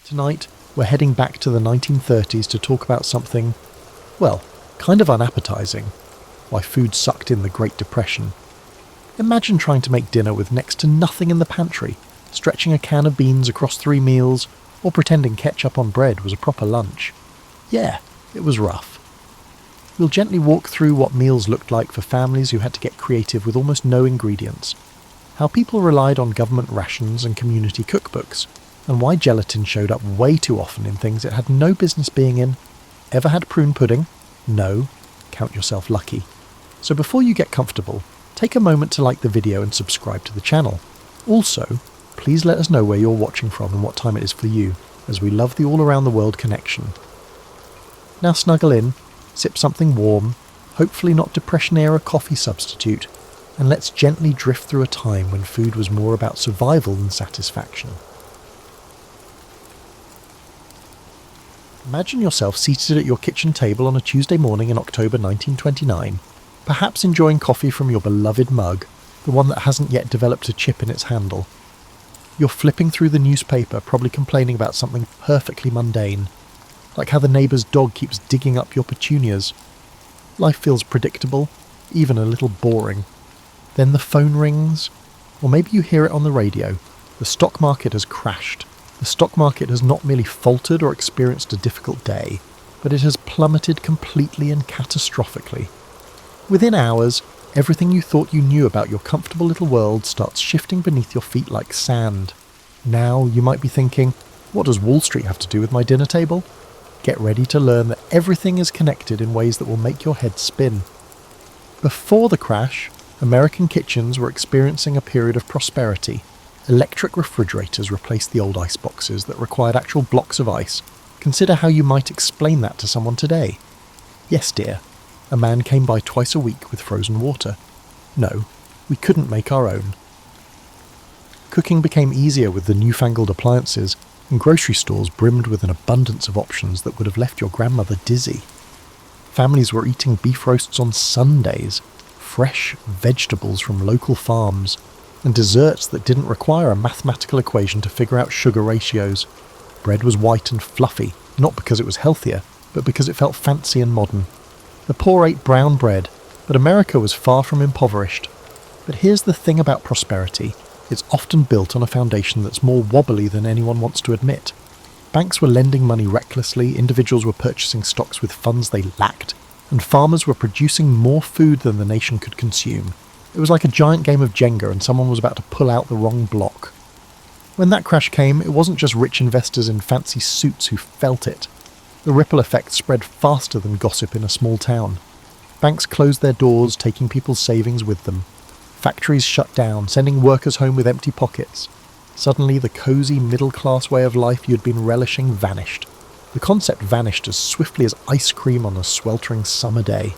Tonight, we're heading back to the 1930s to talk about something, well, kind of unappetizing. Why food sucked in the Great Depression. Imagine trying to make dinner with next to nothing in the pantry, stretching a can of beans across 3 meals, or pretending ketchup on bread was a proper lunch. Yeah, it was rough. We'll gently walk through what meals looked like for families who had to get creative with almost no ingredients, how people relied on government rations and community cookbooks, and why gelatin showed up way too often in things it had no business being in. Ever had prune pudding? No. Count yourself lucky. So before you get comfortable, take a moment to like the video and subscribe to the channel. Also, please let us know where you're watching from and what time it is for you, as we love the all-around-the-world connection. Now snuggle in, sip something warm, hopefully not Depression-era coffee substitute, and let's gently drift through a time when food was more about survival than satisfaction. Imagine yourself seated at your kitchen table on a Tuesday morning in October 1929, perhaps enjoying coffee from your beloved mug, the one that hasn't yet developed a chip in its handle. You're flipping through the newspaper, probably complaining about something perfectly mundane, like how the neighbour's dog keeps digging up your petunias. Life feels predictable, even a little boring. Then the phone rings, or maybe you hear it on the radio. The stock market has crashed. The stock market has not merely faltered or experienced a difficult day, but it has plummeted completely and catastrophically. Within hours, everything you thought you knew about your comfortable little world starts shifting beneath your feet like sand. Now you might be thinking, what does Wall Street have to do with my dinner table? Get ready to learn that everything is connected in ways that will make your head spin. Before the crash, American kitchens were experiencing a period of prosperity. Electric refrigerators replaced the old ice boxes that required actual blocks of ice. Consider how you might explain that to someone today. Yes, dear, a man came by twice a week with frozen water. No, we couldn't make our own. Cooking became easier with the newfangled appliances, and grocery stores brimmed with an abundance of options that would have left your grandmother dizzy. Families were eating beef roasts on Sundays, fresh vegetables from local farms, and desserts that didn't require a mathematical equation to figure out sugar ratios. Bread was white and fluffy, not because it was healthier, but because it felt fancy and modern. The poor ate brown bread, but America was far from impoverished. But here's the thing about prosperity. It's often built on a foundation that's more wobbly than anyone wants to admit. Banks were lending money recklessly, individuals were purchasing stocks with funds they lacked, and farmers were producing more food than the nation could consume. It was like a giant game of Jenga and someone was about to pull out the wrong block. When that crash came, it wasn't just rich investors in fancy suits who felt it. The ripple effect spread faster than gossip in a small town. Banks closed their doors, taking people's savings with them. Factories shut down, sending workers home with empty pockets. Suddenly, the cosy middle-class way of life you'd been relishing vanished. The concept vanished as swiftly as ice cream on a sweltering summer day.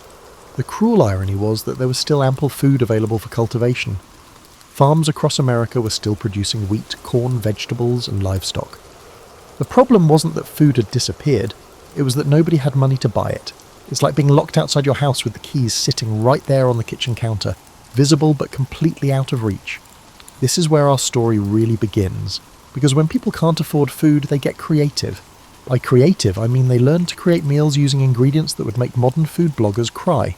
The cruel irony was that there was still ample food available for cultivation. Farms across America were still producing wheat, corn, vegetables, and livestock. The problem wasn't that food had disappeared, it was that nobody had money to buy it. It's like being locked outside your house with the keys sitting right there on the kitchen counter, visible but completely out of reach. This is where our story really begins, because when people can't afford food, they get creative. By creative, I mean they learn to create meals using ingredients that would make modern food bloggers cry.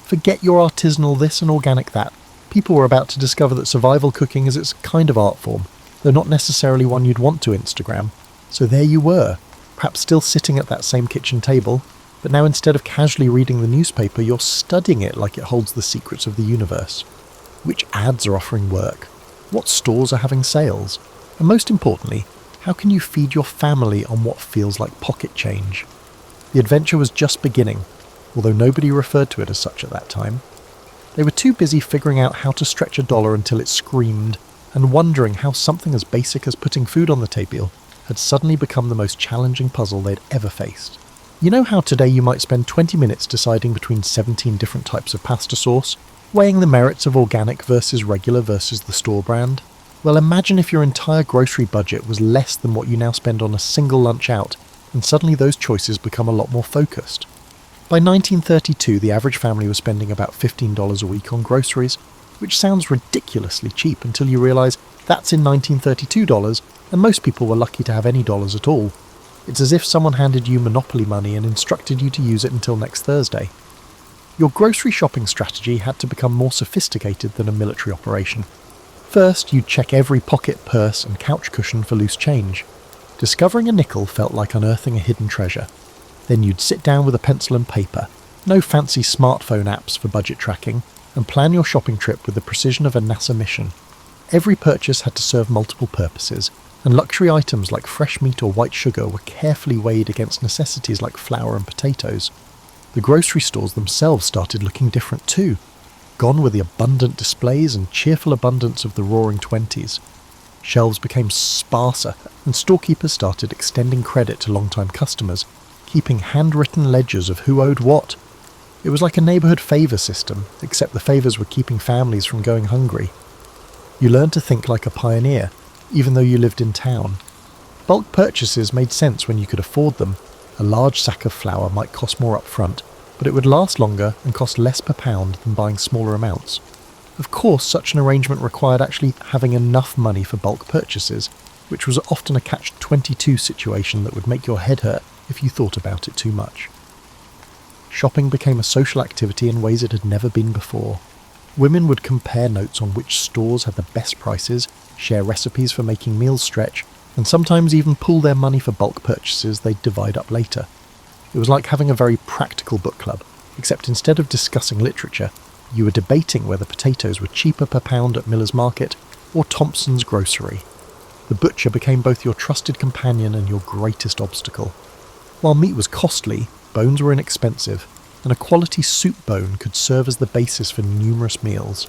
Forget your artisanal this and organic that. People were about to discover that survival cooking is its kind of art form, though not necessarily one you'd want to Instagram. So there you were, perhaps still sitting at that same kitchen table, but now instead of casually reading the newspaper, you're studying it like it holds the secrets of the universe. Which ads are offering work? What stores are having sales? And most importantly, how can you feed your family on what feels like pocket change? The adventure was just beginning, although nobody referred to it as such at that time. They were too busy figuring out how to stretch a dollar until it screamed, and wondering how something as basic as putting food on the table had suddenly become the most challenging puzzle they'd ever faced. You know how today you might spend 20 minutes deciding between 17 different types of pasta sauce, weighing the merits of organic versus regular versus the store brand? Well, imagine if your entire grocery budget was less than what you now spend on a single lunch out, and suddenly those choices become a lot more focused. By 1932, the average family was spending about $15 a week on groceries, which sounds ridiculously cheap until you realise that's in 1932 dollars, and most people were lucky to have any dollars at all. It's as if someone handed you Monopoly money and instructed you to use it until next Thursday. Your grocery shopping strategy had to become more sophisticated than a military operation. First, you'd check every pocket, purse and couch cushion for loose change. Discovering a nickel felt like unearthing a hidden treasure. Then you'd sit down with a pencil and paper, no fancy smartphone apps for budget tracking, and plan your shopping trip with the precision of a NASA mission. Every purchase had to serve multiple purposes, and luxury items like fresh meat or white sugar were carefully weighed against necessities like flour and potatoes. The grocery stores themselves started looking different too. Gone were the abundant displays and cheerful abundance of the Roaring Twenties. Shelves became sparser, and storekeepers started extending credit to long-time customers, keeping handwritten ledgers of who owed what. It was like a neighbourhood favour system, except the favours were keeping families from going hungry. You learned to think like a pioneer, even though you lived in town. Bulk purchases made sense when you could afford them. A large sack of flour might cost more up front, but it would last longer and cost less per pound than buying smaller amounts. Of course, such an arrangement required actually having enough money for bulk purchases, which was often a catch-22 situation that would make your head hurt if you thought about it too much. Shopping became a social activity in ways it had never been before. Women would compare notes on which stores had the best prices, share recipes for making meals stretch, and sometimes even pool their money for bulk purchases they'd divide up later. It was like having a very practical book club, except instead of discussing literature, you were debating whether potatoes were cheaper per pound at Miller's Market or Thompson's Grocery. The butcher became both your trusted companion and your greatest obstacle. While meat was costly, bones were inexpensive, and a quality soup bone could serve as the basis for numerous meals.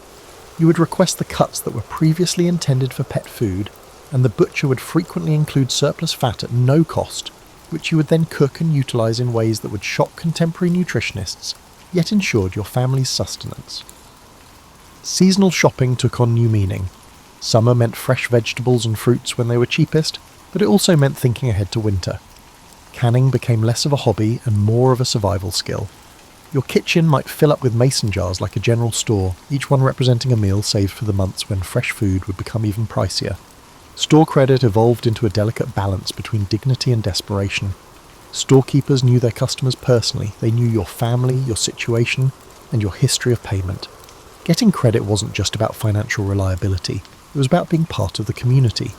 You would request the cuts that were previously intended for pet food, and the butcher would frequently include surplus fat at no cost, which you would then cook and utilise in ways that would shock contemporary nutritionists, yet ensured your family's sustenance. Seasonal shopping took on new meaning. Summer meant fresh vegetables and fruits when they were cheapest, but it also meant thinking ahead to winter. Canning became less of a hobby and more of a survival skill. Your kitchen might fill up with mason jars like a general store, each one representing a meal saved for the months when fresh food would become even pricier. Store credit evolved into a delicate balance between dignity and desperation. Storekeepers knew their customers personally. They knew your family, your situation, and your history of payment. Getting credit wasn't just about financial reliability. It was about being part of the community.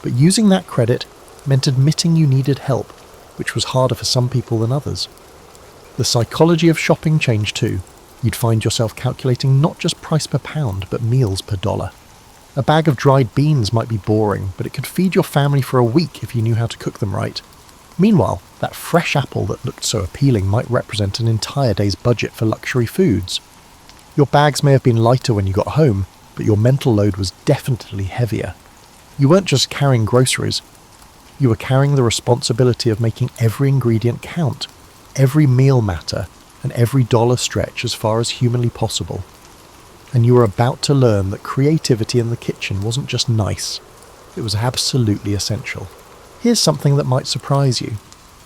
But using that credit meant admitting you needed help, which was harder for some people than others. The psychology of shopping changed too. You'd find yourself calculating not just price per pound, but meals per dollar. A bag of dried beans might be boring, but it could feed your family for a week if you knew how to cook them right. Meanwhile, that fresh apple that looked so appealing might represent an entire day's budget for luxury foods. Your bags may have been lighter when you got home, but your mental load was definitely heavier. You weren't just carrying groceries, you were carrying the responsibility of making every ingredient count, every meal matter, and every dollar stretch as far as humanly possible. And you were about to learn that creativity in the kitchen wasn't just nice, it was absolutely essential. Here's something that might surprise you.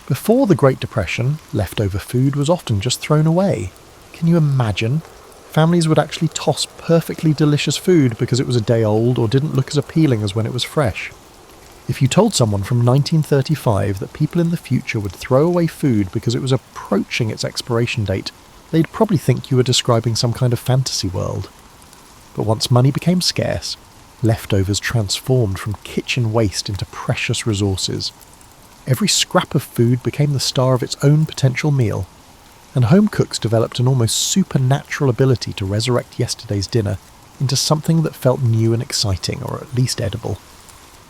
Before the Great Depression, leftover food was often just thrown away. Can you imagine? Families would actually toss perfectly delicious food because it was a day old or didn't look as appealing as when it was fresh. If you told someone from 1935 that people in the future would throw away food because it was approaching its expiration date, they'd probably think you were describing some kind of fantasy world. But once money became scarce, leftovers transformed from kitchen waste into precious resources. Every scrap of food became the star of its own potential meal, and home cooks developed an almost supernatural ability to resurrect yesterday's dinner into something that felt new and exciting, or at least edible.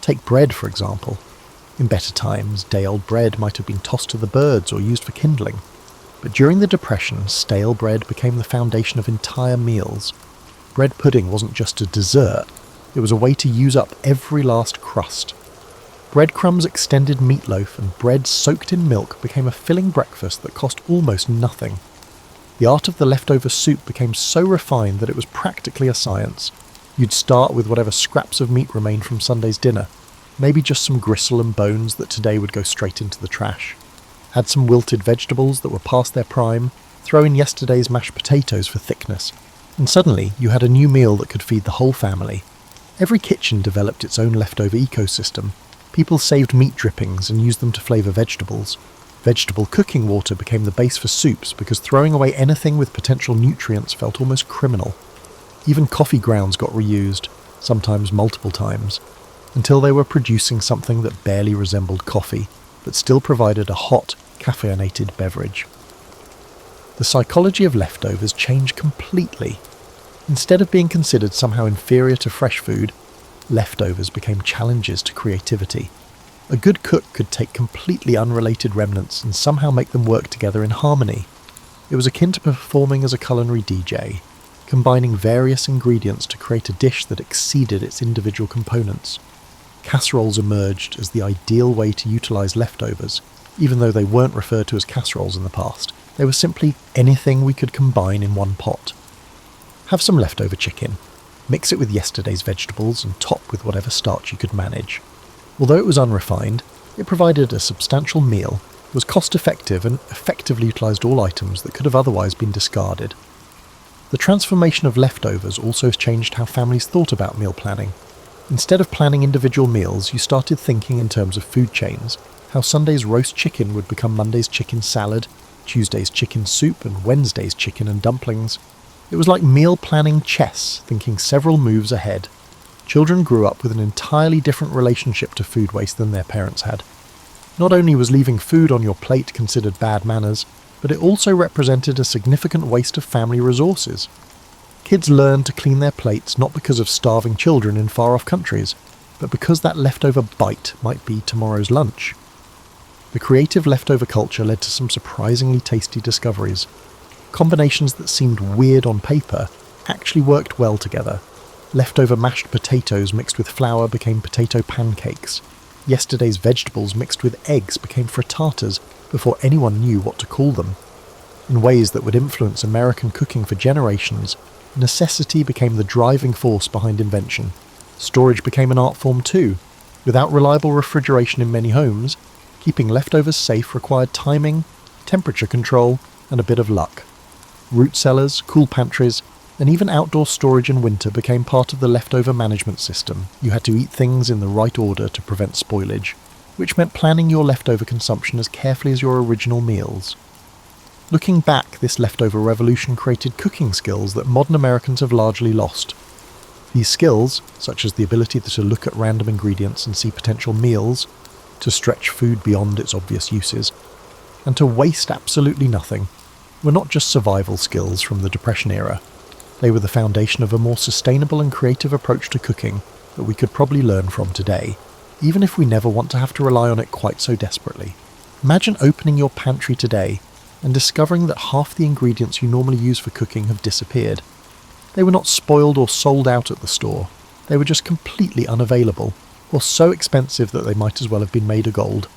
Take bread, for example. In better times, day-old bread might have been tossed to the birds or used for kindling. But during the Depression, stale bread became the foundation of entire meals. Bread pudding wasn't just a dessert, it was a way to use up every last crust. Breadcrumbs extended meatloaf, and bread soaked in milk became a filling breakfast that cost almost nothing. The art of the leftover soup became so refined that it was practically a science. You'd start with whatever scraps of meat remained from Sunday's dinner, maybe just some gristle and bones that today would go straight into the trash. Add some wilted vegetables that were past their prime, throw in yesterday's mashed potatoes for thickness, and suddenly you had a new meal that could feed the whole family. Every kitchen developed its own leftover ecosystem. People saved meat drippings and used them to flavour vegetables. Vegetable cooking water became the base for soups because throwing away anything with potential nutrients felt almost criminal. Even coffee grounds got reused, sometimes multiple times, until they were producing something that barely resembled coffee, but still provided a hot, caffeinated beverage. The psychology of leftovers changed completely. Instead of being considered somehow inferior to fresh food, leftovers became challenges to creativity. A good cook could take completely unrelated remnants and somehow make them work together in harmony. It was akin to performing as a culinary DJ, combining various ingredients to create a dish that exceeded its individual components. Casseroles emerged as the ideal way to utilise leftovers, even though they weren't referred to as casseroles in the past. They were simply anything we could combine in one pot. Have some leftover chicken, mix it with yesterday's vegetables and top with whatever starch you could manage. Although it was unrefined, it provided a substantial meal, was cost-effective and effectively utilised all items that could have otherwise been discarded. The transformation of leftovers also changed how families thought about meal planning. Instead of planning individual meals, you started thinking in terms of food chains, how Sunday's roast chicken would become Monday's chicken salad, Tuesday's chicken soup and Wednesday's chicken and dumplings. It was like meal planning chess, thinking several moves ahead. Children grew up with an entirely different relationship to food waste than their parents had. Not only was leaving food on your plate considered bad manners, but it also represented a significant waste of family resources. Kids learned to clean their plates not because of starving children in far-off countries, but because that leftover bite might be tomorrow's lunch. The creative leftover culture led to some surprisingly tasty discoveries. Combinations that seemed weird on paper actually worked well together. Leftover mashed potatoes mixed with flour became potato pancakes. Yesterday's vegetables mixed with eggs became frittatas before anyone knew what to call them. In ways that would influence American cooking for generations, necessity became the driving force behind invention. Storage became an art form too. Without reliable refrigeration in many homes, keeping leftovers safe required timing, temperature control, and a bit of luck. Root cellars, cool pantries, and even outdoor storage in winter became part of the leftover management system. You had to eat things in the right order to prevent spoilage, which meant planning your leftover consumption as carefully as your original meals. Looking back, this leftover revolution created cooking skills that modern Americans have largely lost. These skills, such as the ability to look at random ingredients and see potential meals, to stretch food beyond its obvious uses, and to waste absolutely nothing, were not just survival skills from the Depression era. They were the foundation of a more sustainable and creative approach to cooking that we could probably learn from today, even if we never want to have to rely on it quite so desperately. Imagine opening your pantry today and discovering that half the ingredients you normally use for cooking have disappeared. They were not spoiled or sold out at the store. They were just completely unavailable, or so expensive that they might as well have been made of gold.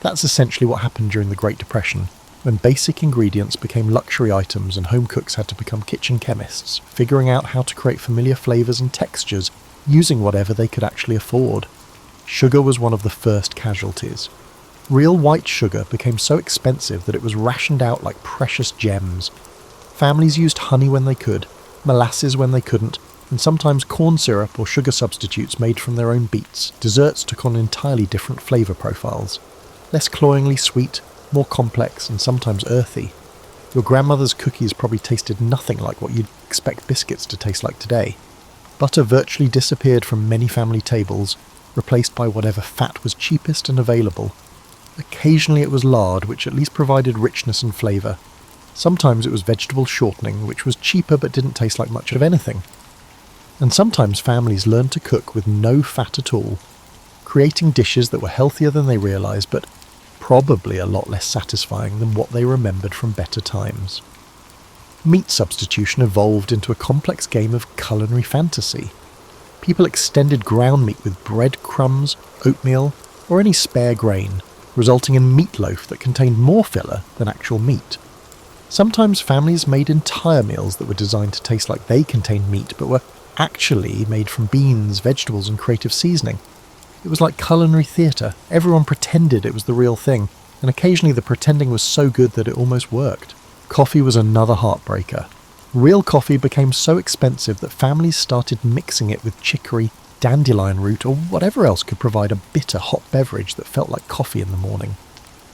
That's essentially what happened during the Great Depression, when basic ingredients became luxury items and home cooks had to become kitchen chemists, figuring out how to create familiar flavours and textures using whatever they could actually afford. Sugar was one of the first casualties. Real white sugar became so expensive that it was rationed out like precious gems. Families used honey when they could, molasses when they couldn't, and sometimes corn syrup or sugar substitutes made from their own beets. Desserts took on entirely different flavour profiles. Less cloyingly sweet, more complex, and sometimes earthy. Your grandmother's cookies probably tasted nothing like what you'd expect biscuits to taste like today. Butter virtually disappeared from many family tables, replaced by whatever fat was cheapest and available. Occasionally it was lard, which at least provided richness and flavour. Sometimes it was vegetable shortening, which was cheaper but didn't taste like much of anything. And sometimes families learned to cook with no fat at all, creating dishes that were healthier than they realised, but probably a lot less satisfying than what they remembered from better times. Meat substitution evolved into a complex game of culinary fantasy. People extended ground meat with breadcrumbs, oatmeal, or any spare grain, resulting in meatloaf that contained more filler than actual meat. Sometimes families made entire meals that were designed to taste like they contained meat, but were actually made from beans, vegetables, and creative seasoning. It was like culinary theatre. Everyone pretended it was the real thing, and occasionally the pretending was so good that it almost worked. Coffee was another heartbreaker. Real coffee became so expensive that families started mixing it with chicory, dandelion root, or whatever else could provide a bitter hot beverage that felt like coffee in the morning.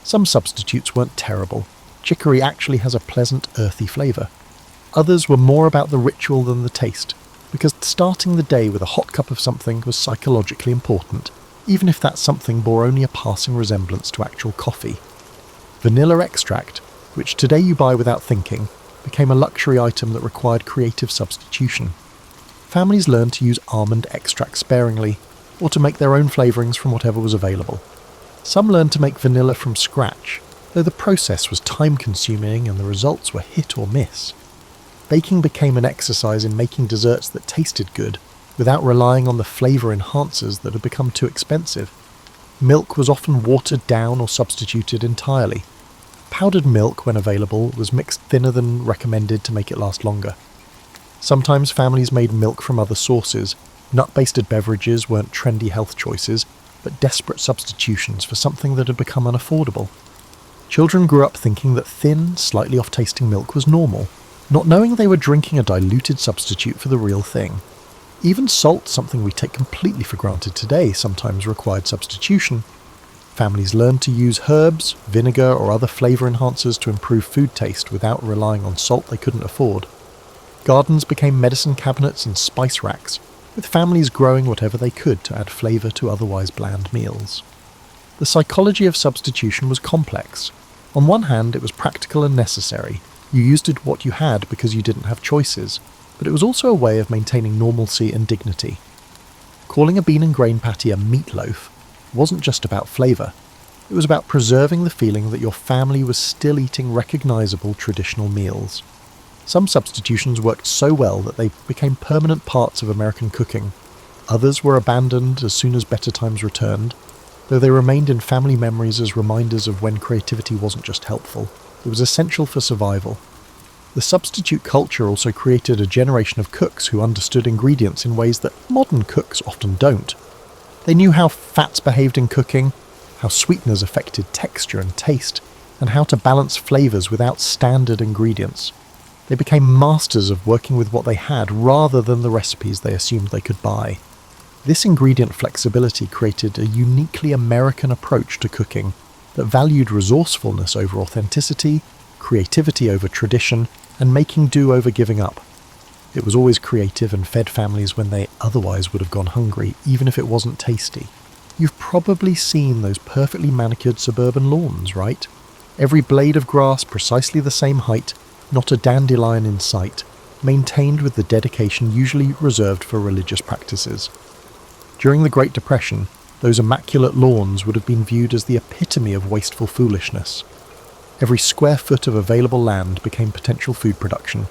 Some substitutes weren't terrible. Chicory actually has a pleasant, earthy flavour. Others were more about the ritual than the taste, because starting the day with a hot cup of something was psychologically important, even if that something bore only a passing resemblance to actual coffee. Vanilla extract, which today you buy without thinking, became a luxury item that required creative substitution. Families learned to use almond extract sparingly, or to make their own flavourings from whatever was available. Some learned to make vanilla from scratch, though the process was time-consuming and the results were hit or miss. Baking became an exercise in making desserts that tasted good, without relying on the flavour enhancers that had become too expensive. Milk was often watered down or substituted entirely. Powdered milk, when available, was mixed thinner than recommended to make it last longer. Sometimes families made milk from other sources. Nut-based beverages weren't trendy health choices, but desperate substitutions for something that had become unaffordable. Children grew up thinking that thin, slightly off-tasting milk was normal, not knowing they were drinking a diluted substitute for the real thing. Even salt, something we take completely for granted today, sometimes required substitution. Families learned to use herbs, vinegar, or other flavour enhancers to improve food taste without relying on salt they couldn't afford. Gardens became medicine cabinets and spice racks, with families growing whatever they could to add flavour to otherwise bland meals. The psychology of substitution was complex. On one hand, it was practical and necessary. You used what you had because you didn't have choices, but it was also a way of maintaining normalcy and dignity. Calling a bean and grain patty a meatloaf wasn't just about flavour. It was about preserving the feeling that your family was still eating recognisable traditional meals. Some substitutions worked so well that they became permanent parts of American cooking. Others were abandoned as soon as better times returned, though they remained in family memories as reminders of when creativity wasn't just helpful, it was essential for survival. The substitute culture also created a generation of cooks who understood ingredients in ways that modern cooks often don't. They knew how fats behaved in cooking, how sweeteners affected texture and taste, and how to balance flavours without standard ingredients. They became masters of working with what they had rather than the recipes they assumed they could buy. This ingredient flexibility created a uniquely American approach to cooking that valued resourcefulness over authenticity, creativity over tradition, and making do over giving up. It was always creative and fed families when they otherwise would have gone hungry, even if it wasn't tasty. You've probably seen those perfectly manicured suburban lawns, right? Every blade of grass precisely the same height, not a dandelion in sight, maintained with the dedication usually reserved for religious practices. During the Great Depression, those immaculate lawns would have been viewed as the epitome of wasteful foolishness. Every square foot of available land became potential food production,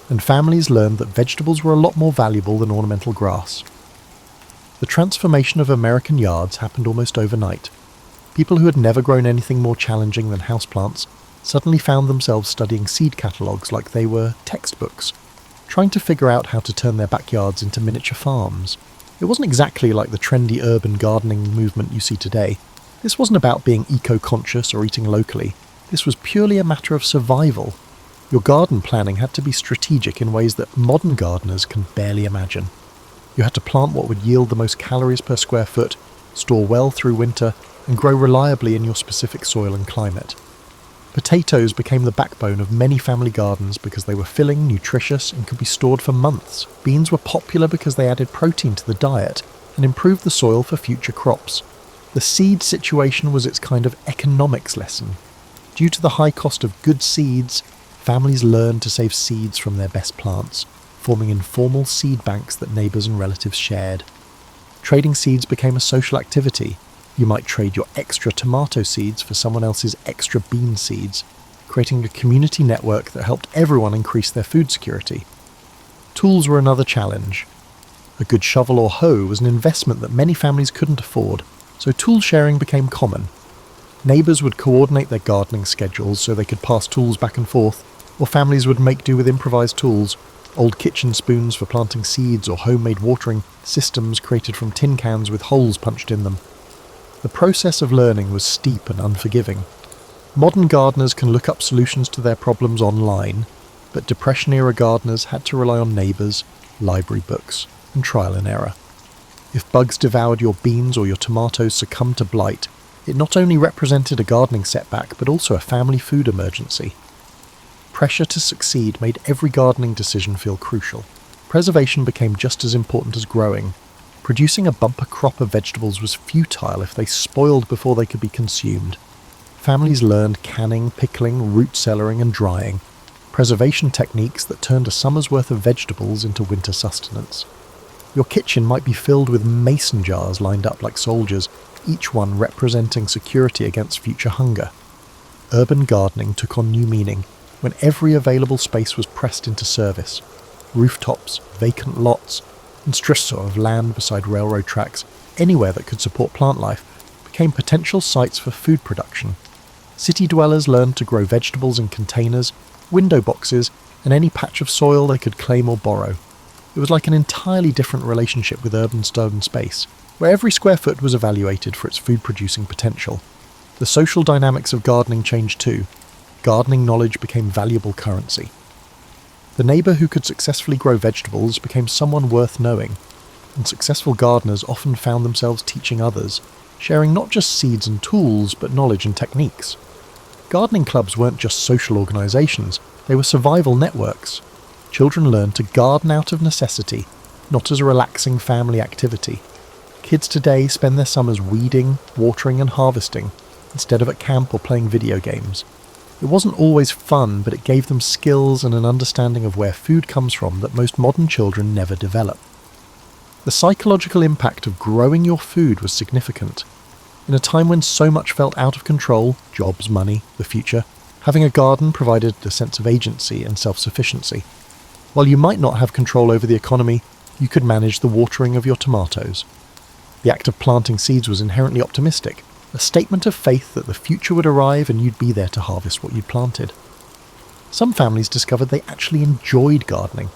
and families learned that vegetables were a lot more valuable than ornamental grass. The transformation of American yards happened almost overnight. People who had never grown anything more challenging than houseplants suddenly found themselves studying seed catalogues like they were textbooks, trying to figure out how to turn their backyards into miniature farms. It wasn't exactly like the trendy urban gardening movement you see today. This wasn't about being eco-conscious or eating locally. This was purely a matter of survival. Your garden planning had to be strategic in ways that modern gardeners can barely imagine. You had to plant what would yield the most calories per square foot, store well through winter, and grow reliably in your specific soil and climate. Potatoes became the backbone of many family gardens because they were filling, nutritious, and could be stored for months. Beans were popular because they added protein to the diet and improved the soil for future crops. The seed situation was its kind of economics lesson. Due to the high cost of good seeds, families learned to save seeds from their best plants, forming informal seed banks that neighbours and relatives shared. Trading seeds became a social activity. You might trade your extra tomato seeds for someone else's extra bean seeds, creating a community network that helped everyone increase their food security. Tools were another challenge. A good shovel or hoe was an investment that many families couldn't afford, so tool sharing became common. Neighbours would coordinate their gardening schedules so they could pass tools back and forth, or families would make do with improvised tools, old kitchen spoons for planting seeds or homemade watering systems created from tin cans with holes punched in them. The process of learning was steep and unforgiving. Modern gardeners can look up solutions to their problems online, but Depression-era gardeners had to rely on neighbours, library books, and trial and error. If bugs devoured your beans or your tomatoes succumbed to blight, it not only represented a gardening setback but also a family food emergency. Pressure to succeed made every gardening decision feel crucial. Preservation became just as important as growing. Producing a bumper crop of vegetables was futile if they spoiled before they could be consumed. Families learned canning, pickling, root cellaring and drying, preservation techniques that turned a summer's worth of vegetables into winter sustenance. Your kitchen might be filled with mason jars lined up like soldiers, each one representing security against future hunger. Urban gardening took on new meaning when every available space was pressed into service. Rooftops, vacant lots, and strisce of land beside railroad tracks, anywhere that could support plant life, became potential sites for food production. City dwellers learned to grow vegetables in containers, window boxes, and any patch of soil they could claim or borrow. It was like an entirely different relationship with urban stone space, where every square foot was evaluated for its food-producing potential. The social dynamics of gardening changed too. Gardening knowledge became valuable currency. The neighbour who could successfully grow vegetables became someone worth knowing, and successful gardeners often found themselves teaching others, sharing not just seeds and tools, but knowledge and techniques. Gardening clubs weren't just social organisations, they were survival networks. Children learned to garden out of necessity, not as a relaxing family activity. Kids today spend their summers weeding, watering and harvesting, instead of at camp or playing video games. It wasn't always fun, but it gave them skills and an understanding of where food comes from that most modern children never develop. The psychological impact of growing your food was significant. In a time when so much felt out of control, jobs, money, the future, having a garden provided a sense of agency and self-sufficiency. While you might not have control over the economy, you could manage the watering of your tomatoes. The act of planting seeds was inherently optimistic, a statement of faith that the future would arrive and you'd be there to harvest what you'd planted. Some families discovered they actually enjoyed gardening,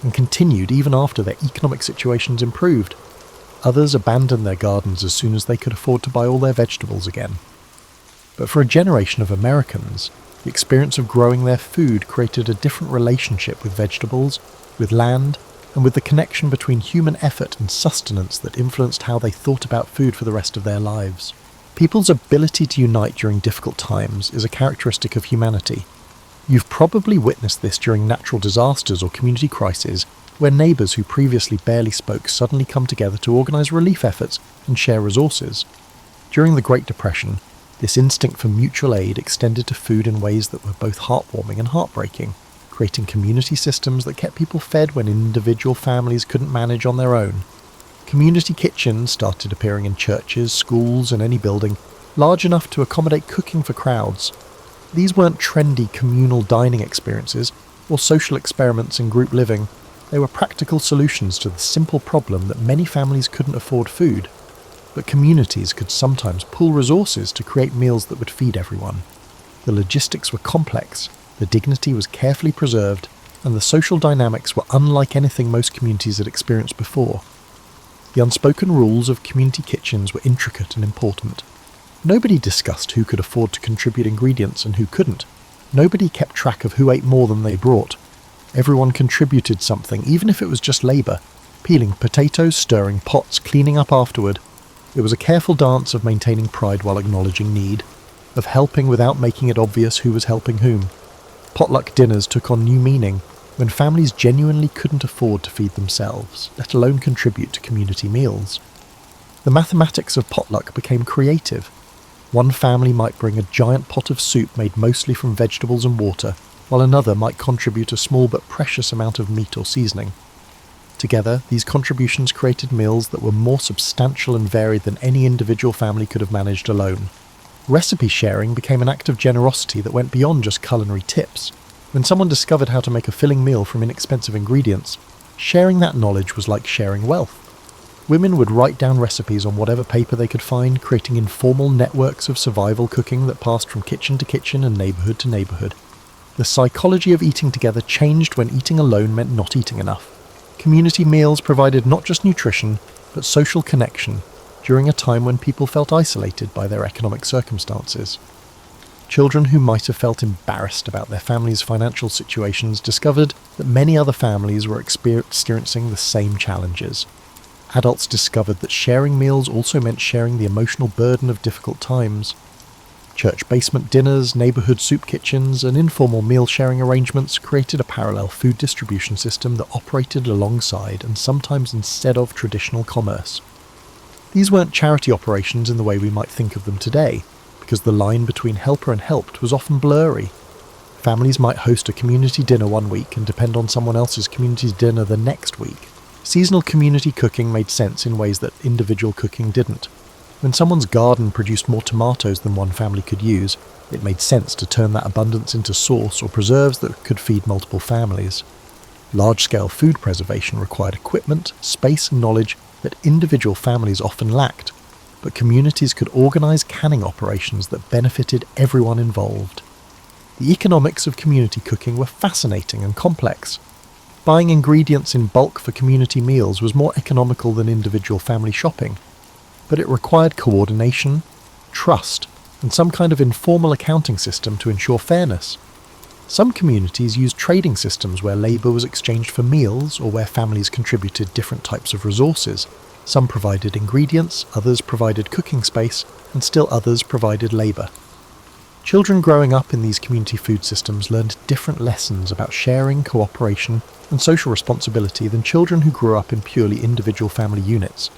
and continued even after their economic situations improved. Others abandoned their gardens as soon as they could afford to buy all their vegetables again. But for a generation of Americans, the experience of growing their food created a different relationship with vegetables, with land, and with the connection between human effort and sustenance that influenced how they thought about food for the rest of their lives. People's ability to unite during difficult times is a characteristic of humanity. You've probably witnessed this during natural disasters or community crises, where neighbours who previously barely spoke suddenly come together to organise relief efforts and share resources. During the Great Depression, this instinct for mutual aid extended to food in ways that were both heartwarming and heartbreaking, creating community systems that kept people fed when individual families couldn't manage on their own. Community kitchens started appearing in churches, schools and any building large enough to accommodate cooking for crowds. These weren't trendy communal dining experiences or social experiments in group living. They were practical solutions to the simple problem that many families couldn't afford food, but communities could sometimes pool resources to create meals that would feed everyone. The logistics were complex, the dignity was carefully preserved, and the social dynamics were unlike anything most communities had experienced before. The unspoken rules of community kitchens were intricate and important. Nobody discussed who could afford to contribute ingredients and who couldn't. Nobody kept track of who ate more than they brought. Everyone contributed something, even if it was just labour. Peeling potatoes, stirring pots, cleaning up afterward. It was a careful dance of maintaining pride while acknowledging need, of helping without making it obvious who was helping whom. Potluck dinners took on new meaning when families genuinely couldn't afford to feed themselves, let alone contribute to community meals. The mathematics of potluck became creative. One family might bring a giant pot of soup made mostly from vegetables and water, while another might contribute a small but precious amount of meat or seasoning. Together, these contributions created meals that were more substantial and varied than any individual family could have managed alone. Recipe sharing became an act of generosity that went beyond just culinary tips. When someone discovered how to make a filling meal from inexpensive ingredients, sharing that knowledge was like sharing wealth. Women would write down recipes on whatever paper they could find, creating informal networks of survival cooking that passed from kitchen to kitchen and neighbourhood to neighbourhood. The psychology of eating together changed when eating alone meant not eating enough. Community meals provided not just nutrition, but social connection, during a time when people felt isolated by their economic circumstances. Children who might have felt embarrassed about their family's financial situations discovered that many other families were experiencing the same challenges. adults discovered that sharing meals also meant sharing the emotional burden of difficult times. Church basement dinners, neighbourhood soup kitchens, and informal meal-sharing arrangements created a parallel food distribution system that operated alongside and sometimes instead of traditional commerce. These weren't charity operations in the way we might think of them today, because the line between helper and helped was often blurry. Families might host a community dinner one week and depend on someone else's community dinner the next week. Seasonal community cooking made sense in ways that individual cooking didn't. When someone's garden produced more tomatoes than one family could use, it made sense to turn that abundance into sauce or preserves that could feed multiple families. Large-scale food preservation required equipment, space and knowledge that individual families often lacked, but communities could organise canning operations that benefited everyone involved. The economics of community cooking were fascinating and complex. Buying ingredients in bulk for community meals was more economical than individual family shopping, but it required coordination, trust, and some kind of informal accounting system to ensure fairness. Some communities used trading systems where labour was exchanged for meals or where families contributed different types of resources. Some provided ingredients, others provided cooking space, and still others provided labour. Children growing up in these community food systems learned different lessons about sharing, cooperation, and social responsibility than children who grew up in purely individual family units.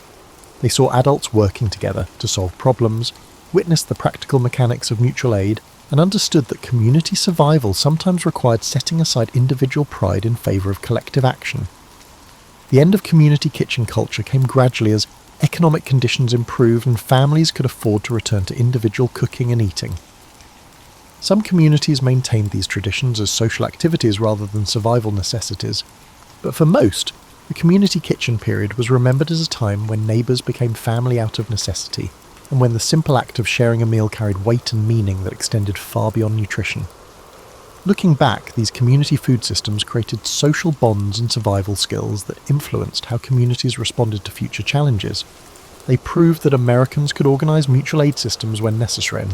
They saw adults working together to solve problems, witnessed the practical mechanics of mutual aid, and understood that community survival sometimes required setting aside individual pride in favour of collective action. The end of community kitchen culture came gradually as economic conditions improved and families could afford to return to individual cooking and eating. Some communities maintained these traditions as social activities rather than survival necessities, but for most, the community kitchen period was remembered as a time when neighbours became family out of necessity, and when the simple act of sharing a meal carried weight and meaning that extended far beyond nutrition. Looking back, these community food systems created social bonds and survival skills that influenced how communities responded to future challenges. They proved that Americans could organise mutual aid systems when necessary,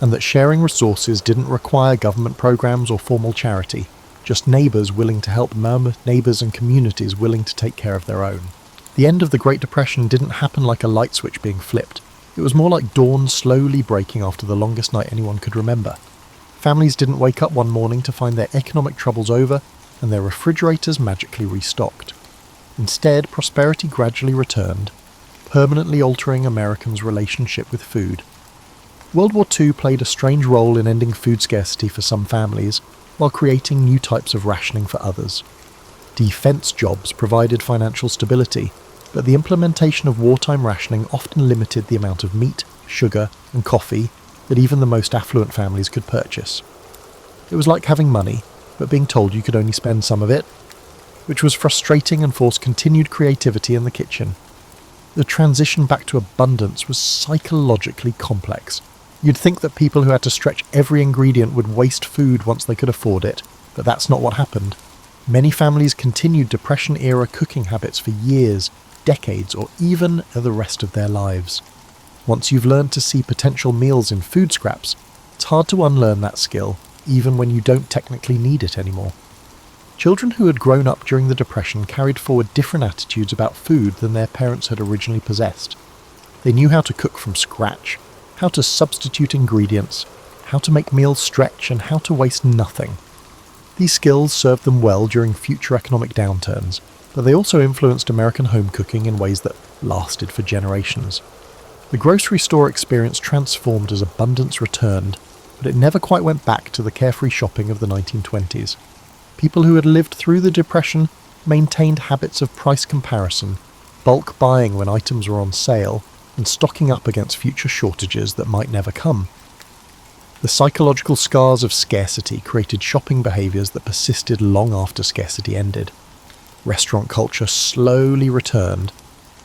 and that sharing resources didn't require government programs or formal charity, just neighbours willing to help neighbours and communities willing to take care of their own. The end of the Great Depression didn't happen like a light switch being flipped. It was more like dawn slowly breaking after the longest night anyone could remember. Families didn't wake up one morning to find their economic troubles over and their refrigerators magically restocked. Instead, prosperity gradually returned, permanently altering Americans' relationship with food. World War II played a strange role in ending food scarcity for some families, while creating new types of rationing for others. Defence jobs provided financial stability, but the implementation of wartime rationing often limited the amount of meat, sugar, and coffee that even the most affluent families could purchase. It was like having money, but being told you could only spend some of it, which was frustrating and forced continued creativity in the kitchen. The transition back to abundance was psychologically complex. You'd think that people who had to stretch every ingredient would waste food once they could afford it, but that's not what happened. Many families continued Depression-era cooking habits for years, decades, or even the rest of their lives. Once you've learned to see potential meals in food scraps, it's hard to unlearn that skill, even when you don't technically need it anymore. Children who had grown up during the Depression carried forward different attitudes about food than their parents had originally possessed. They knew how to cook from scratch, how to substitute ingredients, how to make meals stretch, and how to waste nothing. These skills served them well during future economic downturns, but they also influenced American home cooking in ways that lasted for generations. The grocery store experience transformed as abundance returned, but it never quite went back to the carefree shopping of the 1920s. People who had lived through the Depression maintained habits of price comparison, bulk buying when items were on sale, and stocking up against future shortages that might never come. The psychological scars of scarcity created shopping behaviours that persisted long after scarcity ended. Restaurant culture slowly returned,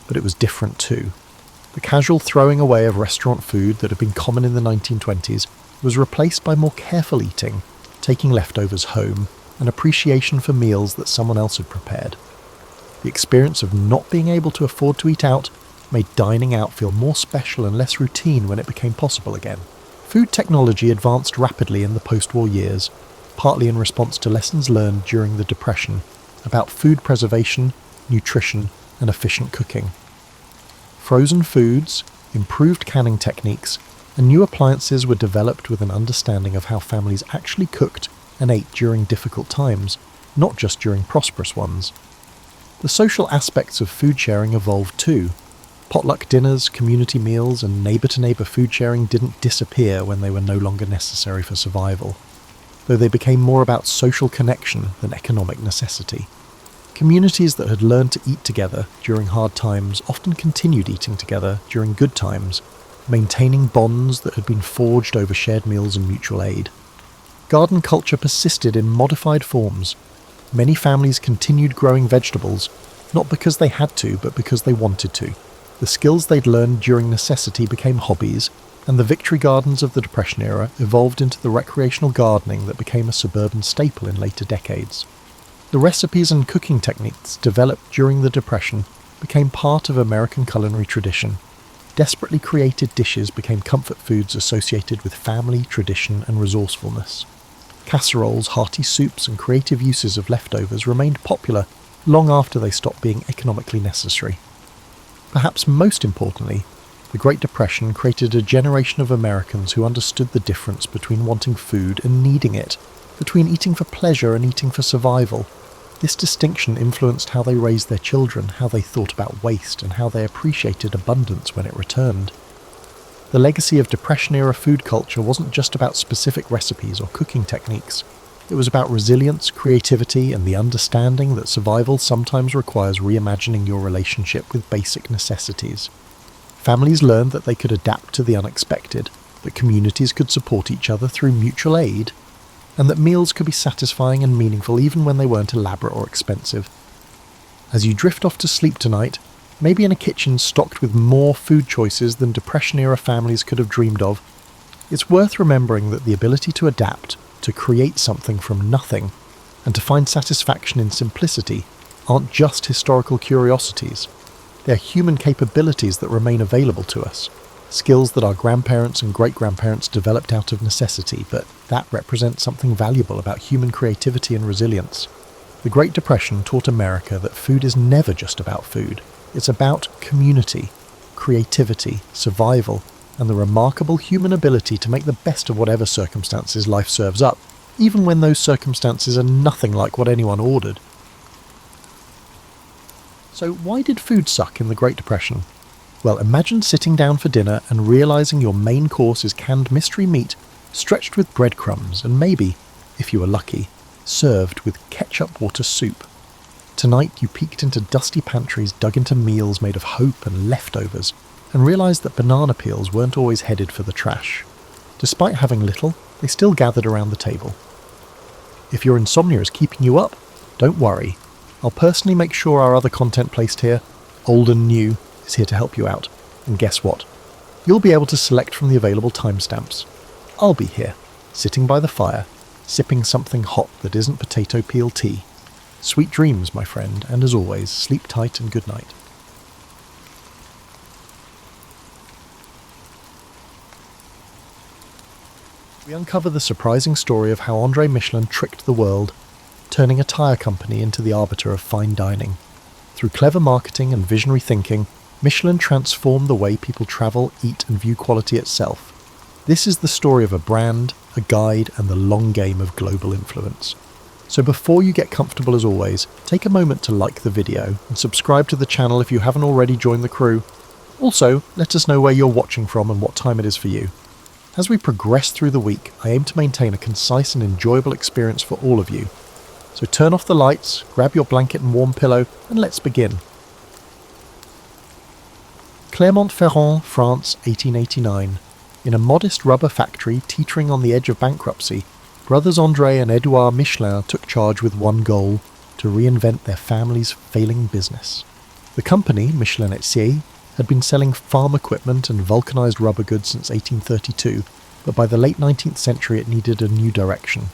but it was different too. The casual throwing away of restaurant food that had been common in the 1920s was replaced by more careful eating, taking leftovers home, and appreciation for meals that someone else had prepared. The experience of not being able to afford to eat out made dining out feel more special and less routine when it became possible again. Food technology advanced rapidly in the post-war years, partly in response to lessons learned during the Depression about food preservation, nutrition, and efficient cooking. Frozen foods, improved canning techniques, and new appliances were developed with an understanding of how families actually cooked and ate during difficult times, not just during prosperous ones. The social aspects of food sharing evolved too. Potluck dinners, community meals, and neighbour-to-neighbour food sharing didn't disappear when they were no longer necessary for survival, though they became more about social connection than economic necessity. Communities that had learned to eat together during hard times often continued eating together during good times, maintaining bonds that had been forged over shared meals and mutual aid. Garden culture persisted in modified forms. Many families continued growing vegetables, not because they had to, but because they wanted to. The skills they'd learned during necessity became hobbies, and the victory gardens of the Depression era evolved into the recreational gardening that became a suburban staple in later decades. The recipes and cooking techniques developed during the Depression became part of American culinary tradition. Desperately created dishes became comfort foods associated with family, tradition, and resourcefulness. Casseroles, hearty soups, and creative uses of leftovers remained popular long after they stopped being economically necessary. Perhaps most importantly, the Great Depression created a generation of Americans who understood the difference between wanting food and needing it, between eating for pleasure and eating for survival. This distinction influenced how they raised their children, how they thought about waste, and how they appreciated abundance when it returned. The legacy of Depression-era food culture wasn't just about specific recipes or cooking techniques. It was about resilience, creativity, and the understanding that survival sometimes requires reimagining your relationship with basic necessities. Families learned that they could adapt to the unexpected, that communities could support each other through mutual aid, and that meals could be satisfying and meaningful even when they weren't elaborate or expensive. As you drift off to sleep tonight, maybe in a kitchen stocked with more food choices than Depression-era families could have dreamed of, it's worth remembering that the ability to adapt, to create something from nothing, and to find satisfaction in simplicity aren't just historical curiosities. They're human capabilities that remain available to us, skills that our grandparents and great-grandparents developed out of necessity, but that represents something valuable about human creativity and resilience. The Great Depression taught America that food is never just about food. It's about community, creativity, survival, and the remarkable human ability to make the best of whatever circumstances life serves up, even when those circumstances are nothing like what anyone ordered. So why did food suck in the Great Depression? Well, imagine sitting down for dinner and realising your main course is canned mystery meat stretched with breadcrumbs and maybe, if you were lucky, served with ketchup water soup. Tonight you peeked into dusty pantries, dug into meals made of hope and leftovers, and realised that banana peels weren't always headed for the trash. Despite having little, they still gathered around the table. If your insomnia is keeping you up, don't worry. I'll personally make sure our other content placed here, old and new, is here to help you out. And guess what? You'll be able to select from the available timestamps. I'll be here, sitting by the fire, sipping something hot that isn't potato peel tea. Sweet dreams, my friend, and as always, sleep tight and good night. We uncover the surprising story of how André Michelin tricked the world, turning a tyre company into the arbiter of fine dining. Through clever marketing and visionary thinking, Michelin transformed the way people travel, eat, and view quality itself. This is the story of a brand, a guide, and the long game of global influence. So before you get comfortable as always, take a moment to like the video and subscribe to the channel if you haven't already joined the crew. Also, let us know where you're watching from and what time it is for you. As we progress through the week, I aim to maintain a concise and enjoyable experience for all of you. So turn off the lights, grab your blanket and warm pillow, and let's begin. Clermont-Ferrand, France, 1889. In a modest rubber factory teetering on the edge of bankruptcy, brothers André and Edouard Michelin took charge with one goal: to reinvent their family's failing business. The company, Michelin Etier, had been selling farm equipment and vulcanized rubber goods since 1832, but by the late 19th century it needed a new direction.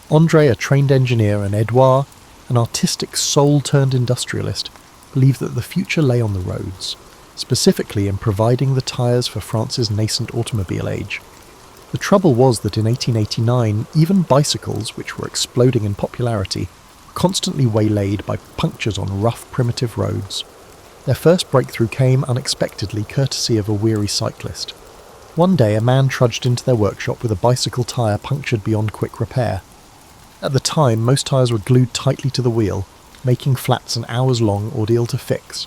André, a trained engineer, and Edouard, an artistic soul-turned-industrialist, believed that the future lay on the roads, specifically in providing the tyres for France's nascent automobile age. The trouble was that in 1889, even bicycles, which were exploding in popularity, were constantly waylaid by punctures on rough, primitive roads. Their first breakthrough came unexpectedly courtesy of a weary cyclist. One day a man trudged into their workshop with a bicycle tyre punctured beyond quick repair. At the time, most tyres were glued tightly to the wheel, making flats an hours-long ordeal to fix.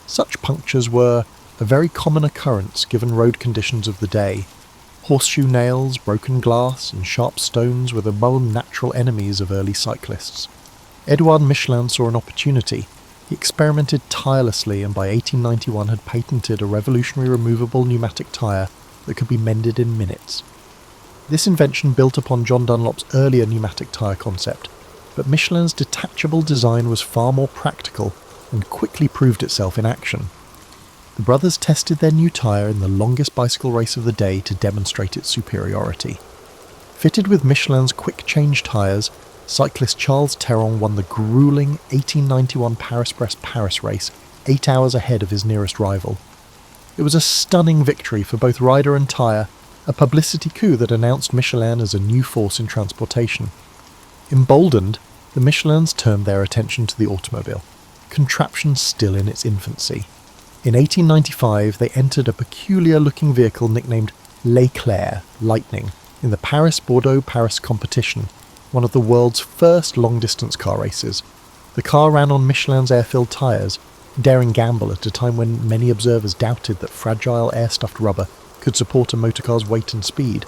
Such punctures were a very common occurrence given road conditions of the day. Horseshoe nails, broken glass, and sharp stones were the natural enemies of early cyclists. Edouard Michelin saw an opportunity. He experimented tirelessly and by 1891 had patented a revolutionary removable pneumatic tyre that could be mended in minutes. This invention built upon John Dunlop's earlier pneumatic tyre concept, but Michelin's detachable design was far more practical and quickly proved itself in action. The brothers tested their new tyre in the longest bicycle race of the day to demonstrate its superiority. Fitted with Michelin's quick-change tyres, cyclist Charles Terron won the gruelling 1891 Paris-Brest-Paris race 8 hours ahead of his nearest rival. It was a stunning victory for both rider and tyre, a publicity coup that announced Michelin as a new force in transportation. Emboldened, the Michelins turned their attention to the automobile, contraption still in its infancy. In 1895 they entered a peculiar-looking vehicle nicknamed L'Éclair, Lightning, in the Paris-Bordeaux-Paris competition, one of the world's first long-distance car races. The car ran on Michelin's air-filled tyres, a daring gamble at a time when many observers doubted that fragile air-stuffed rubber could support a motorcar's weight and speed.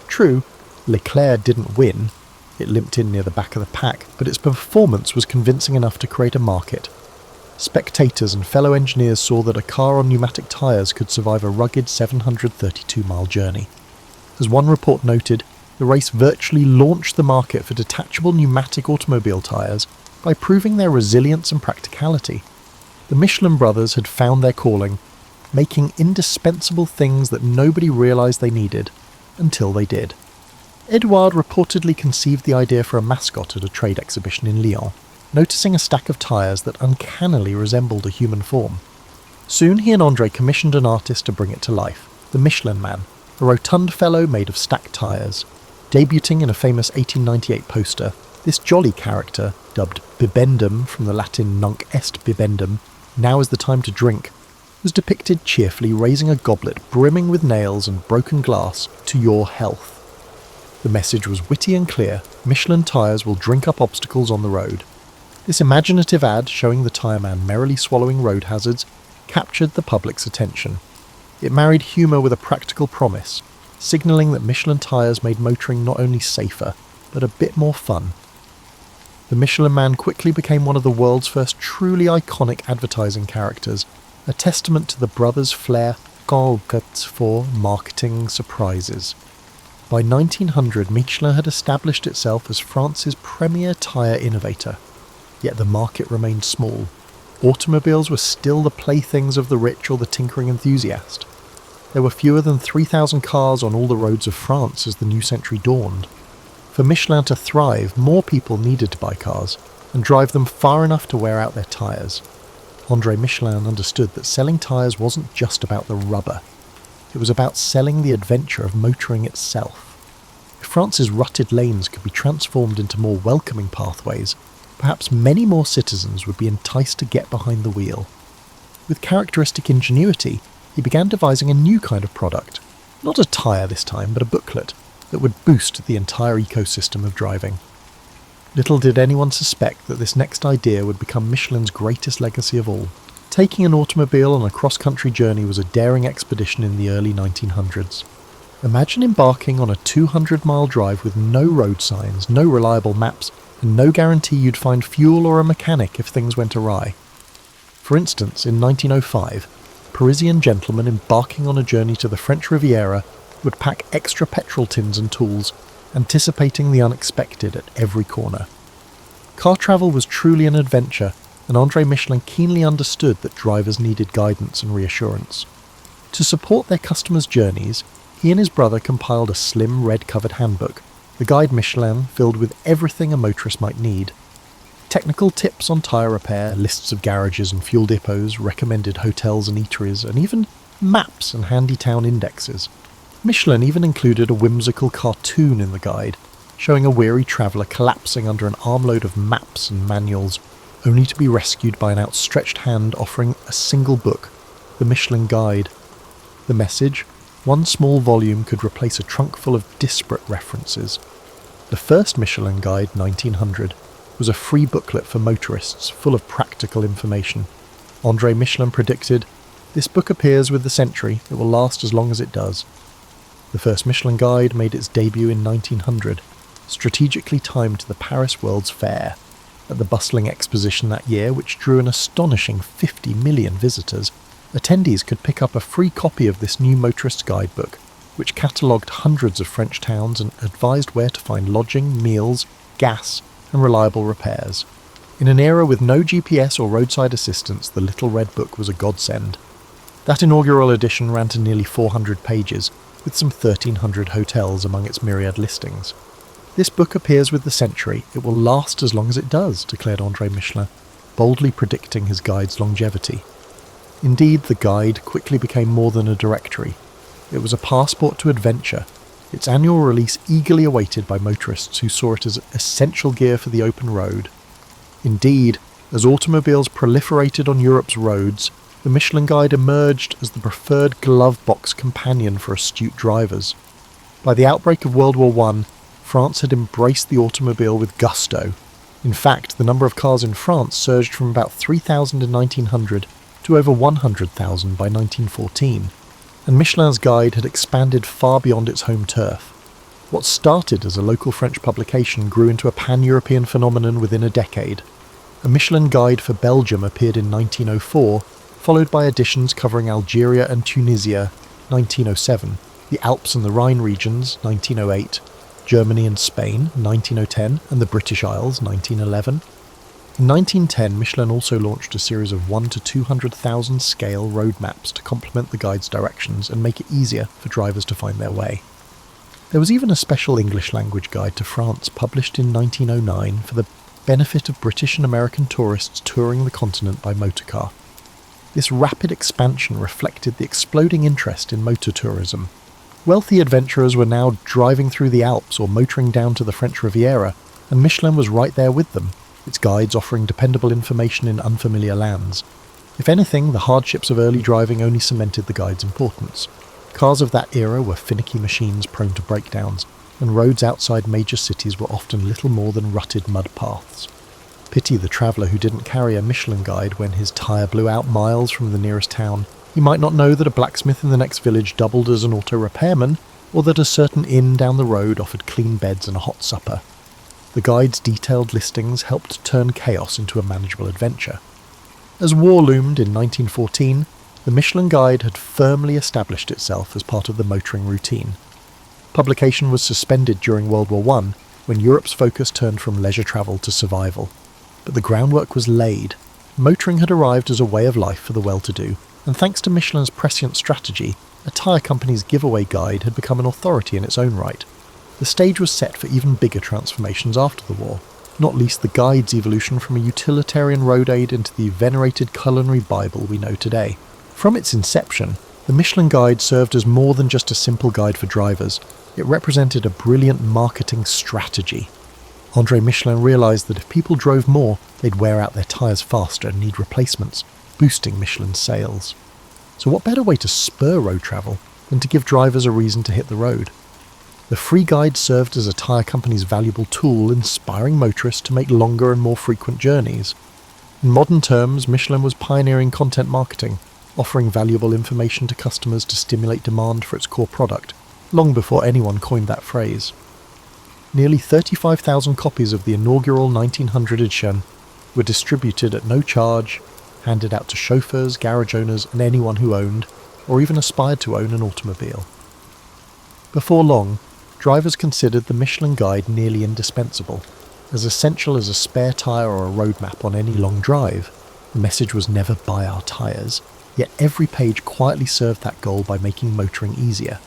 True, L'Éclair didn't win. It limped in near the back of the pack, but its performance was convincing enough to create a market. Spectators and fellow engineers saw that a car on pneumatic tyres could survive a rugged 732-mile journey. As one report noted, the race virtually launched the market for detachable pneumatic automobile tyres by proving their resilience and practicality. The Michelin brothers had found their calling, making indispensable things that nobody realised they needed, until they did. Edouard reportedly conceived the idea for a mascot at a trade exhibition in Lyon, noticing a stack of tyres that uncannily resembled a human form. Soon he and André commissioned an artist to bring it to life, the Michelin Man, a rotund fellow made of stacked tyres. Debuting in a famous 1898 poster, this jolly character, dubbed Bibendum from the Latin Nunc est Bibendum, now is the time to drink, was depicted cheerfully raising a goblet brimming with nails and broken glass to your health. The message was witty and clear: Michelin tyres will drink up obstacles on the road. This imaginative ad, showing the tyre man merrily swallowing road hazards, captured the public's attention. It married humour with a practical promise, signalling that Michelin tyres made motoring not only safer, but a bit more fun. The Michelin Man quickly became one of the world's first truly iconic advertising characters, a testament to the brothers' flair for marketing surprises. By 1900, Michelin had established itself as France's premier tyre innovator. Yet the market remained small. Automobiles were still the playthings of the rich or the tinkering enthusiast. There were fewer than 3,000 cars on all the roads of France as the new century dawned. For Michelin to thrive, more people needed to buy cars, and drive them far enough to wear out their tyres. André Michelin understood that selling tyres wasn't just about the rubber. It was about selling the adventure of motoring itself. If France's rutted lanes could be transformed into more welcoming pathways, perhaps many more citizens would be enticed to get behind the wheel. With characteristic ingenuity, he began devising a new kind of product. Not a tyre this time, but a booklet that would boost the entire ecosystem of driving. Little did anyone suspect that this next idea would become Michelin's greatest legacy of all. Taking an automobile on a cross-country journey was a daring expedition in the early 1900s. Imagine embarking on a 200-mile drive with no road signs, no reliable maps, and no guarantee you'd find fuel or a mechanic if things went awry. For instance, in 1905, Parisian gentlemen embarking on a journey to the French Riviera would pack extra petrol tins and tools, anticipating the unexpected at every corner. Car travel was truly an adventure, and André Michelin keenly understood that drivers needed guidance and reassurance. To support their customers' journeys, he and his brother compiled a slim red-covered handbook, the Guide Michelin, filled with everything a motorist might need. Technical tips on tyre repair, lists of garages and fuel depots, recommended hotels and eateries, and even maps and handy town indexes. Michelin even included a whimsical cartoon in the guide, showing a weary traveller collapsing under an armload of maps and manuals, only to be rescued by an outstretched hand offering a single book, the Michelin Guide. The message, one small volume could replace a trunk full of disparate references. The first Michelin Guide, 1900, was a free booklet for motorists full of practical information. André Michelin predicted, "This book appears with the century, it will last as long as it does." The first Michelin Guide made its debut in 1900, strategically timed to the Paris World's Fair. At the bustling exposition that year, which drew an astonishing 50 million visitors, attendees could pick up a free copy of this new motorist's guidebook, which catalogued hundreds of French towns and advised where to find lodging, meals, gas, and reliable repairs. In an era with no GPS or roadside assistance, the little red book was a godsend. That inaugural edition ran to nearly 400 pages, with some 1,300 hotels among its myriad listings. "This book appears with the century, it will last as long as it does," declared André Michelin, boldly predicting his guide's longevity. Indeed, the guide quickly became more than a directory. It was a passport to adventure, its annual release eagerly awaited by motorists who saw it as essential gear for the open road. Indeed, as automobiles proliferated on Europe's roads, the Michelin Guide emerged as the preferred glove box companion for astute drivers. By the outbreak of World War I, France had embraced the automobile with gusto. In fact, the number of cars in France surged from about 3,000 in 1900 to over 100,000 by 1914, and Michelin's Guide had expanded far beyond its home turf. What started as a local French publication grew into a pan-European phenomenon within a decade. A Michelin Guide for Belgium appeared in 1904, followed by editions covering Algeria and Tunisia, 1907, the Alps and the Rhine regions, 1908, Germany and Spain, 1910, and the British Isles, 1911. In 1910, Michelin also launched a series of 1 to 200,000 scale road maps to complement the guide's directions and make it easier for drivers to find their way. There was even a special English language guide to France published in 1909 for the benefit of British and American tourists touring the continent by motorcar. This rapid expansion reflected the exploding interest in motor tourism. Wealthy adventurers were now driving through the Alps or motoring down to the French Riviera, and Michelin was right there with them, its guides offering dependable information in unfamiliar lands. If anything, the hardships of early driving only cemented the guide's importance. Cars of that era were finicky machines prone to breakdowns, and roads outside major cities were often little more than rutted mud paths. Pity the traveller who didn't carry a Michelin Guide when his tyre blew out miles from the nearest town. He might not know that a blacksmith in the next village doubled as an auto repairman, or that a certain inn down the road offered clean beds and a hot supper. The guide's detailed listings helped turn chaos into a manageable adventure. As war loomed in 1914, the Michelin Guide had firmly established itself as part of the motoring routine. Publication was suspended during World War I, when Europe's focus turned from leisure travel to survival. But the groundwork was laid. Motoring had arrived as a way of life for the well-to-do, and thanks to Michelin's prescient strategy, a tyre company's giveaway guide had become an authority in its own right. The stage was set for even bigger transformations after the war, not least the guide's evolution from a utilitarian road aid into the venerated culinary Bible we know today. From its inception, the Michelin Guide served as more than just a simple guide for drivers. It represented a brilliant marketing strategy. André Michelin realised that if people drove more, they'd wear out their tyres faster and need replacements, boosting Michelin's sales. So what better way to spur road travel than to give drivers a reason to hit the road? The free guide served as a tyre company's valuable tool, inspiring motorists to make longer and more frequent journeys. In modern terms, Michelin was pioneering content marketing, offering valuable information to customers to stimulate demand for its core product, long before anyone coined that phrase. Nearly 35,000 copies of the inaugural 1900 edition were distributed at no charge, handed out to chauffeurs, garage owners, and anyone who owned, or even aspired to own, an automobile. Before long, drivers considered the Michelin Guide nearly indispensable, as essential as a spare tyre or a road map on any long drive. The message was never buy our tyres, yet every page quietly served that goal by making motoring easier.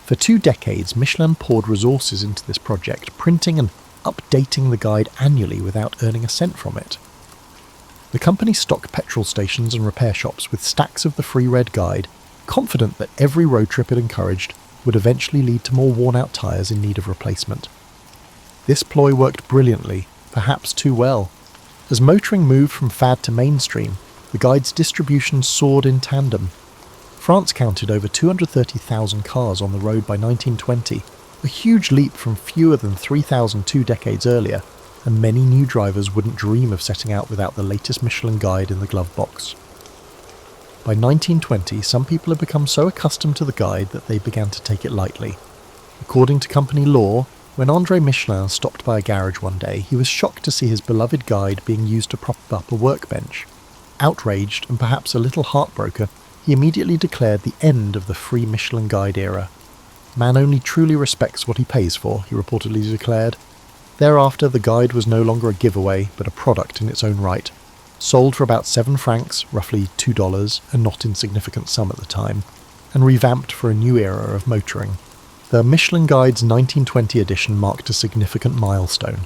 For 2 decades, Michelin poured resources into this project, printing and updating the guide annually without earning a cent from it. The company stocked petrol stations and repair shops with stacks of the free red guide, confident that every road trip it encouraged would eventually lead to more worn-out tyres in need of replacement. This ploy worked brilliantly, perhaps too well. As motoring moved from fad to mainstream, the guide's distribution soared in tandem. France counted over 230,000 cars on the road by 1920, a huge leap from fewer than 3,000 2 decades earlier, and many new drivers wouldn't dream of setting out without the latest Michelin guide in the glove box. By 1920, some people had become so accustomed to the guide that they began to take it lightly. According to company law, when André Michelin stopped by a garage one day, he was shocked to see his beloved guide being used to prop up a workbench. Outraged and perhaps a little heartbroken, he immediately declared the end of the free Michelin guide era. "Man only truly respects what he pays for," he reportedly declared. Thereafter, the guide was no longer a giveaway, but a product in its own right, sold for about 7 francs, roughly $2, a not insignificant sum at the time, and revamped for a new era of motoring. The Michelin Guide's 1920 edition marked a significant milestone.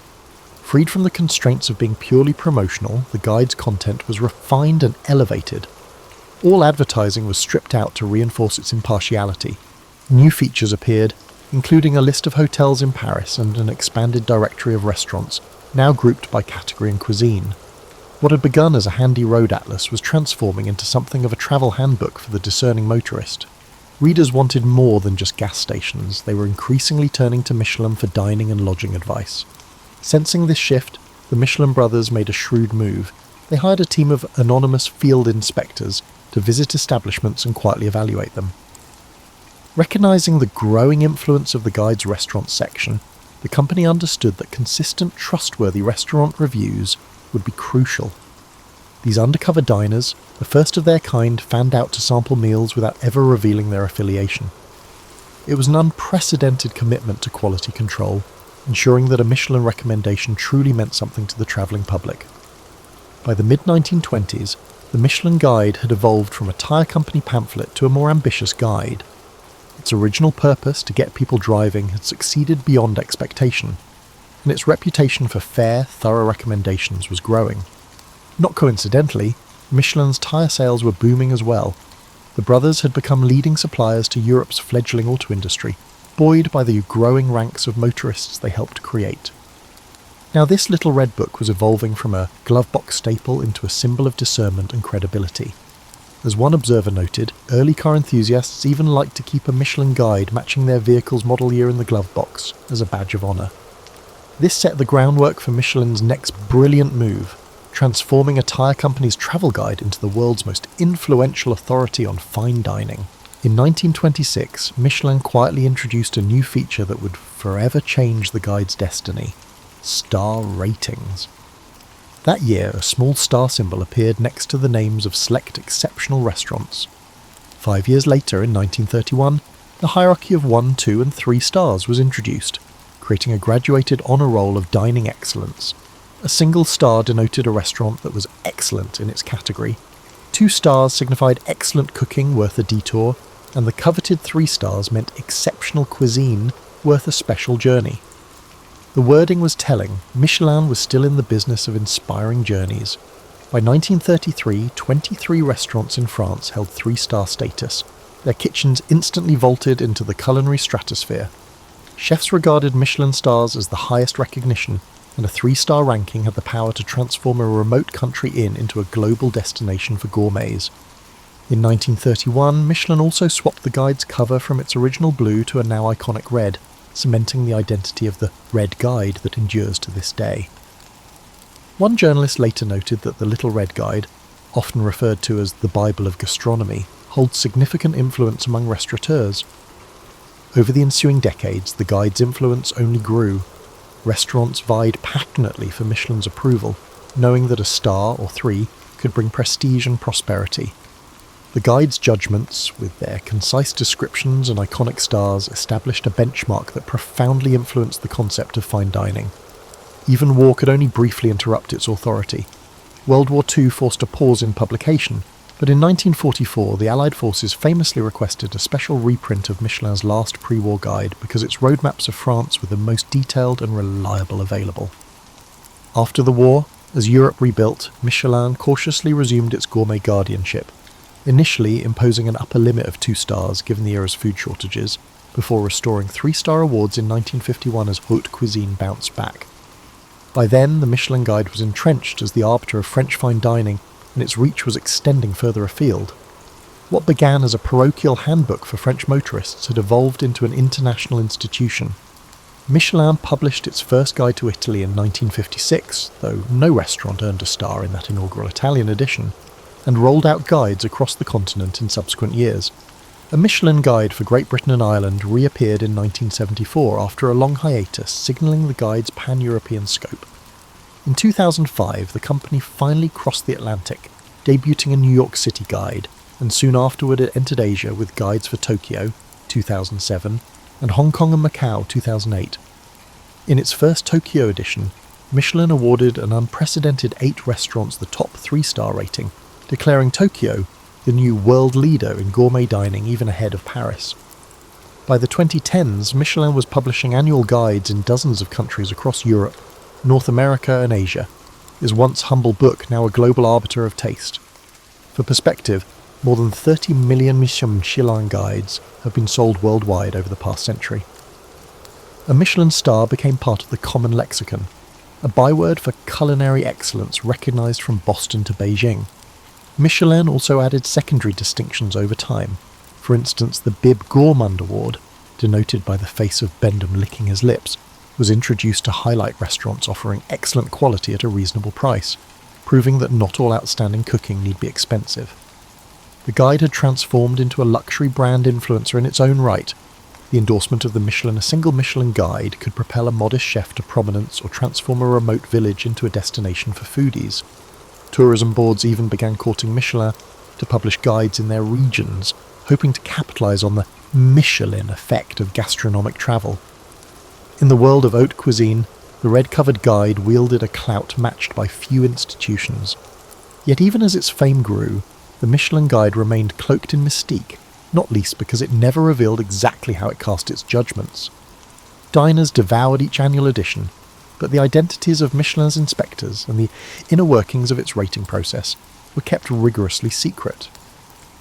Freed from the constraints of being purely promotional, the guide's content was refined and elevated. All advertising was stripped out to reinforce its impartiality. New features appeared, including a list of hotels in Paris and an expanded directory of restaurants, now grouped by category and cuisine. What had begun as a handy road atlas was transforming into something of a travel handbook for the discerning motorist. Readers wanted more than just gas stations. They were increasingly turning to Michelin for dining and lodging advice. Sensing this shift, the Michelin brothers made a shrewd move. They hired a team of anonymous field inspectors to visit establishments and quietly evaluate them. Recognizing the growing influence of the guide's restaurant section, the company understood that consistent, trustworthy restaurant reviews would be crucial. These undercover diners, the first of their kind, fanned out to sample meals without ever revealing their affiliation. It was an unprecedented commitment to quality control, ensuring that a Michelin recommendation truly meant something to the travelling public. By the mid-1920s, the Michelin Guide had evolved from a tyre company pamphlet to a more ambitious guide. Its original purpose to get people driving had succeeded beyond expectation, and its reputation for fair, thorough recommendations was growing. Not coincidentally, Michelin's tyre sales were booming as well. The brothers had become leading suppliers to Europe's fledgling auto industry, buoyed by the growing ranks of motorists they helped create. Now this little red book was evolving from a glovebox staple into a symbol of discernment and credibility. As one observer noted, early car enthusiasts even liked to keep a Michelin guide matching their vehicle's model year in the glove box as a badge of honour. This set the groundwork for Michelin's next brilliant move, transforming a tyre company's travel guide into the world's most influential authority on fine dining. In 1926, Michelin quietly introduced a new feature that would forever change the guide's destiny: star ratings. That year, a small star symbol appeared next to the names of select exceptional restaurants. 5 years later, in 1931, the hierarchy of 1, 2 and 3 stars was introduced, creating a graduated honour roll of dining excellence. A single star denoted a restaurant that was excellent in its category. 2 stars signified excellent cooking worth a detour, and the coveted 3 stars meant exceptional cuisine worth a special journey. The wording was telling. Michelin was still in the business of inspiring journeys. By 1933, 23 restaurants in France held 3-star status. Their kitchens instantly vaulted into the culinary stratosphere. Chefs regarded Michelin stars as the highest recognition, and a 3-star ranking had the power to transform a remote country inn into a global destination for gourmets. In 1931, Michelin also swapped the guide's cover from its original blue to a now iconic red, cementing the identity of the Red Guide that endures to this day. One journalist later noted that the Little Red Guide, often referred to as the Bible of gastronomy, holds significant influence among restaurateurs. Over the ensuing decades, the guide's influence only grew. Restaurants vied passionately for Michelin's approval, knowing that a star or 3 could bring prestige and prosperity. The guide's judgments, with their concise descriptions and iconic stars, established a benchmark that profoundly influenced the concept of fine dining. Even war could only briefly interrupt its authority. World War II forced a pause in publication, but in 1944 the Allied forces famously requested a special reprint of Michelin's last pre-war guide because its roadmaps of France were the most detailed and reliable available. After the war, as Europe rebuilt, Michelin cautiously resumed its gourmet guardianship, initially imposing an upper limit of 2 stars given the era's food shortages, before restoring 3-star awards in 1951 as haute cuisine bounced back. By then, the Michelin Guide was entrenched as the arbiter of French fine dining, and its reach was extending further afield. What began as a parochial handbook for French motorists had evolved into an international institution. Michelin published its first guide to Italy in 1956, though no restaurant earned a star in that inaugural Italian edition, and rolled out guides across the continent in subsequent years. A Michelin Guide for Great Britain and Ireland reappeared in 1974 after a long hiatus, signalling the guide's pan-European scope. In 2005, the company finally crossed the Atlantic, debuting a New York City guide, and soon afterward it entered Asia with guides for Tokyo, 2007, and Hong Kong and Macau, 2008. In its first Tokyo edition, Michelin awarded an unprecedented 8 restaurants the top 3-star rating, declaring Tokyo the new world leader in gourmet dining even ahead of Paris. By the 2010s, Michelin was publishing annual guides in dozens of countries across Europe, North America and Asia, his once humble book now a global arbiter of taste. For perspective, more than 30 million Michelin guides have been sold worldwide over the past century. A Michelin star became part of the common lexicon, a byword for culinary excellence recognised from Boston to Beijing. Michelin also added secondary distinctions over time. For instance, the Bib Gourmand Award, denoted by the face of Bendham licking his lips, was introduced to highlight restaurants offering excellent quality at a reasonable price, proving that not all outstanding cooking need be expensive. The guide had transformed into a luxury brand influencer in its own right. The endorsement of a single Michelin guide could propel a modest chef to prominence or transform a remote village into a destination for foodies. Tourism boards even began courting Michelin to publish guides in their regions, hoping to capitalise on the Michelin effect of gastronomic travel. In the world of haute cuisine, the red-covered guide wielded a clout matched by few institutions. Yet even as its fame grew, the Michelin Guide remained cloaked in mystique, not least because it never revealed exactly how it cast its judgments. Diners devoured each annual edition, but the identities of Michelin's inspectors and the inner workings of its rating process were kept rigorously secret.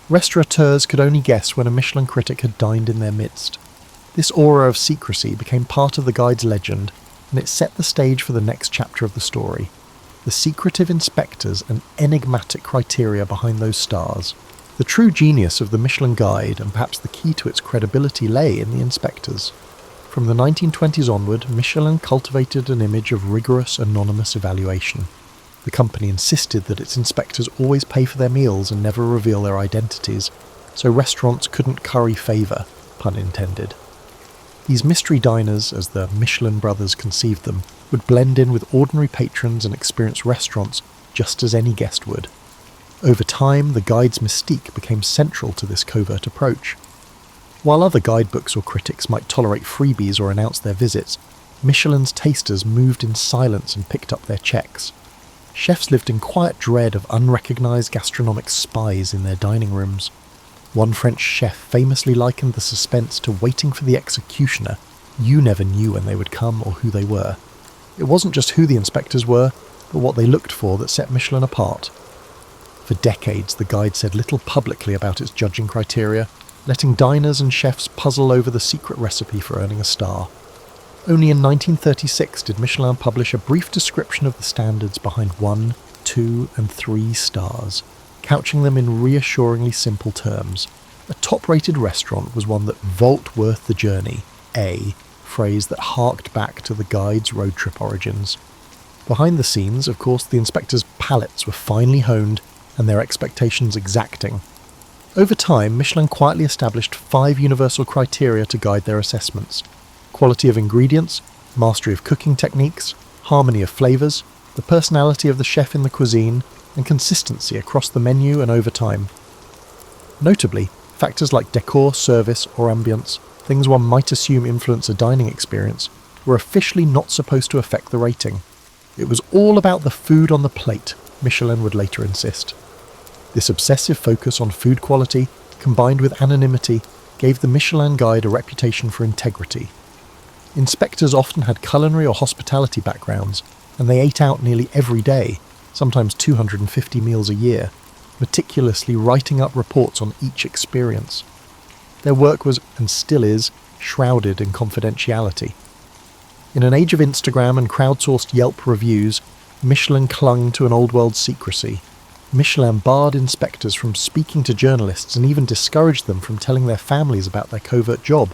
Restaurateurs could only guess when a Michelin critic had dined in their midst. This aura of secrecy became part of the guide's legend, and it set the stage for the next chapter of the story. The secretive inspectors and enigmatic criteria behind those stars. The true genius of the Michelin Guide, and perhaps the key to its credibility, lay in the inspectors. From the 1920s onward, Michelin cultivated an image of rigorous, anonymous evaluation. The company insisted that its inspectors always pay for their meals and never reveal their identities, so restaurants couldn't curry favour, pun intended. These mystery diners, as the Michelin brothers conceived them, would blend in with ordinary patrons and experienced restaurants just as any guest would. Over time, the guide's mystique became central to this covert approach. While other guidebooks or critics might tolerate freebies or announce their visits, Michelin's tasters moved in silence and picked up their checks. Chefs lived in quiet dread of unrecognised gastronomic spies in their dining rooms. One French chef famously likened the suspense to waiting for the executioner. You never knew when they would come or who they were. It wasn't just who the inspectors were, but what they looked for that set Michelin apart. For decades, the guide said little publicly about its judging criteria, letting diners and chefs puzzle over the secret recipe for earning a star. Only in 1936 did Michelin publish a brief description of the standards behind 1, 2, and 3 stars, couching them in reassuringly simple terms. A top-rated restaurant was one that vault worth the journey, a phrase that harked back to the guide's road trip origins. Behind the scenes, of course, the inspectors' palates were finely honed and their expectations exacting. Over time, Michelin quietly established 5 universal criteria to guide their assessments: quality of ingredients, mastery of cooking techniques, harmony of flavours, the personality of the chef in the cuisine, and consistency across the menu and over time. Notably, factors like decor, service, or ambience, things one might assume influence a dining experience, were officially not supposed to affect the rating. It was all about the food on the plate, Michelin would later insist. This obsessive focus on food quality, combined with anonymity, gave the Michelin Guide a reputation for integrity. Inspectors often had culinary or hospitality backgrounds, and they ate out nearly every day, sometimes 250 meals a year, meticulously writing up reports on each experience. Their work was, and still is, shrouded in confidentiality. In an age of Instagram and crowdsourced Yelp reviews, Michelin clung to an old-world secrecy. Michelin barred inspectors from speaking to journalists and even discouraged them from telling their families about their covert job.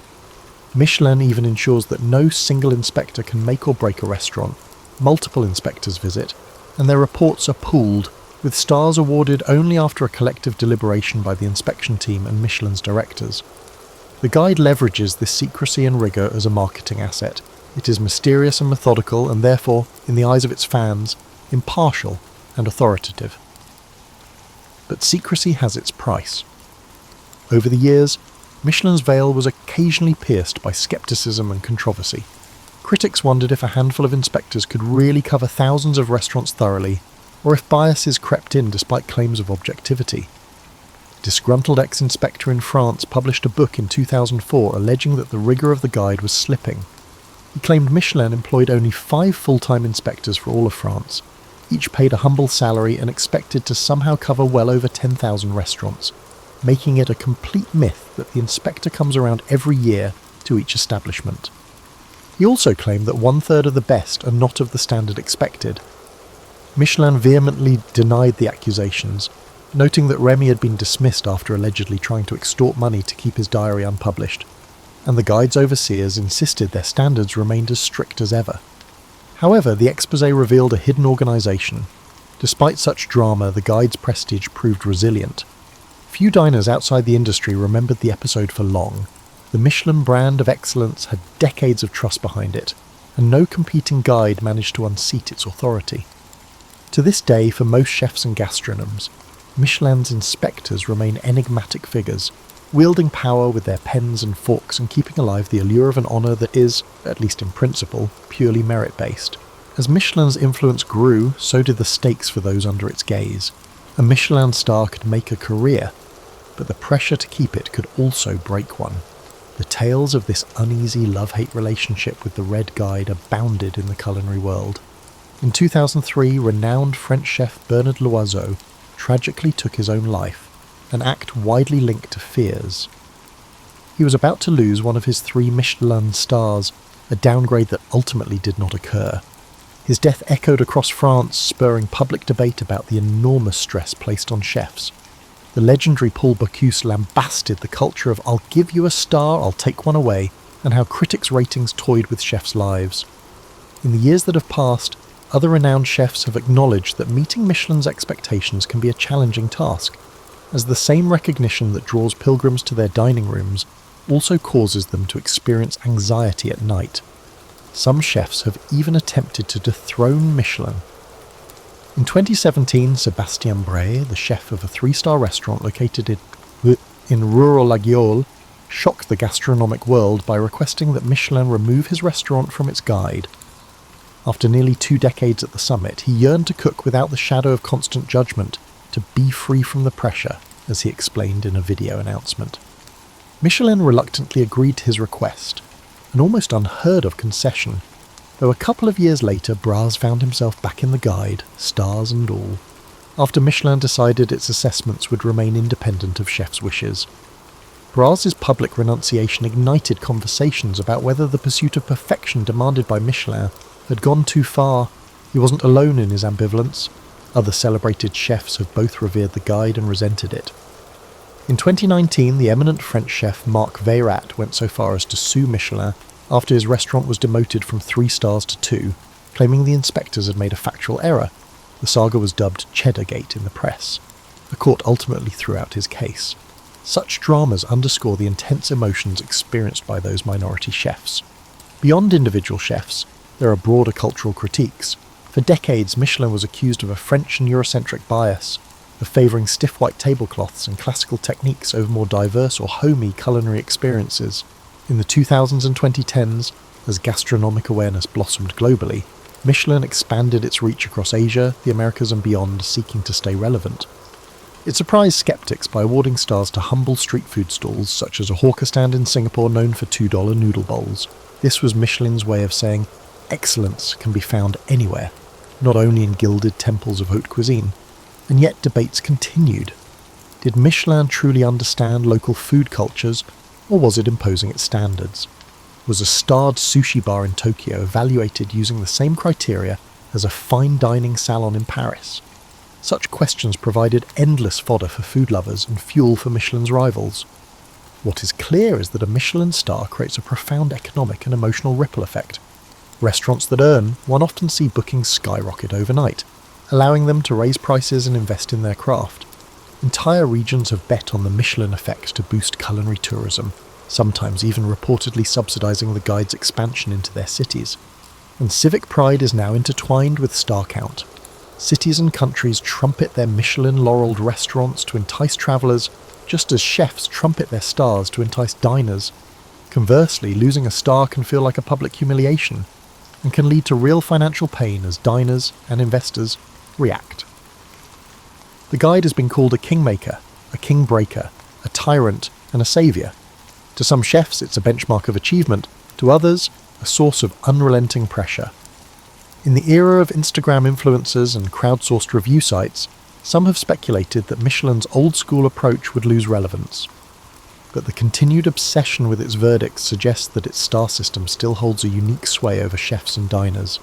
Michelin even ensures that no single inspector can make or break a restaurant. Multiple inspectors visit, and their reports are pooled, with stars awarded only after a collective deliberation by the inspection team and Michelin's directors. The guide leverages this secrecy and rigour as a marketing asset. It is mysterious and methodical, and therefore, in the eyes of its fans, impartial and authoritative. But secrecy has its price. Over the years, Michelin's veil was occasionally pierced by scepticism and controversy. Critics wondered if a handful of inspectors could really cover thousands of restaurants thoroughly, or if biases crept in despite claims of objectivity. A disgruntled ex-inspector in France published a book in 2004 alleging that the rigour of the guide was slipping. He claimed Michelin employed only 5 full-time inspectors for all of France, each paid a humble salary and expected to somehow cover well over 10,000 restaurants, making it a complete myth that the inspector comes around every year to each establishment. He also claimed that 1/3 of the best are not of the standard expected. Michelin vehemently denied the accusations, noting that Remy had been dismissed after allegedly trying to extort money to keep his diary unpublished, and the guide's overseers insisted their standards remained as strict as ever. However, the exposé revealed a hidden organisation. Despite such drama, the guide's prestige proved resilient. Few diners outside the industry remembered the episode for long. The Michelin brand of excellence had decades of trust behind it, and no competing guide managed to unseat its authority. To this day, for most chefs and gastronomes, Michelin's inspectors remain enigmatic figures, wielding power with their pens and forks and keeping alive the allure of an honour that is, at least in principle, purely merit-based. As Michelin's influence grew, so did the stakes for those under its gaze. A Michelin star could make a career, but the pressure to keep it could also break one. The tales of this uneasy love-hate relationship with the Red Guide abounded in the culinary world. In 2003, renowned French chef Bernard Loiseau tragically took his own life, an act widely linked to fears. He was about to lose one of his 3 Michelin stars, a downgrade that ultimately did not occur. His death echoed across France, spurring public debate about the enormous stress placed on chefs. The legendary Paul Bocuse lambasted the culture of "I'll give you a star, I'll take one away," and how critics' ratings toyed with chefs' lives. In the years that have passed, other renowned chefs have acknowledged that meeting Michelin's expectations can be a challenging task, as the same recognition that draws pilgrims to their dining rooms also causes them to experience anxiety at night. Some chefs have even attempted to dethrone Michelin. In 2017, Sébastien Bray, the chef of a 3-star restaurant located in rural Laguiole, shocked the gastronomic world by requesting that Michelin remove his restaurant from its guide. After nearly 2 decades at the summit, he yearned to cook without the shadow of constant judgment, to be free from the pressure, as he explained in a video announcement. Michelin reluctantly agreed to his request, an almost unheard of concession, though a couple of years later Braz found himself back in the guide, stars and all, after Michelin decided its assessments would remain independent of chefs' wishes. Braz's public renunciation ignited conversations about whether the pursuit of perfection demanded by Michelin had gone too far. He wasn't alone in his ambivalence. Other celebrated chefs have both revered the guide and resented it. In 2019, the eminent French chef Marc Veyrat went so far as to sue Michelin after his restaurant was demoted from 3 stars to 2, claiming the inspectors had made a factual error. The saga was dubbed Cheddargate in the press. The court ultimately threw out his case. Such dramas underscore the intense emotions experienced by those minority chefs. Beyond individual chefs, there are broader cultural critiques. For decades, Michelin was accused of a French and Eurocentric bias, of favouring stiff white tablecloths and classical techniques over more diverse or homey culinary experiences. In the 2000s and 2010s, as gastronomic awareness blossomed globally, Michelin expanded its reach across Asia, the Americas and beyond, seeking to stay relevant. It surprised skeptics by awarding stars to humble street food stalls such as a hawker stand in Singapore known for $2 noodle bowls. This was Michelin's way of saying excellence can be found anywhere, not only in gilded temples of haute cuisine. And yet debates continued. Did Michelin truly understand local food cultures, or was it imposing its standards? Was a starred sushi bar in Tokyo evaluated using the same criteria as a fine dining salon in Paris? Such questions provided endless fodder for food lovers and fuel for Michelin's rivals. What is clear is that a Michelin star creates a profound economic and emotional ripple effect. Restaurants that earn one often see bookings skyrocket overnight, allowing them to raise prices and invest in their craft. Entire regions have bet on the Michelin effect to boost culinary tourism, sometimes even reportedly subsidising the guide's expansion into their cities. And civic pride is now intertwined with star count. Cities and countries trumpet their Michelin-laurelled restaurants to entice travellers, just as chefs trumpet their stars to entice diners. Conversely, losing a star can feel like a public humiliation, and can lead to real financial pain as diners and investors react. The guide has been called a kingmaker, a kingbreaker, a tyrant, and a saviour. To some chefs it's a benchmark of achievement, to others a source of unrelenting pressure. In the era of Instagram influencers and crowdsourced review sites, some have speculated that Michelin's old-school approach would lose relevance. But the continued obsession with its verdicts suggests that its star system still holds a unique sway over chefs and diners,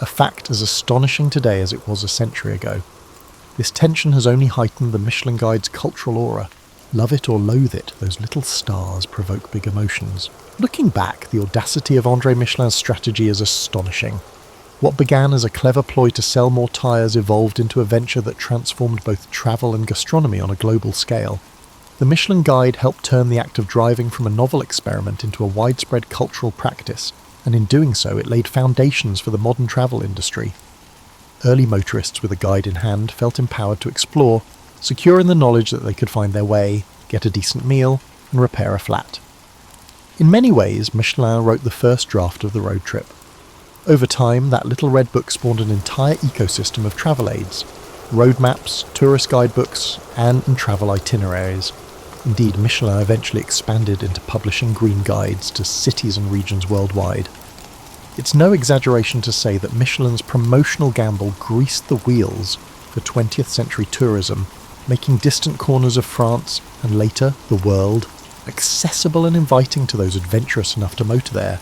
a fact as astonishing today as it was a century ago. This tension has only heightened the Michelin Guide's cultural aura. Love it or loathe it, those little stars provoke big emotions. Looking back, the audacity of André Michelin's strategy is astonishing. What began as a clever ploy to sell more tyres evolved into a venture that transformed both travel and gastronomy on a global scale. The Michelin Guide helped turn the act of driving from a novel experiment into a widespread cultural practice, and in doing so it laid foundations for the modern travel industry. Early motorists with a guide in hand felt empowered to explore, secure in the knowledge that they could find their way, get a decent meal, and repair a flat. In many ways, Michelin wrote the first draft of the road trip. Over time, that little red book spawned an entire ecosystem of travel aids, road maps, tourist guidebooks, and travel itineraries. Indeed, Michelin eventually expanded into publishing green guides to cities and regions worldwide. It's no exaggeration to say that Michelin's promotional gamble greased the wheels for 20th century tourism, making distant corners of France, and later the world, accessible and inviting to those adventurous enough to motor there.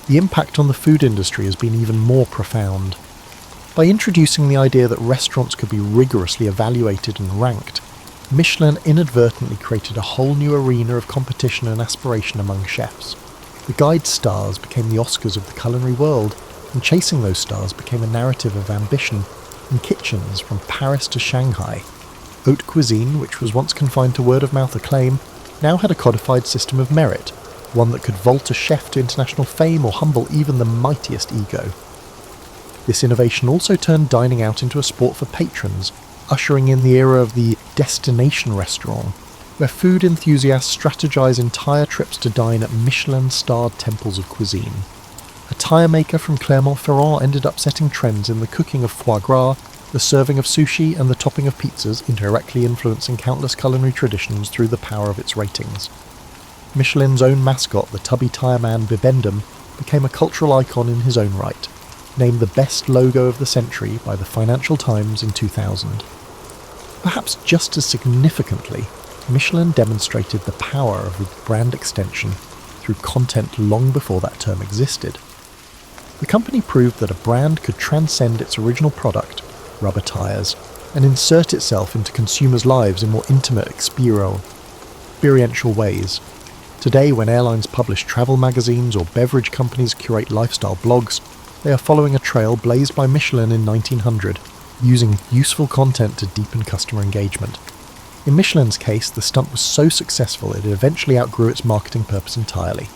The impact on the food industry has been even more profound. By introducing the idea that restaurants could be rigorously evaluated and ranked, Michelin inadvertently created a whole new arena of competition and aspiration among chefs. The guide stars became the Oscars of the culinary world, and chasing those stars became a narrative of ambition in kitchens from Paris to Shanghai. Haute cuisine, which was once confined to word-of-mouth acclaim, now had a codified system of merit, one that could vault a chef to international fame or humble even the mightiest ego. This innovation also turned dining out into a sport for patrons, ushering in the era of the destination restaurant, where food enthusiasts strategize entire trips to dine at Michelin-starred temples of cuisine. A tyre maker from Clermont-Ferrand ended up setting trends in the cooking of foie gras, the serving of sushi, and the topping of pizzas, indirectly influencing countless culinary traditions through the power of its ratings. Michelin's own mascot, the tubby tyre man Bibendum, became a cultural icon in his own right, named the best logo of the century by the Financial Times in 2000. Perhaps just as significantly, Michelin demonstrated the power of brand extension through content long before that term existed. The company proved that a brand could transcend its original product, rubber tyres, and insert itself into consumers' lives in more intimate, experiential ways. Today, when airlines publish travel magazines or beverage companies curate lifestyle blogs, they are following a trail blazed by Michelin in 1900, using useful content to deepen customer engagement. In Michelin's case, the stunt was so successful it eventually outgrew its marketing purpose entirely.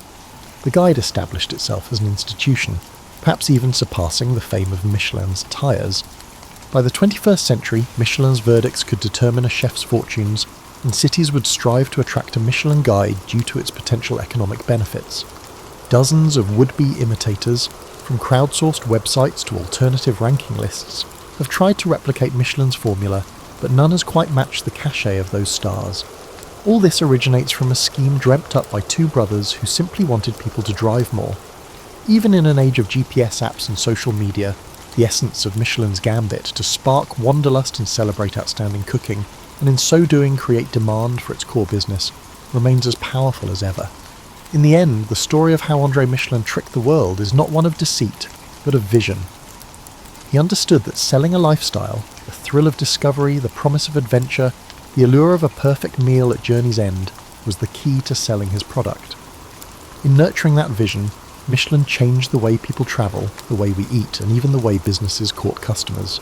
The guide established itself as an institution, perhaps even surpassing the fame of Michelin's tyres. By the 21st century, Michelin's verdicts could determine a chef's fortunes, and cities would strive to attract a Michelin guide due to its potential economic benefits. Dozens of would-be imitators, from crowdsourced websites to alternative ranking lists, have tried to replicate Michelin's formula, but none has quite matched the cachet of those stars. All this originates from a scheme dreamt up by two brothers who simply wanted people to drive more. Even in an age of GPS apps and social media, the essence of Michelin's gambit to spark wanderlust and celebrate outstanding cooking, and in so doing create demand for its core business, remains as powerful as ever. In the end, the story of how André Michelin tricked the world is not one of deceit, but of vision. He understood that selling a lifestyle, the thrill of discovery, the promise of adventure, the allure of a perfect meal at journey's end, was the key to selling his product. In nurturing that vision, Michelin changed the way people travel, the way we eat, and even the way businesses court customers.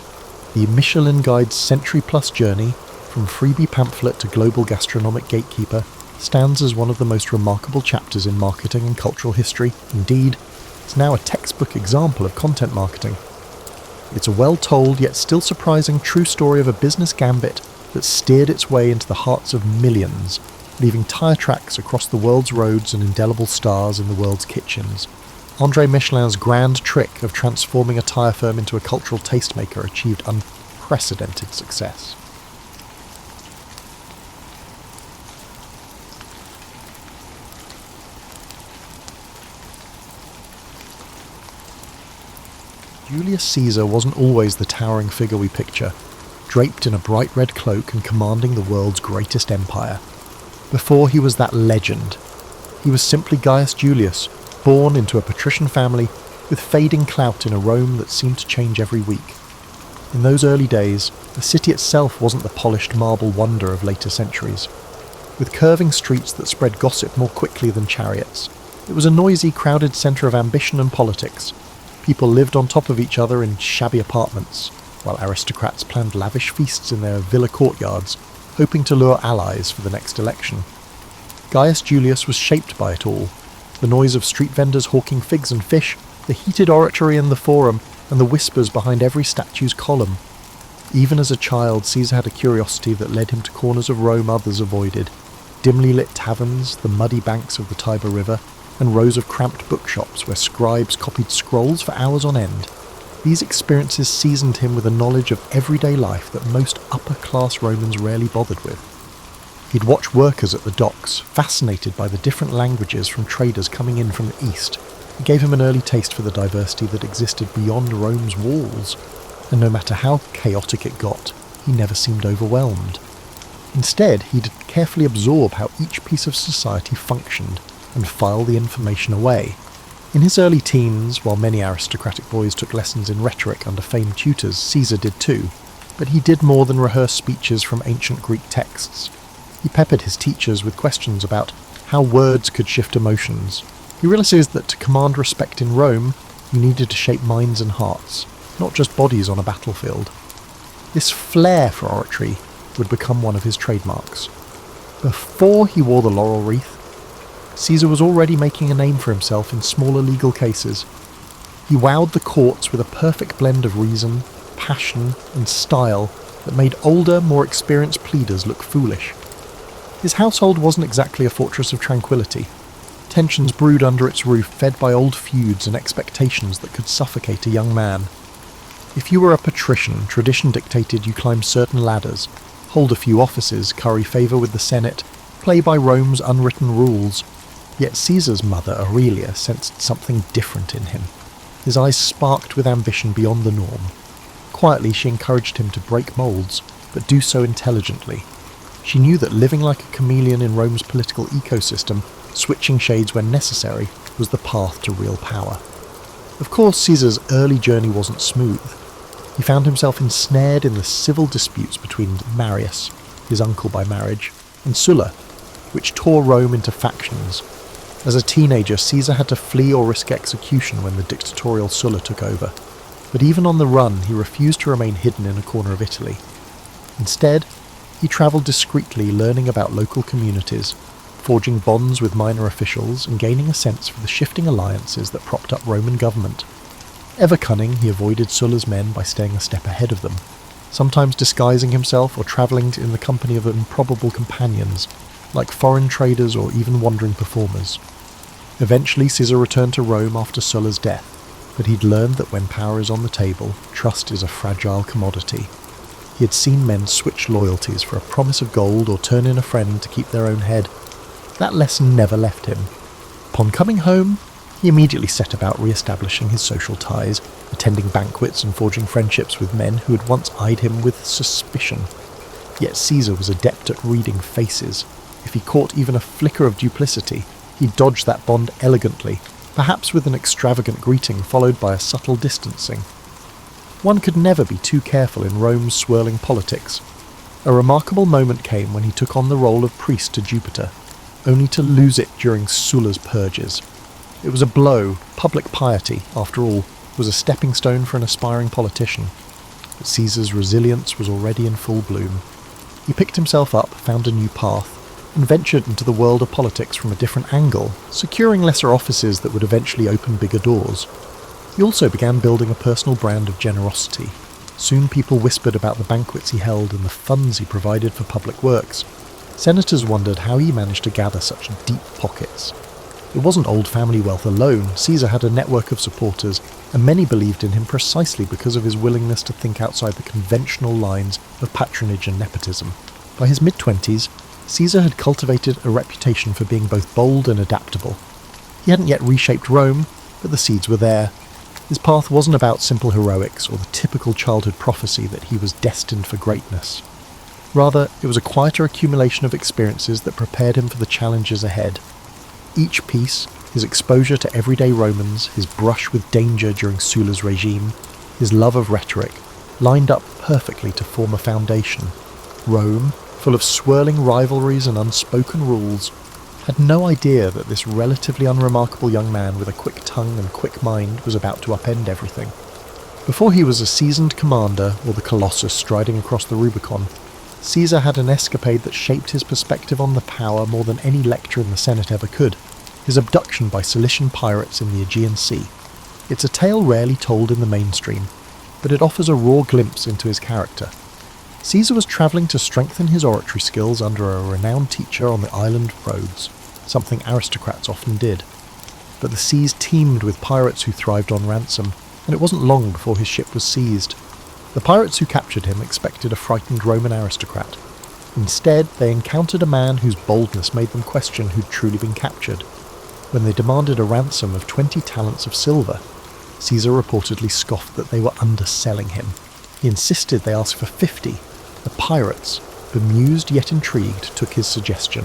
The Michelin Guide's century-plus journey, from freebie pamphlet to global gastronomic gatekeeper, stands as one of the most remarkable chapters in marketing and cultural history. Indeed, it's now a textbook example of content marketing. It's a well-told yet still surprising true story of a business gambit that steered its way into the hearts of millions, leaving tire tracks across the world's roads and indelible stars in the world's kitchens. André Michelin's grand trick of transforming a tire firm into a cultural tastemaker achieved unprecedented success. Julius Caesar wasn't always the towering figure we picture, draped in a bright red cloak and commanding the world's greatest empire. Before he was that legend, he was simply Gaius Julius, born into a patrician family with fading clout in a Rome that seemed to change every week. In those early days, the city itself wasn't the polished marble wonder of later centuries. With curving streets that spread gossip more quickly than chariots, it was a noisy, crowded centre of ambition and politics. People lived on top of each other in shabby apartments, while aristocrats planned lavish feasts in their villa courtyards, hoping to lure allies for the next election. Gaius Julius was shaped by it all. The noise of street vendors hawking figs and fish, the heated oratory in the forum, and the whispers behind every statue's column. Even as a child, Caesar had a curiosity that led him to corners of Rome others avoided, dimly lit taverns, the muddy banks of the Tiber River, and rows of cramped bookshops where scribes copied scrolls for hours on end. These experiences seasoned him with a knowledge of everyday life that most upper-class Romans rarely bothered with. He'd watch workers at the docks, fascinated by the different languages from traders coming in from the east. It gave him an early taste for the diversity that existed beyond Rome's walls, and no matter how chaotic it got, he never seemed overwhelmed. Instead, he'd carefully absorb how each piece of society functioned and file the information away. In his early teens, while many aristocratic boys took lessons in rhetoric under famed tutors, Caesar did too, but he did more than rehearse speeches from ancient Greek texts. He peppered his teachers with questions about how words could shift emotions. He realized that to command respect in Rome, you needed to shape minds and hearts, not just bodies on a battlefield. This flair for oratory would become one of his trademarks. Before he wore the laurel wreath, Caesar was already making a name for himself in smaller legal cases. He wowed the courts with a perfect blend of reason, passion, and style that made older, more experienced pleaders look foolish. His household wasn't exactly a fortress of tranquility. Tensions brewed under its roof, fed by old feuds and expectations that could suffocate a young man. If you were a patrician, tradition dictated you climb certain ladders, hold a few offices, curry favour with the Senate, play by Rome's unwritten rules. Yet Caesar's mother, Aurelia, sensed something different in him. His eyes sparked with ambition beyond the norm. Quietly, she encouraged him to break moulds, but do so intelligently. She knew that living like a chameleon in Rome's political ecosystem, switching shades when necessary, was the path to real power. Of course, Caesar's early journey wasn't smooth. He found himself ensnared in the civil disputes between Marius, his uncle by marriage, and Sulla, which tore Rome into factions. As a teenager, Caesar had to flee or risk execution when the dictatorial Sulla took over. But even on the run, he refused to remain hidden in a corner of Italy. Instead, he travelled discreetly, learning about local communities, forging bonds with minor officials, and gaining a sense for the shifting alliances that propped up Roman government. Ever cunning, he avoided Sulla's men by staying a step ahead of them, sometimes disguising himself or travelling in the company of improbable companions, like foreign traders or even wandering performers. Eventually, Caesar returned to Rome after Sulla's death, but he'd learned that when power is on the table, trust is a fragile commodity. He had seen men switch loyalties for a promise of gold or turn in a friend to keep their own head. That lesson never left him. Upon coming home, he immediately set about re-establishing his social ties, attending banquets and forging friendships with men who had once eyed him with suspicion. Yet Caesar was adept at reading faces. If he caught even a flicker of duplicity, he He dodged that bond elegantly, perhaps with an extravagant greeting followed by a subtle distancing. One could never be too careful in Rome's swirling politics. A remarkable moment came when he took on the role of priest to Jupiter, only to lose it during Sulla's purges. It was a blow. Public piety, after all, was a stepping stone for an aspiring politician. But Caesar's resilience was already in full bloom. He picked himself up, found a new path, and ventured into the world of politics from a different angle, securing lesser offices that would eventually open bigger doors. He also began building a personal brand of generosity. Soon people whispered about the banquets he held and the funds he provided for public works. Senators wondered how he managed to gather such deep pockets. It wasn't old family wealth alone. Caesar had a network of supporters, and many believed in him precisely because of his willingness to think outside the conventional lines of patronage and nepotism. By his mid-20s, Caesar had cultivated a reputation for being both bold and adaptable. He hadn't yet reshaped Rome, but the seeds were there. His path wasn't about simple heroics or the typical childhood prophecy that he was destined for greatness. Rather, it was a quieter accumulation of experiences that prepared him for the challenges ahead. Each piece, his exposure to everyday Romans, his brush with danger during Sulla's regime, his love of rhetoric, lined up perfectly to form a foundation. Rome, full of swirling rivalries and unspoken rules, had no idea that this relatively unremarkable young man with a quick tongue and quick mind was about to upend everything. Before he was a seasoned commander or the Colossus striding across the Rubicon, Caesar had an escapade that shaped his perspective on the power more than any lecture in the Senate ever could: his abduction by Cilician pirates in the Aegean Sea. It's a tale rarely told in the mainstream, but it offers a raw glimpse into his character. Caesar was travelling to strengthen his oratory skills under a renowned teacher on the island of Rhodes, something aristocrats often did. But the seas teemed with pirates who thrived on ransom, and it wasn't long before his ship was seized. The pirates who captured him expected a frightened Roman aristocrat. Instead, they encountered a man whose boldness made them question who'd truly been captured. When they demanded a ransom of 20 talents of silver, Caesar reportedly scoffed that they were underselling him. He insisted they ask for 50. The pirates, bemused yet intrigued, took his suggestion.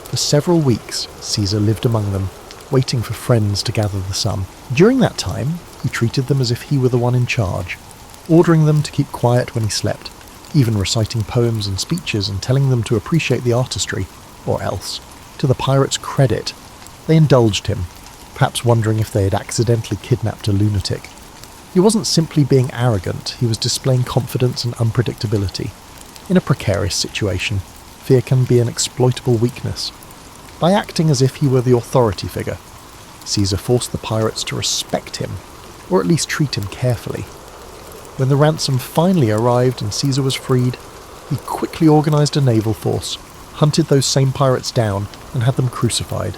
For several weeks, Caesar lived among them, waiting for friends to gather the sum. During that time, he treated them as if he were the one in charge, ordering them to keep quiet when he slept, even reciting poems and speeches and telling them to appreciate the artistry, or else. To the pirates' credit, they indulged him, perhaps wondering if they had accidentally kidnapped a lunatic. He wasn't simply being arrogant, he was displaying confidence and unpredictability. In a precarious situation, fear can be an exploitable weakness. By acting as if he were the authority figure, Caesar forced the pirates to respect him, or at least treat him carefully. When the ransom finally arrived and Caesar was freed, he quickly organised a naval force, hunted those same pirates down, and had them crucified.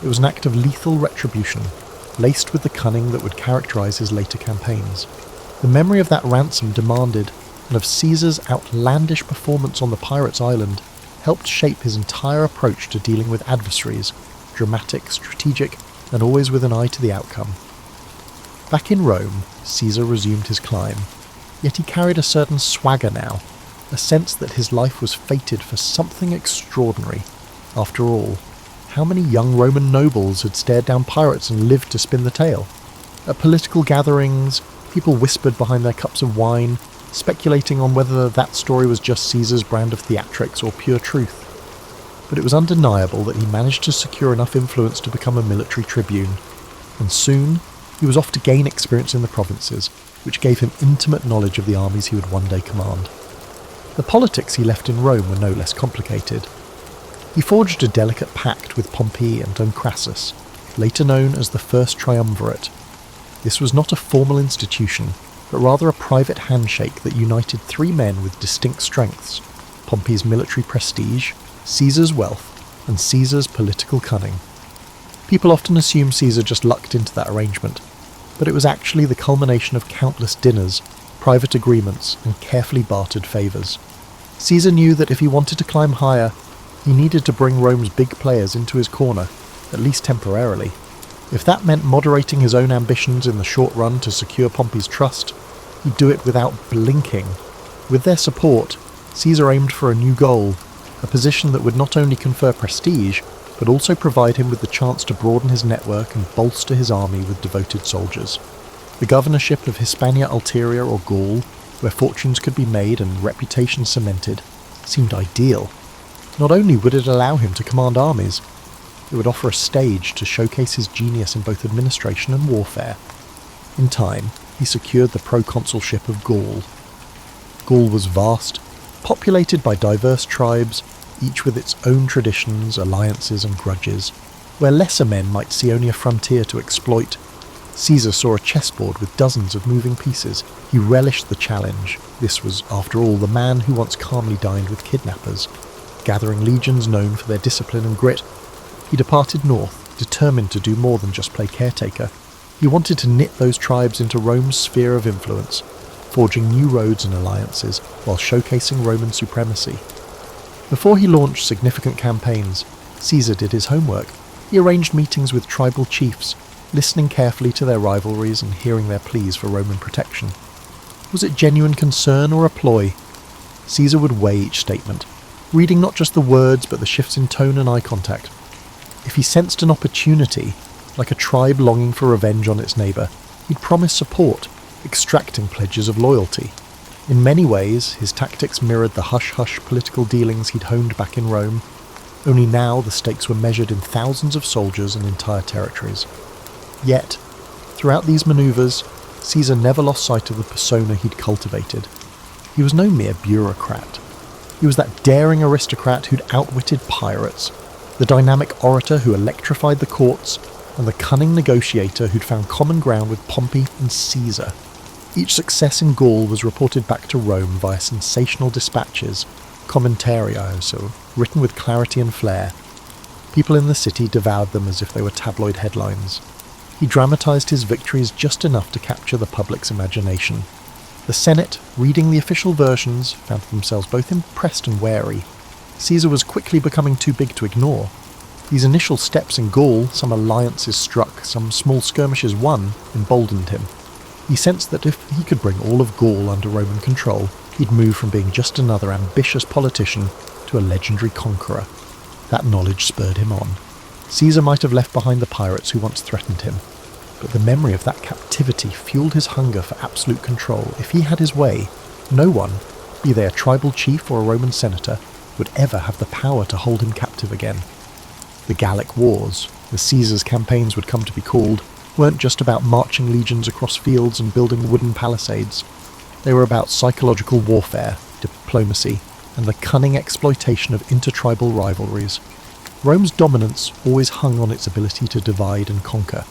It was an act of lethal retribution, laced with the cunning that would characterise his later campaigns. The memory of that ransom demanded, and of Caesar's outlandish performance on the pirates' island, helped shape his entire approach to dealing with adversaries, dramatic, strategic, and always with an eye to the outcome. Back in Rome, Caesar resumed his climb, yet he carried a certain swagger now, a sense that his life was fated for something extraordinary. After all, how many young Roman nobles had stared down pirates and lived to spin the tale? At political gatherings, people whispered behind their cups of wine, speculating on whether that story was just Caesar's brand of theatrics or pure truth. But it was undeniable that he managed to secure enough influence to become a military tribune, and soon he was off to gain experience in the provinces, which gave him intimate knowledge of the armies he would one day command. The politics he left in Rome were no less complicated. He forged a delicate pact with Pompey and Crassus, later known as the First Triumvirate. This was not a formal institution, but rather a private handshake that united three men with distinct strengths: Pompey's military prestige, Caesar's wealth, and Caesar's political cunning. People often assume Caesar just lucked into that arrangement, but it was actually the culmination of countless dinners, private agreements, and carefully bartered favours. Caesar knew that if he wanted to climb higher, he needed to bring Rome's big players into his corner, at least temporarily. If that meant moderating his own ambitions in the short run to secure Pompey's trust, he'd do it without blinking. With their support, Caesar aimed for a new goal, a position that would not only confer prestige, but also provide him with the chance to broaden his network and bolster his army with devoted soldiers. The governorship of Hispania Ulterior or Gaul, where fortunes could be made and reputation cemented, seemed ideal. Not only would it allow him to command armies, it would offer a stage to showcase his genius in both administration and warfare. In time, he secured the proconsulship of Gaul. Gaul was vast, populated by diverse tribes, each with its own traditions, alliances and grudges. Where lesser men might see only a frontier to exploit, Caesar saw a chessboard with dozens of moving pieces. He relished the challenge. This was, after all, the man who once calmly dined with kidnappers. Gathering legions known for their discipline and grit, he departed north, determined to do more than just play caretaker. He wanted to knit those tribes into Rome's sphere of influence, forging new roads and alliances while showcasing Roman supremacy. Before he launched significant campaigns, Caesar did his homework. He arranged meetings with tribal chiefs, listening carefully to their rivalries and hearing their pleas for Roman protection. Was it genuine concern or a ploy? Caesar would weigh each statement, reading not just the words but the shifts in tone and eye contact. If he sensed an opportunity, like a tribe longing for revenge on its neighbour, he'd promise support, extracting pledges of loyalty. In many ways, his tactics mirrored the hush-hush political dealings he'd honed back in Rome, only now the stakes were measured in thousands of soldiers and entire territories. Yet, throughout these manoeuvres, Caesar never lost sight of the persona he'd cultivated. He was no mere bureaucrat. He was that daring aristocrat who'd outwitted pirates, the dynamic orator who electrified the courts, and the cunning negotiator who'd found common ground with Pompey and Caesar. Each success in Gaul was reported back to Rome via sensational dispatches, commentarios, written with clarity and flair. People in the city devoured them as if they were tabloid headlines. He dramatised his victories just enough to capture the public's imagination. The Senate, reading the official versions, found themselves both impressed and wary. Caesar was quickly becoming too big to ignore. These initial steps in Gaul, some alliances struck, some small skirmishes won, emboldened him. He sensed that if he could bring all of Gaul under Roman control, he'd move from being just another ambitious politician to a legendary conqueror. That knowledge spurred him on. Caesar might have left behind the pirates who once threatened him, but the memory of that captivity fueled his hunger for absolute control. If he had his way, no one, be they a tribal chief or a Roman senator, would ever have the power to hold him captive again. The Gallic Wars, as Caesar's campaigns would come to be called, weren't just about marching legions across fields and building wooden palisades. They were about psychological warfare, diplomacy, and the cunning exploitation of intertribal rivalries. Rome's dominance always hung on its ability to divide and conquer.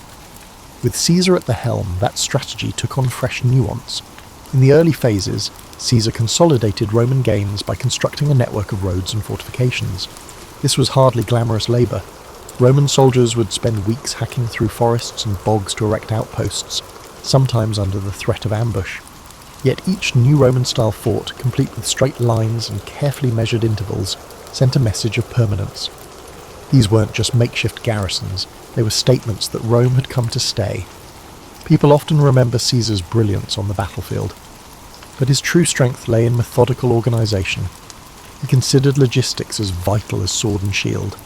With Caesar at the helm, that strategy took on fresh nuance. In the early phases, Caesar consolidated Roman gains by constructing a network of roads and fortifications. This was hardly glamorous labour. Roman soldiers would spend weeks hacking through forests and bogs to erect outposts, sometimes under the threat of ambush. Yet each new Roman-style fort, complete with straight lines and carefully measured intervals, sent a message of permanence. These weren't just makeshift garrisons, they were statements that Rome had come to stay. People often remember Caesar's brilliance on the battlefield, but his true strength lay in methodical organisation. He considered logistics as vital as sword and shield.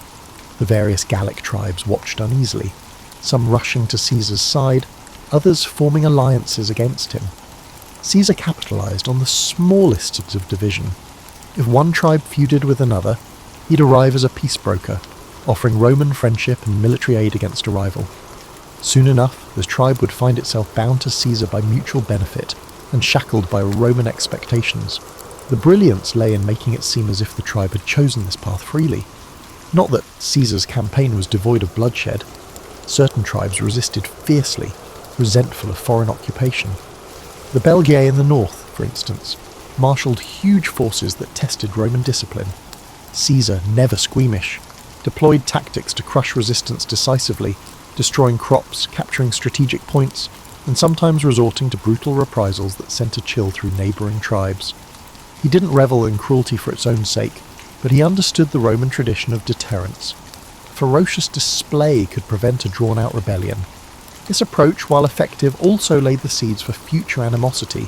The various Gallic tribes watched uneasily, some rushing to Caesar's side, others forming alliances against him. Caesar capitalised on the smallest of division. If one tribe feuded with another, he'd arrive as a peace broker, offering Roman friendship and military aid against a rival. Soon enough, the tribe would find itself bound to Caesar by mutual benefit and shackled by Roman expectations. The brilliance lay in making it seem as if the tribe had chosen this path freely. Not that Caesar's campaign was devoid of bloodshed. Certain tribes resisted fiercely, resentful of foreign occupation. The Belgae in the north, for instance, marshalled huge forces that tested Roman discipline. Caesar, never squeamish, deployed tactics to crush resistance decisively, destroying crops, capturing strategic points, and sometimes resorting to brutal reprisals that sent a chill through neighbouring tribes. He didn't revel in cruelty for its own sake, but he understood the Roman tradition of deterrence. Ferocious display could prevent a drawn-out rebellion. This approach, while effective, also laid the seeds for future animosity,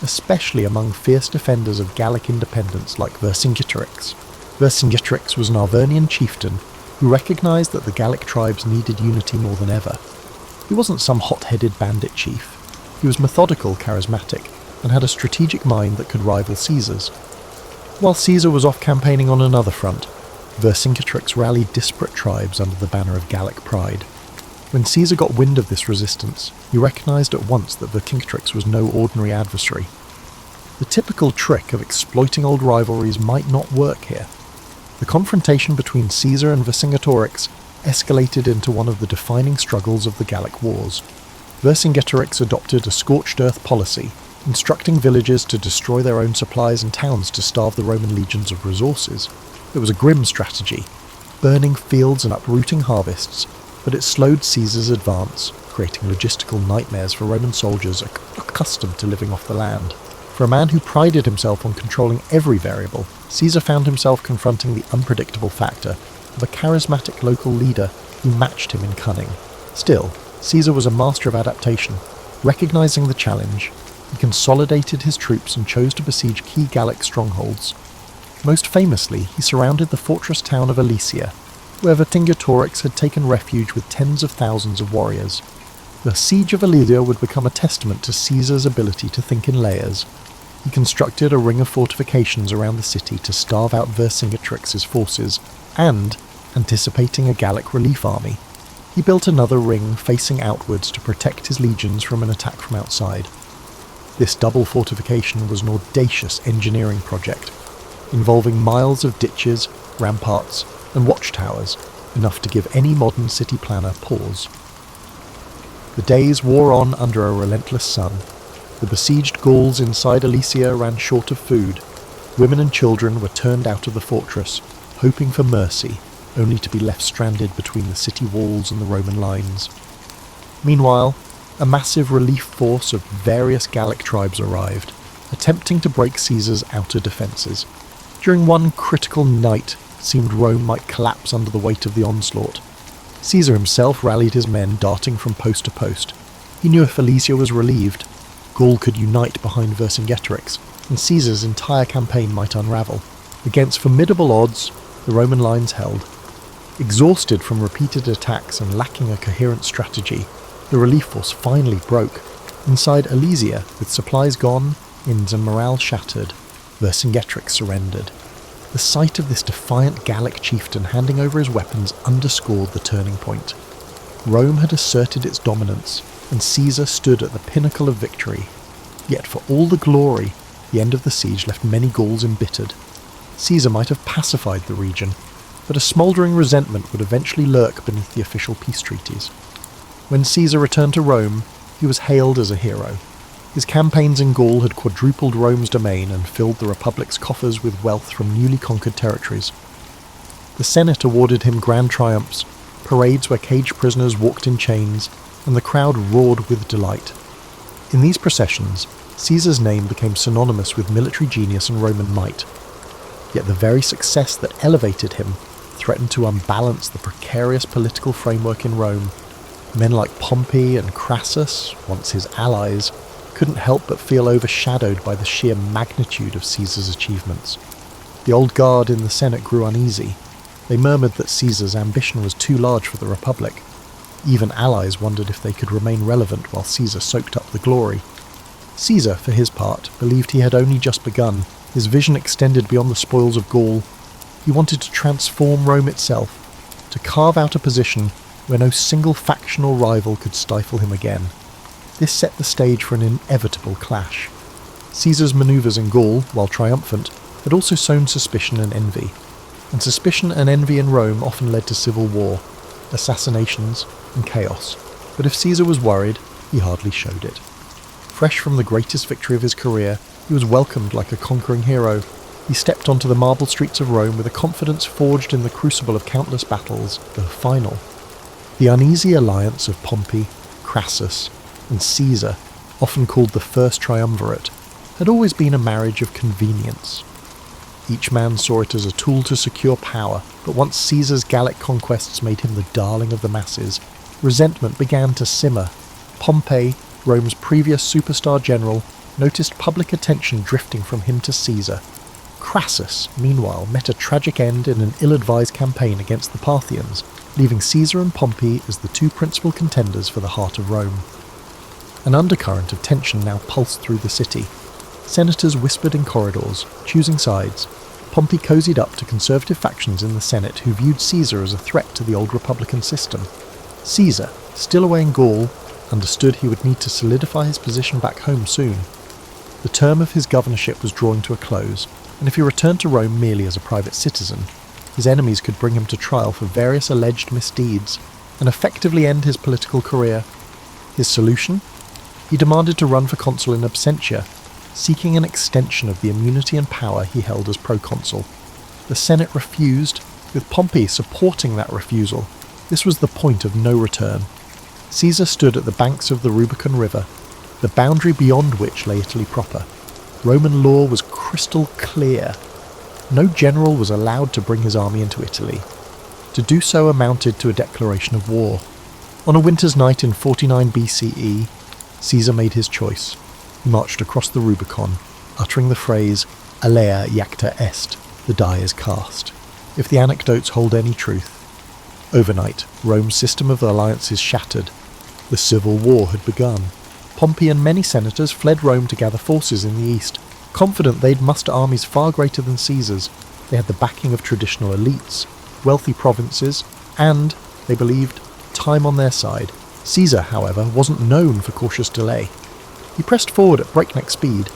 especially among fierce defenders of Gallic independence like Vercingetorix. Vercingetorix was an Arvernian chieftain who who recognised that the Gallic tribes needed unity more than ever. He wasn't some hot-headed bandit chief. He was methodical, charismatic, and had a strategic mind that could rival Caesar's. While Caesar was off campaigning on another front, Vercingetorix rallied disparate tribes under the banner of Gallic pride. When Caesar got wind of this resistance, he recognised at once that Vercingetorix was no ordinary adversary. The typical trick of exploiting old rivalries might not work here. The confrontation between Caesar and Vercingetorix escalated into one of the defining struggles of the Gallic Wars. Vercingetorix adopted a scorched earth policy, instructing villagers to destroy their own supplies and towns to starve the Roman legions of resources. It was a grim strategy, burning fields and uprooting harvests, but it slowed Caesar's advance, creating logistical nightmares for Roman soldiers accustomed to living off the land. For a man who prided himself on controlling every variable, Caesar found himself confronting the unpredictable factor of a charismatic local leader who matched him in cunning. Still, Caesar was a master of adaptation. Recognizing the challenge, he consolidated his troops and chose to besiege key Gallic strongholds. Most famously, he surrounded the fortress town of Alesia, where Vercingetorix had taken refuge with tens of thousands of warriors. The siege of Alesia would become a testament to Caesar's ability to think in layers. He constructed a ring of fortifications around the city to starve out Vercingetorix's forces, and, anticipating a Gallic relief army, he built another ring facing outwards to protect his legions from an attack from outside. This double fortification was an audacious engineering project, involving miles of ditches, ramparts, and watchtowers, enough to give any modern city planner pause. The days wore on under a relentless sun. The besieged Gauls inside Alesia ran short of food. Women and children were turned out of the fortress, hoping for mercy, only to be left stranded between the city walls and the Roman lines. Meanwhile, a massive relief force of various Gallic tribes arrived, attempting to break Caesar's outer defences. During one critical night, it seemed Rome might collapse under the weight of the onslaught. Caesar himself rallied his men, darting from post to post. He knew if Alesia was relieved, Gaul could unite behind Vercingetorix, and Caesar's entire campaign might unravel. Against formidable odds, the Roman lines held. Exhausted from repeated attacks and lacking a coherent strategy, the relief force finally broke. Inside Alesia, with supplies gone, inns and morale shattered, Vercingetorix surrendered. The sight of this defiant Gallic chieftain handing over his weapons underscored the turning point. Rome had asserted its dominance, and Caesar stood at the pinnacle of victory. Yet for all the glory, the end of the siege left many Gauls embittered. Caesar might have pacified the region, but a smouldering resentment would eventually lurk beneath the official peace treaties. When Caesar returned to Rome, he was hailed as a hero. His campaigns in Gaul had quadrupled Rome's domain and filled the Republic's coffers with wealth from newly conquered territories. The Senate awarded him grand triumphs, parades where caged prisoners walked in chains, and the crowd roared with delight. In these processions, Caesar's name became synonymous with military genius and Roman might. Yet the very success that elevated him threatened to unbalance the precarious political framework in Rome. Men like Pompey and Crassus, once his allies, couldn't help but feel overshadowed by the sheer magnitude of Caesar's achievements. The old guard in the Senate grew uneasy. They murmured that Caesar's ambition was too large for the Republic. Even allies wondered if they could remain relevant while Caesar soaked up the glory. Caesar, for his part, believed he had only just begun. His vision extended beyond the spoils of Gaul. He wanted to transform Rome itself, to carve out a position where no single factional rival could stifle him again. This set the stage for an inevitable clash. Caesar's manoeuvres in Gaul, while triumphant, had also sown suspicion and envy. And suspicion and envy in Rome often led to civil war, assassinations, and chaos. But if Caesar was worried, he hardly showed it. Fresh from the greatest victory of his career, he was welcomed like a conquering hero. He stepped onto the marble streets of Rome with a confidence forged in the crucible of countless battles, the final. The uneasy alliance of Pompey, Crassus, and Caesar, often called the First Triumvirate, had always been a marriage of convenience. Each man saw it as a tool to secure power, but once Caesar's Gallic conquests made him the darling of the masses, resentment began to simmer. Pompey, Rome's previous superstar general, noticed public attention drifting from him to Caesar. Crassus, meanwhile, met a tragic end in an ill-advised campaign against the Parthians, leaving Caesar and Pompey as the two principal contenders for the heart of Rome. An undercurrent of tension now pulsed through the city. Senators whispered in corridors, choosing sides. Pompey cozied up to conservative factions in the Senate who viewed Caesar as a threat to the old republican system. Caesar, still away in Gaul, understood he would need to solidify his position back home soon. The term of his governorship was drawing to a close, and if he returned to Rome merely as a private citizen, his enemies could bring him to trial for various alleged misdeeds and effectively end his political career. His solution? He demanded to run for consul in absentia, seeking an extension of the immunity and power he held as proconsul. The Senate refused, with Pompey supporting that refusal. This was the point of no return. Caesar stood at the banks of the Rubicon River, the boundary beyond which lay Italy proper. Roman law was crystal clear. No general was allowed to bring his army into Italy. To do so amounted to a declaration of war. On a winter's night in 49 BCE, Caesar made his choice. He marched across the Rubicon, uttering the phrase, "Alea iacta est," the die is cast, if the anecdotes hold any truth. Overnight, Rome's system of alliances shattered. The civil war had begun. Pompey and many senators fled Rome to gather forces in the east, confident they'd muster armies far greater than Caesar's. They had the backing of traditional elites, wealthy provinces, and, they believed, time on their side. Caesar, however, wasn't known for cautious delay. He pressed forward at breakneck speed.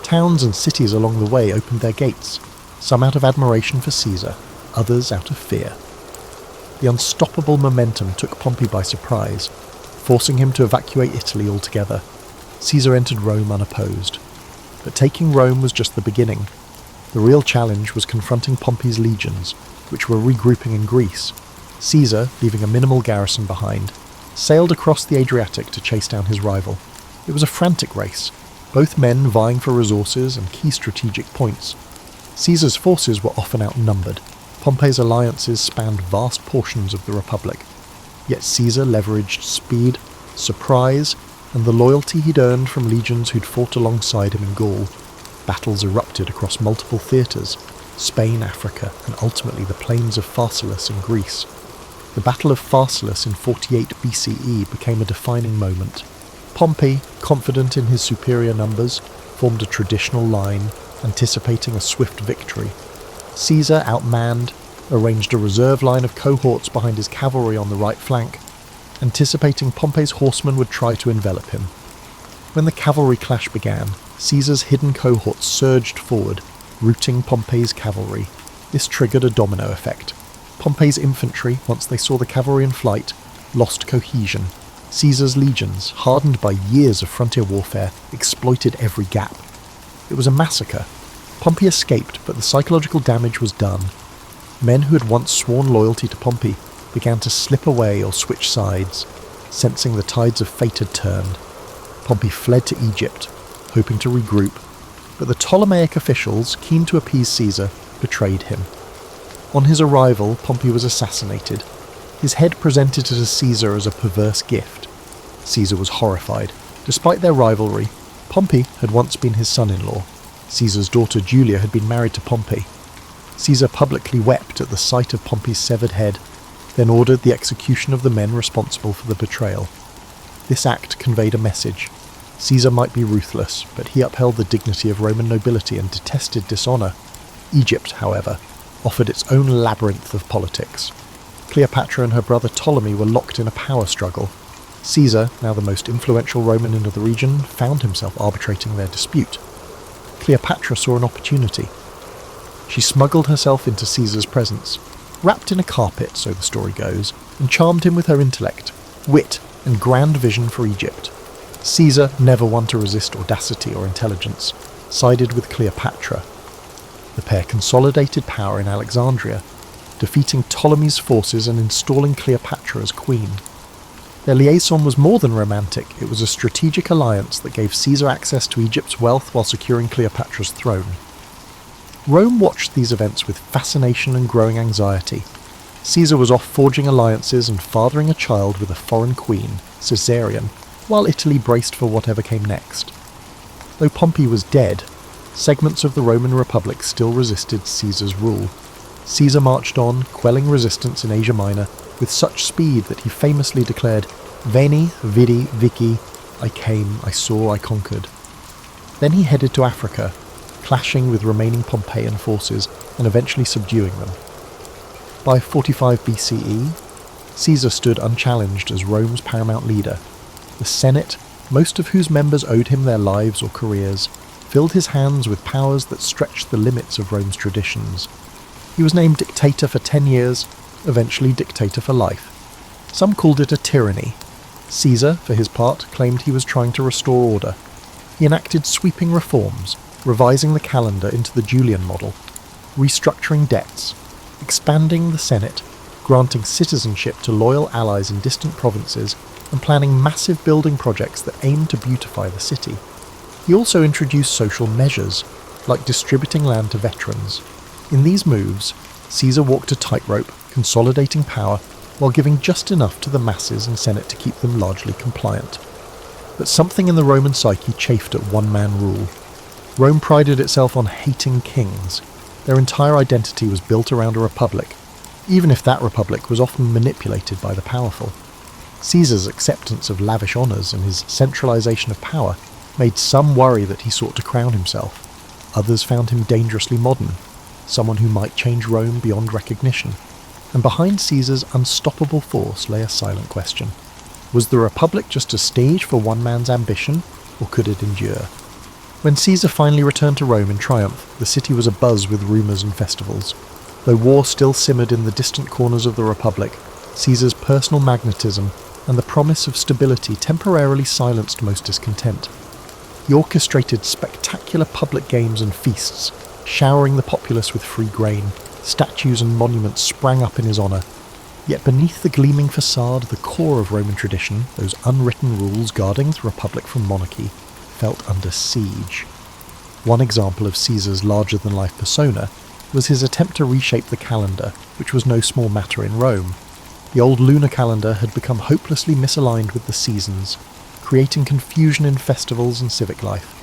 Towns and cities along the way opened their gates, some out of admiration for Caesar, others out of fear. The unstoppable momentum took Pompey by surprise, forcing him to evacuate Italy altogether. Caesar entered Rome unopposed. But taking Rome was just the beginning. The real challenge was confronting Pompey's legions, which were regrouping in Greece. Caesar, leaving a minimal garrison behind, sailed across the Adriatic to chase down his rival. It was a frantic race, both men vying for resources and key strategic points. Caesar's forces were often outnumbered. Pompey's alliances spanned vast portions of the Republic. Yet Caesar leveraged speed, surprise, and the loyalty he'd earned from legions who'd fought alongside him in Gaul. Battles erupted across multiple theatres: Spain, Africa, and ultimately the plains of Pharsalus in Greece. The Battle of Pharsalus in 48 BCE became a defining moment. Pompey, confident in his superior numbers, formed a traditional line, anticipating a swift victory. Caesar, outmanned, arranged a reserve line of cohorts behind his cavalry on the right flank, anticipating Pompey's horsemen would try to envelop him. When the cavalry clash began, Caesar's hidden cohorts surged forward, routing Pompey's cavalry. This triggered a domino effect. Pompey's infantry, once they saw the cavalry in flight, lost cohesion. Caesar's legions, hardened by years of frontier warfare, exploited every gap. It was a massacre. Pompey escaped, but the psychological damage was done. Men who had once sworn loyalty to Pompey began to slip away or switch sides, sensing the tides of fate had turned. Pompey fled to Egypt, hoping to regroup, but the Ptolemaic officials, keen to appease Caesar, betrayed him. On his arrival, Pompey was assassinated. His head presented to Caesar as a perverse gift. Caesar was horrified. Despite their rivalry, Pompey had once been his son-in-law. Caesar's daughter Julia had been married to Pompey. Caesar publicly wept at the sight of Pompey's severed head, then ordered the execution of the men responsible for the betrayal. This act conveyed a message. Caesar might be ruthless, but he upheld the dignity of Roman nobility and detested dishonour. Egypt, however, offered its own labyrinth of politics. Cleopatra and her brother Ptolemy were locked in a power struggle. Caesar, now the most influential Roman in the region, found himself arbitrating their dispute. Cleopatra saw an opportunity. She smuggled herself into Caesar's presence, wrapped in a carpet, so the story goes, and charmed him with her intellect, wit, and grand vision for Egypt. Caesar, never one to resist audacity or intelligence, sided with Cleopatra. The pair consolidated power in Alexandria, defeating Ptolemy's forces and installing Cleopatra as queen. Their liaison was more than romantic. It was a strategic alliance that gave Caesar access to Egypt's wealth while securing Cleopatra's throne. Rome watched these events with fascination and growing anxiety. Caesar was off forging alliances and fathering a child with a foreign queen, Caesarion, while Italy braced for whatever came next. Though Pompey was dead, segments of the Roman Republic still resisted Caesar's rule. Caesar marched on, quelling resistance in Asia Minor with such speed that he famously declared, "Veni, vidi, vici," I came, I saw, I conquered. Then he headed to Africa, clashing with remaining Pompeian forces and eventually subduing them. By 45 BCE, Caesar stood unchallenged as Rome's paramount leader. The Senate, most of whose members owed him their lives or careers, filled his hands with powers that stretched the limits of Rome's traditions. He was named dictator for 10 years, eventually dictator for life. Some called it a tyranny. Caesar, for his part, claimed he was trying to restore order. He enacted sweeping reforms, revising the calendar into the Julian model, restructuring debts, expanding the Senate, granting citizenship to loyal allies in distant provinces, and planning massive building projects that aimed to beautify the city. He also introduced social measures, like distributing land to veterans. In these moves, Caesar walked a tightrope, consolidating power, while giving just enough to the masses and Senate to keep them largely compliant. But something in the Roman psyche chafed at one-man rule. Rome prided itself on hating kings. Their entire identity was built around a republic, even if that republic was often manipulated by the powerful. Caesar's acceptance of lavish honours and his centralisation of power made some worry that he sought to crown himself. Others found him dangerously modern, someone who might change Rome beyond recognition. And behind Caesar's unstoppable force lay a silent question. Was the Republic just a stage for one man's ambition, or could it endure? When Caesar finally returned to Rome in triumph, the city was abuzz with rumours and festivals. Though war still simmered in the distant corners of the Republic, Caesar's personal magnetism and the promise of stability temporarily silenced most discontent. He orchestrated spectacular public games and feasts, showering the populace with free grain. Statues and monuments sprang up in his honour. Yet beneath the gleaming facade, the core of Roman tradition, those unwritten rules guarding the Republic from monarchy, felt under siege. One example of Caesar's larger-than-life persona was his attempt to reshape the calendar, which was no small matter in Rome. The old lunar calendar had become hopelessly misaligned with the seasons, creating confusion in festivals and civic life.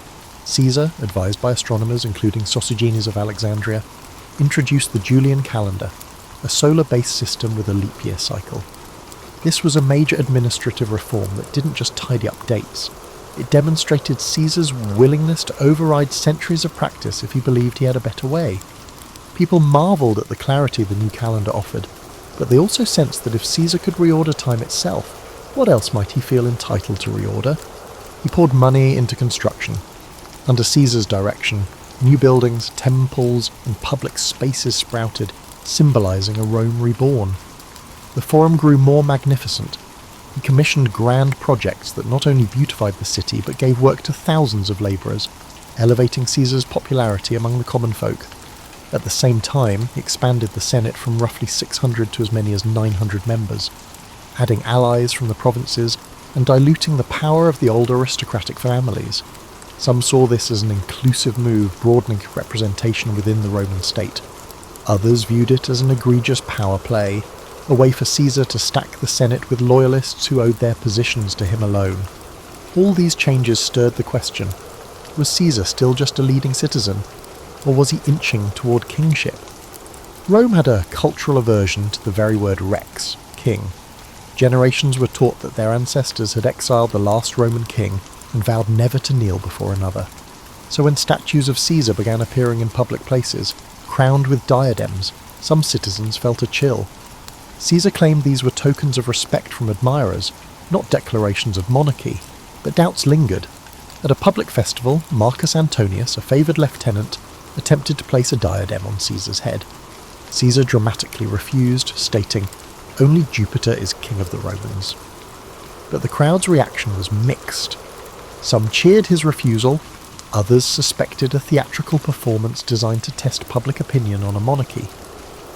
Caesar, advised by astronomers including Sosigenes of Alexandria, introduced the Julian calendar, a solar-based system with a leap year cycle. This was a major administrative reform that didn't just tidy up dates. It demonstrated Caesar's willingness to override centuries of practice if he believed he had a better way. People marvelled at the clarity the new calendar offered, but they also sensed that if Caesar could reorder time itself, what else might he feel entitled to reorder? He poured money into construction. Under Caesar's direction, new buildings, temples, and public spaces sprouted, symbolising a Rome reborn. The Forum grew more magnificent. He commissioned grand projects that not only beautified the city but gave work to thousands of labourers, elevating Caesar's popularity among the common folk. At the same time, he expanded the Senate from roughly 600 to as many as 900 members, adding allies from the provinces and diluting the power of the old aristocratic families. Some saw this as an inclusive move broadening representation within the Roman state. Others viewed it as an egregious power play, a way for Caesar to stack the Senate with loyalists who owed their positions to him alone. All these changes stirred the question, was Caesar still just a leading citizen, or was he inching toward kingship? Rome had a cultural aversion to the very word rex, king. Generations were taught that their ancestors had exiled the last Roman king and vowed never to kneel before another. So when statues of Caesar began appearing in public places, crowned with diadems, some citizens felt a chill. Caesar claimed these were tokens of respect from admirers, not declarations of monarchy, but doubts lingered. At a public festival, Marcus Antonius, a favoured lieutenant, attempted to place a diadem on Caesar's head. Caesar dramatically refused, stating, "Only Jupiter is king of the Romans." But the crowd's reaction was mixed. Some cheered his refusal, others suspected a theatrical performance designed to test public opinion on a monarchy.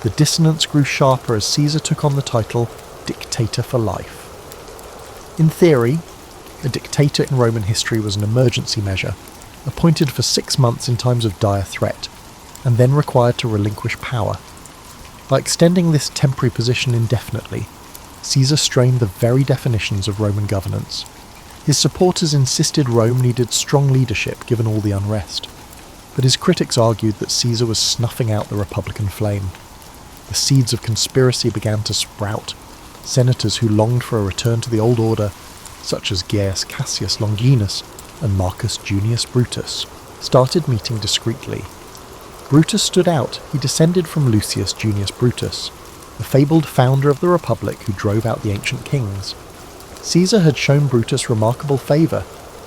The dissonance grew sharper as Caesar took on the title dictator for life. In theory, a dictator in Roman history was an emergency measure, appointed for 6 months in times of dire threat, and then required to relinquish power. By extending this temporary position indefinitely, Caesar strained the very definitions of Roman governance. His supporters insisted Rome needed strong leadership given all the unrest. but his critics argued that Caesar was snuffing out the Republican flame. The seeds of conspiracy began to sprout. Senators who longed for a return to the old order, such as Gaius Cassius Longinus and Marcus Junius Brutus, started meeting discreetly. Brutus stood out. He descended from Lucius Junius Brutus, the fabled founder of the Republic who drove out the ancient kings. Caesar had shown Brutus remarkable favour,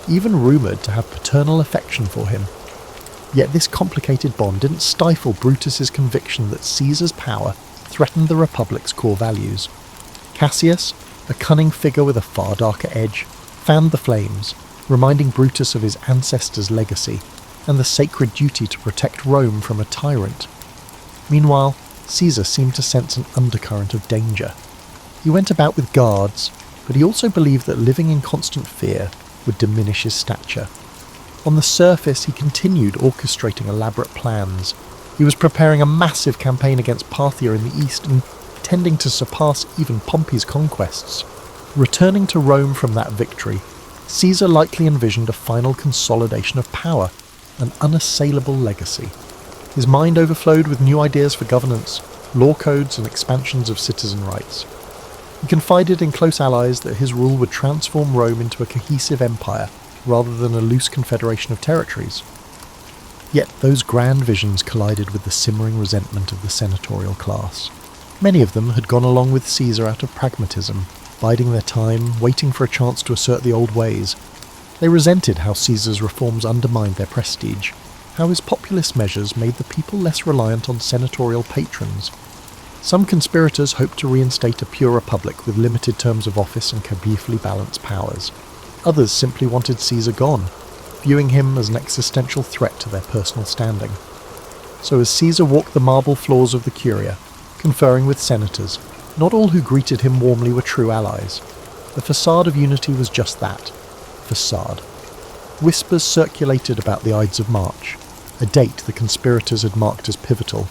even rumoured to have paternal affection for him. Yet this complicated bond didn't stifle Brutus's conviction that Caesar's power threatened the Republic's core values. Cassius, a cunning figure with a far darker edge, fanned the flames, reminding Brutus of his ancestors' legacy and the sacred duty to protect Rome from a tyrant. Meanwhile, Caesar seemed to sense an undercurrent of danger. He went about with guards, but he also believed that living in constant fear would diminish his stature. On the surface, he continued orchestrating elaborate plans. He was preparing a massive campaign against Parthia in the east and intending to surpass even Pompey's conquests. Returning to Rome from that victory, Caesar likely envisioned a final consolidation of power, an unassailable legacy. His mind overflowed with new ideas for governance, law codes and expansions of citizen rights. He confided in close allies that his rule would transform Rome into a cohesive empire rather than a loose confederation of territories. Yet those grand visions collided with the simmering resentment of the senatorial class. Many of them had gone along with Caesar out of pragmatism, biding their time, waiting for a chance to assert the old ways. They resented how Caesar's reforms undermined their prestige, how his populist measures made the people less reliant on senatorial patrons. Some conspirators hoped to reinstate a pure republic with limited terms of office and carefully balanced powers. Others simply wanted Caesar gone, viewing him as an existential threat to their personal standing. So as Caesar walked the marble floors of the Curia, conferring with senators, not all who greeted him warmly were true allies. The facade of unity was just that, facade. Whispers circulated about the Ides of March, a date the conspirators had marked as pivotal.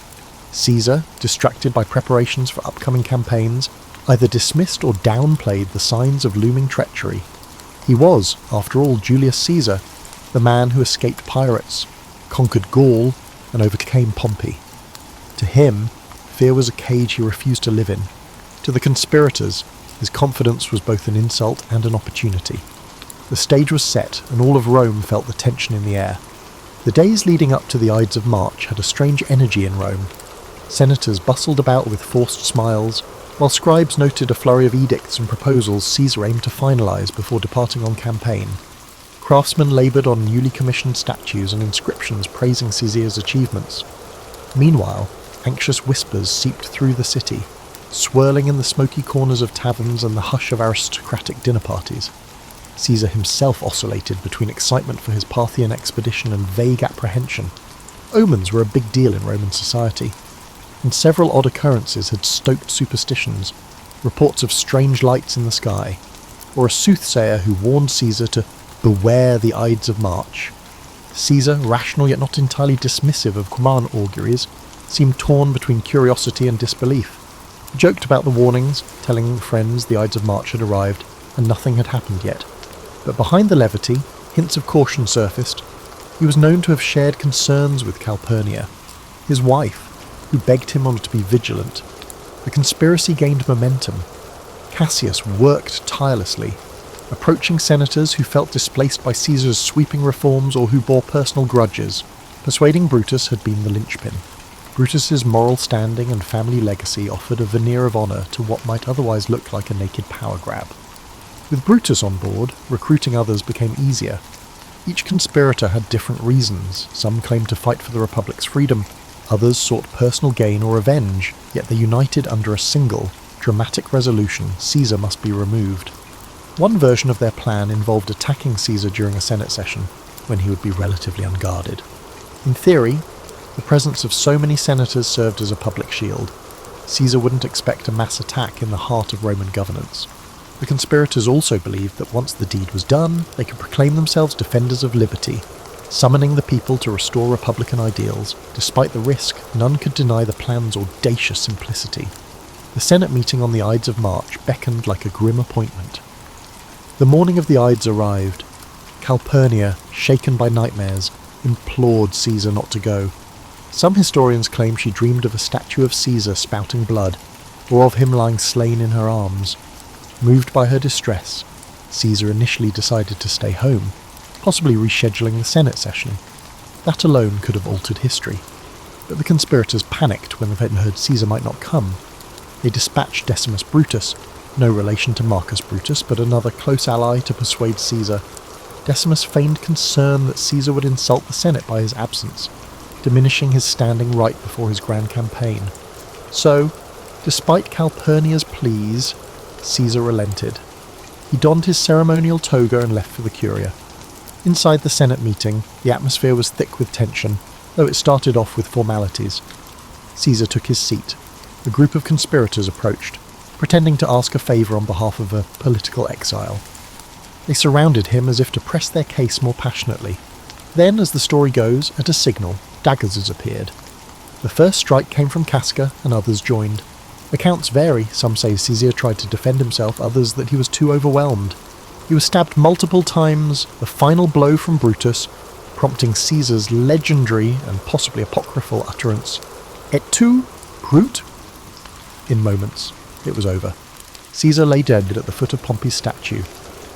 Caesar, distracted by preparations for upcoming campaigns, either dismissed or downplayed the signs of looming treachery. He was, after all, Julius Caesar, the man who escaped pirates, conquered Gaul, and overcame Pompey. To him, fear was a cage he refused to live in. To the conspirators, his confidence was both an insult and an opportunity. The stage was set, and all of Rome felt the tension in the air. The days leading up to the Ides of March had a strange energy in Rome. Senators bustled about with forced smiles, while scribes noted a flurry of edicts and proposals Caesar aimed to finalise before departing on campaign. Craftsmen laboured on newly commissioned statues and inscriptions praising Caesar's achievements. Meanwhile, anxious whispers seeped through the city, swirling in the smoky corners of taverns and the hush of aristocratic dinner parties. Caesar himself oscillated between excitement for his Parthian expedition and vague apprehension. Omens were a big deal in Roman society, and several odd occurrences had stoked superstitions, reports of strange lights in the sky, or a soothsayer who warned Caesar to beware the Ides of March. Caesar, rational yet not entirely dismissive of common auguries, seemed torn between curiosity and disbelief. He joked about the warnings, telling friends the Ides of March had arrived and nothing had happened yet. But behind the levity, hints of caution surfaced. He was known to have shared concerns with Calpurnia, his wife, who begged him on to be vigilant. The conspiracy gained momentum. Cassius worked tirelessly, approaching senators who felt displaced by Caesar's sweeping reforms or who bore personal grudges. Persuading Brutus had been the linchpin. Brutus's moral standing and family legacy offered a veneer of honour to what might otherwise look like a naked power grab. With Brutus on board, recruiting others became easier. Each conspirator had different reasons. Some claimed to fight for the Republic's freedom, others sought personal gain or revenge, yet they united under a single, dramatic resolution: Caesar must be removed. One version of their plan involved attacking Caesar during a Senate session, when he would be relatively unguarded. In theory, the presence of so many senators served as a public shield. Caesar wouldn't expect a mass attack in the heart of Roman governance. The conspirators also believed that once the deed was done, they could proclaim themselves defenders of liberty, summoning the people to restore republican ideals. Despite the risk, none could deny the plan's audacious simplicity. The Senate meeting on the Ides of March beckoned like a grim appointment. The morning of the Ides arrived. Calpurnia, shaken by nightmares, implored Caesar not to go. Some historians claim she dreamed of a statue of Caesar spouting blood, or of him lying slain in her arms. Moved by her distress, Caesar initially decided to stay home, possibly rescheduling the Senate session. That alone could have altered history. But the conspirators panicked when they heard Caesar might not come. They dispatched Decimus Brutus, no relation to Marcus Brutus, but another close ally, to persuade Caesar. Decimus feigned concern that Caesar would insult the Senate by his absence, diminishing his standing right before his grand campaign. So, despite Calpurnia's pleas, Caesar relented. He donned his ceremonial toga and left for the Curia. Inside the Senate meeting, the atmosphere was thick with tension, though it started off with formalities. Caesar took his seat. A group of conspirators approached, pretending to ask a favour on behalf of a political exile. They surrounded him as if to press their case more passionately. Then, as the story goes, at a signal, daggers appeared. The first strike came from Casca, and others joined. Accounts vary. Some say Caesar tried to defend himself, others that he was too overwhelmed. He was stabbed multiple times, the final blow from Brutus, prompting Caesar's legendary and possibly apocryphal utterance, "Et tu, Brute?" In moments, it was over. Caesar lay dead at the foot of Pompey's statue,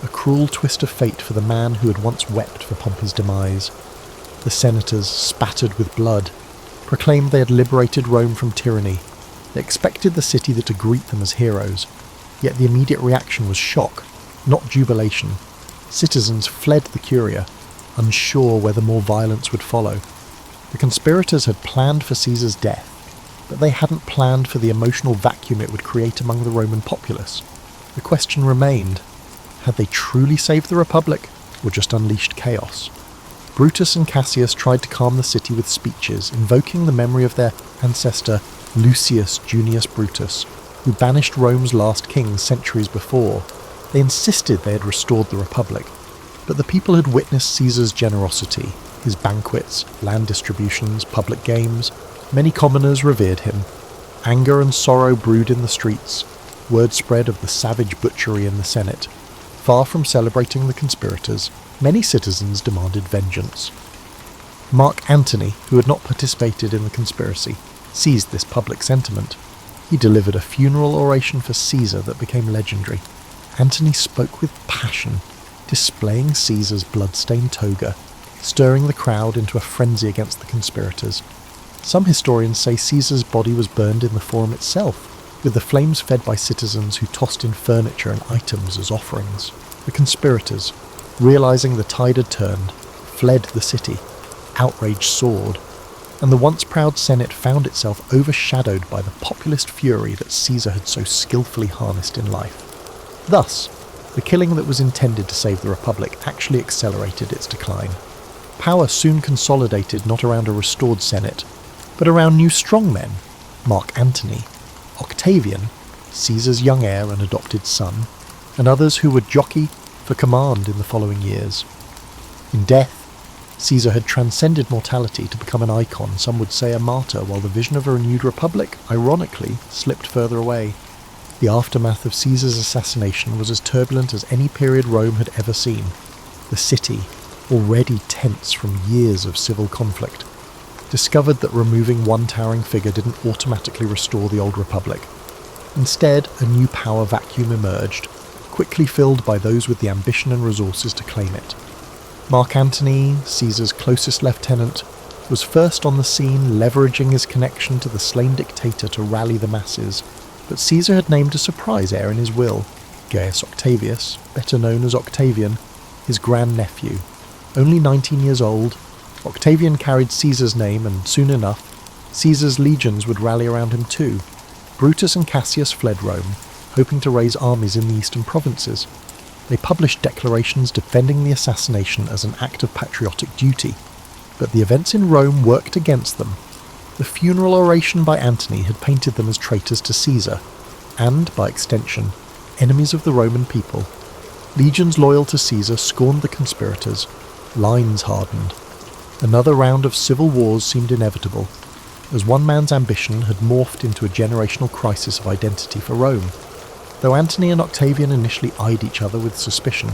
a cruel twist of fate for the man who had once wept for Pompey's demise. The senators, spattered with blood, proclaimed they had liberated Rome from tyranny. They expected the city to greet them as heroes, yet the immediate reaction was shock, not jubilation. Citizens fled the Curia, unsure whether more violence would follow. The conspirators had planned for Caesar's death, but they hadn't planned for the emotional vacuum it would create among the Roman populace. The question remained, had they truly saved the Republic, or just unleashed chaos? Brutus and Cassius tried to calm the city with speeches, invoking the memory of their ancestor Lucius Junius Brutus, who banished Rome's last king centuries before. They insisted they had restored the Republic, but the people had witnessed Caesar's generosity, his banquets, land distributions, public games. Many commoners revered him. Anger and sorrow brewed in the streets. Word spread of the savage butchery in the Senate. Far from celebrating the conspirators, many citizens demanded vengeance. Mark Antony, who had not participated in the conspiracy, seized this public sentiment. He delivered a funeral oration for Caesar that became legendary. Antony spoke with passion, displaying Caesar's blood-stained toga, stirring the crowd into a frenzy against the conspirators. Some historians say Caesar's body was burned in the forum itself, with the flames fed by citizens who tossed in furniture and items as offerings. The conspirators, realizing the tide had turned, fled the city. Outrage soared, and the once proud Senate found itself overshadowed by the populist fury that Caesar had so skillfully harnessed in life. Thus, the killing that was intended to save the Republic actually accelerated its decline. Power soon consolidated not around a restored Senate, but around new strongmen: Mark Antony, Octavian, Caesar's young heir and adopted son, and others who would jockey for command in the following years. In death, Caesar had transcended mortality to become an icon, some would say a martyr, while the vision of a renewed republic, ironically, slipped further away. The aftermath of Caesar's assassination was as turbulent as any period Rome had ever seen. The city, already tense from years of civil conflict, discovered that removing one towering figure didn't automatically restore the old republic. Instead, a new power vacuum emerged, quickly filled by those with the ambition and resources to claim it. Mark Antony, Caesar's closest lieutenant, was first on the scene, leveraging his connection to the slain dictator to rally the masses, but Caesar had named a surprise heir in his will, Gaius Octavius, better known as Octavian, his grandnephew. Only 19 years old, Octavian carried Caesar's name, and soon enough, Caesar's legions would rally around him too. Brutus and Cassius fled Rome, hoping to raise armies in the eastern provinces. They published declarations defending the assassination as an act of patriotic duty, but the events in Rome worked against them. The funeral oration by Antony had painted them as traitors to Caesar, and, by extension, enemies of the Roman people. Legions loyal to Caesar scorned the conspirators. Lines hardened. Another round of civil wars seemed inevitable, as one man's ambition had morphed into a generational crisis of identity for Rome. Though Antony and Octavian initially eyed each other with suspicion,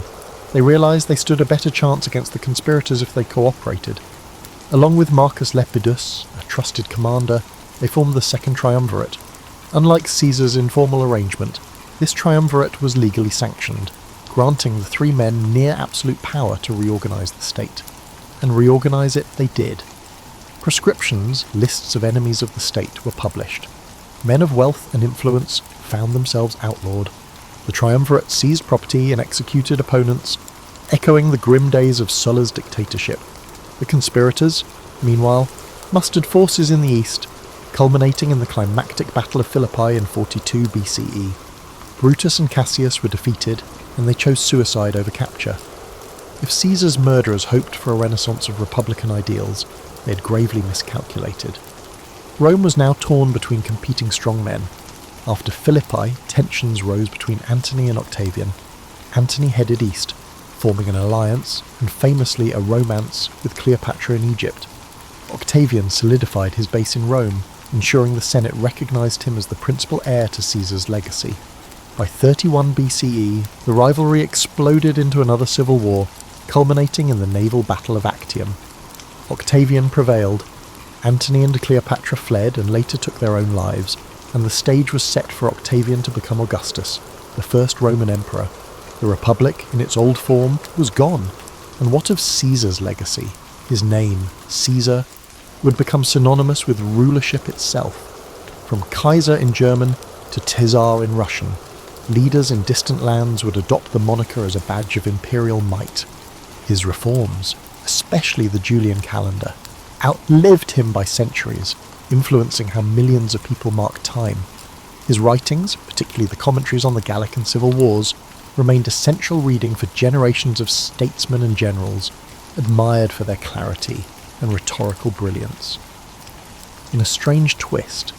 they realized they stood a better chance against the conspirators if they cooperated. Along with Marcus Lepidus, a trusted commander, they formed the Second Triumvirate. Unlike Caesar's informal arrangement, this triumvirate was legally sanctioned, granting the three men near absolute power to reorganise the state. And reorganise it they did. Prescriptions, lists of enemies of the state, were published. Men of wealth and influence found themselves outlawed. The triumvirate seized property and executed opponents, echoing the grim days of Sulla's dictatorship. The conspirators, meanwhile, mustered forces in the east, culminating in the climactic Battle of Philippi in 42 BCE. Brutus and Cassius were defeated, and they chose suicide over capture. If Caesar's murderers hoped for a renaissance of republican ideals, they had gravely miscalculated. Rome was now torn between competing strongmen. After Philippi, tensions rose between Antony and Octavian. Antony headed east, forming an alliance, and famously a romance, with Cleopatra in Egypt. Octavian solidified his base in Rome, ensuring the Senate recognised him as the principal heir to Caesar's legacy. By 31 BCE, the rivalry exploded into another civil war, culminating in the naval battle of Actium. Octavian prevailed. Antony and Cleopatra fled and later took their own lives, and the stage was set for Octavian to become Augustus, the first Roman emperor. The Republic, in its old form, was gone. And what of Caesar's legacy? His name, Caesar, would become synonymous with rulership itself. From Kaiser in German to Caesar in Russian, leaders in distant lands would adopt the moniker as a badge of imperial might. His reforms, especially the Julian calendar, outlived him by centuries, influencing how millions of people mark time. His writings, particularly the commentaries on the Gallic and Civil Wars, remained essential reading for generations of statesmen and generals, admired for their clarity and rhetorical brilliance. In a strange twist,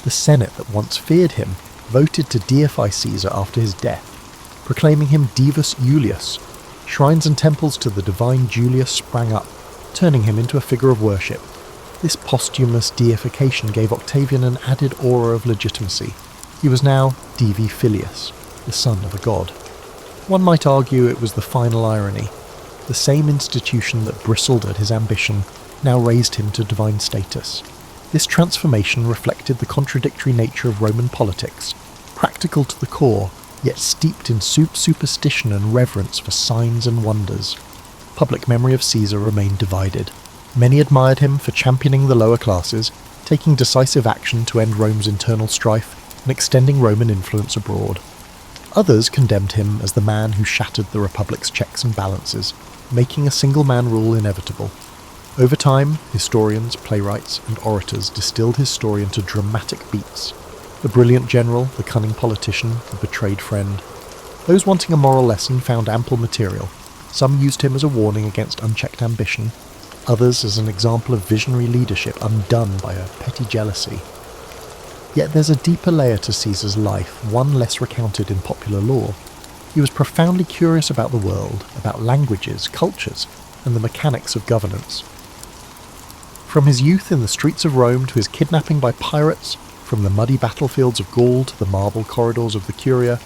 the Senate that once feared him voted to deify Caesar after his death, proclaiming him Divus Julius. Shrines and temples to the divine Julius sprang up, turning him into a figure of worship. This posthumous deification gave Octavian an added aura of legitimacy. He was now Divi Filius, the son of a god. One might argue it was the final irony. The same institution that bristled at his ambition now raised him to divine status. This transformation reflected the contradictory nature of Roman politics, practical to the core, yet steeped in superstition and reverence for signs and wonders. Public memory of Caesar remained divided. Many admired him for championing the lower classes, taking decisive action to end Rome's internal strife, and extending Roman influence abroad. Others condemned him as the man who shattered the Republic's checks and balances, making a single-man rule inevitable. Over time, historians, playwrights, and orators distilled his story into dramatic beats. The brilliant general, the cunning politician, the betrayed friend. Those wanting a moral lesson found ample material. Some used him as a warning against unchecked ambition, others as an example of visionary leadership undone by a petty jealousy. Yet there's a deeper layer to Caesar's life, one less recounted in popular lore. He was profoundly curious about the world, about languages, cultures, and the mechanics of governance. From his youth in the streets of Rome to his kidnapping by pirates, from the muddy battlefields of Gaul to the marble corridors of the Curia,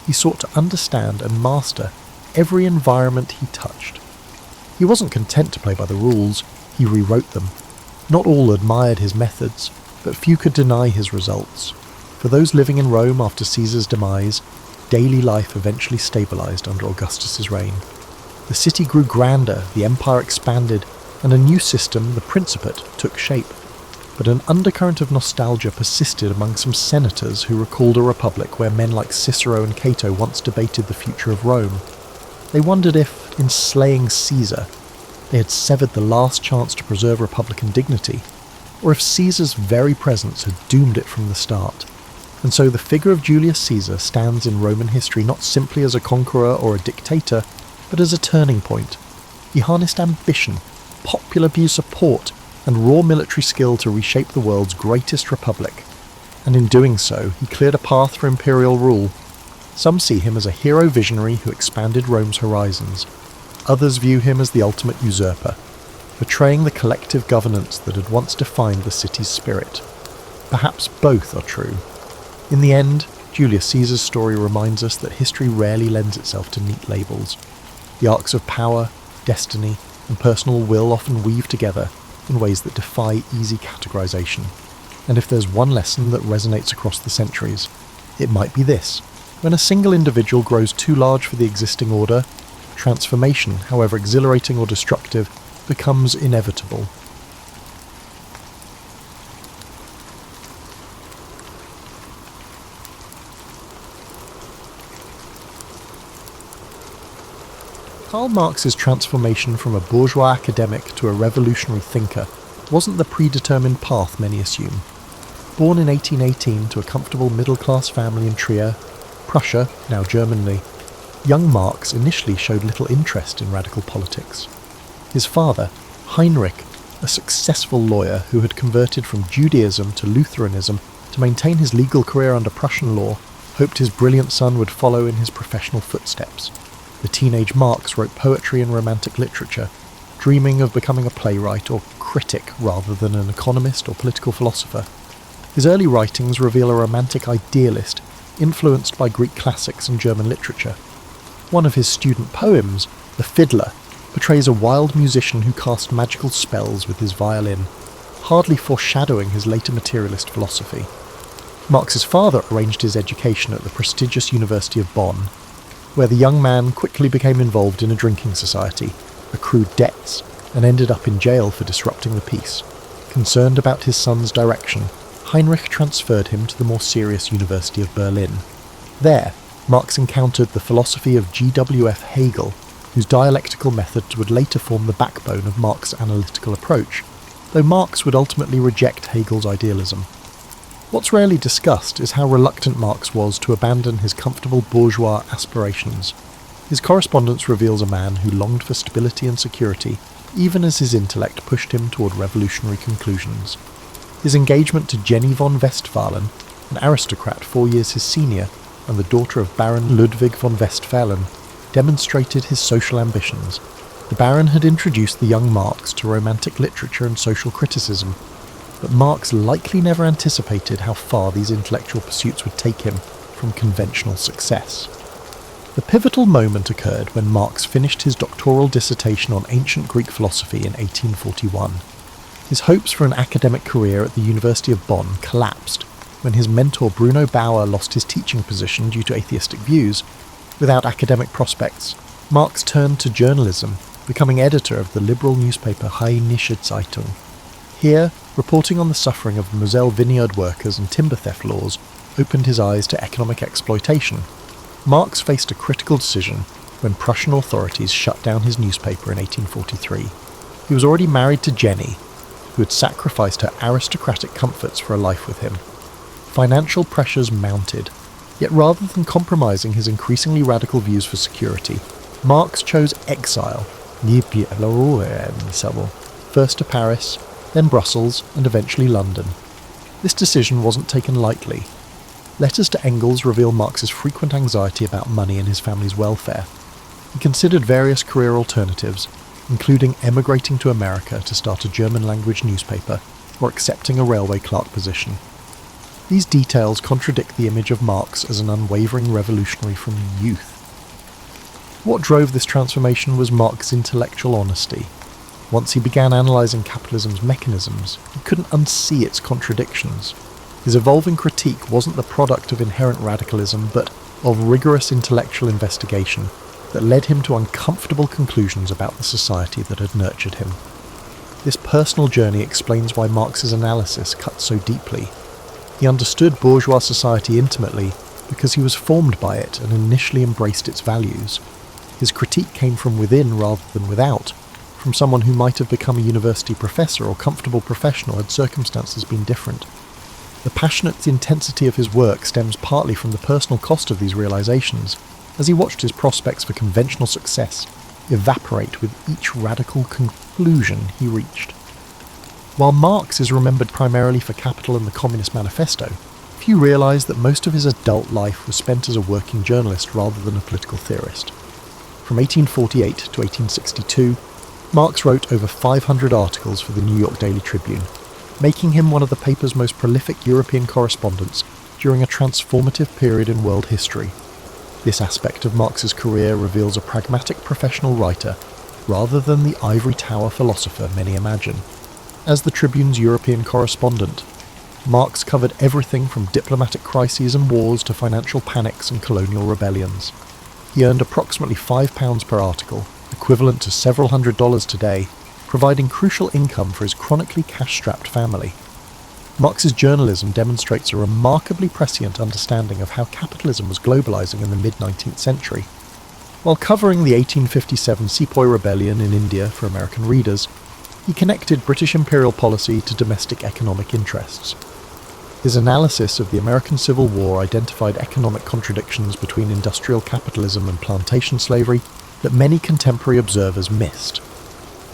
he sought to understand and master every environment he touched. He wasn't content to play by the rules, he rewrote them. Not all admired his methods, but few could deny his results. For those living in Rome after Caesar's demise, daily life eventually stabilized under Augustus's reign. The city grew grander, the empire expanded, and a new system, the Principate, took shape. But an undercurrent of nostalgia persisted among some senators who recalled a republic where men like Cicero and Cato once debated the future of Rome. They wondered if, in slaying Caesar, they had severed the last chance to preserve republican dignity, or if Caesar's very presence had doomed it from the start. And so the figure of Julius Caesar stands in Roman history not simply as a conqueror or a dictator, but as a turning point. He harnessed ambition, popular view support, and raw military skill to reshape the world's greatest republic. And in doing so, he cleared a path for imperial rule. Some see him as a hero visionary who expanded Rome's horizons. Others view him as the ultimate usurper, betraying the collective governance that had once defined the city's spirit. Perhaps both are true. In the end, Julius Caesar's story reminds us that history rarely lends itself to neat labels. The arcs of power, destiny, and personal will often weave together, in ways that defy easy categorization. And if there's one lesson that resonates across the centuries, it might be this. When a single individual grows too large for the existing order, transformation, however exhilarating or destructive, becomes inevitable. Karl Marx's transformation from a bourgeois academic to a revolutionary thinker wasn't the predetermined path many assume. Born in 1818 to a comfortable middle-class family in Trier, Prussia, now Germany, young Marx initially showed little interest in radical politics. His father, Heinrich, a successful lawyer who had converted from Judaism to Lutheranism to maintain his legal career under Prussian law, hoped his brilliant son would follow in his professional footsteps. The teenage Marx wrote poetry and romantic literature, dreaming of becoming a playwright or critic rather than an economist or political philosopher. His early writings reveal a romantic idealist influenced by Greek classics and German literature. One of his student poems, The Fiddler, portrays a wild musician who cast magical spells with his violin, hardly foreshadowing his later materialist philosophy. Marx's father arranged his education at the prestigious University of Bonn, where the young man quickly became involved in a drinking society, accrued debts, and ended up in jail for disrupting the peace. Concerned about his son's direction, Heinrich transferred him to the more serious University of Berlin. There, Marx encountered the philosophy of G.W.F. Hegel, whose dialectical methods would later form the backbone of Marx's analytical approach, though Marx would ultimately reject Hegel's idealism. What's rarely discussed is how reluctant Marx was to abandon his comfortable bourgeois aspirations. His correspondence reveals a man who longed for stability and security, even as his intellect pushed him toward revolutionary conclusions. His engagement to Jenny von Westphalen, an aristocrat 4 years his senior, and the daughter of Baron Ludwig von Westphalen, demonstrated his social ambitions. The Baron had introduced the young Marx to romantic literature and social criticism, but Marx likely never anticipated how far these intellectual pursuits would take him from conventional success. The pivotal moment occurred when Marx finished his doctoral dissertation on ancient Greek philosophy in 1841. His hopes for an academic career at the University of Bonn collapsed when his mentor Bruno Bauer lost his teaching position due to atheistic views. Without academic prospects, Marx turned to journalism, becoming editor of the liberal newspaper Rheinische Zeitung. Here, reporting on the suffering of Moselle vineyard workers and timber theft laws opened his eyes to economic exploitation. Marx faced a critical decision when Prussian authorities shut down his newspaper in 1843. He was already married to Jenny, who had sacrificed her aristocratic comforts for a life with him. Financial pressures mounted, yet rather than compromising his increasingly radical views for security, Marx chose exile, first to Paris, then Brussels, and eventually London. This decision wasn't taken lightly. Letters to Engels reveal Marx's frequent anxiety about money and his family's welfare. He considered various career alternatives, including emigrating to America to start a German-language newspaper or accepting a railway clerk position. These details contradict the image of Marx as an unwavering revolutionary from youth. What drove this transformation was Marx's intellectual honesty. Once he began analysing capitalism's mechanisms, he couldn't unsee its contradictions. His evolving critique wasn't the product of inherent radicalism, but of rigorous intellectual investigation that led him to uncomfortable conclusions about the society that had nurtured him. This personal journey explains why Marx's analysis cut so deeply. He understood bourgeois society intimately because he was formed by it and initially embraced its values. His critique came from within rather than without, from someone who might have become a university professor or comfortable professional had circumstances been different. The passionate intensity of his work stems partly from the personal cost of these realizations, as he watched his prospects for conventional success evaporate with each radical conclusion he reached. While Marx is remembered primarily for Capital and the Communist Manifesto, few realise that most of his adult life was spent as a working journalist rather than a political theorist. From 1848 to 1862, Marx wrote over 500 articles for the New York Daily Tribune, making him one of the paper's most prolific European correspondents during a transformative period in world history. This aspect of Marx's career reveals a pragmatic professional writer rather than the ivory tower philosopher many imagine. As the Tribune's European correspondent, Marx covered everything from diplomatic crises and wars to financial panics and colonial rebellions. He earned approximately £5 per article, equivalent to several $100s today, providing crucial income for his chronically cash-strapped family. Marx's journalism demonstrates a remarkably prescient understanding of how capitalism was globalizing in the mid-19th century. While covering the 1857 Sepoy Rebellion in India for American readers, he connected British imperial policy to domestic economic interests. His analysis of the American Civil War identified economic contradictions between industrial capitalism and plantation slavery that many contemporary observers missed.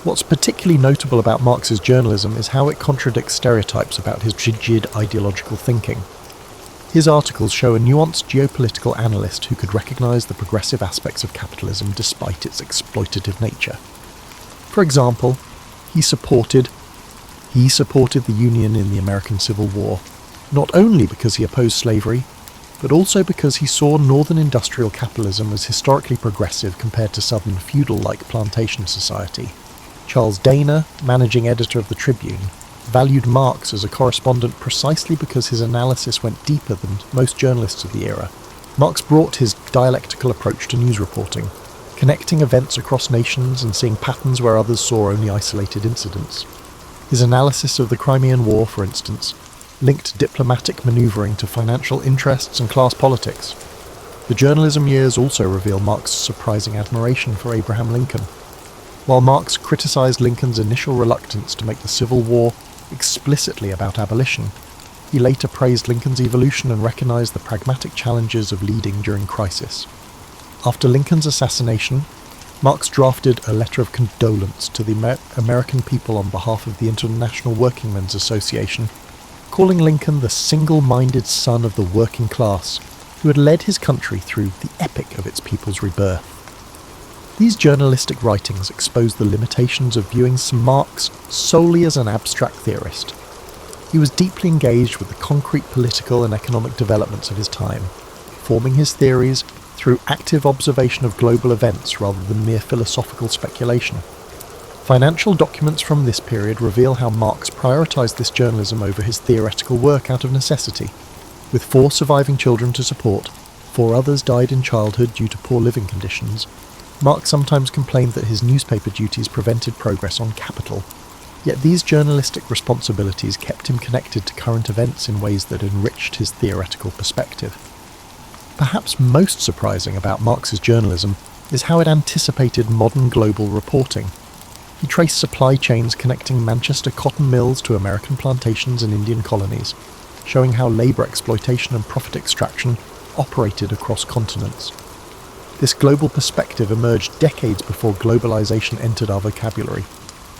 What's particularly notable about Marx's journalism is how it contradicts stereotypes about his rigid ideological thinking. His articles show a nuanced geopolitical analyst who could recognise the progressive aspects of capitalism despite its exploitative nature. For example, he supported the Union in the American Civil War, not only because he opposed slavery, but also because he saw northern industrial capitalism as historically progressive compared to southern feudal-like plantation society. Charles Dana, managing editor of the Tribune, valued Marx as a correspondent precisely because his analysis went deeper than most journalists of the era. Marx brought his dialectical approach to news reporting, connecting events across nations and seeing patterns where others saw only isolated incidents. His analysis of the Crimean War, for instance, linked diplomatic manoeuvring to financial interests and class politics. The journalism years also reveal Marx's surprising admiration for Abraham Lincoln. While Marx criticised Lincoln's initial reluctance to make the Civil War explicitly about abolition, he later praised Lincoln's evolution and recognised the pragmatic challenges of leading during crisis. After Lincoln's assassination, Marx drafted a letter of condolence to the American people on behalf of the International Workingmen's Association, calling Lincoln the single-minded son of the working class who had led his country through the epic of its people's rebirth. These journalistic writings expose the limitations of viewing Marx solely as an abstract theorist. He was deeply engaged with the concrete political and economic developments of his time, forming his theories through active observation of global events rather than mere philosophical speculation. Financial documents from this period reveal how Marx prioritised this journalism over his theoretical work out of necessity. With 4 surviving children to support, 4 others died in childhood due to poor living conditions, Marx sometimes complained that his newspaper duties prevented progress on capital. Yet these journalistic responsibilities kept him connected to current events in ways that enriched his theoretical perspective. Perhaps most surprising about Marx's journalism is how it anticipated modern global reporting. He traced supply chains connecting Manchester cotton mills to American plantations and Indian colonies, showing how labour exploitation and profit extraction operated across continents. This global perspective emerged decades before globalization entered our vocabulary,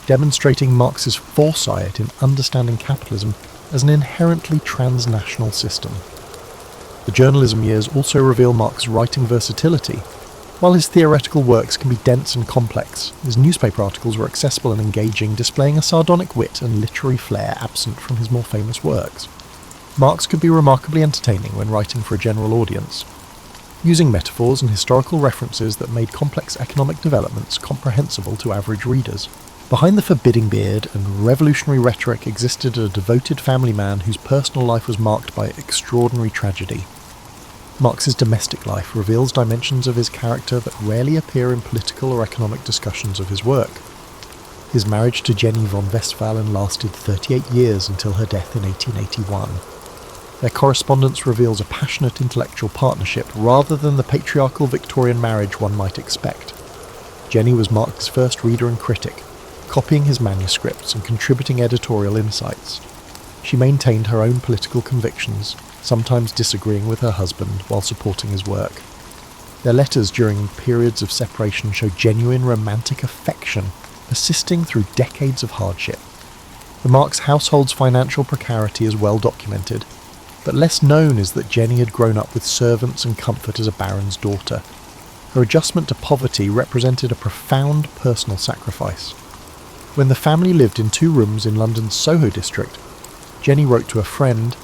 demonstrating Marx's foresight in understanding capitalism as an inherently transnational system. The journalism years also reveal Marx's writing versatility. While his theoretical works can be dense and complex, his newspaper articles were accessible and engaging, displaying a sardonic wit and literary flair absent from his more famous works. Marx could be remarkably entertaining when writing for a general audience, using metaphors and historical references that made complex economic developments comprehensible to average readers. Behind the forbidding beard and revolutionary rhetoric existed a devoted family man whose personal life was marked by extraordinary tragedy. Marx's domestic life reveals dimensions of his character that rarely appear in political or economic discussions of his work. His marriage to Jenny von Westphalen lasted 38 years until her death in 1881. Their correspondence reveals a passionate intellectual partnership rather than the patriarchal Victorian marriage one might expect. Jenny was Marx's first reader and critic, copying his manuscripts and contributing editorial insights. She maintained her own political convictions, sometimes disagreeing with her husband while supporting his work. Their letters during periods of separation show genuine romantic affection, persisting through decades of hardship. The Marx household's financial precarity is well documented, but less known is that Jenny had grown up with servants and comfort as a baron's daughter. Her adjustment to poverty represented a profound personal sacrifice. When the family lived in 2 rooms in London's Soho district, Jenny wrote to a friend,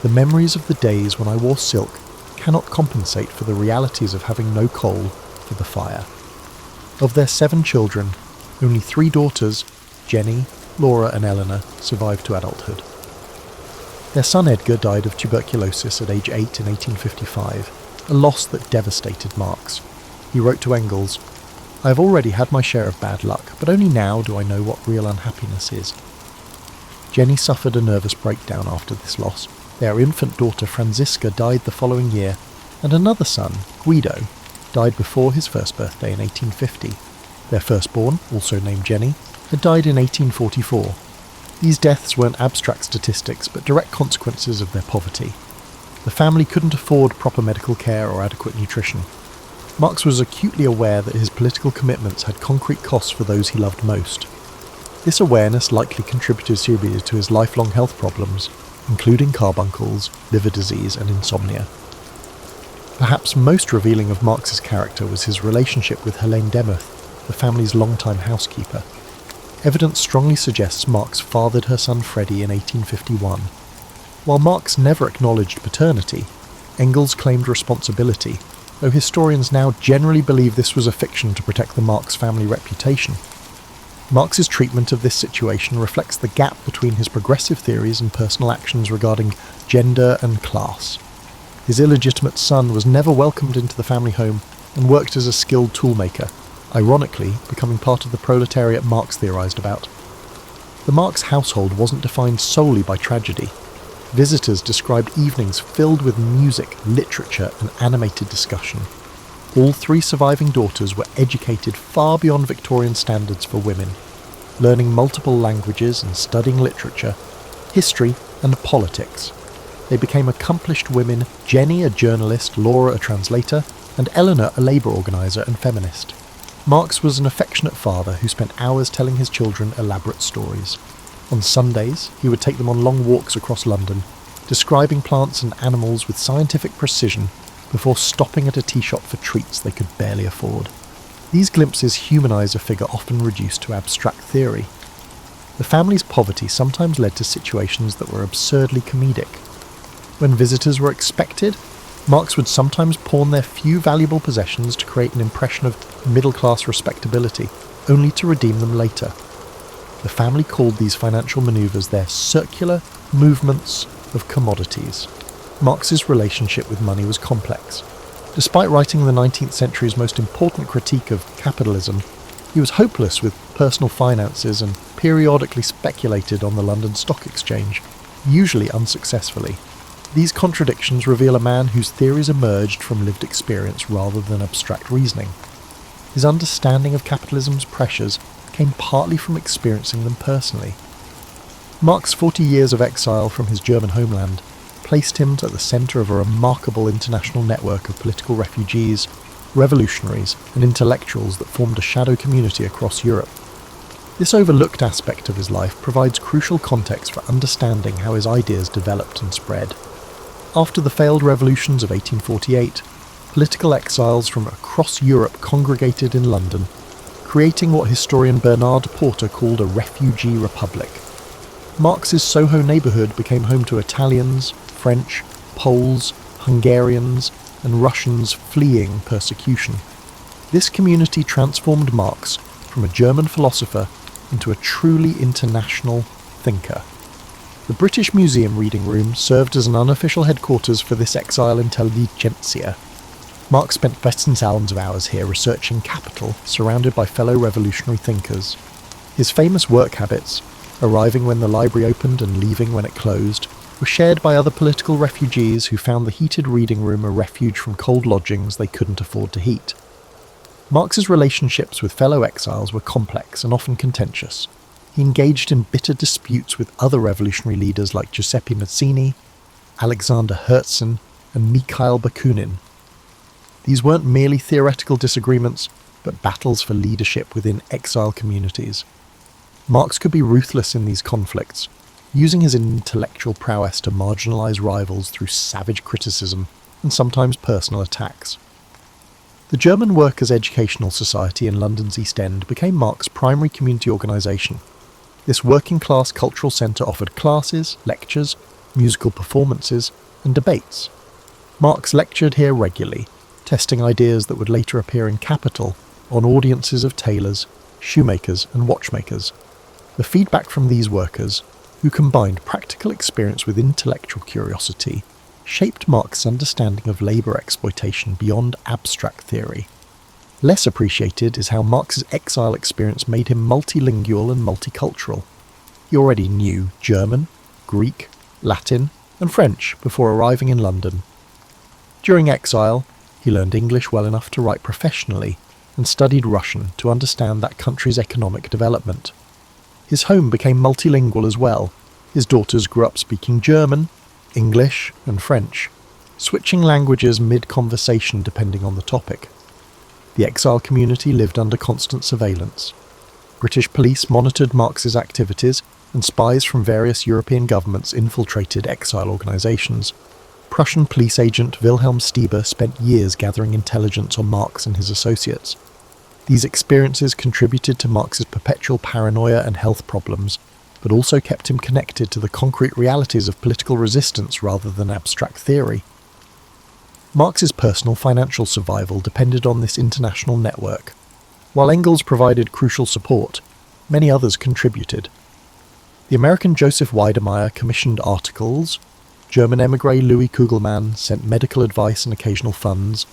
"The memories of the days when I wore silk cannot compensate for the realities of having no coal for the fire." Of their 7 children, only 3 daughters, Jenny, Laura and Eleanor, survived to adulthood. Their son Edgar died of tuberculosis at age 8 in 1855, a loss that devastated Marx. He wrote to Engels, "I have already had my share of bad luck, but only now do I know what real unhappiness is." Jenny suffered a nervous breakdown after this loss. Their infant daughter Franziska died the following year, and another son, Guido, died before his first birthday in 1850. Their firstborn, also named Jenny, had died in 1844. These deaths weren't abstract statistics, but direct consequences of their poverty. The family couldn't afford proper medical care or adequate nutrition. Marx was acutely aware that his political commitments had concrete costs for those he loved most. This awareness likely contributed seriously to his lifelong health problems, including carbuncles, liver disease, and insomnia. Perhaps most revealing of Marx's character was his relationship with Helene Demuth, the family's longtime housekeeper. Evidence strongly suggests Marx fathered her son Freddie in 1851. While Marx never acknowledged paternity, Engels claimed responsibility, though historians now generally believe this was a fiction to protect the Marx family reputation. Marx's treatment of this situation reflects the gap between his progressive theories and personal actions regarding gender and class. His illegitimate son was never welcomed into the family home and worked as a skilled toolmaker, ironically becoming part of the proletariat Marx theorized about. The Marx household wasn't defined solely by tragedy. Visitors described evenings filled with music, literature, and animated discussion. All three surviving daughters were educated far beyond Victorian standards for women, learning multiple languages and studying literature, history, and politics. They became accomplished women, Jenny a journalist, Laura a translator, and Eleanor a labour organiser and feminist. Marx was an affectionate father who spent hours telling his children elaborate stories. On Sundays, he would take them on long walks across London, describing plants and animals with scientific precision before stopping at a tea shop for treats they could barely afford. These glimpses humanise a figure often reduced to abstract theory. The family's poverty sometimes led to situations that were absurdly comedic. When visitors were expected, Marx would sometimes pawn their few valuable possessions to create an impression of middle-class respectability, only to redeem them later. The family called these financial manoeuvres their circular movements of commodities. Marx's relationship with money was complex. Despite writing the 19th century's most important critique of capitalism, he was hopeless with personal finances and periodically speculated on the London Stock Exchange, usually unsuccessfully. These contradictions reveal a man whose theories emerged from lived experience rather than abstract reasoning. His understanding of capitalism's pressures came partly from experiencing them personally. Marx's 40 years of exile from his German homeland placed him at the centre of a remarkable international network of political refugees, revolutionaries, and intellectuals that formed a shadow community across Europe. This overlooked aspect of his life provides crucial context for understanding how his ideas developed and spread. After the failed revolutions of 1848, political exiles from across Europe congregated in London, creating what historian Bernard Porter called a refugee republic. Marx's Soho neighbourhood became home to Italians, French, Poles, Hungarians, and Russians fleeing persecution. This community transformed Marx from a German philosopher into a truly international thinker. The British Museum reading room served as an unofficial headquarters for this exile intelligentsia. Marx spent thousands of hours here researching capital, surrounded by fellow revolutionary thinkers. His famous work habits, arriving when the library opened and leaving when it closed, were shared by other political refugees who found the heated reading room a refuge from cold lodgings they couldn't afford to heat. Marx's relationships with fellow exiles were complex and often contentious. He engaged in bitter disputes with other revolutionary leaders like Giuseppe Mazzini, Alexander Herzen, and Mikhail Bakunin. These weren't merely theoretical disagreements, but battles for leadership within exile communities. Marx could be ruthless in these conflicts, using his intellectual prowess to marginalize rivals through savage criticism and sometimes personal attacks. The German Workers' Educational Society in London's East End became Marx's primary community organisation. This working-class cultural centre offered classes, lectures, musical performances, and debates. Marx lectured here regularly, testing ideas that would later appear in Capital on audiences of tailors, shoemakers, and watchmakers. The feedback from these workers, who combined practical experience with intellectual curiosity, shaped Marx's understanding of labour exploitation beyond abstract theory. Less appreciated is how Marx's exile experience made him multilingual and multicultural. He already knew German, Greek, Latin, and French before arriving in London. During exile, he learned English well enough to write professionally and studied Russian to understand that country's economic development. His home became multilingual as well. His daughters grew up speaking German, English, and French, switching languages mid-conversation depending on the topic. The exile community lived under constant surveillance. British police monitored Marx's activities, and spies from various European governments infiltrated exile organisations. Prussian police agent Wilhelm Stieber spent years gathering intelligence on Marx and his associates. These experiences contributed to Marx's perpetual paranoia and health problems, but also kept him connected to the concrete realities of political resistance rather than abstract theory. Marx's personal financial survival depended on this international network. While Engels provided crucial support, many others contributed. The American Joseph Weidemeyer commissioned articles, German émigré Louis Kugelmann sent medical advice and occasional funds,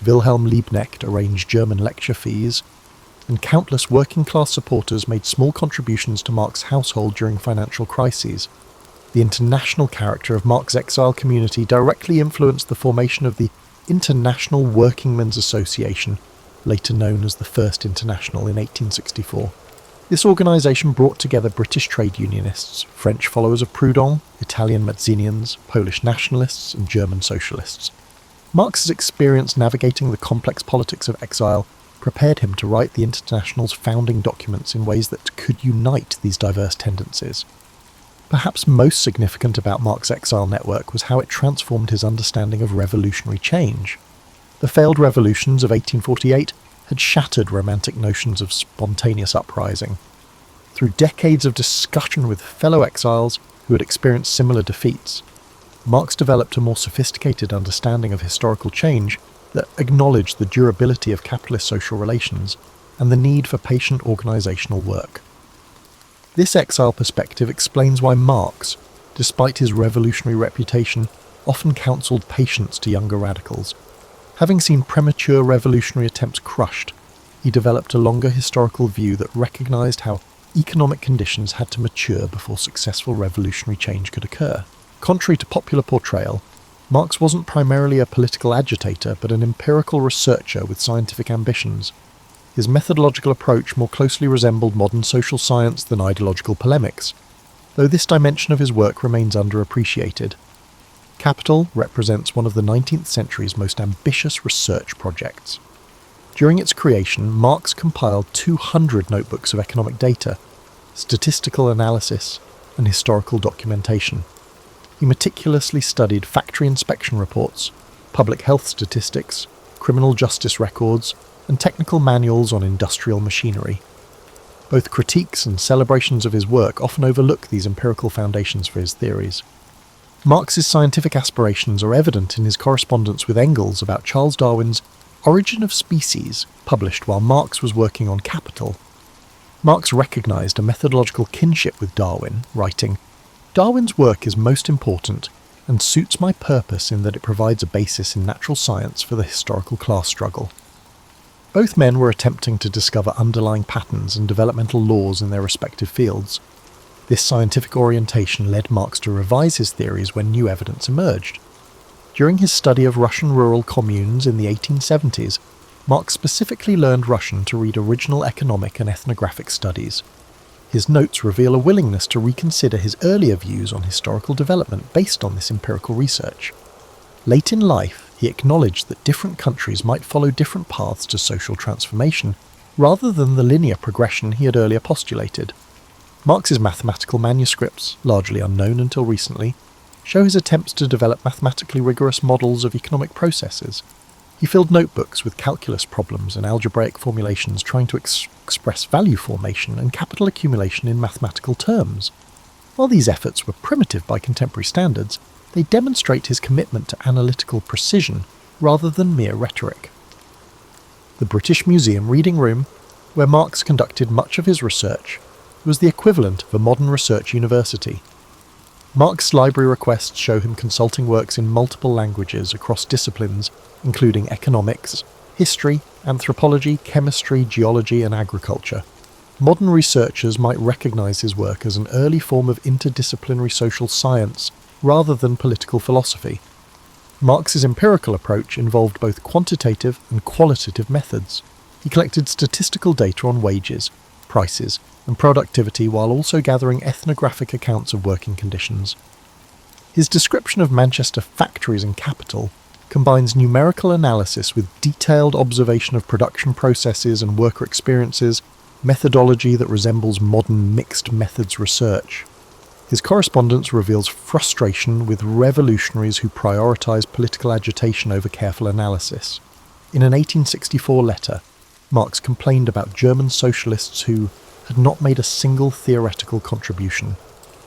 Wilhelm Liebknecht arranged German lecture fees, and countless working-class supporters made small contributions to Marx's household during financial crises. The international character of Marx's exile community directly influenced the formation of the International Workingmen's Association, later known as the First International, in 1864. This organisation brought together British trade unionists, French followers of Proudhon, Italian Mazzinians, Polish nationalists, and German socialists. Marx's experience navigating the complex politics of exile prepared him to write the International's founding documents in ways that could unite these diverse tendencies. Perhaps most significant about Marx's exile network was how it transformed his understanding of revolutionary change. The failed revolutions of 1848 had shattered romantic notions of spontaneous uprising. Through decades of discussion with fellow exiles who had experienced similar defeats, Marx developed a more sophisticated understanding of historical change that acknowledged the durability of capitalist social relations and the need for patient organisational work. This exile perspective explains why Marx, despite his revolutionary reputation, often counselled patience to younger radicals. Having seen premature revolutionary attempts crushed, he developed a longer historical view that recognised how economic conditions had to mature before successful revolutionary change could occur. Contrary to popular portrayal, Marx wasn't primarily a political agitator but an empirical researcher with scientific ambitions. His methodological approach more closely resembled modern social science than ideological polemics, though this dimension of his work remains underappreciated. Capital represents one of the 19th century's most ambitious research projects. During its creation, Marx compiled 200 notebooks of economic data, statistical analysis, and historical documentation. He meticulously studied factory inspection reports, public health statistics, criminal justice records, and technical manuals on industrial machinery. Both critiques and celebrations of his work often overlook these empirical foundations for his theories. Marx's scientific aspirations are evident in his correspondence with Engels about Charles Darwin's Origin of Species, published while Marx was working on Capital. Marx recognised a methodological kinship with Darwin, writing, "Darwin's work is most important and suits my purpose in that it provides a basis in natural science for the historical class struggle." Both men were attempting to discover underlying patterns and developmental laws in their respective fields. This scientific orientation led Marx to revise his theories when new evidence emerged. During his study of Russian rural communes in the 1870s, Marx specifically learned Russian to read original economic and ethnographic studies. His notes reveal a willingness to reconsider his earlier views on historical development based on this empirical research. Late in life, he acknowledged that different countries might follow different paths to social transformation, rather than the linear progression he had earlier postulated. Marx's mathematical manuscripts, largely unknown until recently, show his attempts to develop mathematically rigorous models of economic processes. He filled notebooks with calculus problems and algebraic formulations trying to express value formation and capital accumulation in mathematical terms. While these efforts were primitive by contemporary standards, they demonstrate his commitment to analytical precision rather than mere rhetoric. The British Museum reading room, where Marx conducted much of his research, was the equivalent of a modern research university. Marx's library requests show him consulting works in multiple languages across disciplines, including economics, history, anthropology, chemistry, geology, and agriculture. Modern researchers might recognize his work as an early form of interdisciplinary social science rather than political philosophy. Marx's empirical approach involved both quantitative and qualitative methods. He collected statistical data on wages, prices, and productivity while also gathering ethnographic accounts of working conditions. His description of Manchester factories and capital combines numerical analysis with detailed observation of production processes and worker experiences, methodology that resembles modern mixed methods research. His correspondence reveals frustration with revolutionaries who prioritise political agitation over careful analysis. In an 1864 letter, Marx complained about German socialists who had not made a single theoretical contribution,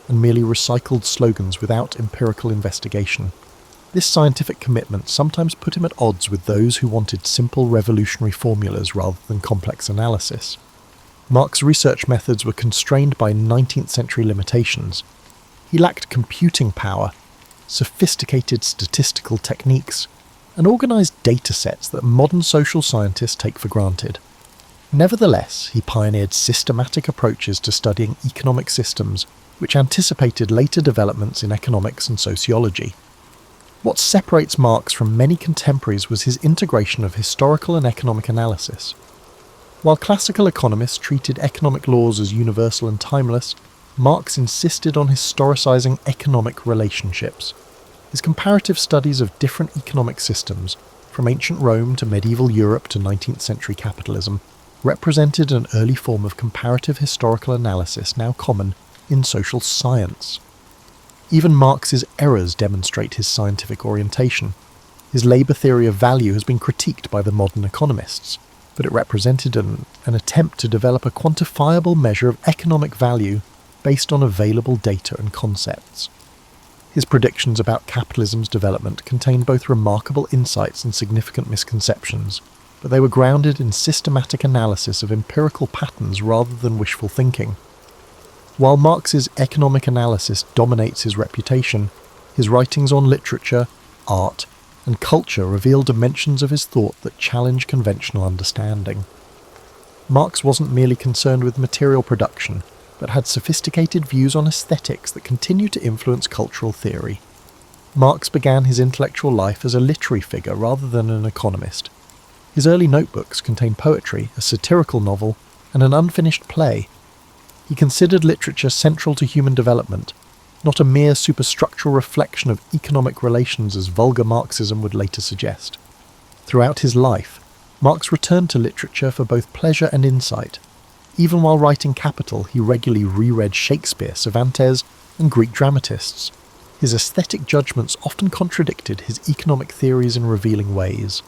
and merely recycled slogans without empirical investigation. This scientific commitment sometimes put him at odds with those who wanted simple revolutionary formulas rather than complex analysis. Marx's research methods were constrained by 19th century limitations. He lacked computing power, sophisticated statistical techniques, and organised data sets that modern social scientists take for granted. Nevertheless, he pioneered systematic approaches to studying economic systems which anticipated later developments in economics and sociology. What separates Marx from many contemporaries was his integration of historical and economic analysis. While classical economists treated economic laws as universal and timeless, Marx insisted on historicising economic relationships. His comparative studies of different economic systems, from ancient Rome to medieval Europe to 19th century capitalism, represented an early form of comparative historical analysis now common in social science. Even Marx's errors demonstrate his scientific orientation. His labour theory of value has been critiqued by the modern economists, but it represented an attempt to develop a quantifiable measure of economic value based on available data and concepts. His predictions about capitalism's development contained both remarkable insights and significant misconceptions, but they were grounded in systematic analysis of empirical patterns rather than wishful thinking. While Marx's economic analysis dominates his reputation, his writings on literature, art, and culture reveal dimensions of his thought that challenge conventional understanding. Marx wasn't merely concerned with material production, but had sophisticated views on aesthetics that continue to influence cultural theory. Marx began his intellectual life as a literary figure rather than an economist. His early notebooks contain poetry, a satirical novel, and an unfinished play. He considered literature central to human development, not a mere superstructural reflection of economic relations as vulgar Marxism would later suggest. Throughout his life, Marx returned to literature for both pleasure and insight. Even while writing Capital, he regularly reread Shakespeare, Cervantes, and Greek dramatists. His aesthetic judgments often contradicted his economic theories in revealing ways.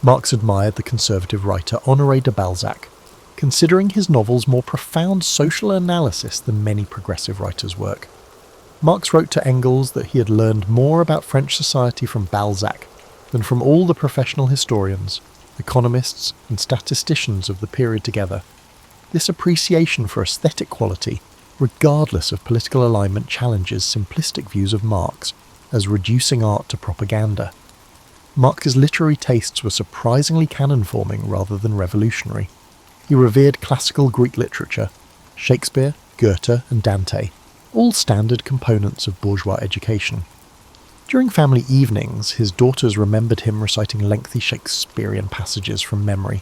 Marx admired the conservative writer Honoré de Balzac, considering his novels more profound social analysis than many progressive writers' work. Marx wrote to Engels that he had learned more about French society from Balzac than from all the professional historians, economists, and statisticians of the period together. This appreciation for aesthetic quality, regardless of political alignment, challenges simplistic views of Marx as reducing art to propaganda. Marx's literary tastes were surprisingly canon-forming rather than revolutionary. He revered classical Greek literature, Shakespeare, Goethe, and Dante, all standard components of bourgeois education. During family evenings, his daughters remembered him reciting lengthy Shakespearean passages from memory.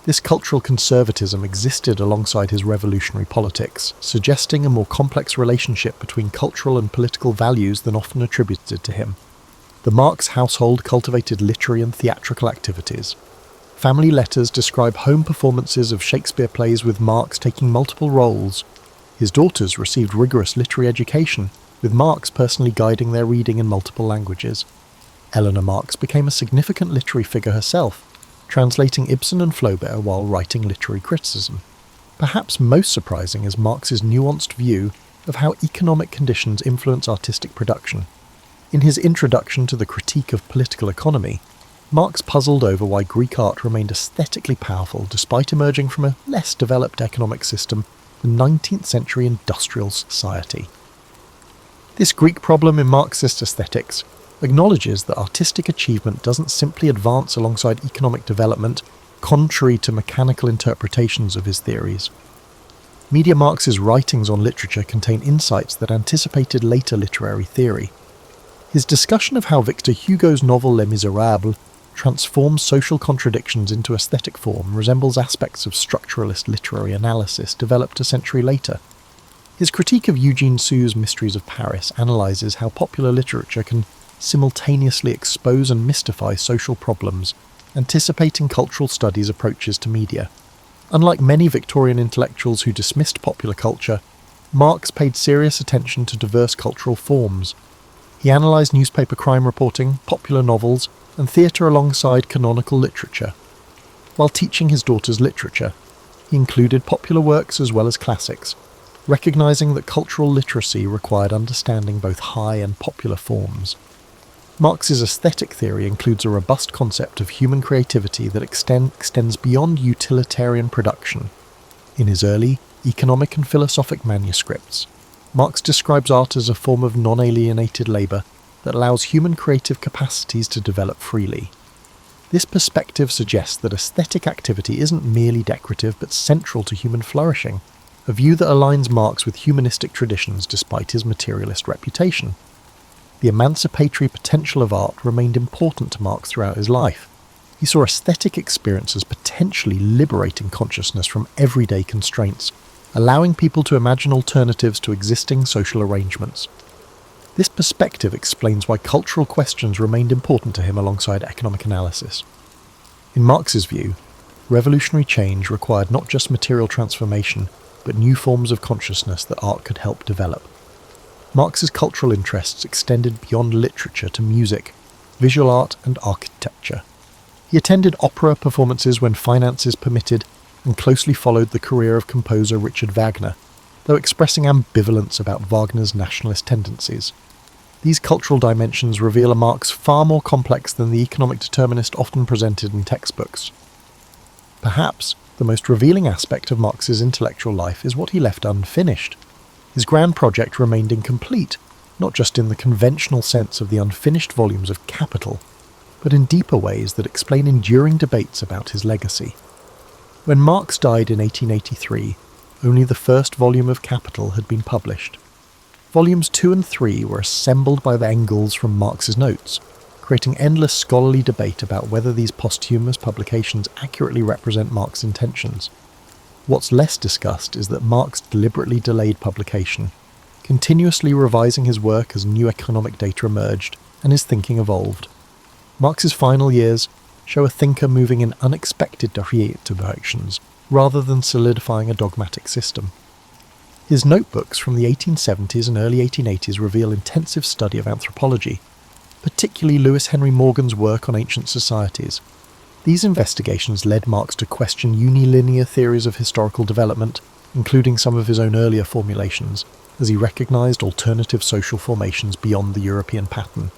This cultural conservatism existed alongside his revolutionary politics, suggesting a more complex relationship between cultural and political values than often attributed to him. The Marx household cultivated literary and theatrical activities. Family letters describe home performances of Shakespeare plays with Marx taking multiple roles. His daughters received rigorous literary education, with Marx personally guiding their reading in multiple languages. Eleanor Marx became a significant literary figure herself, translating Ibsen and Flaubert while writing literary criticism. Perhaps most surprising is Marx's nuanced view of how economic conditions influence artistic production. In his introduction to the Critique of Political Economy, Marx puzzled over why Greek art remained aesthetically powerful despite emerging from a less developed economic system the 19th century industrial society. This Greek problem in Marxist aesthetics acknowledges that artistic achievement doesn't simply advance alongside economic development, contrary to mechanical interpretations of his theories. Media Marx's writings on literature contain insights that anticipated later literary theory. His discussion of how Victor Hugo's novel Les Miserables transforms social contradictions into aesthetic form resembles aspects of structuralist literary analysis developed a century later. His critique of Eugene Sue's Mysteries of Paris analyses how popular literature can simultaneously expose and mystify social problems, anticipating cultural studies' approaches to media. Unlike many Victorian intellectuals who dismissed popular culture, Marx paid serious attention to diverse cultural forms. He analysed newspaper crime reporting, popular novels, and theatre alongside canonical literature. While teaching his daughters literature, he included popular works as well as classics, recognising that cultural literacy required understanding both high and popular forms. Marx's aesthetic theory includes a robust concept of human creativity that extends beyond utilitarian production. In his early economic and philosophic manuscripts, Marx describes art as a form of non-alienated labour that allows human creative capacities to develop freely. This perspective suggests that aesthetic activity isn't merely decorative but central to human flourishing, a view that aligns Marx with humanistic traditions despite his materialist reputation. The emancipatory potential of art remained important to Marx throughout his life. He saw aesthetic experience as potentially liberating consciousness from everyday constraints, allowing people to imagine alternatives to existing social arrangements. This perspective explains why cultural questions remained important to him alongside economic analysis. In Marx's view, revolutionary change required not just material transformation, but new forms of consciousness that art could help develop. Marx's cultural interests extended beyond literature to music, visual art and architecture. He attended opera performances when finances permitted and closely followed the career of composer Richard Wagner, though expressing ambivalence about Wagner's nationalist tendencies. These cultural dimensions reveal a Marx far more complex than the economic determinist often presented in textbooks. Perhaps the most revealing aspect of Marx's intellectual life is what he left unfinished. His grand project remained incomplete, not just in the conventional sense of the unfinished volumes of Capital, but in deeper ways that explain enduring debates about his legacy. When Marx died in 1883, only the first volume of Capital had been published. Volumes 2 and 3 were assembled by the Engels from Marx's notes, creating endless scholarly debate about whether these posthumous publications accurately represent Marx's intentions. What's less discussed is that Marx deliberately delayed publication, continuously revising his work as new economic data emerged and his thinking evolved. Marx's final years show a thinker moving in unexpected directions, rather than solidifying a dogmatic system. His notebooks from the 1870s and early 1880s reveal intensive study of anthropology, particularly Lewis Henry Morgan's work on ancient societies. These investigations led Marx to question unilinear theories of historical development, including some of his own earlier formulations, as he recognised alternative social formations beyond the European pattern.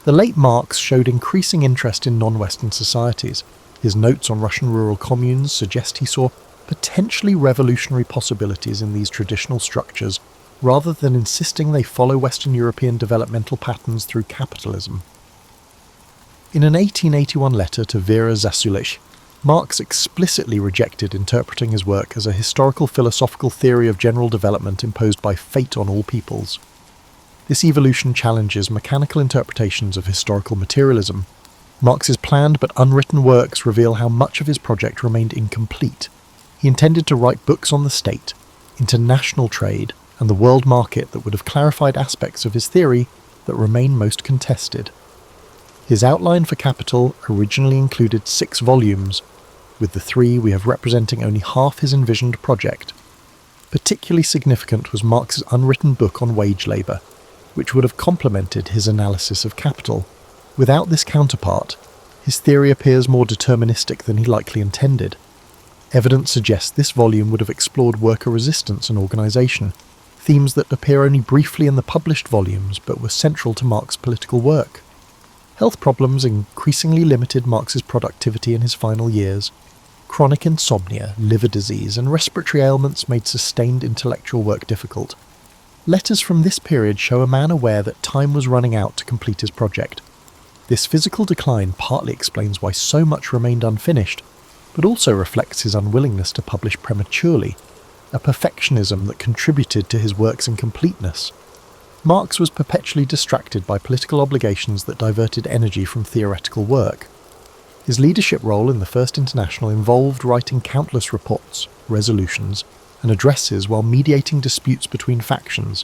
The late Marx showed increasing interest in non-Western societies. His notes on Russian rural communes suggest he saw potentially revolutionary possibilities in these traditional structures, rather than insisting they follow Western European developmental patterns through capitalism. In an 1881 letter to Vera Zasulich, Marx explicitly rejected interpreting his work as a historical philosophical theory of general development imposed by fate on all peoples. This evolution challenges mechanical interpretations of historical materialism. Marx's planned but unwritten works reveal how much of his project remained incomplete. He intended to write books on the state, international trade, and the world market that would have clarified aspects of his theory that remain most contested. His outline for Capital originally included 6 volumes, with the 3 we have representing only half his envisioned project. Particularly significant was Marx's unwritten book on wage labour, which would have complemented his analysis of Capital. Without this counterpart, his theory appears more deterministic than he likely intended. Evidence suggests this volume would have explored worker resistance and organisation, themes that appear only briefly in the published volumes but were central to Marx's political work. Health problems increasingly limited Marx's productivity in his final years. Chronic insomnia, liver disease, and respiratory ailments made sustained intellectual work difficult. Letters from this period show a man aware that time was running out to complete his project. This physical decline partly explains why so much remained unfinished, but also reflects his unwillingness to publish prematurely, a perfectionism that contributed to his work's incompleteness. Marx was perpetually distracted by political obligations that diverted energy from theoretical work. His leadership role in the First International involved writing countless reports, resolutions, and addresses while mediating disputes between factions.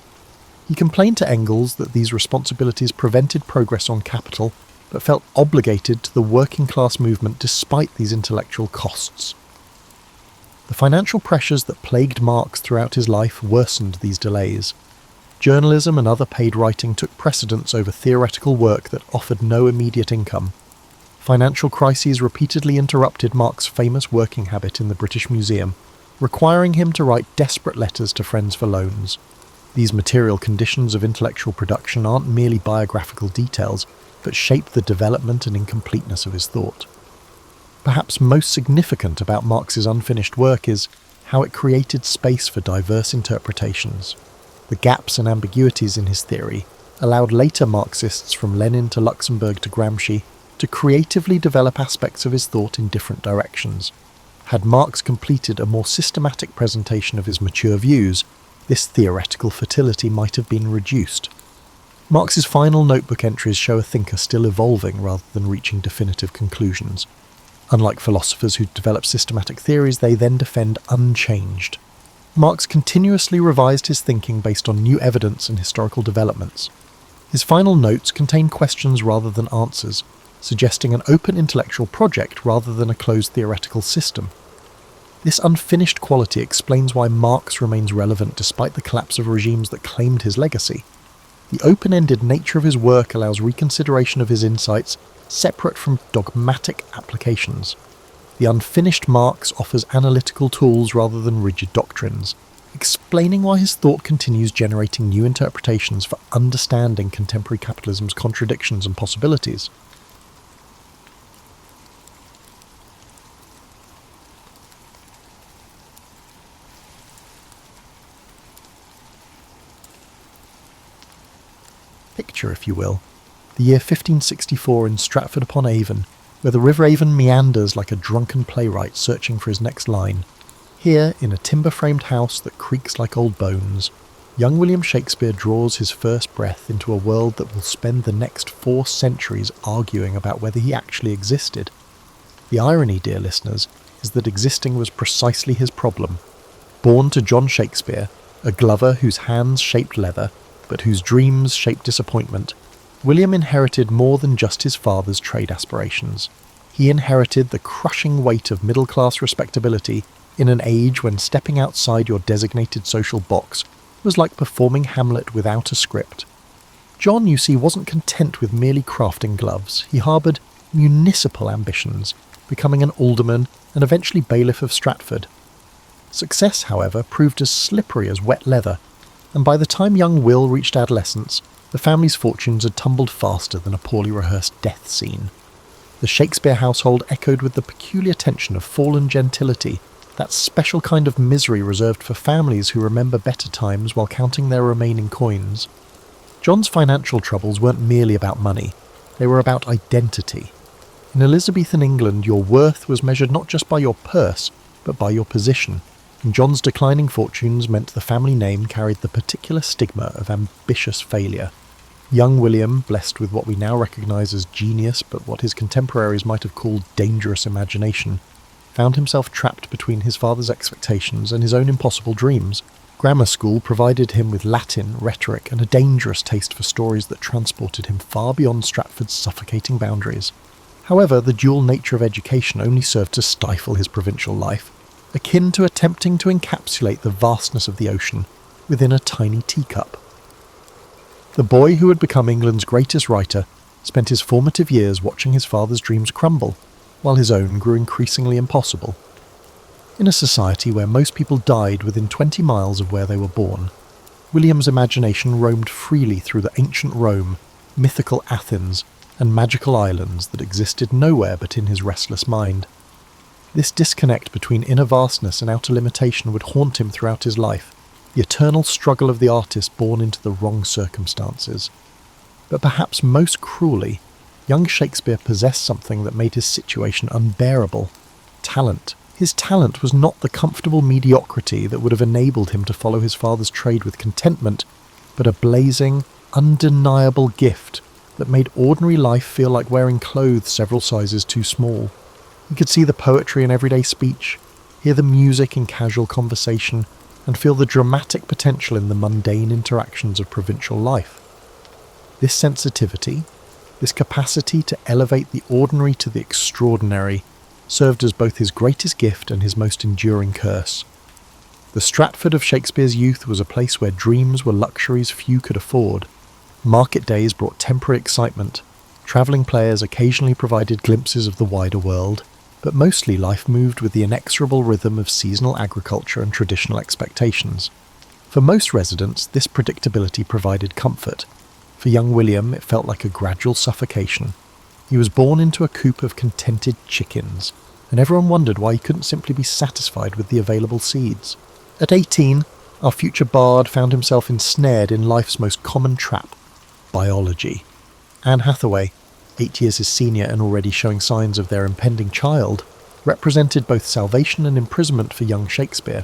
He complained to Engels that these responsibilities prevented progress on capital, but felt obligated to the working class movement despite these intellectual costs. The financial pressures that plagued Marx throughout his life worsened these delays. Journalism and other paid writing took precedence over theoretical work that offered no immediate income. Financial crises repeatedly interrupted Marx's famous working habit in the British Museum, requiring him to write desperate letters to friends for loans. These material conditions of intellectual production aren't merely biographical details, but shape the development and incompleteness of his thought. Perhaps most significant about Marx's unfinished work is how it created space for diverse interpretations. The gaps and ambiguities in his theory allowed later Marxists from Lenin to Luxemburg to Gramsci to creatively develop aspects of his thought in different directions. Had Marx completed a more systematic presentation of his mature views, this theoretical fertility might have been reduced. Marx's final notebook entries show a thinker still evolving rather than reaching definitive conclusions. Unlike philosophers who develop systematic theories, they then defend unchanged. Marx continuously revised his thinking based on new evidence and historical developments. His final notes contain questions rather than answers, suggesting an open intellectual project rather than a closed theoretical system. This unfinished quality explains why Marx remains relevant despite the collapse of regimes that claimed his legacy. The open-ended nature of his work allows reconsideration of his insights separate from dogmatic applications. The unfinished Marx offers analytical tools rather than rigid doctrines, explaining why his thought continues generating new interpretations for understanding contemporary capitalism's contradictions and possibilities. Picture, if you will, the year 1564 in Stratford-upon-Avon, where the River Avon meanders like a drunken playwright searching for his next line. Here, in a timber-framed house that creaks like old bones, young William Shakespeare draws his first breath into a world that will spend the next 4 centuries arguing about whether he actually existed. The irony, dear listeners, is that existing was precisely his problem. Born to John Shakespeare, a glover whose hands shaped leather, but whose dreams shaped disappointment, William inherited more than just his father's trade aspirations. He inherited the crushing weight of middle-class respectability in an age when stepping outside your designated social box was like performing Hamlet without a script. John, you see, wasn't content with merely crafting gloves. He harboured municipal ambitions, becoming an alderman and eventually bailiff of Stratford. Success, however, proved as slippery as wet leather, and by the time young Will reached adolescence, the family's fortunes had tumbled faster than a poorly rehearsed death scene. The Shakespeare household echoed with the peculiar tension of fallen gentility, that special kind of misery reserved for families who remember better times while counting their remaining coins. John's financial troubles weren't merely about money, they were about identity. In Elizabethan England, your worth was measured not just by your purse, but by your position. And John's declining fortunes meant the family name carried the particular stigma of ambitious failure. Young William, blessed with what we now recognise as genius but what his contemporaries might have called dangerous imagination, found himself trapped between his father's expectations and his own impossible dreams. Grammar school provided him with Latin, rhetoric, and a dangerous taste for stories that transported him far beyond Stratford's suffocating boundaries. However, the dual nature of education only served to stifle his provincial life, akin to attempting to encapsulate the vastness of the ocean within a tiny teacup. The boy who had become England's greatest writer spent his formative years watching his father's dreams crumble, while his own grew increasingly impossible. In a society where most people died within 20 miles of where they were born, William's imagination roamed freely through the ancient Rome, mythical Athens, and magical islands that existed nowhere but in his restless mind. This disconnect between inner vastness and outer limitation would haunt him throughout his life, the eternal struggle of the artist born into the wrong circumstances. But perhaps most cruelly, young Shakespeare possessed something that made his situation unbearable: talent. His talent was not the comfortable mediocrity that would have enabled him to follow his father's trade with contentment, but a blazing, undeniable gift that made ordinary life feel like wearing clothes several sizes too small. He could see the poetry in everyday speech, hear the music in casual conversation, and feel the dramatic potential in the mundane interactions of provincial life. This sensitivity, this capacity to elevate the ordinary to the extraordinary, served as both his greatest gift and his most enduring curse. The Stratford of Shakespeare's youth was a place where dreams were luxuries few could afford. Market days brought temporary excitement. Travelling players occasionally provided glimpses of the wider world, but mostly life moved with the inexorable rhythm of seasonal agriculture and traditional expectations. For most residents, this predictability provided comfort. For young William, it felt like a gradual suffocation. He was born into a coop of contented chickens, and everyone wondered why he couldn't simply be satisfied with the available seeds. At 18, our future bard found himself ensnared in life's most common trap: biology. Anne Hathaway, 8 years his senior and already showing signs of their impending child, represented both salvation and imprisonment for young Shakespeare.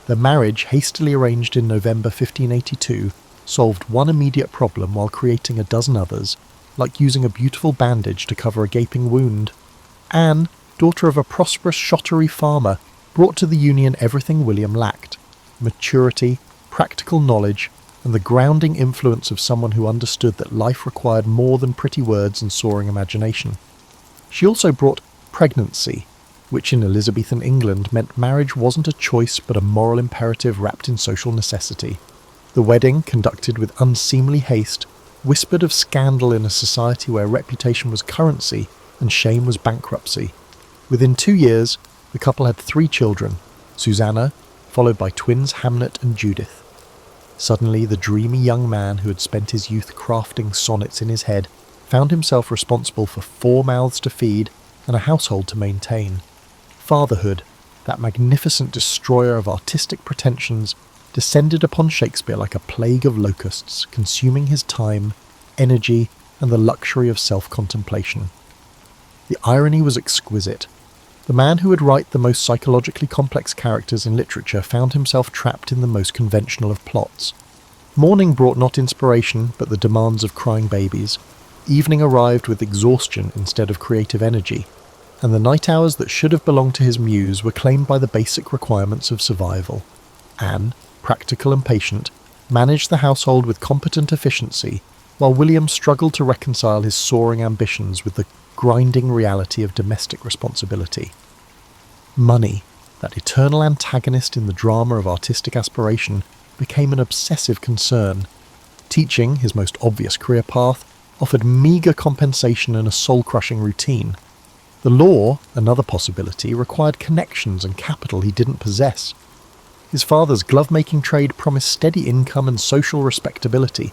Their marriage, hastily arranged in November 1582, solved one immediate problem while creating a dozen others, like using a beautiful bandage to cover a gaping wound. Anne, daughter of a prosperous Shottery farmer, brought to the union everything William lacked: maturity, practical knowledge, and the grounding influence of someone who understood that life required more than pretty words and soaring imagination. She also brought pregnancy, which in Elizabethan England meant marriage wasn't a choice but a moral imperative wrapped in social necessity. The wedding, conducted with unseemly haste, whispered of scandal in a society where reputation was currency and shame was bankruptcy. Within 2 years, the couple had 3 children: Susanna, followed by twins Hamnet and Judith. Suddenly, the dreamy young man who had spent his youth crafting sonnets in his head found himself responsible for 4 mouths to feed and a household to maintain. Fatherhood, that magnificent destroyer of artistic pretensions, descended upon Shakespeare like a plague of locusts, consuming his time, energy, and the luxury of self-contemplation. The irony was exquisite. The man who would write the most psychologically complex characters in literature found himself trapped in the most conventional of plots. Morning brought not inspiration, but the demands of crying babies. Evening arrived with exhaustion instead of creative energy, and the night hours that should have belonged to his muse were claimed by the basic requirements of survival. Anne, practical and patient, managed the household with competent efficiency, while William struggled to reconcile his soaring ambitions with the grinding reality of domestic responsibility. Money, that eternal antagonist in the drama of artistic aspiration, became an obsessive concern. Teaching, his most obvious career path, offered meagre compensation and a soul-crushing routine. The law, another possibility, required connections and capital he didn't possess. His father's glove-making trade promised steady income and social respectability,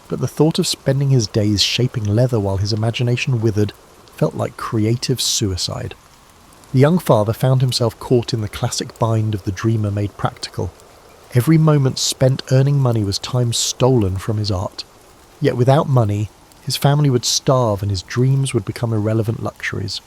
but the thought of spending his days shaping leather while his imagination withered felt like creative suicide. The young father found himself caught in the classic bind of the dreamer made practical. Every moment spent earning money was time stolen from his art. Yet without money, his family would starve and his dreams would become irrelevant luxuries.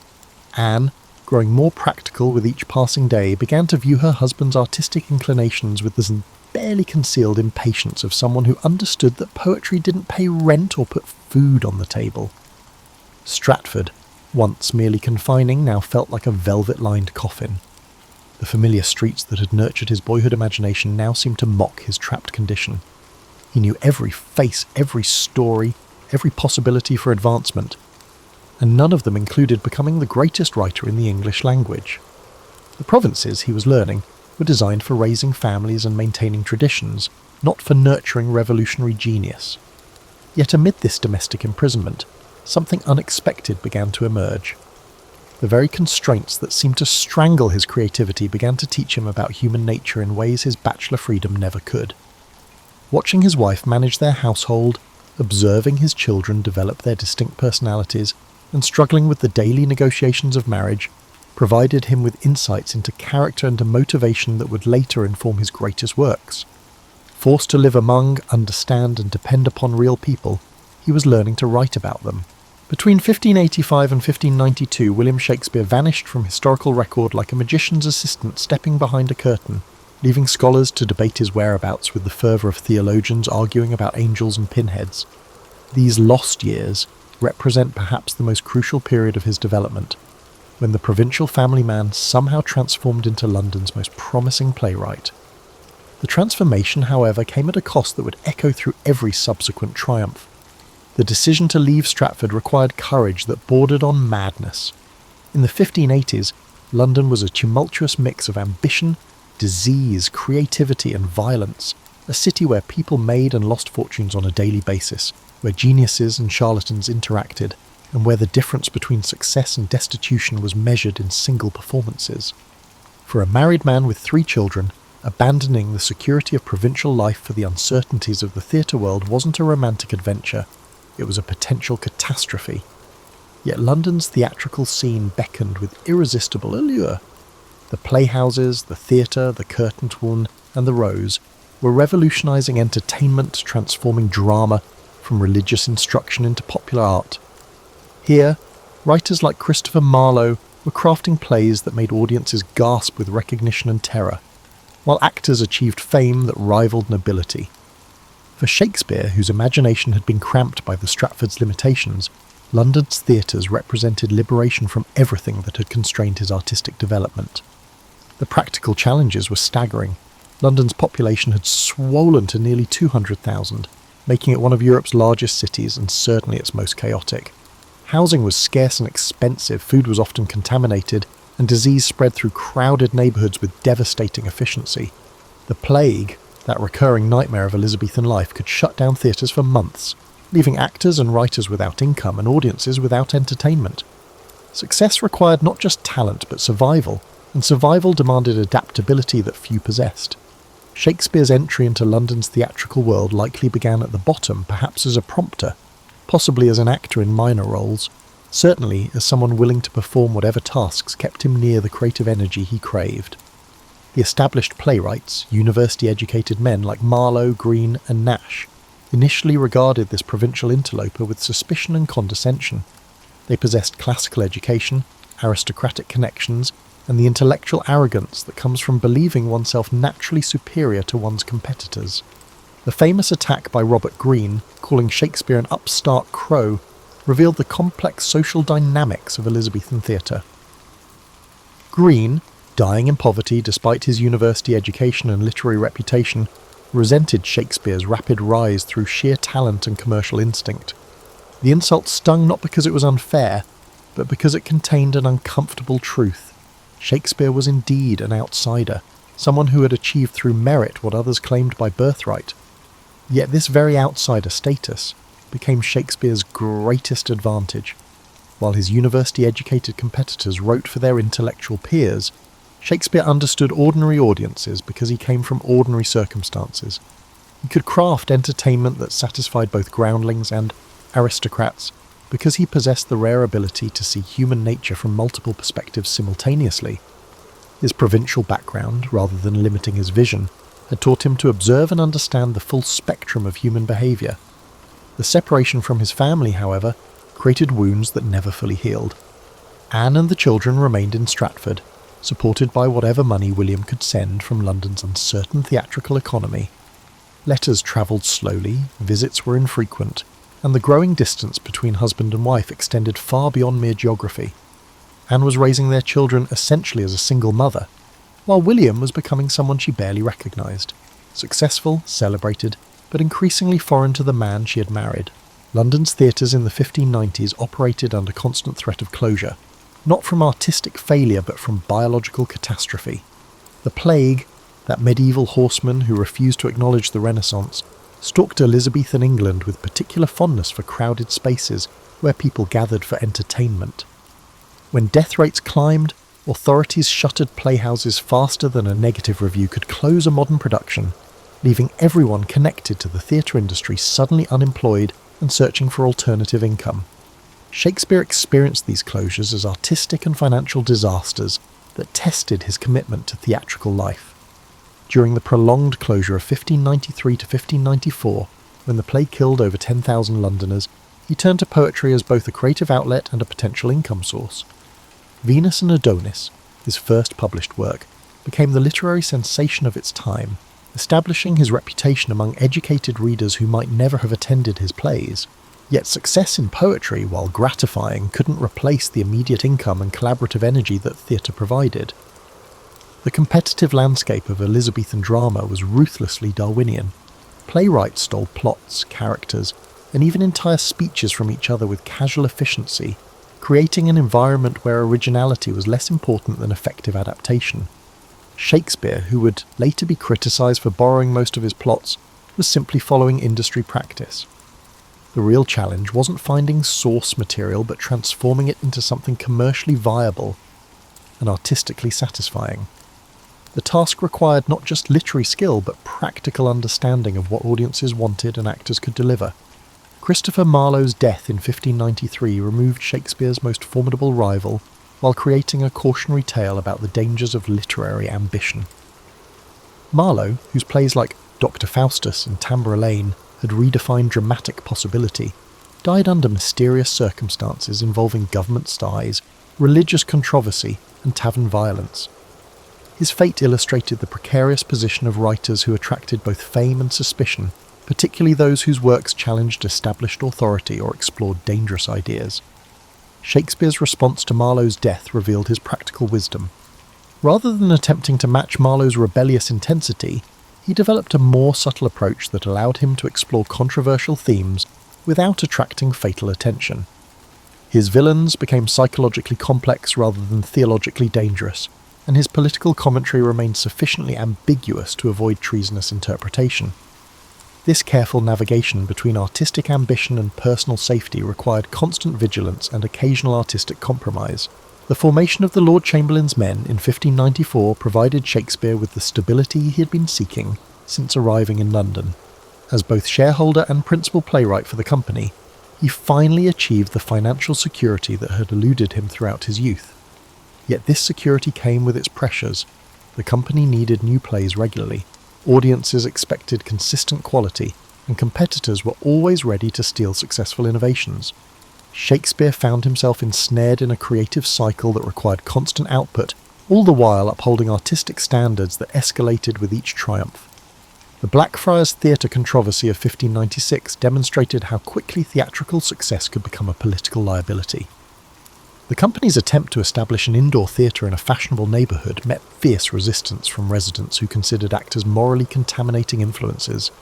Anne, growing more practical with each passing day, began to view her husband's artistic inclinations with the barely concealed impatience of someone who understood that poetry didn't pay rent or put food on the table. Stratford, once merely confining, now felt like a velvet-lined coffin. The familiar streets that had nurtured his boyhood imagination now seemed to mock his trapped condition. He knew every face, every story, every possibility for advancement, and none of them included becoming the greatest writer in the English language. The provinces, he was learning, were designed for raising families and maintaining traditions, not for nurturing revolutionary genius. Yet amid this domestic imprisonment, something unexpected began to emerge. The very constraints that seemed to strangle his creativity began to teach him about human nature in ways his bachelor freedom never could. Watching his wife manage their household, observing his children develop their distinct personalities, and struggling with the daily negotiations of marriage, provided him with insights into character and a motivation that would later inform his greatest works. Forced to live among, understand and depend upon real people, he was learning to write about them. Between 1585 and 1592, William Shakespeare vanished from historical record like a magician's assistant stepping behind a curtain, leaving scholars to debate his whereabouts with the fervour of theologians arguing about angels and pinheads. These lost years represent perhaps the most crucial period of his development, when the provincial family man somehow transformed into London's most promising playwright. The transformation, however, came at a cost that would echo through every subsequent triumph. The decision to leave Stratford required courage that bordered on madness. In the 1580s, London was a tumultuous mix of ambition, disease, creativity and violence, a city where people made and lost fortunes on a daily basis, where geniuses and charlatans interacted, and where the difference between success and destitution was measured in single performances. For a married man with 3 children, abandoning the security of provincial life for the uncertainties of the theatre world wasn't a romantic adventure, it was a potential catastrophe. Yet London's theatrical scene beckoned with irresistible allure. The playhouses, the theatre, the Curtain and the Rose were revolutionising entertainment, transforming drama from religious instruction into popular art. Here, writers like Christopher Marlowe were crafting plays that made audiences gasp with recognition and terror, while actors achieved fame that rivaled nobility. For Shakespeare, whose imagination had been cramped by the Stratford's limitations, London's theatres represented liberation from everything that had constrained his artistic development. The practical challenges were staggering. London's population had swollen to nearly 200,000, making it one of Europe's largest cities and certainly its most chaotic. Housing was scarce and expensive, food was often contaminated, and disease spread through crowded neighbourhoods with devastating efficiency. The plague, that recurring nightmare of Elizabethan life, could shut down theatres for months, leaving actors and writers without income and audiences without entertainment. Success required not just talent but survival, and survival demanded adaptability that few possessed. Shakespeare's entry into London's theatrical world likely began at the bottom, perhaps as a prompter, possibly as an actor in minor roles, certainly as someone willing to perform whatever tasks kept him near the creative energy he craved. The established playwrights, university-educated men like Marlowe, Greene and Nash, initially regarded this provincial interloper with suspicion and condescension. They possessed classical education, aristocratic connections, and the intellectual arrogance that comes from believing oneself naturally superior to one's competitors. The famous attack by Robert Greene, calling Shakespeare an upstart crow, revealed the complex social dynamics of Elizabethan theatre. Greene, dying in poverty despite his university education and literary reputation, resented Shakespeare's rapid rise through sheer talent and commercial instinct. The insult stung not because it was unfair, but because it contained an uncomfortable truth. Shakespeare was indeed an outsider, someone who had achieved through merit what others claimed by birthright. Yet this very outsider status became Shakespeare's greatest advantage. While his university-educated competitors wrote for their intellectual peers, Shakespeare understood ordinary audiences because he came from ordinary circumstances. He could craft entertainment that satisfied both groundlings and aristocrats because he possessed the rare ability to see human nature from multiple perspectives simultaneously. His provincial background, rather than limiting his vision, had taught him to observe and understand the full spectrum of human behaviour. The separation from his family, however, created wounds that never fully healed. Anne and the children remained in Stratford, supported by whatever money William could send from London's uncertain theatrical economy. Letters travelled slowly, visits were infrequent, and the growing distance between husband and wife extended far beyond mere geography. Anne was raising their children essentially as a single mother, while William was becoming someone she barely recognised. Successful, celebrated, but increasingly foreign to the man she had married. London's theatres in the 1590s operated under constant threat of closure, not from artistic failure but from biological catastrophe. The plague, that medieval horseman who refused to acknowledge the Renaissance, stalked Elizabethan England with particular fondness for crowded spaces where people gathered for entertainment. When death rates climbed, authorities shuttered playhouses faster than a negative review could close a modern production, leaving everyone connected to the theatre industry suddenly unemployed and searching for alternative income. Shakespeare experienced these closures as artistic and financial disasters that tested his commitment to theatrical life. During the prolonged closure of 1593 to 1594, when the play killed over 10,000 Londoners, he turned to poetry as both a creative outlet and a potential income source. Venus and Adonis, his first published work, became the literary sensation of its time, establishing his reputation among educated readers who might never have attended his plays. Yet success in poetry, while gratifying, couldn't replace the immediate income and collaborative energy that theatre provided. The competitive landscape of Elizabethan drama was ruthlessly Darwinian. Playwrights stole plots, characters, and even entire speeches from each other with casual efficiency, creating an environment where originality was less important than effective adaptation. Shakespeare, who would later be criticised for borrowing most of his plots, was simply following industry practice. The real challenge wasn't finding source material but transforming it into something commercially viable and artistically satisfying. The task required not just literary skill but practical understanding of what audiences wanted and actors could deliver. Christopher Marlowe's death in 1593 removed Shakespeare's most formidable rival while creating a cautionary tale about the dangers of literary ambition. Marlowe, whose plays like Dr. Faustus and Tamburlaine had redefined dramatic possibility, died under mysterious circumstances involving government spies, religious controversy, and tavern violence. His fate illustrated the precarious position of writers who attracted both fame and suspicion, particularly those whose works challenged established authority or explored dangerous ideas. Shakespeare's response to Marlowe's death revealed his practical wisdom. Rather than attempting to match Marlowe's rebellious intensity, he developed a more subtle approach that allowed him to explore controversial themes without attracting fatal attention. His villains became psychologically complex rather than theologically dangerous, and his political commentary remained sufficiently ambiguous to avoid treasonous interpretation. This careful navigation between artistic ambition and personal safety required constant vigilance and occasional artistic compromise. The formation of the Lord Chamberlain's Men in 1594 provided Shakespeare with the stability he had been seeking since arriving in London. As both shareholder and principal playwright for the company, he finally achieved the financial security that had eluded him throughout his youth. Yet this security came with its pressures. The company needed new plays regularly, audiences expected consistent quality, and competitors were always ready to steal successful innovations. Shakespeare found himself ensnared in a creative cycle that required constant output, all the while upholding artistic standards that escalated with each triumph. The Blackfriars Theatre controversy of 1596 demonstrated how quickly theatrical success could become a political liability. The company's attempt to establish an indoor theatre in a fashionable neighbourhood met fierce resistance from residents who considered actors morally contaminating influences.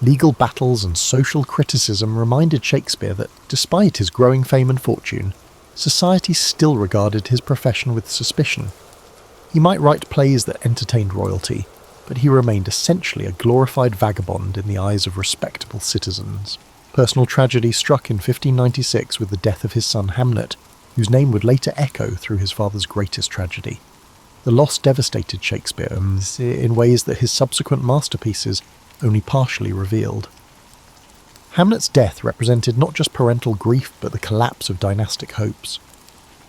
Legal battles and social criticism reminded Shakespeare that, despite his growing fame and fortune, society still regarded his profession with suspicion. He might write plays that entertained royalty, but he remained essentially a glorified vagabond in the eyes of respectable citizens. Personal tragedy struck in 1596 with the death of his son Hamlet, whose name would later echo through his father's greatest tragedy. The loss devastated Shakespeare in ways that his subsequent masterpieces only partially revealed. Hamlet's death represented not just parental grief but the collapse of dynastic hopes.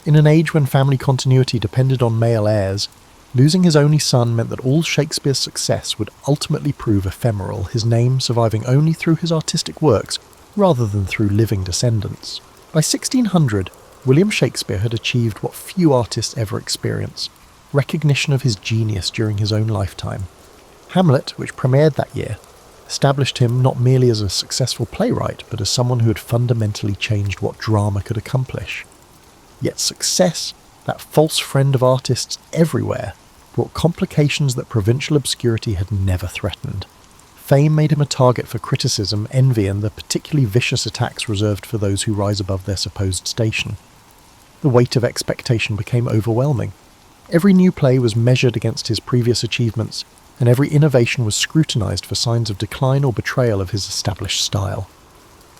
In an age when family continuity depended on male heirs, losing his only son meant that all Shakespeare's success would ultimately prove ephemeral, his name surviving only through his artistic works rather than through living descendants. By 1600, William Shakespeare had achieved what few artists ever experience: recognition of his genius during his own lifetime. Hamlet, which premiered that year, established him not merely as a successful playwright, but as someone who had fundamentally changed what drama could accomplish. Yet success, that false friend of artists everywhere, brought complications that provincial obscurity had never threatened. Fame made him a target for criticism, envy, and the particularly vicious attacks reserved for those who rise above their supposed station. The weight of expectation became overwhelming. Every new play was measured against his previous achievements, and every innovation was scrutinized for signs of decline or betrayal of his established style.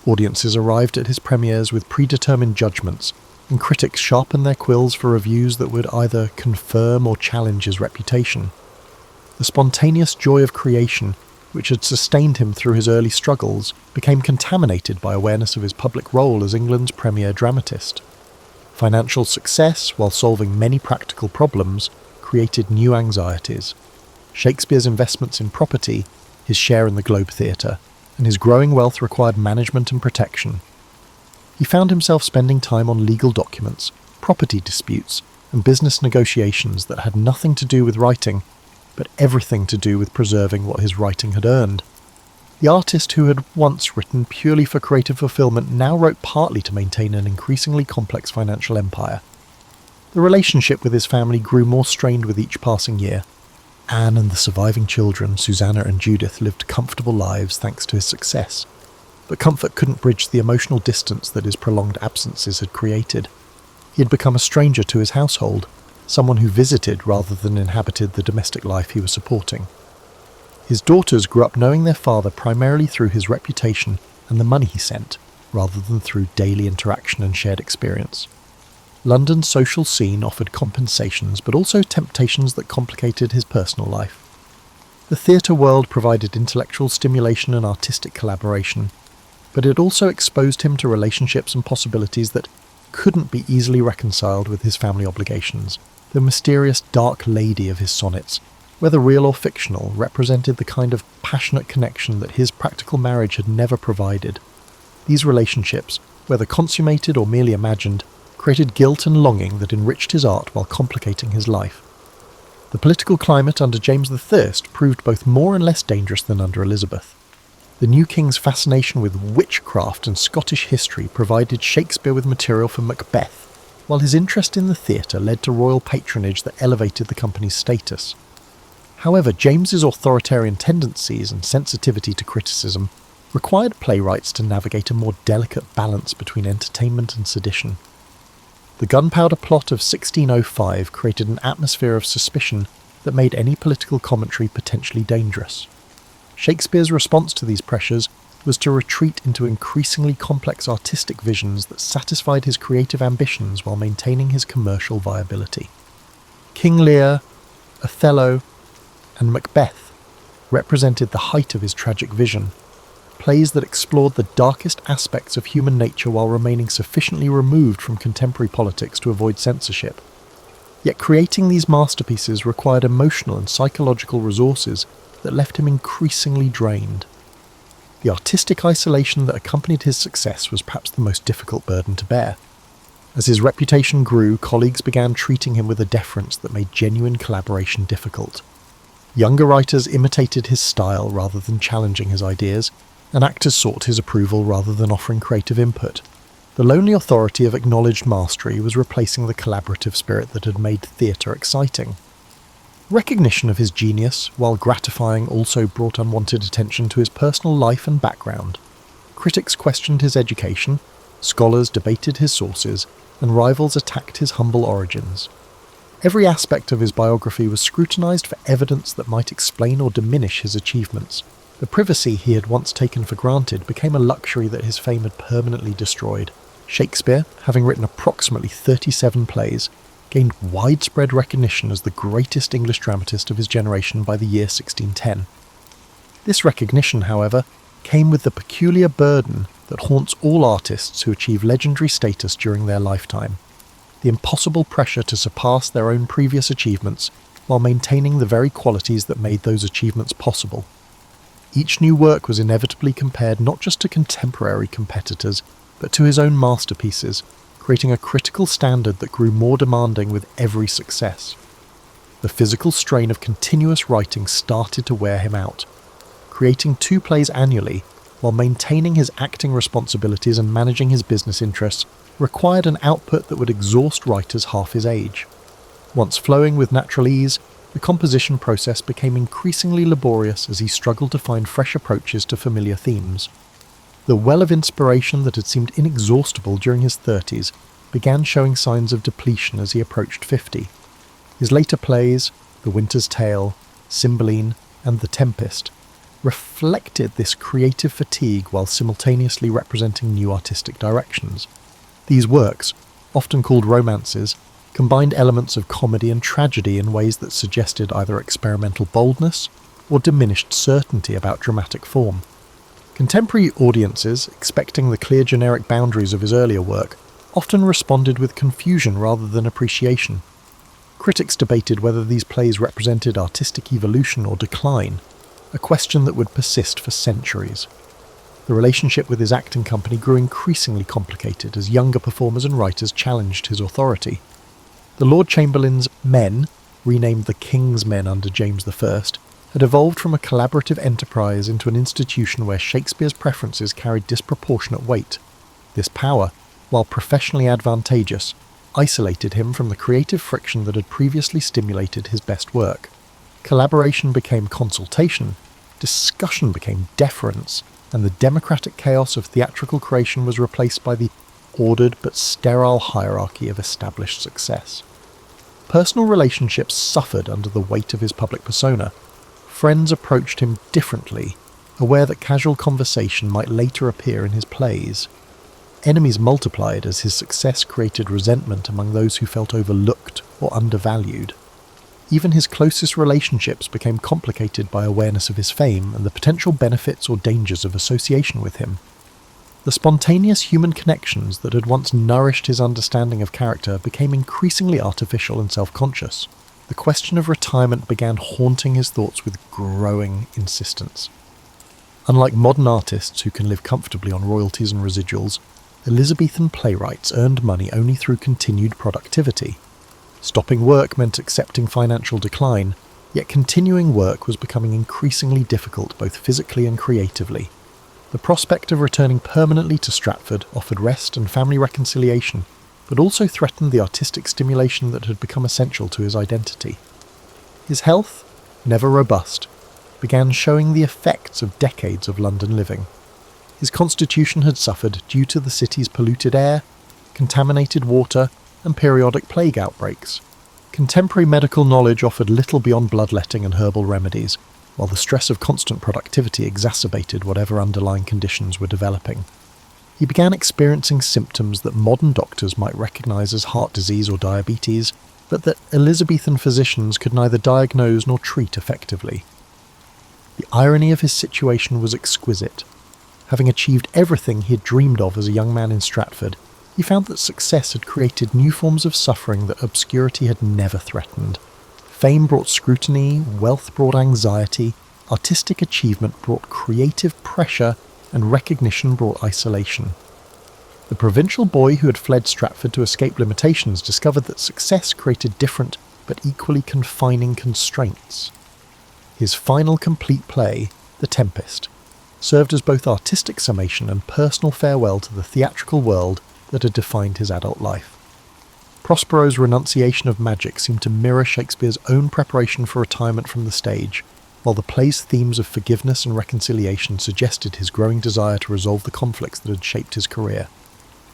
Audiences arrived at his premieres with predetermined judgments, and critics sharpened their quills for reviews that would either confirm or challenge his reputation. The spontaneous joy of creation which had sustained him through his early struggles, became contaminated by awareness of his public role as England's premier dramatist. Financial success, while solving many practical problems, created new anxieties. Shakespeare's investments in property, his share in the Globe Theatre, and his growing wealth required management and protection. He found himself spending time on legal documents, property disputes, and business negotiations that had nothing to do with writing, but everything to do with preserving what his writing had earned. The artist who had once written purely for creative fulfillment now wrote partly to maintain an increasingly complex financial empire. The relationship with his family grew more strained with each passing year. Anne and the surviving children, Susanna and Judith, lived comfortable lives thanks to his success. But comfort couldn't bridge the emotional distance that his prolonged absences had created. He had become a stranger to his household, someone who visited rather than inhabited the domestic life he was supporting. His daughters grew up knowing their father primarily through his reputation and the money he sent, rather than through daily interaction and shared experience. London's social scene offered compensations, but also temptations that complicated his personal life. The theatre world provided intellectual stimulation and artistic collaboration, but it also exposed him to relationships and possibilities that couldn't be easily reconciled with his family obligations. The mysterious dark lady of his sonnets, whether real or fictional, represented the kind of passionate connection that his practical marriage had never provided. These relationships, whether consummated or merely imagined, created guilt and longing that enriched his art while complicating his life. The political climate under James I proved both more and less dangerous than under Elizabeth. The new king's fascination with witchcraft and Scottish history provided Shakespeare with material for Macbeth, while his interest in the theatre led to royal patronage that elevated the company's status. However, James's authoritarian tendencies and sensitivity to criticism required playwrights to navigate a more delicate balance between entertainment and sedition. The Gunpowder Plot of 1605 created an atmosphere of suspicion that made any political commentary potentially dangerous. Shakespeare's response to these pressures was to retreat into increasingly complex artistic visions that satisfied his creative ambitions while maintaining his commercial viability. King Lear, Othello, and Macbeth represented the height of his tragic vision, plays that explored the darkest aspects of human nature while remaining sufficiently removed from contemporary politics to avoid censorship. Yet creating these masterpieces required emotional and psychological resources that left him increasingly drained. The artistic isolation that accompanied his success was perhaps the most difficult burden to bear. As his reputation grew, colleagues began treating him with a deference that made genuine collaboration difficult. Younger writers imitated his style rather than challenging his ideas, and actors sought his approval rather than offering creative input. The lonely authority of acknowledged mastery was replacing the collaborative spirit that had made theatre exciting. Recognition of his genius, while gratifying, also brought unwanted attention to his personal life and background. Critics questioned his education, scholars debated his sources, and rivals attacked his humble origins. Every aspect of his biography was scrutinized for evidence that might explain or diminish his achievements. The privacy he had once taken for granted became a luxury that his fame had permanently destroyed. Shakespeare, having written approximately 37 plays, gained widespread recognition as the greatest English dramatist of his generation by the year 1610. This recognition, however, came with the peculiar burden that haunts all artists who achieve legendary status during their lifetime: the impossible pressure to surpass their own previous achievements while maintaining the very qualities that made those achievements possible. Each new work was inevitably compared not just to contemporary competitors, but to his own masterpieces, creating a critical standard that grew more demanding with every success. The physical strain of continuous writing started to wear him out. Creating 2 plays annually, while maintaining his acting responsibilities and managing his business interests, required an output that would exhaust writers half his age. Once flowing with natural ease, the composition process became increasingly laborious as he struggled to find fresh approaches to familiar themes. The well of inspiration that had seemed inexhaustible during his 30s began showing signs of depletion as he approached 50. His later plays, The Winter's Tale, Cymbeline, and The Tempest, reflected this creative fatigue while simultaneously representing new artistic directions. These works, often called romances, combined elements of comedy and tragedy in ways that suggested either experimental boldness or diminished certainty about dramatic form. Contemporary audiences, expecting the clear generic boundaries of his earlier work, often responded with confusion rather than appreciation. Critics debated whether these plays represented artistic evolution or decline, a question that would persist for centuries. The relationship with his acting company grew increasingly complicated as younger performers and writers challenged his authority. The Lord Chamberlain's Men, renamed the King's Men under James I, had evolved from a collaborative enterprise into an institution where Shakespeare's preferences carried disproportionate weight. This power, while professionally advantageous, isolated him from the creative friction that had previously stimulated his best work. Collaboration became consultation, discussion became deference, and the democratic chaos of theatrical creation was replaced by the ordered but sterile hierarchy of established success. Personal relationships suffered under the weight of his public persona. Friends approached him differently, aware that casual conversation might later appear in his plays. Enemies multiplied as his success created resentment among those who felt overlooked or undervalued. Even his closest relationships became complicated by awareness of his fame and the potential benefits or dangers of association with him. The spontaneous human connections that had once nourished his understanding of character became increasingly artificial and self-conscious. The question of retirement began haunting his thoughts with growing insistence. Unlike modern artists who can live comfortably on royalties and residuals, Elizabethan playwrights earned money only through continued productivity. Stopping work meant accepting financial decline, yet continuing work was becoming increasingly difficult both physically and creatively. The prospect of returning permanently to Stratford offered rest and family reconciliation, but also threatened the artistic stimulation that had become essential to his identity. His health, never robust, began showing the effects of decades of London living. His constitution had suffered due to the city's polluted air, contaminated water, and periodic plague outbreaks. Contemporary medical knowledge offered little beyond bloodletting and herbal remedies, while the stress of constant productivity exacerbated whatever underlying conditions were developing. He began experiencing symptoms that modern doctors might recognise as heart disease or diabetes, but that Elizabethan physicians could neither diagnose nor treat effectively. The irony of his situation was exquisite. Having achieved everything he had dreamed of as a young man in Stratford, he found that success had created new forms of suffering that obscurity had never threatened. Fame brought scrutiny, wealth brought anxiety, artistic achievement brought creative pressure, and recognition brought isolation. The provincial boy who had fled Stratford to escape limitations discovered that success created different but equally confining constraints. His final complete play, The Tempest, served as both artistic summation and personal farewell to the theatrical world that had defined his adult life. Prospero's renunciation of magic seemed to mirror Shakespeare's own preparation for retirement from the stage, while the play's themes of forgiveness and reconciliation suggested his growing desire to resolve the conflicts that had shaped his career.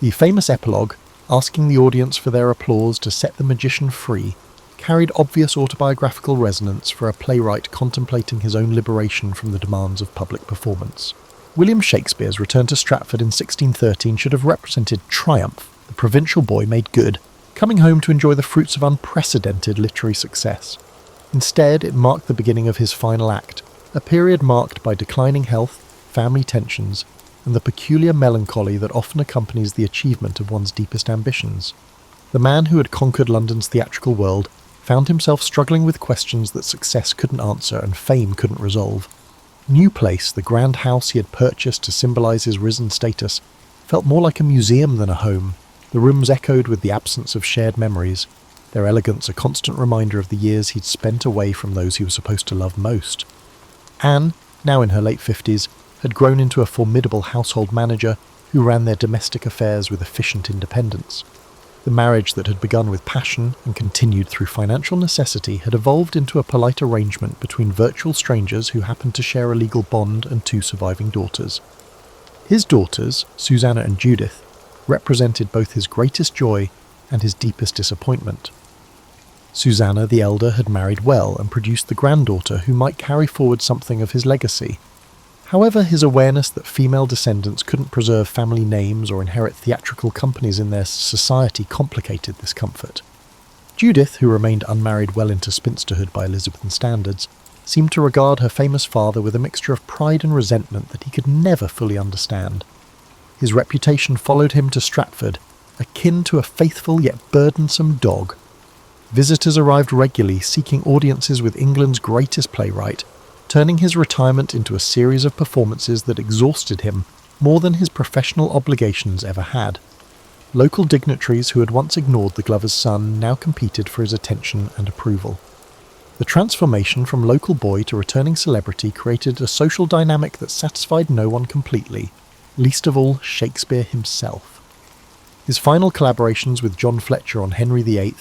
The famous epilogue, asking the audience for their applause to set the magician free, carried obvious autobiographical resonance for a playwright contemplating his own liberation from the demands of public performance. William Shakespeare's return to Stratford in 1613 should have represented triumph, the provincial boy made good, coming home to enjoy the fruits of unprecedented literary success. Instead, it marked the beginning of his final act, a period marked by declining health, family tensions, and the peculiar melancholy that often accompanies the achievement of one's deepest ambitions. The man who had conquered London's theatrical world found himself struggling with questions that success couldn't answer and fame couldn't resolve. New Place, the grand house he had purchased to symbolise his risen status, felt more like a museum than a home. The rooms echoed with the absence of shared memories, their elegance a constant reminder of the years he'd spent away from those he was supposed to love most. Anne, now in her late 50s, had grown into a formidable household manager who ran their domestic affairs with efficient independence. The marriage that had begun with passion and continued through financial necessity had evolved into a polite arrangement between virtual strangers who happened to share a legal bond and two surviving daughters. His daughters, Susanna and Judith, represented both his greatest joy and his deepest disappointment. Susanna, the elder, had married well and produced the granddaughter who might carry forward something of his legacy. However, his awareness that female descendants couldn't preserve family names or inherit theatrical companies in their society complicated this comfort. Judith, who remained unmarried well into spinsterhood by Elizabethan standards, seemed to regard her famous father with a mixture of pride and resentment that he could never fully understand. His reputation followed him to Stratford, akin to a faithful yet burdensome dog. Visitors arrived regularly, seeking audiences with England's greatest playwright, turning his retirement into a series of performances that exhausted him more than his professional obligations ever had. Local dignitaries who had once ignored the Glover's son now competed for his attention and approval. The transformation from local boy to returning celebrity created a social dynamic that satisfied no one completely, least of all Shakespeare himself. His final collaborations with John Fletcher on Henry VIII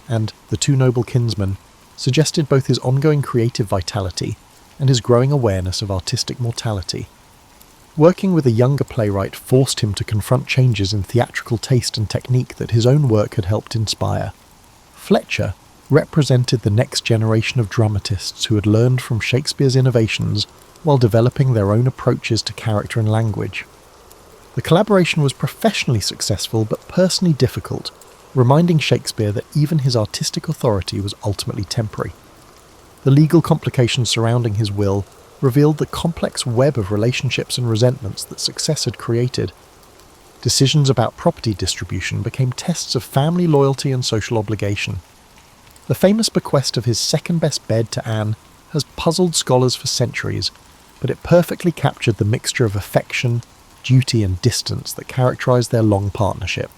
and The Two Noble Kinsmen suggested both his ongoing creative vitality and his growing awareness of artistic mortality. Working with a younger playwright forced him to confront changes in theatrical taste and technique that his own work had helped inspire. Fletcher represented the next generation of dramatists who had learned from Shakespeare's innovations while developing their own approaches to character and language. The collaboration was professionally successful but personally difficult, reminding Shakespeare that even his artistic authority was ultimately temporary. The legal complications surrounding his will revealed the complex web of relationships and resentments that success had created. Decisions about property distribution became tests of family loyalty and social obligation. The famous bequest of his second-best bed to Anne has puzzled scholars for centuries, but it perfectly captured the mixture of affection, duty and distance that characterized their long partnership.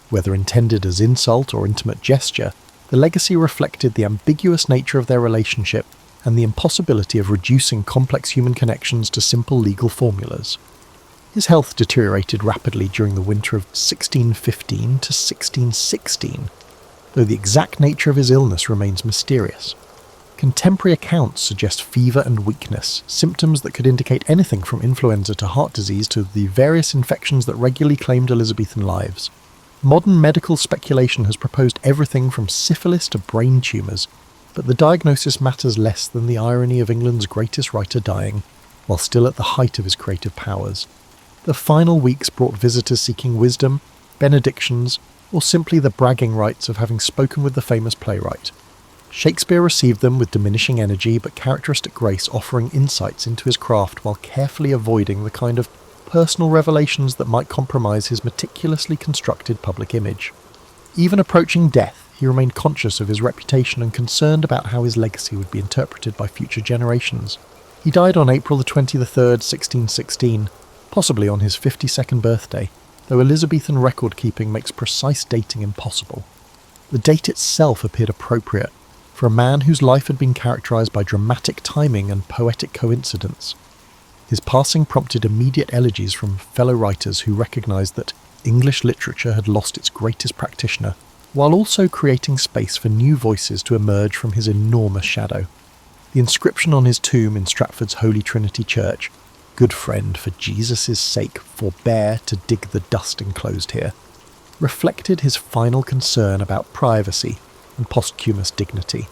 Whether intended as insult or intimate gesture, the legacy reflected the ambiguous nature of their relationship and the impossibility of reducing complex human connections to simple legal formulas. His health deteriorated rapidly during the winter of 1615 to 1616, though the exact nature of his illness remains mysterious. Contemporary accounts suggest fever and weakness, symptoms that could indicate anything from influenza to heart disease to the various infections that regularly claimed Elizabethan lives. Modern medical speculation has proposed everything from syphilis to brain tumours, but the diagnosis matters less than the irony of England's greatest writer dying, while still at the height of his creative powers. The final weeks brought visitors seeking wisdom, benedictions, or simply the bragging rights of having spoken with the famous playwright. Shakespeare received them with diminishing energy but characteristic grace, offering insights into his craft while carefully avoiding the kind of personal revelations that might compromise his meticulously constructed public image. Even approaching death, he remained conscious of his reputation and concerned about how his legacy would be interpreted by future generations. He died on April the 23rd, 1616, possibly on his 52nd birthday, though Elizabethan record-keeping makes precise dating impossible. The date itself appeared appropriate, for a man whose life had been characterized by dramatic timing and poetic coincidence. His passing prompted immediate elegies from fellow writers who recognized that English literature had lost its greatest practitioner, while also creating space for new voices to emerge from his enormous shadow. The inscription on his tomb in Stratford's Holy Trinity Church, "Good friend, for Jesus' sake, forbear to dig the dust enclosed here," reflected his final concern about privacy and posthumous dignity.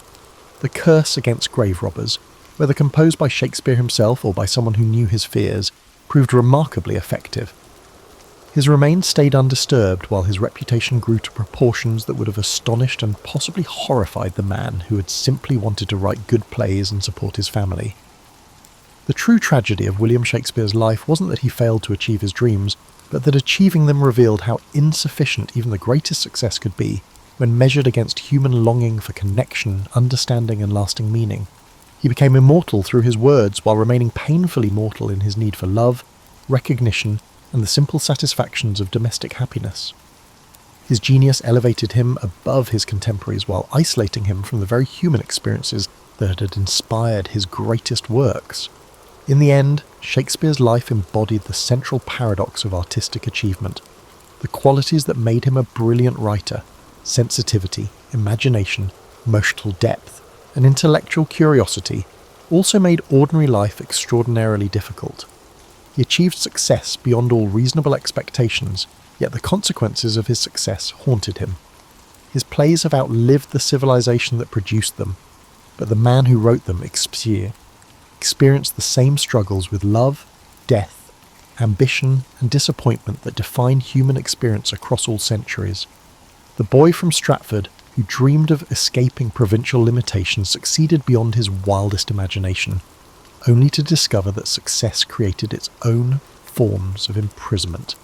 The curse against grave robbers, whether composed by Shakespeare himself or by someone who knew his fears, proved remarkably effective. His remains stayed undisturbed while his reputation grew to proportions that would have astonished and possibly horrified the man who had simply wanted to write good plays and support his family. The true tragedy of William Shakespeare's life wasn't that he failed to achieve his dreams, but that achieving them revealed how insufficient even the greatest success could be when measured against human longing for connection, understanding and lasting meaning. He became immortal through his words while remaining painfully mortal in his need for love, recognition, and the simple satisfactions of domestic happiness. His genius elevated him above his contemporaries while isolating him from the very human experiences that had inspired his greatest works. In the end, Shakespeare's life embodied the central paradox of artistic achievement. The qualities that made him a brilliant writer, sensitivity, imagination, emotional depth, and intellectual curiosity, also made ordinary life extraordinarily difficult. He achieved success beyond all reasonable expectations, yet the consequences of his success haunted him. His plays have outlived the civilization that produced them, but the man who wrote them, Shakespeare, experienced the same struggles with love, death, ambition, and disappointment that define human experience across all centuries. The boy from Stratford, who who dreamed of escaping provincial limitations, succeeded beyond his wildest imagination, only to discover that success created its own forms of imprisonment.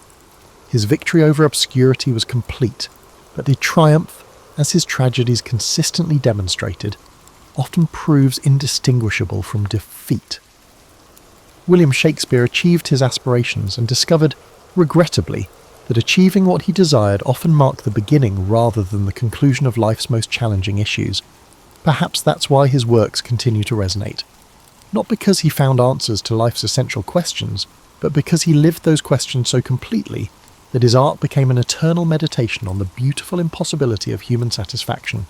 His victory over obscurity was complete, but the triumph, as his tragedies consistently demonstrated, often proves indistinguishable from defeat. William Shakespeare achieved his aspirations and discovered, regrettably, that achieving what he desired often marked the beginning rather than the conclusion of life's most challenging issues. Perhaps that's why his works continue to resonate. Not because he found answers to life's essential questions, but because he lived those questions so completely that his art became an eternal meditation on the beautiful impossibility of human satisfaction.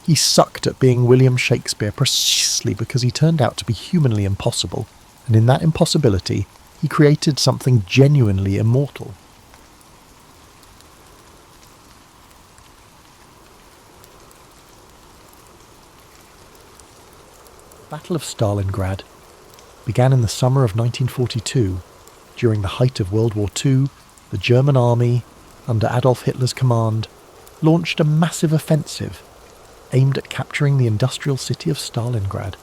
He sucked at being William Shakespeare precisely because he turned out to be humanly impossible, and in that impossibility, he created something genuinely immortal. The Battle of Stalingrad began in the summer of 1942. During the height of World War II, the German army, under Adolf Hitler's command, launched a massive offensive aimed at capturing the industrial city of Stalingrad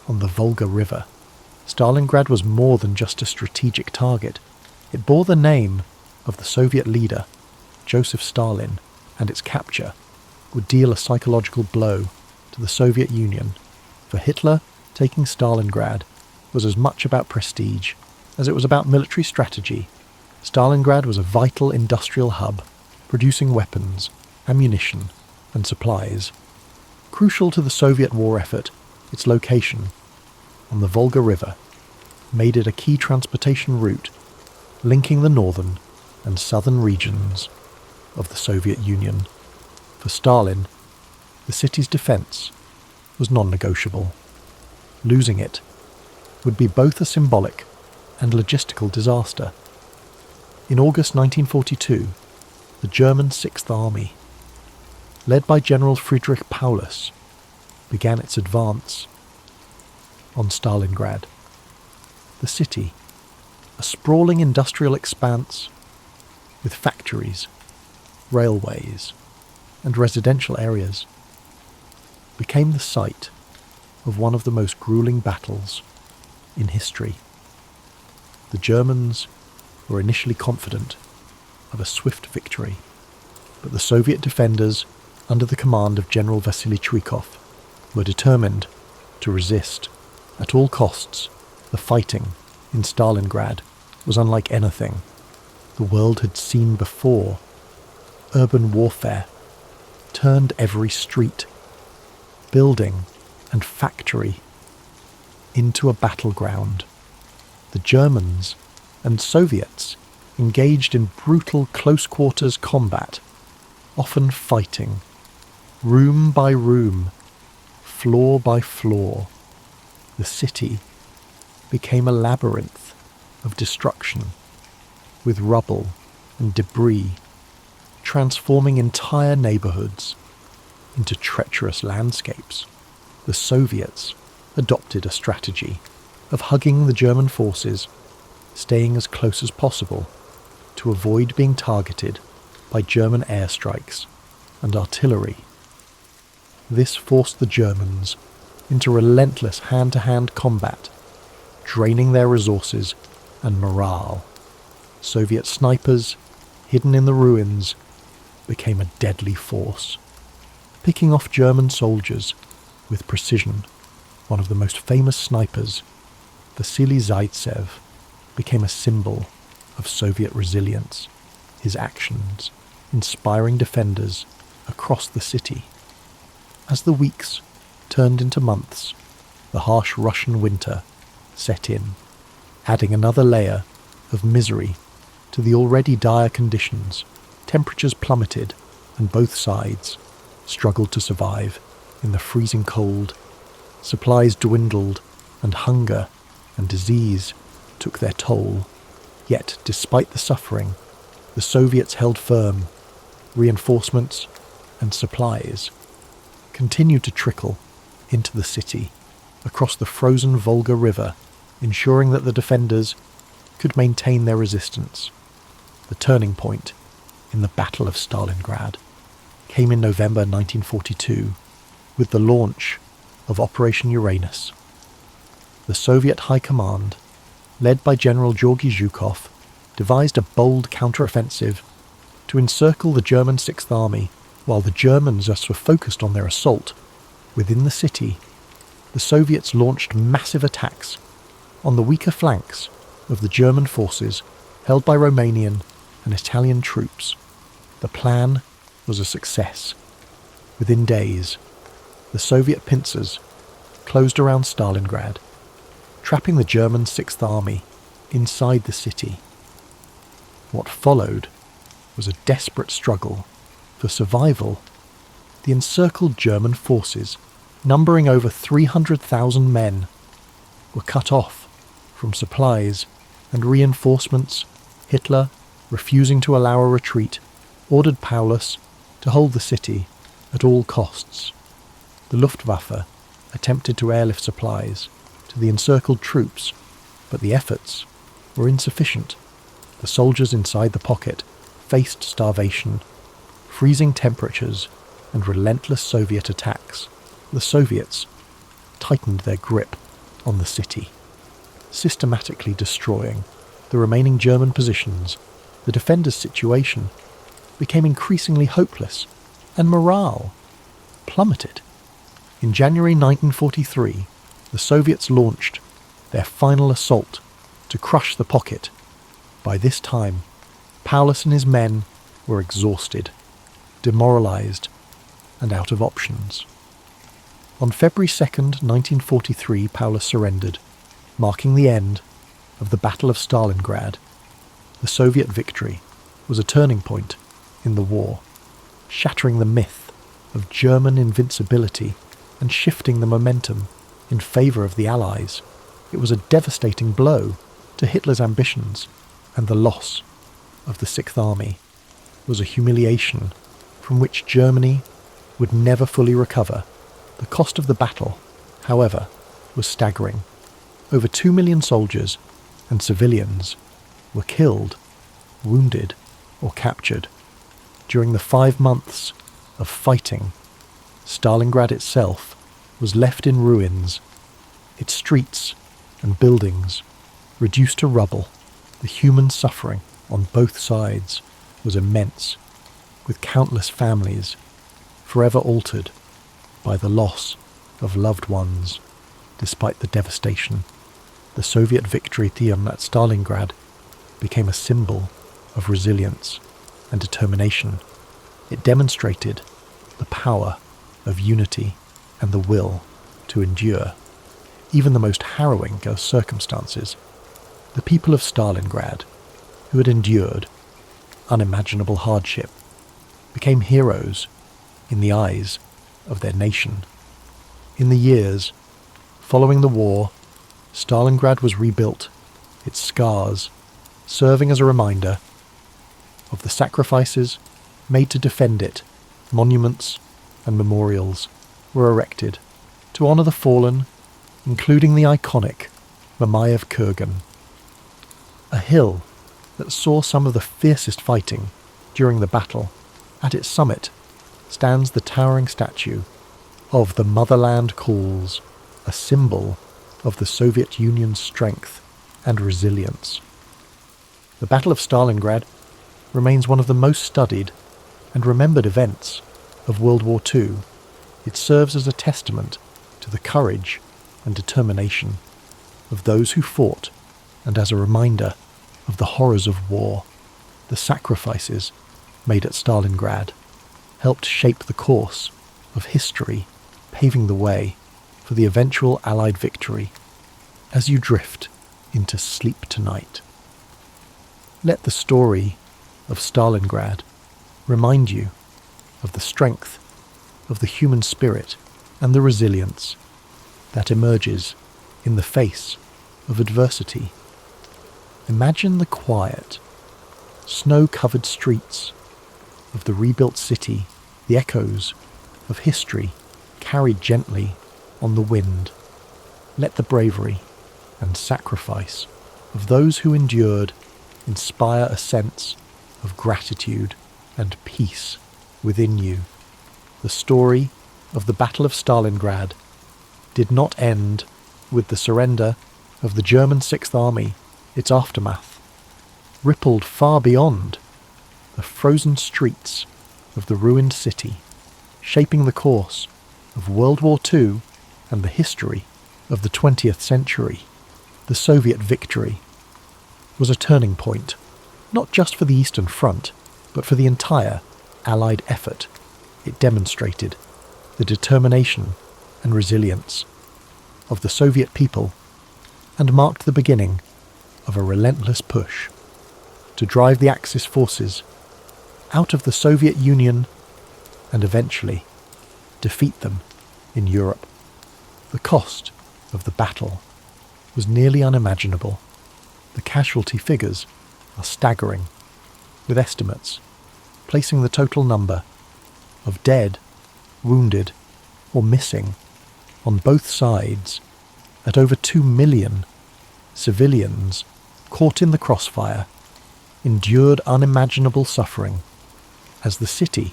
on the Volga River. Stalingrad was more than just a strategic target. It bore the name of the Soviet leader, Joseph Stalin, and its capture would deal a psychological blow to the Soviet Union. For Hitler, taking Stalingrad was as much about prestige as it was about military strategy. Stalingrad was a vital industrial hub, producing weapons, ammunition, and supplies. Crucial to the Soviet war effort, its location on the Volga River made it a key transportation route linking the northern and southern regions of the Soviet Union. For Stalin, the city's defense was non-negotiable. Losing it would be both a symbolic and logistical disaster. In August 1942, the German Sixth Army, led by General Friedrich Paulus, began its advance on Stalingrad. The city, a sprawling industrial expanse with factories, railways, and residential areas, became the site of one of the most grueling battles in history. The Germans were initially confident of a swift victory, but the Soviet defenders, under the command of General Vasily Chuikov, were determined to resist at all costs. The fighting in Stalingrad was unlike anything the world had seen before. Urban warfare turned every street, building, and factory into a battleground. The Germans and Soviets engaged in brutal close-quarters combat, often fighting, room by room, floor by floor. The city became a labyrinth of destruction, with rubble and debris transforming entire neighborhoods into treacherous landscapes. The Soviets adopted a strategy of hugging the German forces, staying as close as possible to avoid being targeted by German airstrikes and artillery. This forced the Germans into relentless hand-to-hand combat, draining their resources and morale. Soviet snipers, hidden in the ruins, became a deadly force, picking off German soldiers with precision. One of the most famous snipers, Vasily Zaitsev, became a symbol of Soviet resilience, his actions inspiring defenders across the city. As the weeks turned into months, the harsh Russian winter set in, adding another layer of misery to the already dire conditions. Temperatures plummeted, and both sides struggled to survive in the freezing cold. Supplies dwindled, and hunger and disease took their toll. Yet, despite the suffering, the Soviets held firm. Reinforcements and supplies continued to trickle into the city across the frozen Volga River, ensuring that the defenders could maintain their resistance. The turning point in the Battle of Stalingrad came in November 1942 with the launch of Operation Uranus. The Soviet High Command, led by General Georgy Zhukov, devised a bold counteroffensive to encircle the German Sixth Army while the Germans just were focused on their assault. Within the city, the Soviets launched massive attacks on the weaker flanks of the German forces held by Romanian and Italian troops. The plan was a success. Within days, the Soviet pincers closed around Stalingrad, trapping the German Sixth Army inside the city. What followed was a desperate struggle for survival. The encircled German forces, numbering over 300,000 men, were cut off from supplies and reinforcements. Hitler, refusing to allow a retreat, ordered Paulus to hold the city at all costs. The Luftwaffe attempted to airlift supplies to the encircled troops, but the efforts were insufficient. The soldiers inside the pocket faced starvation, freezing temperatures, and relentless Soviet attacks. The Soviets tightened their grip on the city, systematically destroying the remaining German positions. The defenders' situation became increasingly hopeless, and morale plummeted. In January 1943, the Soviets launched their final assault to crush the pocket. By this time, Paulus and his men were exhausted, demoralized, and out of options. On February 2nd, 1943, Paulus surrendered, marking the end of the Battle of Stalingrad. The Soviet victory was a turning point in the war, shattering the myth of German invincibility and shifting the momentum in favour of the Allies. It was a devastating blow to Hitler's ambitions, and the loss of the Sixth Army was a humiliation from which Germany would never fully recover. The cost of the battle, however, was staggering. Over 2 million soldiers and civilians were killed, wounded, or captured. During the 5 months of fighting, Stalingrad itself was left in ruins, its streets and buildings reduced to rubble. The human suffering on both sides was immense, with countless families forever altered by the loss of loved ones. Despite the devastation, the Soviet victory at Stalingrad became a symbol of resilience and determination. It demonstrated the power of unity and the will to endure even the most harrowing of circumstances. The people of Stalingrad, who had endured unimaginable hardship, became heroes in the eyes of their nation. In the years following the war, Stalingrad was rebuilt, its scars serving as a reminder of the sacrifices made to defend it. Monuments and memorials were erected to honour the fallen, including the iconic Mamayev Kurgan, a hill that saw some of the fiercest fighting during the battle. At its summit stands the towering statue of "The Motherland Calls," a symbol of the Soviet Union's strength and resilience. The Battle of Stalingrad remains one of the most studied and remembered events of World War II. It serves as a testament to the courage and determination of those who fought, and as a reminder of the horrors of war. The sacrifices made at Stalingrad helped shape the course of history, paving the way for the eventual Allied victory. As you drift into sleep tonight, let the story of Stalingrad remind you of the strength of the human spirit and the resilience that emerges in the face of adversity. Imagine the quiet, snow-covered streets of the rebuilt city, the echoes of history carried gently on the wind. Let the bravery and sacrifice of those who endured inspire a sense of gratitude and peace within you. The story of the Battle of Stalingrad did not end with the surrender of the German Sixth Army. Its aftermath rippled far beyond the frozen streets of the ruined city, shaping the course of World War II and the history of the 20th century. The Soviet victory was a turning point, not just for the Eastern Front, but for the entire Allied effort. It demonstrated the determination and resilience of the Soviet people and marked the beginning of a relentless push to drive the Axis forces out of the Soviet Union and eventually defeat them in Europe. The cost of the battle was nearly unimaginable. The casualty figures are staggering, with estimates placing the total number of dead, wounded, or missing on both sides at over 2 million. Civilians caught in the crossfire endured unimaginable suffering as the city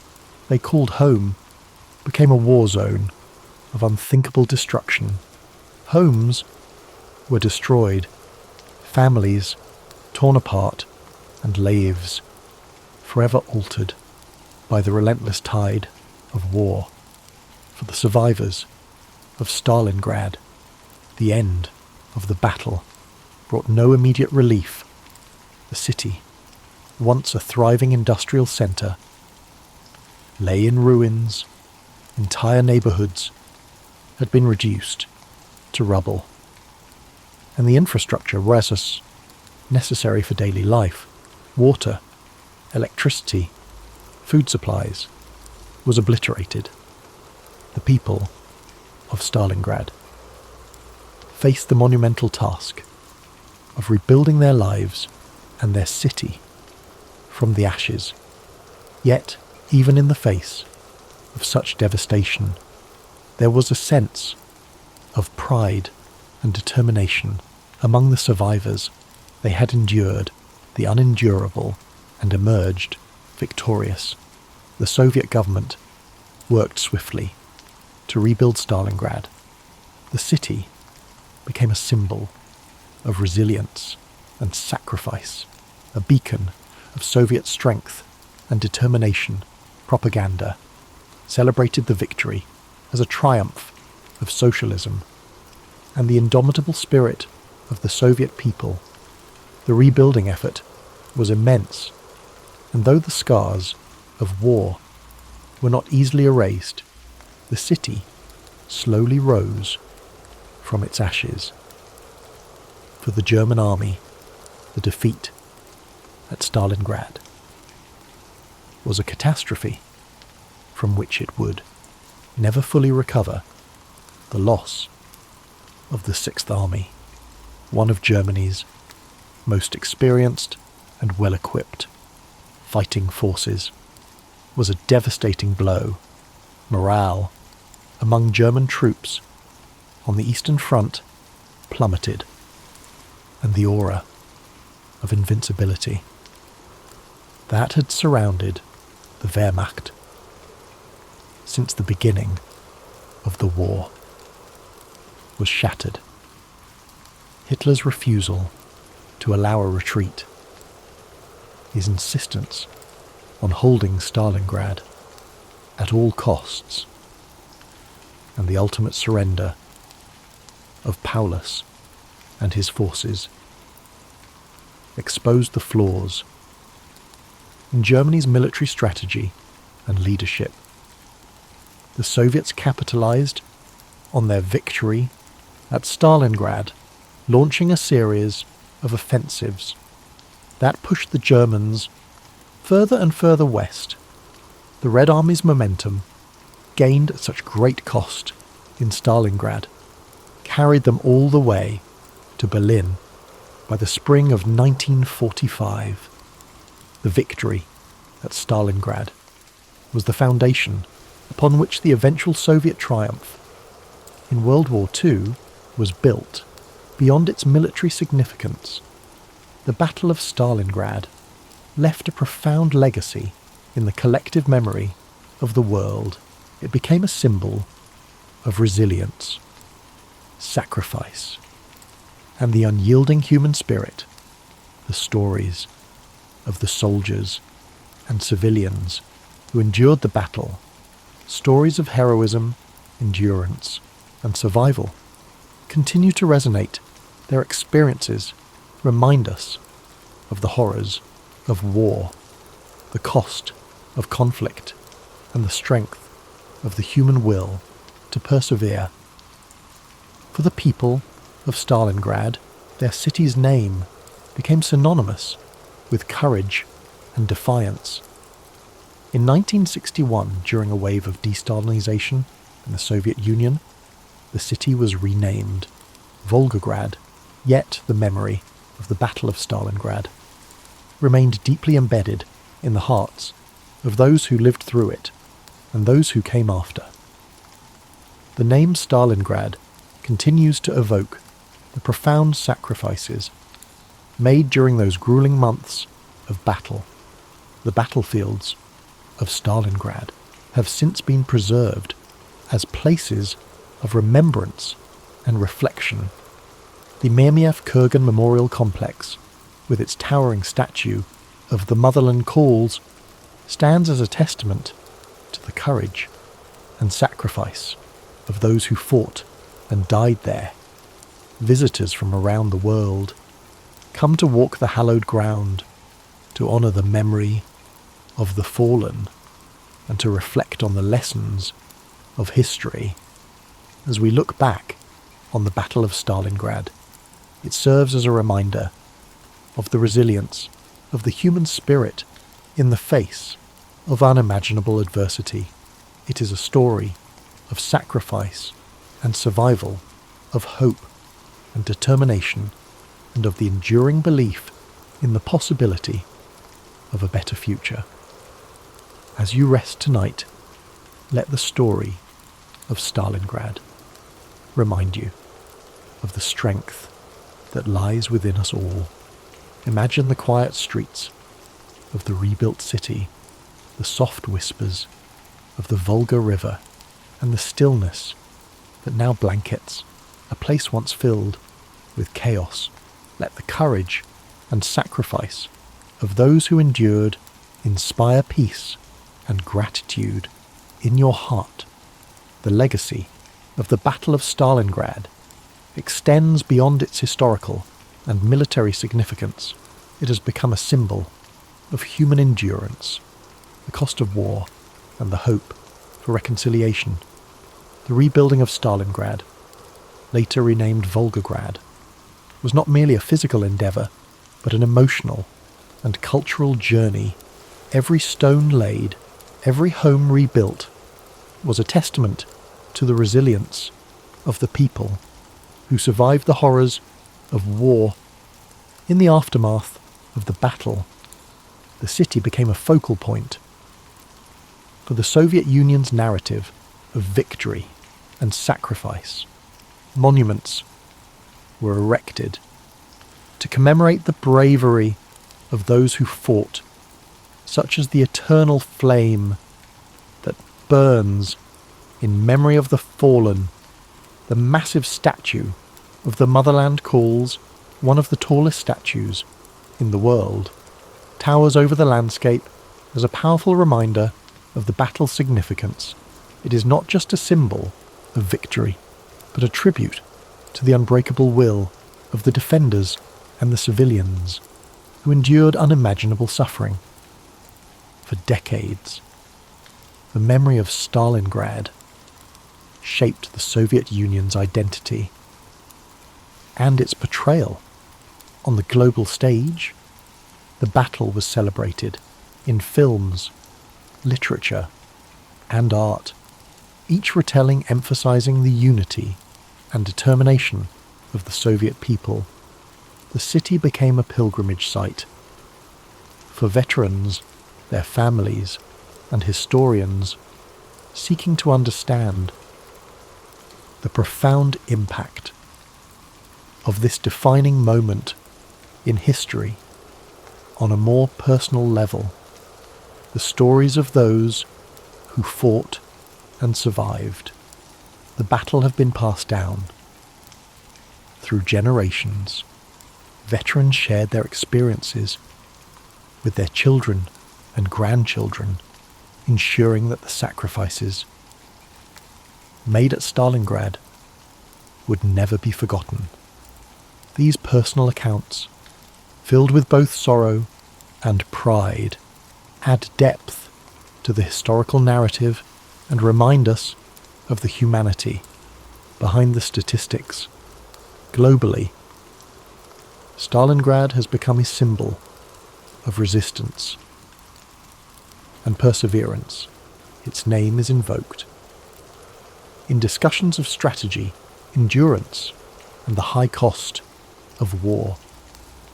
they called home became a war zone of unthinkable destruction. Homes were destroyed, families torn apart, and lives forever altered by the relentless tide of war. For the survivors of Stalingrad, the end of the battle brought no immediate relief. The city, once a thriving industrial centre, lay in ruins. Entire neighbourhoods had been reduced to rubble, and the infrastructure was necessary for daily life, water, electricity, food supplies, was obliterated. The people of Stalingrad faced the monumental task of rebuilding their lives and their city from the ashes. Yet, even in the face of such devastation, there was a sense of pride and determination among the survivors. They had endured the unendurable and emerged victorious. The Soviet government worked swiftly to rebuild Stalingrad. The city became a symbol of resilience and sacrifice, a beacon of Soviet strength and determination. Propaganda celebrated the victory as a triumph of socialism and the indomitable spirit of the Soviet people. The rebuilding effort was immense, and though the scars of war were not easily erased, the city slowly rose from its ashes. For the German army, the defeat at Stalingrad was a catastrophe from which it would never fully recover. The loss of the Sixth Army, one of Germany's most experienced and well-equipped fighting forces, was a devastating blow. Morale among German troops on the Eastern Front plummeted, and the aura of invincibility that had surrounded the Wehrmacht since the beginning of the war was shattered. Hitler's refusal to allow a retreat, his insistence on holding Stalingrad at all costs, and the ultimate surrender of Paulus and his forces exposed the flaws in Germany's military strategy and leadership. The Soviets capitalized on their victory at Stalingrad, launching a series of offensives that pushed the Germans further and further west. The Red Army's momentum, gained at such great cost in Stalingrad, carried them all the way to Berlin by the spring of 1945. The victory at Stalingrad was the foundation upon which the eventual Soviet triumph in World War II was built. Beyond its military significance, the Battle of Stalingrad left a profound legacy in the collective memory of the world. it became a symbol of resilience, sacrifice, and the unyielding human spirit. The stories of the soldiers and civilians who endured the battle, stories of heroism, endurance, and survival, continue to resonate. Their experiences remind us of the horrors of war, the cost of conflict, and the strength of the human will to persevere. For the people of Stalingrad, their city's name became synonymous with courage and defiance. In 1961, during a wave of de-Stalinisation in the Soviet Union, the city was renamed Volgograd, yet the memory of the Battle of Stalingrad remained deeply embedded in the hearts of those who lived through it and those who came after. The name Stalingrad continues to evoke the profound sacrifices made during those grueling months of battle. The battlefields of Stalingrad have since been preserved as places of remembrance and reflection. The Myrmiev-Kurgan Memorial Complex, with its towering statue of the motherland calls, stands as a testament to the courage and sacrifice of those who fought and died there. Visitors from around the world come to walk the hallowed ground, to honour the memory of the fallen, and to reflect on the lessons of history. As we look back on the Battle of Stalingrad, it serves as a reminder of the resilience of the human spirit in the face of unimaginable adversity. It is a story of sacrifice and survival, of hope and determination, and of the enduring belief in the possibility of a better future. As you rest tonight, let the story of Stalingrad remind you of the strength that lies within us all. Imagine the quiet streets of the rebuilt city, the soft whispers of the Volga River, and the stillness that now blankets a place once filled with chaos. Let the courage and sacrifice of those who endured inspire peace and gratitude in your heart. The legacy of the Battle of Stalingrad extends beyond its historical and military significance. It has become a symbol of human endurance, the cost of war, and the hope for reconciliation. The rebuilding of Stalingrad, later renamed Volgograd, was not merely a physical endeavour, but an emotional and cultural journey. Every stone laid, every home rebuilt, was a testament to the resilience of the people who survived the horrors of war. In the aftermath of the battle, the city became a focal point for the Soviet Union's narrative of victory and sacrifice. Monuments were erected to commemorate the bravery of those who fought, such as the eternal flame that burns in memory of the fallen. The massive statue of the Motherland Calls, one of the tallest statues in the world, towers over the landscape as a powerful reminder of the battle's significance. It is not just a symbol of victory, but a tribute to the unbreakable will of the defenders and the civilians who endured unimaginable suffering. For decades, the memory of Stalingrad shaped the Soviet Union's identity and its portrayal on the global stage. The battle was celebrated in films, literature, and art, each retelling emphasizing the unity and determination of the Soviet people. The city became a pilgrimage site for veterans, their families, and historians seeking to understand the profound impact of this defining moment in history on a more personal level. The stories of those who fought and survived. The battle have been passed down. Through generations, veterans shared their experiences with their children and grandchildren, ensuring that the sacrifices made at Stalingrad would never be forgotten. These personal accounts, filled with both sorrow and pride, add depth to the historical narrative and remind us of the humanity behind the statistics. Globally, Stalingrad has become a symbol of resistance and perseverance. Its name is invoked in discussions of strategy, endurance, and the high cost of war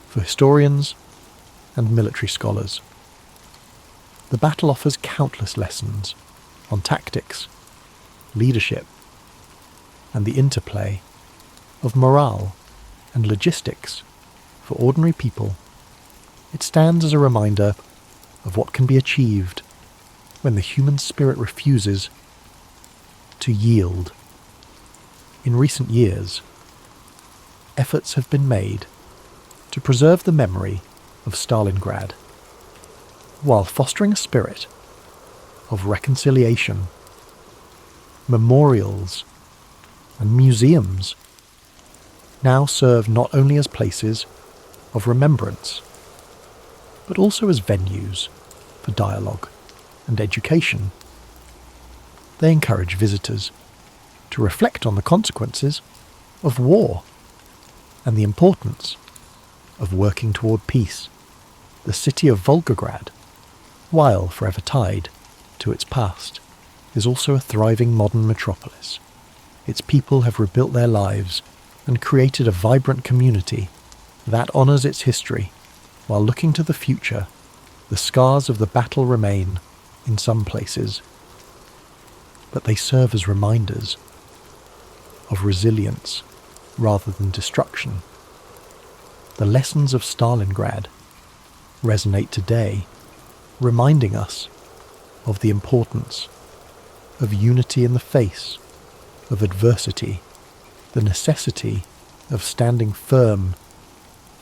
for historians and military scholars. The battle offers countless lessons on tactics, leadership, and the interplay of morale and logistics for ordinary people. It stands as a reminder of what can be achieved when the human spirit refuses to yield. In recent years, efforts have been made to preserve the memory of Stalingrad, while fostering a spirit of reconciliation. Memorials and museums now serve not only as places of remembrance, but also as venues for dialogue and education. They encourage visitors to reflect on the consequences of war and the importance of working toward peace. The city of Volgograd, while forever tied to its past, is also a thriving modern metropolis. Its people have rebuilt their lives and created a vibrant community that honours its history. While looking to the future, the scars of the battle remain in some places, but they serve as reminders of resilience rather than destruction. The lessons of Stalingrad resonate today, reminding us of the importance of unity in the face of adversity, the necessity of standing firm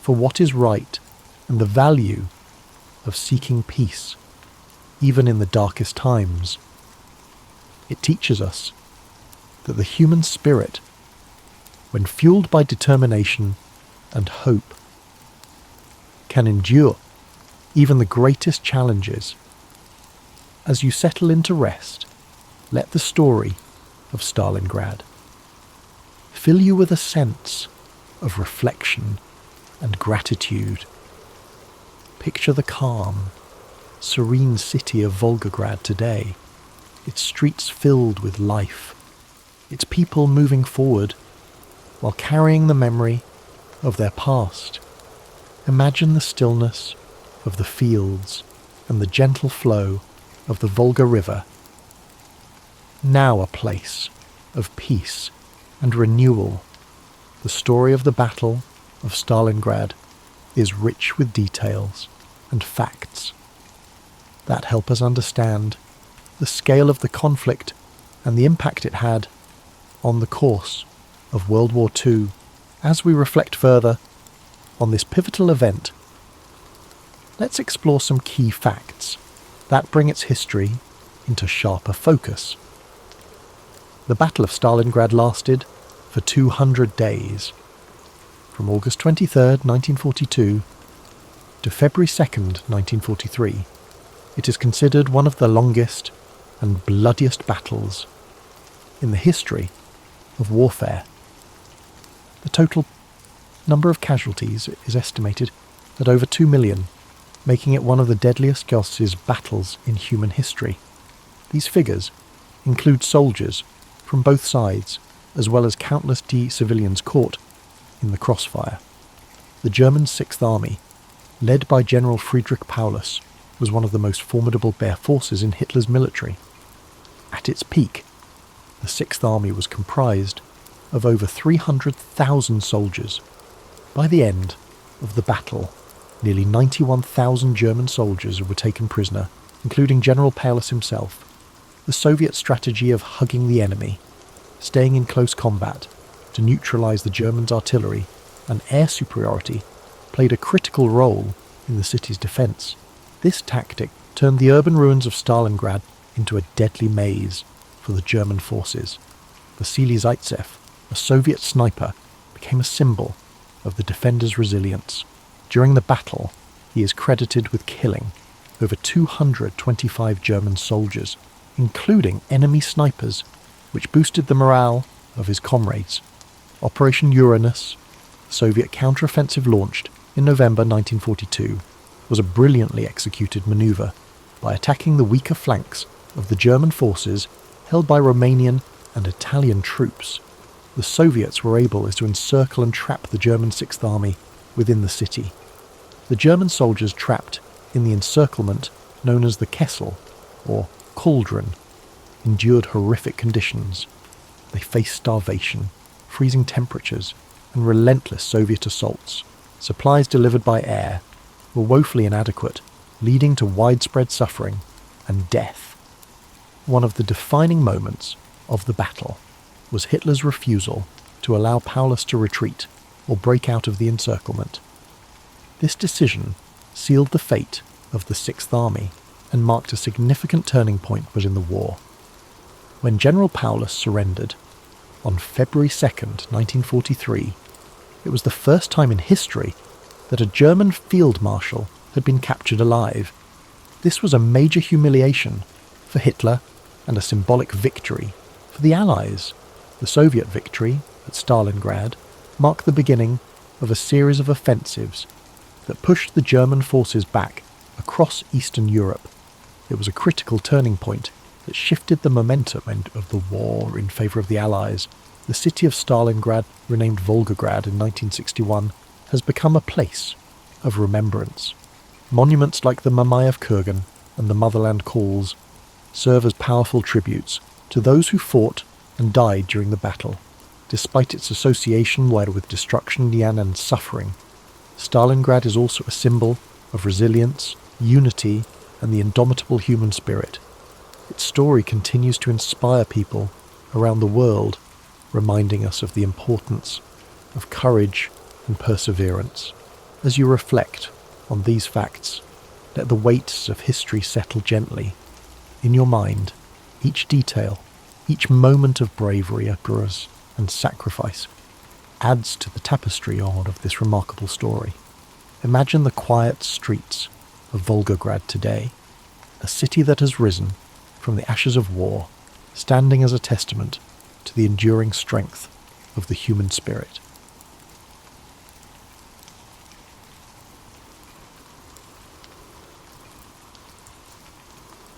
for what is right, and the value of seeking peace, even in the darkest times. It teaches us that the human spirit, when fueled by determination and hope, can endure even the greatest challenges. As you settle into rest, let the story of Stalingrad fill you with a sense of reflection and gratitude. Picture the calm, serene city of Volgograd today, its streets filled with life, its people moving forward while carrying the memory of their past. Imagine the stillness of the fields and the gentle flow of the Volga River, now a place of peace and renewal. The story of the Battle of Stalingrad is rich with details and facts that help us understand the scale of the conflict and the impact it had on the course of World War II. As we reflect further on this pivotal event, let's explore some key facts that bring its history into sharper focus. The Battle of Stalingrad lasted for 200 days, from August 23rd, 1942 to February 2nd, 1943. It is considered one of the longest and bloodiest battles in the history of warfare. The total number of casualties is estimated at over 2 million, making it one of the deadliest battles in human history. These figures include soldiers from both sides, as well as countless civilians caught in the crossfire. The German Sixth Army, led by General Friedrich Paulus, was one of the most formidable forces in Hitler's military. At its peak, the Sixth Army was comprised of over 300,000 soldiers. By the end of the battle, nearly 91,000 German soldiers were taken prisoner, including General Paulus himself. the Soviet strategy of hugging the enemy, staying in close combat to neutralize the Germans' artillery and air superiority, played a critical role in the city's defense. This tactic turned the urban ruins of Stalingrad into a deadly maze for the German forces. Vasily Zaitsev, a Soviet sniper, became a symbol of the defenders' resilience. During the battle, he is credited with killing over 225 German soldiers, including enemy snipers, which boosted the morale of his comrades. Operation Uranus, the Soviet counteroffensive launched in November 1942, was a brilliantly executed maneuver. By attacking the weaker flanks of the German forces held by Romanian and Italian troops, the Soviets were able to encircle and trap the German Sixth Army within the city. The German soldiers trapped in the encirclement known as the Kessel, or cauldron, endured horrific conditions. They faced starvation, freezing temperatures, and relentless Soviet assaults. Supplies delivered by air were woefully inadequate, leading to widespread suffering and death. One of the defining moments of the battle was Hitler's refusal to allow Paulus to retreat or break out of the encirclement. This decision sealed the fate of the Sixth Army and marked a significant turning point within the war. When General Paulus surrendered on February 2nd, 1943, it was the first time in history that a German field marshal had been captured alive. This was a major humiliation for Hitler and a symbolic victory for the Allies. The Soviet victory at Stalingrad marked the beginning of a series of offensives that pushed the German forces back across Eastern Europe. It was a critical turning point that shifted the momentum of the war in favour of the Allies. The city of Stalingrad, renamed Volgograd in 1961, has become a place of remembrance. Monuments like the Mamayev Kurgan and the Motherland Calls serve as powerful tributes to those who fought and died during the battle. Despite its association with destruction and suffering, Stalingrad is also a symbol of resilience, unity, and the indomitable human spirit. Its story continues to inspire people around the world, reminding us of the importance of courage and perseverance. As you reflect on these facts, let the weights of history settle gently. In your mind, each detail, each moment of bravery, endurance, and sacrifice adds to the tapestry of this remarkable story. Imagine the quiet streets of Volgograd today, a city that has risen from the ashes of war, standing as a testament to the enduring strength of the human spirit.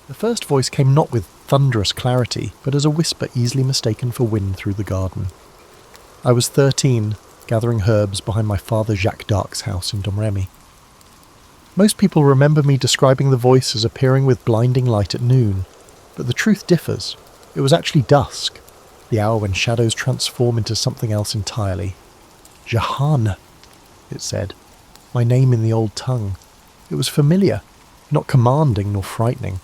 The first voice came not with thunderous clarity, but as a whisper easily mistaken for wind through the garden. I was 13, gathering herbs behind my father Jacques d'Arc's house in Domremy. Most people remember me describing the voice as appearing with blinding light at noon, but the truth differs. It was actually dusk, the hour when shadows transform into something else entirely. Jahan, it said, my name in the old tongue. It was familiar, not commanding nor frightening,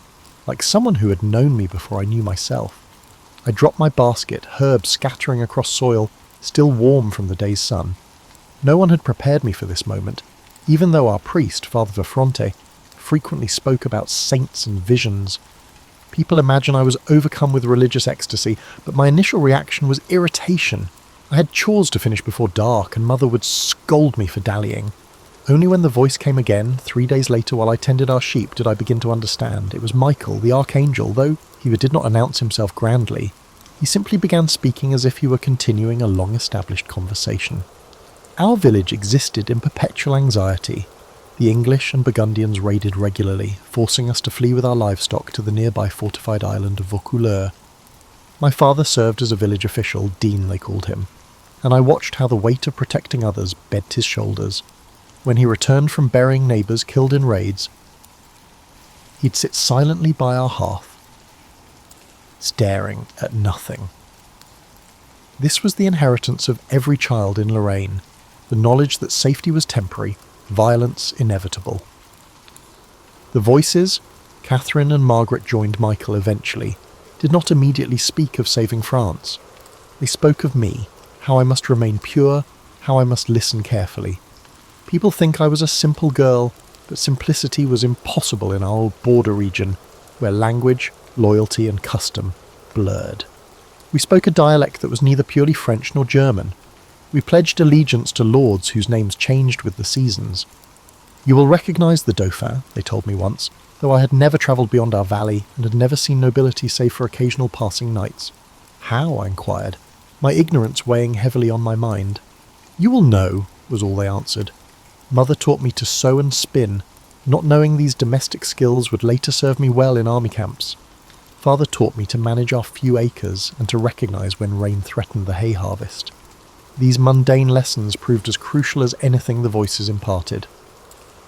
like someone who had known me before I knew myself. I dropped my basket, herbs scattering across soil, still warm from the day's sun. No one had prepared me for this moment, even though our priest, Father Verfronte, frequently spoke about saints and visions. People imagine I was overcome with religious ecstasy, but my initial reaction was irritation. I had chores to finish before dark, and Mother would scold me for dallying. Only when the voice came again, 3 days later while I tended our sheep, did I begin to understand. It was Michael, the archangel, though he did not announce himself grandly. He simply began speaking as if he were continuing a long-established conversation. Our village existed in perpetual anxiety. The English and Burgundians raided regularly, forcing us to flee with our livestock to the nearby fortified island of Vaucouleurs. My father served as a village official, Dean they called him, and I watched how the weight of protecting others bent his shoulders. When he returned from burying neighbours killed in raids, he'd sit silently by our hearth, staring at nothing. This was the inheritance of every child in Lorraine, the knowledge that safety was temporary, violence inevitable. The voices, Catherine and Margaret, joined Michael eventually, did not immediately speak of saving France. They spoke of me, how I must remain pure, how I must listen carefully. People think I was a simple girl, but simplicity was impossible in our old border region, where language, loyalty and custom blurred. We spoke a dialect that was neither purely French nor German. We pledged allegiance to lords whose names changed with the seasons. You will recognise the Dauphin, they told me once, though I had never travelled beyond our valley and had never seen nobility save for occasional passing knights. How? I inquired, my ignorance weighing heavily on my mind. You will know, was all they answered. Mother taught me to sew and spin, not knowing these domestic skills would later serve me well in army camps. Father taught me to manage our few acres and to recognise when rain threatened the hay harvest. These mundane lessons proved as crucial as anything the voices imparted.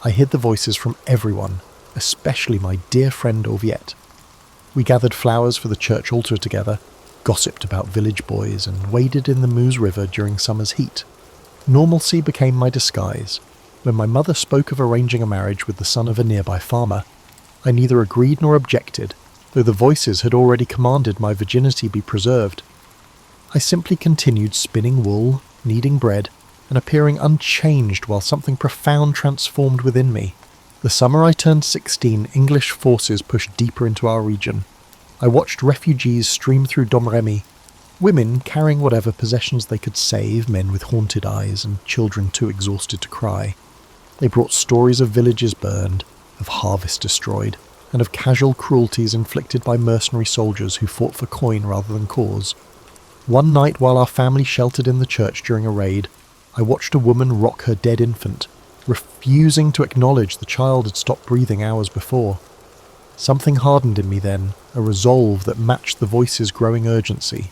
I hid the voices from everyone, especially my dear friend Oviette. We gathered flowers for the church altar together, gossiped about village boys, and waded in the Meuse River during summer's heat. Normalcy became my disguise. When my mother spoke of arranging a marriage with the son of a nearby farmer, I neither agreed nor objected, though the voices had already commanded my virginity be preserved. I simply continued spinning wool, kneading bread, and appearing unchanged while something profound transformed within me. The summer I turned 16, English forces pushed deeper into our region. I watched refugees stream through Domremy, women carrying whatever possessions they could save, men with haunted eyes and children too exhausted to cry. They brought stories of villages burned, of harvests destroyed, and of casual cruelties inflicted by mercenary soldiers who fought for coin rather than cause. One night while our family sheltered in the church during a raid, I watched a woman rock her dead infant, refusing to acknowledge the child had stopped breathing hours before. Something hardened in me then, a resolve that matched the voice's growing urgency.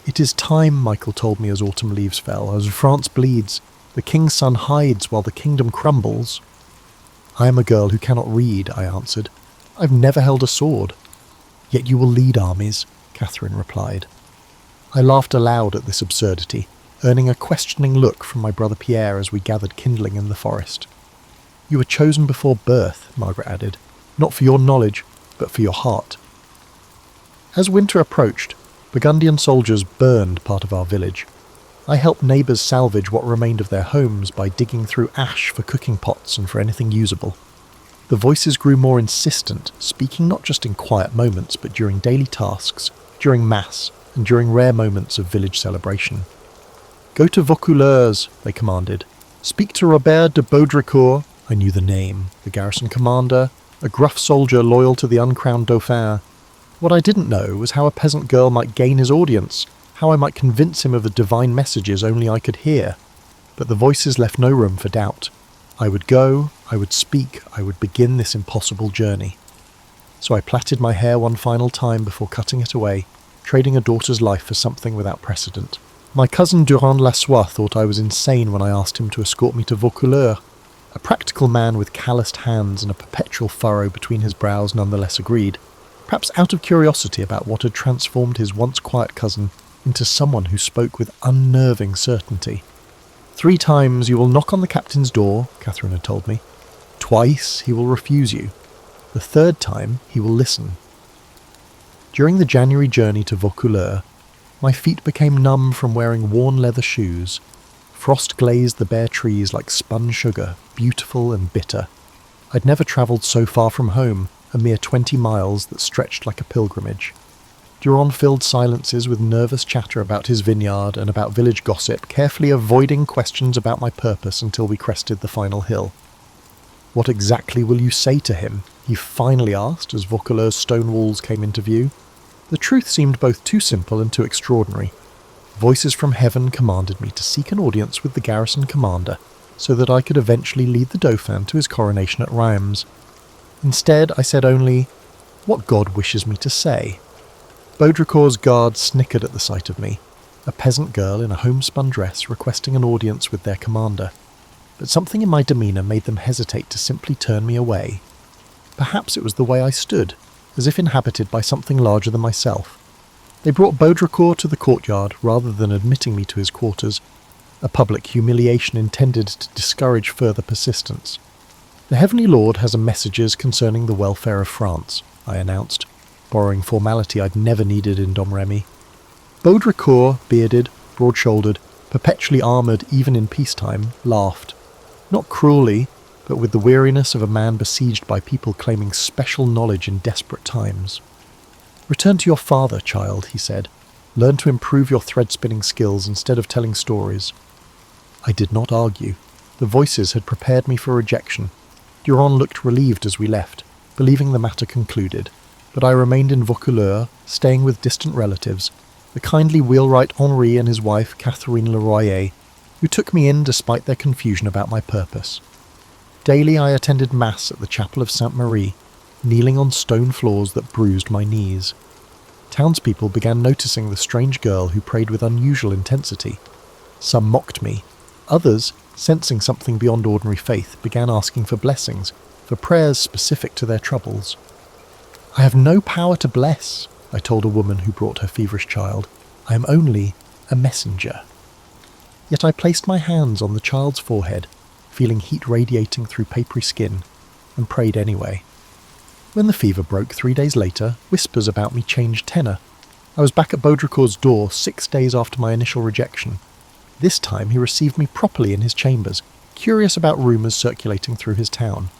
It is time, Michael told me as autumn leaves fell, as France bleeds, the king's son hides while the kingdom crumbles. I am a girl who cannot read, I answered. I've never held a sword. Yet you will lead armies, Catherine replied. I laughed aloud at this absurdity, earning a questioning look from my brother Pierre as we gathered kindling in the forest. You were chosen before birth, Margaret added, not for your knowledge, but for your heart. As winter approached, Burgundian soldiers burned part of our village. I helped neighbours salvage what remained of their homes by digging through ash for cooking pots and for anything usable. The voices grew more insistent, speaking not just in quiet moments, but during daily tasks, during mass, and during rare moments of village celebration. Go to Vaucouleurs, they commanded. Speak to Robert de Baudricourt, I knew the name, the garrison commander, a gruff soldier loyal to the uncrowned Dauphin. What I didn't know was how a peasant girl might gain his audience, how I might convince him of the divine messages only I could hear. But the voices left no room for doubt. I would go, I would speak, I would begin this impossible journey. So I plaited my hair one final time before cutting it away, trading a daughter's life for something without precedent. My cousin Durand Lassois thought I was insane when I asked him to escort me to Vaucouleurs. A practical man with calloused hands and a perpetual furrow between his brows nonetheless agreed, perhaps out of curiosity about what had transformed his once quiet cousin into someone who spoke with unnerving certainty. 3 times you will knock on the captain's door, Catherine had told me. Twice he will refuse you. The 3rd time he will listen. During the January journey to Vaucouleurs, my feet became numb from wearing worn leather shoes. Frost glazed the bare trees like spun sugar, beautiful and bitter. I'd never travelled so far from home, a mere 20 miles that stretched like a pilgrimage. Durand filled silences with nervous chatter about his vineyard and about village gossip, carefully avoiding questions about my purpose until we crested the final hill. What exactly will you say to him? He finally asked as Vaucouleurs' stone walls came into view. The truth seemed both too simple and too extraordinary. Voices from heaven commanded me to seek an audience with the garrison commander, so that I could eventually lead the Dauphin to his coronation at Reims. Instead, I said only, "What God wishes me to say." Baudricourt's guards snickered at the sight of me, a peasant girl in a homespun dress requesting an audience with their commander. But something in my demeanour made them hesitate to simply turn me away. Perhaps it was the way I stood, as if inhabited by something larger than myself. They brought Baudricourt to the courtyard rather than admitting me to his quarters, a public humiliation intended to discourage further persistence. "The Heavenly Lord has a messages concerning the welfare of France," I announced. borrowing formality I'd never needed in Domremy. Baudricourt, bearded, broad-shouldered, perpetually armoured even in peacetime, laughed. Not cruelly, but with the weariness of a man besieged by people claiming special knowledge in desperate times. "Return to your father, child," he said. "Learn to improve your thread-spinning skills instead of telling stories." I did not argue. The voices had prepared me for rejection. Durand looked relieved as we left, believing the matter concluded, but I remained in Vaucouleurs, staying with distant relatives, the kindly wheelwright Henri and his wife Catherine Leroyer, who took me in despite their confusion about my purpose. Daily I attended Mass at the Chapel of Sainte Marie, kneeling on stone floors that bruised my knees. Townspeople began noticing the strange girl who prayed with unusual intensity. Some mocked me. Others, sensing something beyond ordinary faith, began asking for blessings, for prayers specific to their troubles. "I have no power to bless," I told a woman who brought her feverish child. "I am only a messenger." Yet I placed my hands on the child's forehead, feeling heat radiating through papery skin, and prayed anyway. When the fever broke 3 days later, whispers about me changed tenor. I was back at Baudricourt's door 6 days after my initial rejection. This time he received me properly in his chambers, curious about rumours circulating through his town.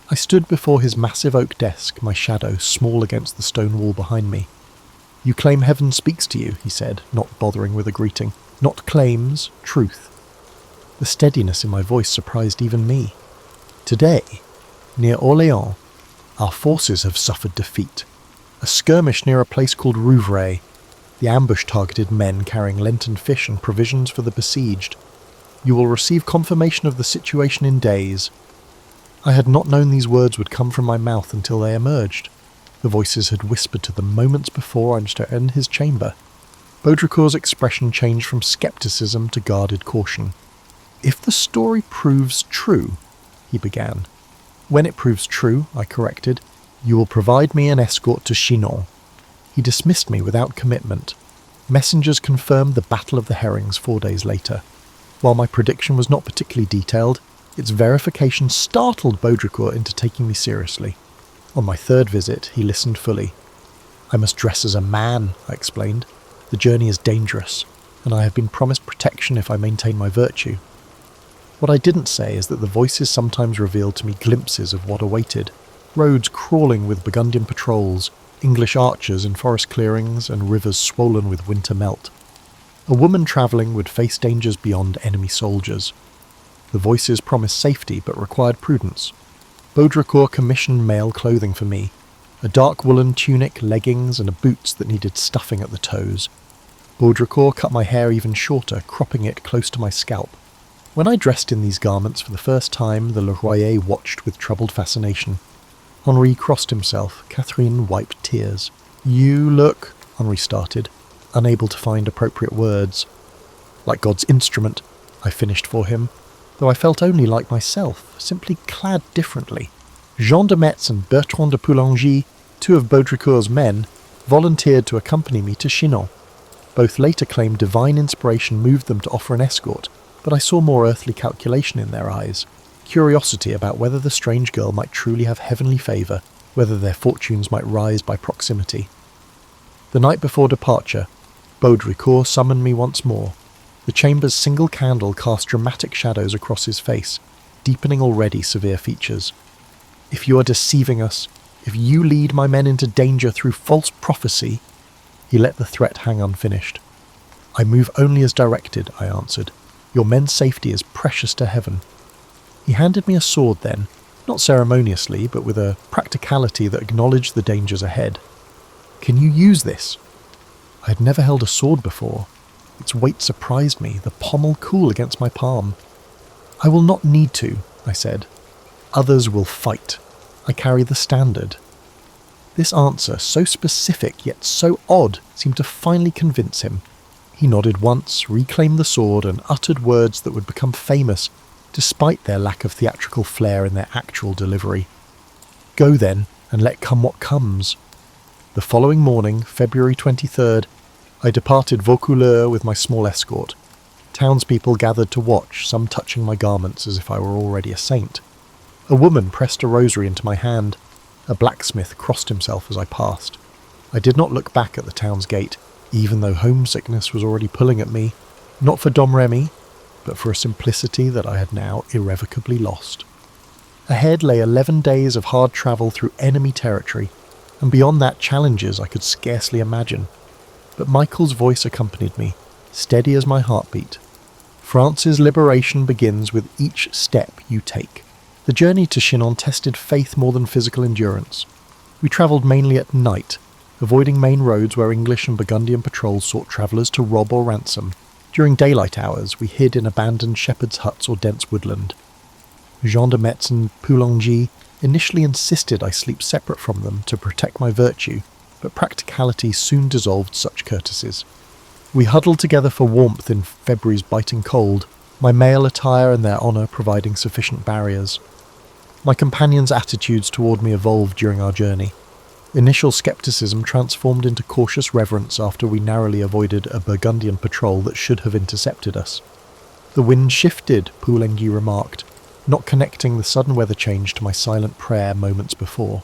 I stood before his massive oak desk, my shadow small against the stone wall behind me. "You claim heaven speaks to you," he said, not bothering with a greeting. "Not claims, truth." The steadiness in my voice surprised even me. "Today, near Orléans, our forces have suffered defeat. A skirmish near a place called Revere. The ambush targeted men carrying Lenten fish and provisions for the besieged. You will receive confirmation of the situation in days." I had not known these words would come from my mouth until they emerged. The voices had whispered to them moments before I was to enter his chamber. Baudricourt's expression changed from scepticism to guarded caution. "If the story proves true," he began. "When it proves true," I corrected, "you will provide me an escort to Chinon." He dismissed me without commitment. Messengers confirmed the Battle of the Herrings 4 days later. While my prediction was not particularly detailed, its verification startled Baudricourt into taking me seriously. On my 3rd visit, he listened fully. "I must dress as a man," I explained. "The journey is dangerous, and I have been promised protection if I maintain my virtue." What I didn't say is that the voices sometimes revealed to me glimpses of what awaited. Roads crawling with Burgundian patrols, English archers in forest clearings, and rivers swollen with winter melt. A woman travelling would face dangers beyond enemy soldiers. The voices promised safety but required prudence. Baudricourt commissioned male clothing for me, a dark woolen tunic, leggings, and a boots that needed stuffing at the toes. Baudricourt cut my hair even shorter, cropping it close to my scalp. When I dressed in these garments for the first time, the Leroyer watched with troubled fascination. Henri crossed himself. Catherine wiped tears. "You look," Henri started, unable to find appropriate words. "Like God's instrument," I finished for him, though I felt only like myself, simply clad differently. Jean de Metz and Bertrand de Poulengy, 2 of Baudricourt's men, volunteered to accompany me to Chinon. Both later claimed divine inspiration moved them to offer an escort, but I saw more earthly calculation in their eyes. Curiosity about whether the strange girl might truly have heavenly favour, whether their fortunes might rise by proximity. The night before departure, Baudricourt summoned me once more. The chamber's single candle cast dramatic shadows across his face, deepening already severe features. "If you are deceiving us, if you lead my men into danger through false prophecy—" He let the threat hang unfinished. "I move only as directed," I answered. "Your men's safety is precious to heaven." He handed me a sword then, not ceremoniously, but with a practicality that acknowledged the dangers ahead. "Can you use this?" I had never held a sword before. Its weight surprised me, the pommel cool against my palm. "I will not need to," I said. "Others will fight. I carry the standard." This answer, so specific yet so odd, seemed to finally convince him. He nodded once, reclaimed the sword, and uttered words that would become famous, despite their lack of theatrical flair in their actual delivery. "Go then, and let come what comes." The following morning, February 23rd, I departed Vaucouleurs with my small escort. Townspeople gathered to watch, some touching my garments as if I were already a saint. A woman pressed a rosary into my hand. A blacksmith crossed himself as I passed. I did not look back at the town's gate, even though homesickness was already pulling at me, not for Domremy, but for a simplicity that I had now irrevocably lost. Ahead lay 11 days of hard travel through enemy territory, and beyond that challenges I could scarcely imagine. But Michael's voice accompanied me, steady as my heartbeat. France's liberation begins with each step you take. The journey to Chinon tested faith more than physical endurance. We travelled mainly at night, avoiding main roads where English and Burgundian patrols sought travellers to rob or ransom. During daylight hours, we hid in abandoned shepherds' huts or dense woodland. Jean de Metz and Poulengy initially insisted I sleep separate from them to protect my virtue, but practicality soon dissolved such courtesies. We huddled together for warmth in February's biting cold, my male attire and their honour providing sufficient barriers. My companions' attitudes toward me evolved during our journey. Initial scepticism transformed into cautious reverence after we narrowly avoided a Burgundian patrol that should have intercepted us. The wind shifted, Poulengy remarked, not connecting the sudden weather change to my silent prayer moments before.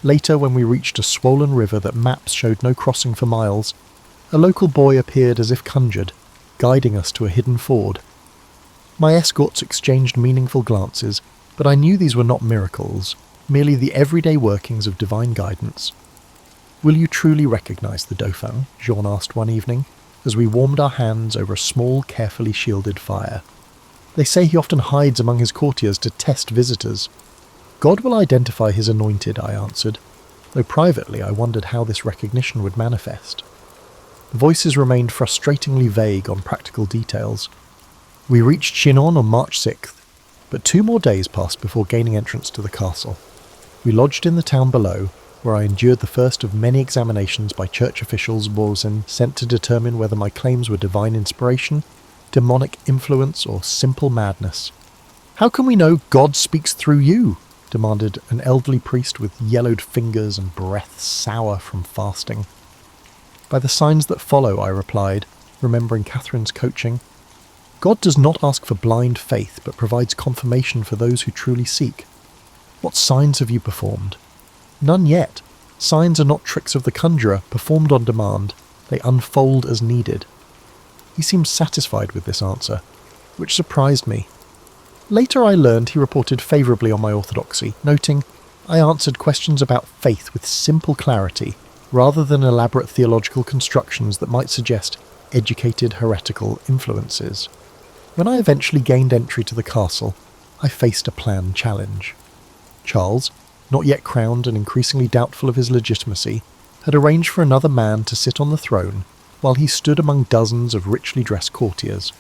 Later, when we reached a swollen river that maps showed no crossing for miles, a local boy appeared as if conjured, guiding us to a hidden ford. My escorts exchanged meaningful glances, but I knew these were not miracles, merely the everyday workings of divine guidance. "Will you truly recognise the Dauphin?" Joan asked one evening, as we warmed our hands over a small, carefully shielded fire. "They say he often hides among his courtiers to test visitors." "God will identify his anointed," I answered, though privately I wondered how this recognition would manifest. The voices remained frustratingly vague on practical details. We reached Chinon on March 6th, but 2 more days passed before gaining entrance to the castle. We lodged in the town below, where I endured the first of many examinations by church officials Borzin sent to determine whether my claims were divine inspiration, demonic influence, or simple madness. "How can we know God speaks through you?" demanded an elderly priest with yellowed fingers and breath sour from fasting. "By the signs that follow," I replied, remembering Catherine's coaching. "God does not ask for blind faith, but provides confirmation for those who truly seek. What signs have you performed?" "None yet. Signs are not tricks of the conjurer, performed on demand. They unfold as needed." He seemed satisfied with this answer, which surprised me. Later I learned he reported favourably on my orthodoxy, noting, "I answered questions about faith with simple clarity, rather than elaborate theological constructions that might suggest educated heretical influences." When I eventually gained entry to the castle, I faced a planned challenge. Charles, not yet crowned and increasingly doubtful of his legitimacy, had arranged for another man to sit on the throne while he stood among dozens of richly dressed courtiers.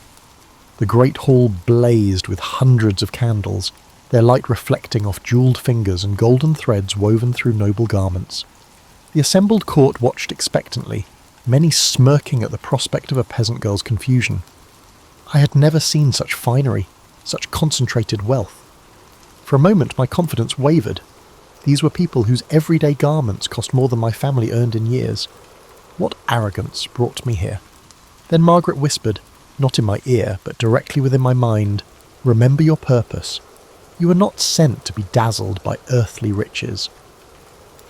The great hall blazed with hundreds of candles, their light reflecting off jewelled fingers and golden threads woven through noble garments. The assembled court watched expectantly, many smirking at the prospect of a peasant girl's confusion. I had never seen such finery, such concentrated wealth. For a moment my confidence wavered. These were people whose everyday garments cost more than my family earned in years. What arrogance brought me here? Then Margaret whispered, not in my ear, but directly within my mind, "Remember your purpose. You were not sent to be dazzled by earthly riches."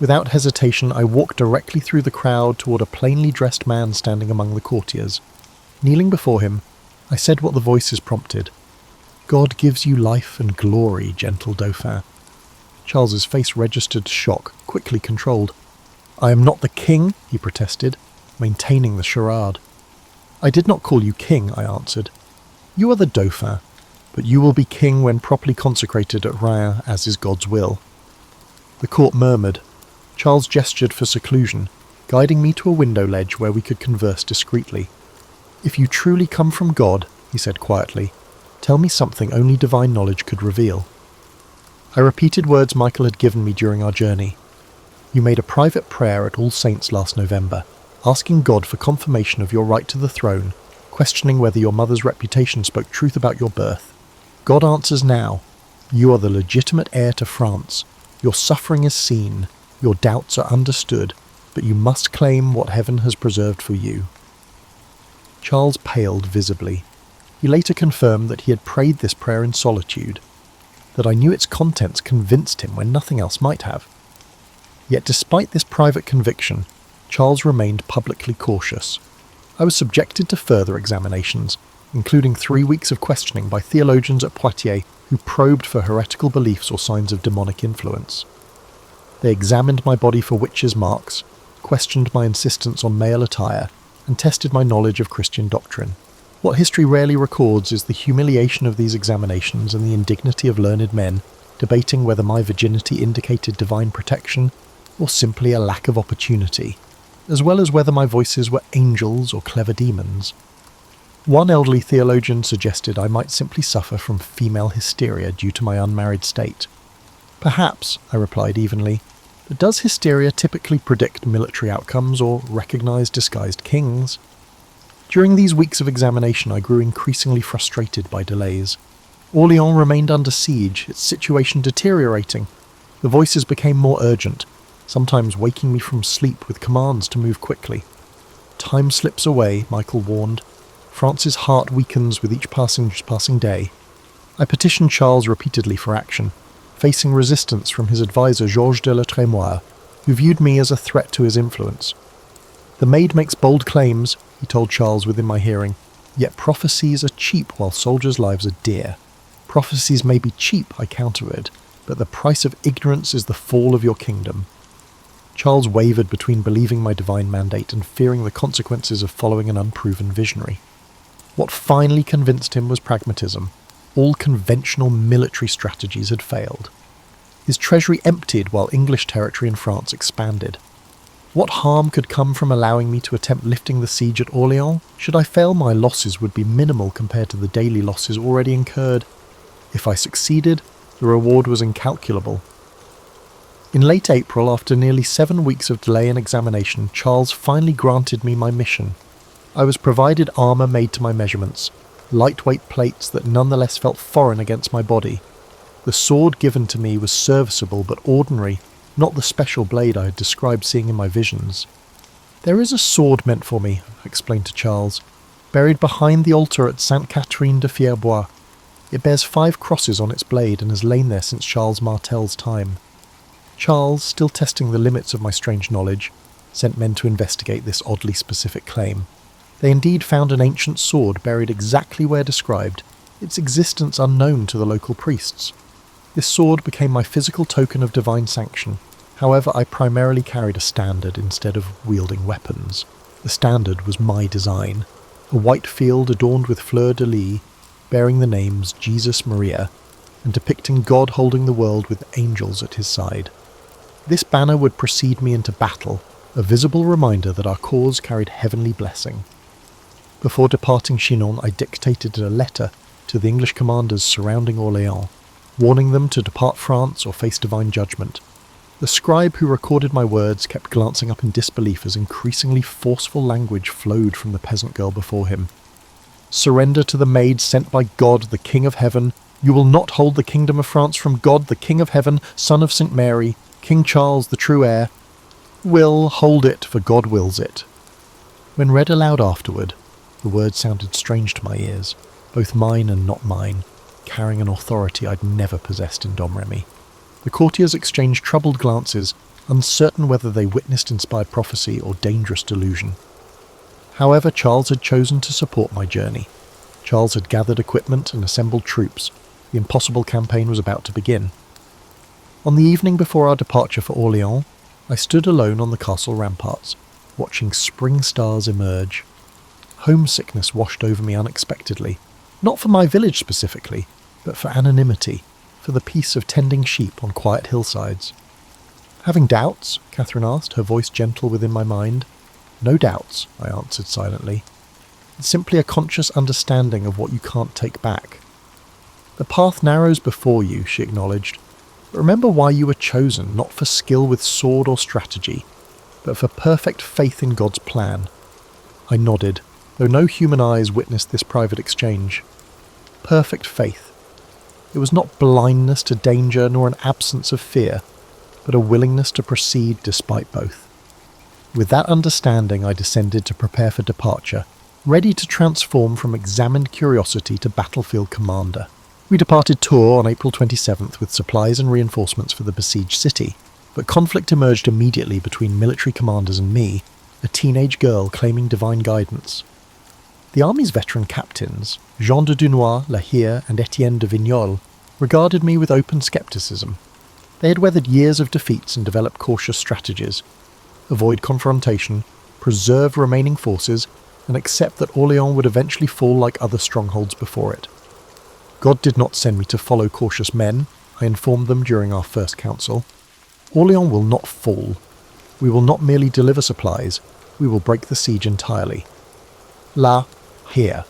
Without hesitation, I walked directly through the crowd toward a plainly dressed man standing among the courtiers. Kneeling before him, I said what the voices prompted. "God gives you life and glory, gentle Dauphin." Charles's face registered shock, quickly controlled. "I am not the king," he protested, maintaining the charade. "I did not call you king," I answered. "You are the Dauphin, but you will be king when properly consecrated at Rheims, as is God's will." The court murmured. Charles gestured for seclusion, guiding me to a window ledge where we could converse discreetly. "If you truly come from God," he said quietly, "tell me something only divine knowledge could reveal." I repeated words Michael had given me during our journey. "You made a private prayer at All Saints last November, asking God for confirmation of your right to the throne, questioning whether your mother's reputation spoke truth about your birth. God answers now. You are the legitimate heir to France. Your suffering is seen, your doubts are understood, but you must claim what heaven has preserved for you." Charles paled visibly. He later confirmed that he had prayed this prayer in solitude. that I knew its contents convinced him when nothing else might have. Yet despite this private conviction, Charles remained publicly cautious. I was subjected to further examinations, including 3 weeks of questioning by theologians at Poitiers who probed for heretical beliefs or signs of demonic influence. They examined my body for witches' marks, questioned my insistence on male attire, and tested my knowledge of Christian doctrine. What history rarely records is the humiliation of these examinations and the indignity of learned men debating whether my virginity indicated divine protection or simply a lack of opportunity, as well as whether my voices were angels or clever demons. One elderly theologian suggested I might simply suffer from female hysteria due to my unmarried state. Perhaps, I replied evenly, but does hysteria typically predict military outcomes or recognise disguised kings? During these weeks of examination I grew increasingly frustrated by delays. Orléans remained under siege, its situation deteriorating. The voices became more urgent, sometimes waking me from sleep with commands to move quickly. Time slips away, Michael warned. France's heart weakens with each passing day. I petitioned Charles repeatedly for action, facing resistance from his advisor Georges de la Trémoille, who viewed me as a threat to his influence. The maid makes bold claims, he told Charles within my hearing, yet prophecies are cheap while soldiers' lives are dear. Prophecies may be cheap, I countered, but the price of ignorance is the fall of your kingdom. Charles wavered between believing my divine mandate and fearing the consequences of following an unproven visionary. What finally convinced him was pragmatism. All conventional military strategies had failed. His treasury emptied while English territory in France expanded. What harm could come from allowing me to attempt lifting the siege at Orléans? Should I fail, my losses would be minimal compared to the daily losses already incurred. If I succeeded, the reward was incalculable. In late April, after nearly 7 weeks of delay and examination, Charles finally granted me my mission. I was provided armour made to my measurements, lightweight plates that nonetheless felt foreign against my body. The sword given to me was serviceable but ordinary, not the special blade I had described seeing in my visions. "There is a sword meant for me," I explained to Charles, "buried behind the altar at Sainte Catherine de Fierbois. It bears 5 crosses on its blade and has lain there since Charles Martel's time." Charles, still testing the limits of my strange knowledge, sent men to investigate this oddly specific claim. They indeed found an ancient sword buried exactly where described, its existence unknown to the local priests. This sword became my physical token of divine sanction. However, I primarily carried a standard instead of wielding weapons. The standard was my design, a white field adorned with fleur-de-lis, bearing the names Jesus Maria, and depicting God holding the world with angels at his side. This banner would precede me into battle, a visible reminder that our cause carried heavenly blessing. Before departing Chinon, I dictated a letter to the English commanders surrounding Orléans, warning them to depart France or face divine judgment. The scribe who recorded my words kept glancing up in disbelief as increasingly forceful language flowed from the peasant girl before him. "Surrender to the maid sent by God, the King of Heaven. You will not hold the kingdom of France from God, the King of Heaven, Son of St. Mary, King Charles, the true heir. Will hold it, for God wills it." When read aloud afterward, the words sounded strange to my ears, both mine and not mine, carrying an authority I'd never possessed in Domremy. The courtiers exchanged troubled glances, uncertain whether they witnessed inspired prophecy or dangerous delusion. However, Charles had chosen to support my journey. Charles had gathered equipment and assembled troops. The impossible campaign was about to begin. On the evening before our departure for Orléans, I stood alone on the castle ramparts, watching spring stars emerge. Homesickness washed over me unexpectedly, not for my village specifically, but for anonymity, for the peace of tending sheep on quiet hillsides. "Having doubts?" Catherine asked, her voice gentle within my mind. "No doubts," I answered silently. "It's simply a conscious understanding of what you can't take back." "The path narrows before you," she acknowledged, "but remember why you were chosen, not for skill with sword or strategy, but for perfect faith in God's plan." I nodded, though no human eyes witnessed this private exchange. Perfect faith. It was not blindness to danger nor an absence of fear, but a willingness to proceed despite both. With that understanding, I descended to prepare for departure, ready to transform from examined curiosity to battlefield commander. We departed Tours on April 27th with supplies and reinforcements for the besieged city, but conflict emerged immediately between military commanders and me, a teenage girl claiming divine guidance. The army's veteran captains, Jean de Dunois, La Hire and Etienne de Vignoles, regarded me with open scepticism. They had weathered years of defeats and developed cautious strategies. Avoid confrontation, preserve remaining forces, and accept that Orléans would eventually fall like other strongholds before it. God did not send me to follow cautious men, I informed them during our first council. Orléans will not fall. We will not merely deliver supplies, we will break the siege entirely. La Hire,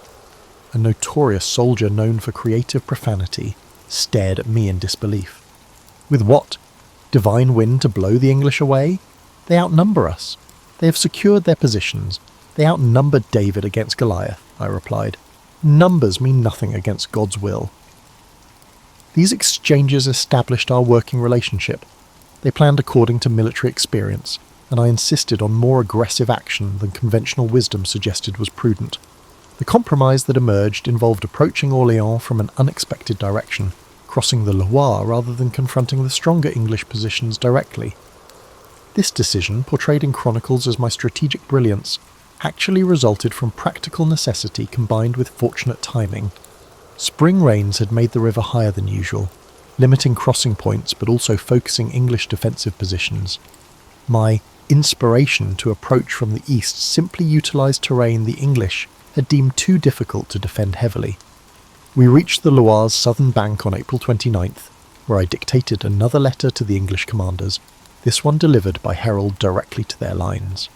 a notorious soldier known for creative profanity, stared at me in disbelief. With what? Divine wind to blow the English away? They outnumber us. They have secured their positions. They outnumber David against Goliath, I replied. Numbers mean nothing against God's will. These exchanges established our working relationship. They planned according to military experience, and I insisted on more aggressive action than conventional wisdom suggested was prudent. The compromise that emerged involved approaching Orléans from an unexpected direction, crossing the Loire rather than confronting the stronger English positions directly. This decision, portrayed in chronicles as my strategic brilliance, actually resulted from practical necessity combined with fortunate timing. Spring rains had made the river higher than usual, limiting crossing points but also focusing English defensive positions. My inspiration to approach from the east simply utilised terrain the English had deemed too difficult to defend heavily. We reached the Loire's southern bank on April 29th, where I dictated another letter to the English commanders, this one delivered by herald directly to their lines.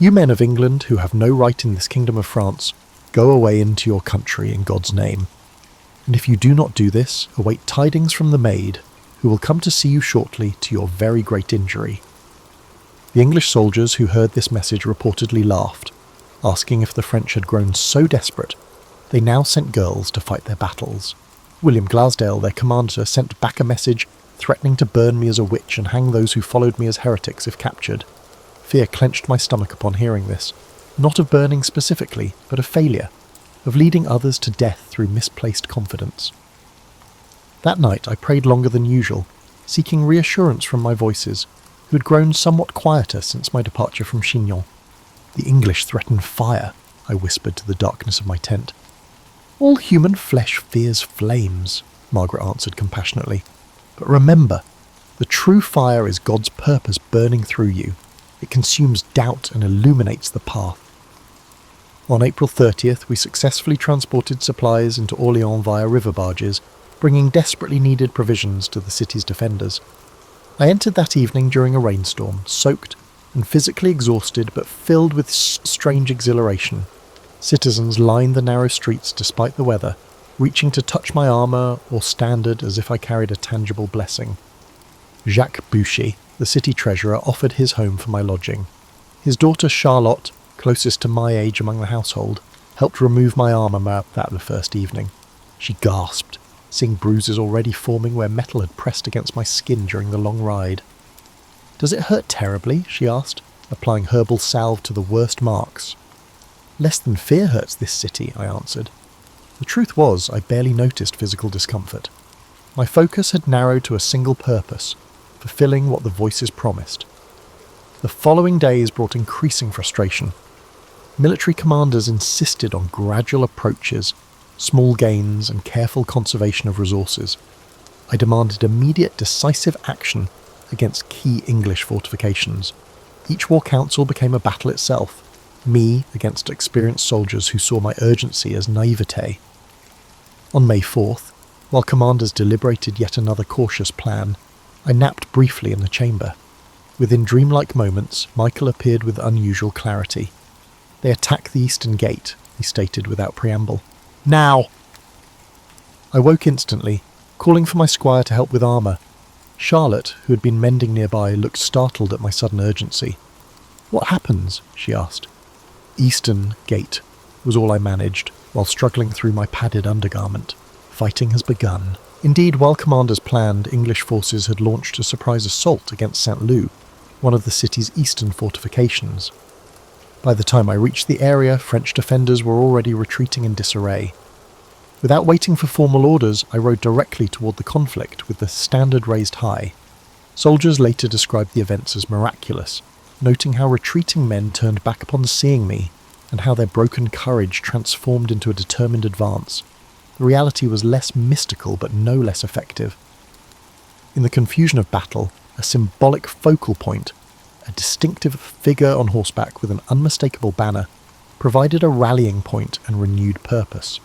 You men of England who have no right in this kingdom of France, go away into your country in God's name. And if you do not do this, await tidings from the maid, who will come to see you shortly to your very great injury. The English soldiers who heard this message reportedly laughed, asking if the French had grown so desperate they now sent girls to fight their battles. William Glasdale, their commander, sent back a message threatening to burn me as a witch and hang those who followed me as heretics if captured. Fear clenched my stomach upon hearing this, not of burning specifically, but of failure, of leading others to death through misplaced confidence. That night I prayed longer than usual, seeking reassurance from my voices, who had grown somewhat quieter since my departure from Chinon. The English threatened fire, I whispered to the darkness of my tent. All human flesh fears flames, Margaret answered compassionately. But remember, the true fire is God's purpose burning through you. It consumes doubt and illuminates the path. On April 30th, we successfully transported supplies into Orléans via river barges, bringing desperately needed provisions to the city's defenders. I entered that evening during a rainstorm, soaked and physically exhausted but filled with strange exhilaration. Citizens lined the narrow streets despite the weather, reaching to touch my armour or standard as if I carried a tangible blessing. Jacques Boucher, the city treasurer, offered his home for my lodging. His daughter Charlotte, closest to my age among the household, helped remove my armour that first evening. She gasped, seeing bruises already forming where metal had pressed against my skin during the long ride. "Does it hurt terribly?" she asked, applying herbal salve to the worst marks. "Less than fear hurts this city," I answered. The truth was, I barely noticed physical discomfort. My focus had narrowed to a single purpose, fulfilling what the voices promised. The following days brought increasing frustration. Military commanders insisted on gradual approaches, small gains, and careful conservation of resources. I demanded immediate, decisive action against key English fortifications. Each war council became a battle itself, me against experienced soldiers who saw my urgency as naivete. On May 4th, while commanders deliberated yet another cautious plan, I napped briefly in the chamber. Within dreamlike moments, Michael appeared with unusual clarity. "They attack the eastern gate," he stated without preamble. "Now!" I woke instantly, calling for my squire to help with armour. Charlotte, who had been mending nearby, looked startled at my sudden urgency. "What happens?" she asked. "Eastern gate," was all I managed, while struggling through my padded undergarment. Fighting has begun. Indeed, while commanders planned, English forces had launched a surprise assault against Saint-Lô, one of the city's eastern fortifications. By the time I reached the area, French defenders were already retreating in disarray. Without waiting for formal orders, I rode directly toward the conflict with the standard raised high. Soldiers later described the events as miraculous, noting how retreating men turned back upon seeing me, and how their broken courage transformed into a determined advance. The reality was less mystical but no less effective. In the confusion of battle, a symbolic focal point, a distinctive figure on horseback with an unmistakable banner, provided a rallying point and renewed purpose.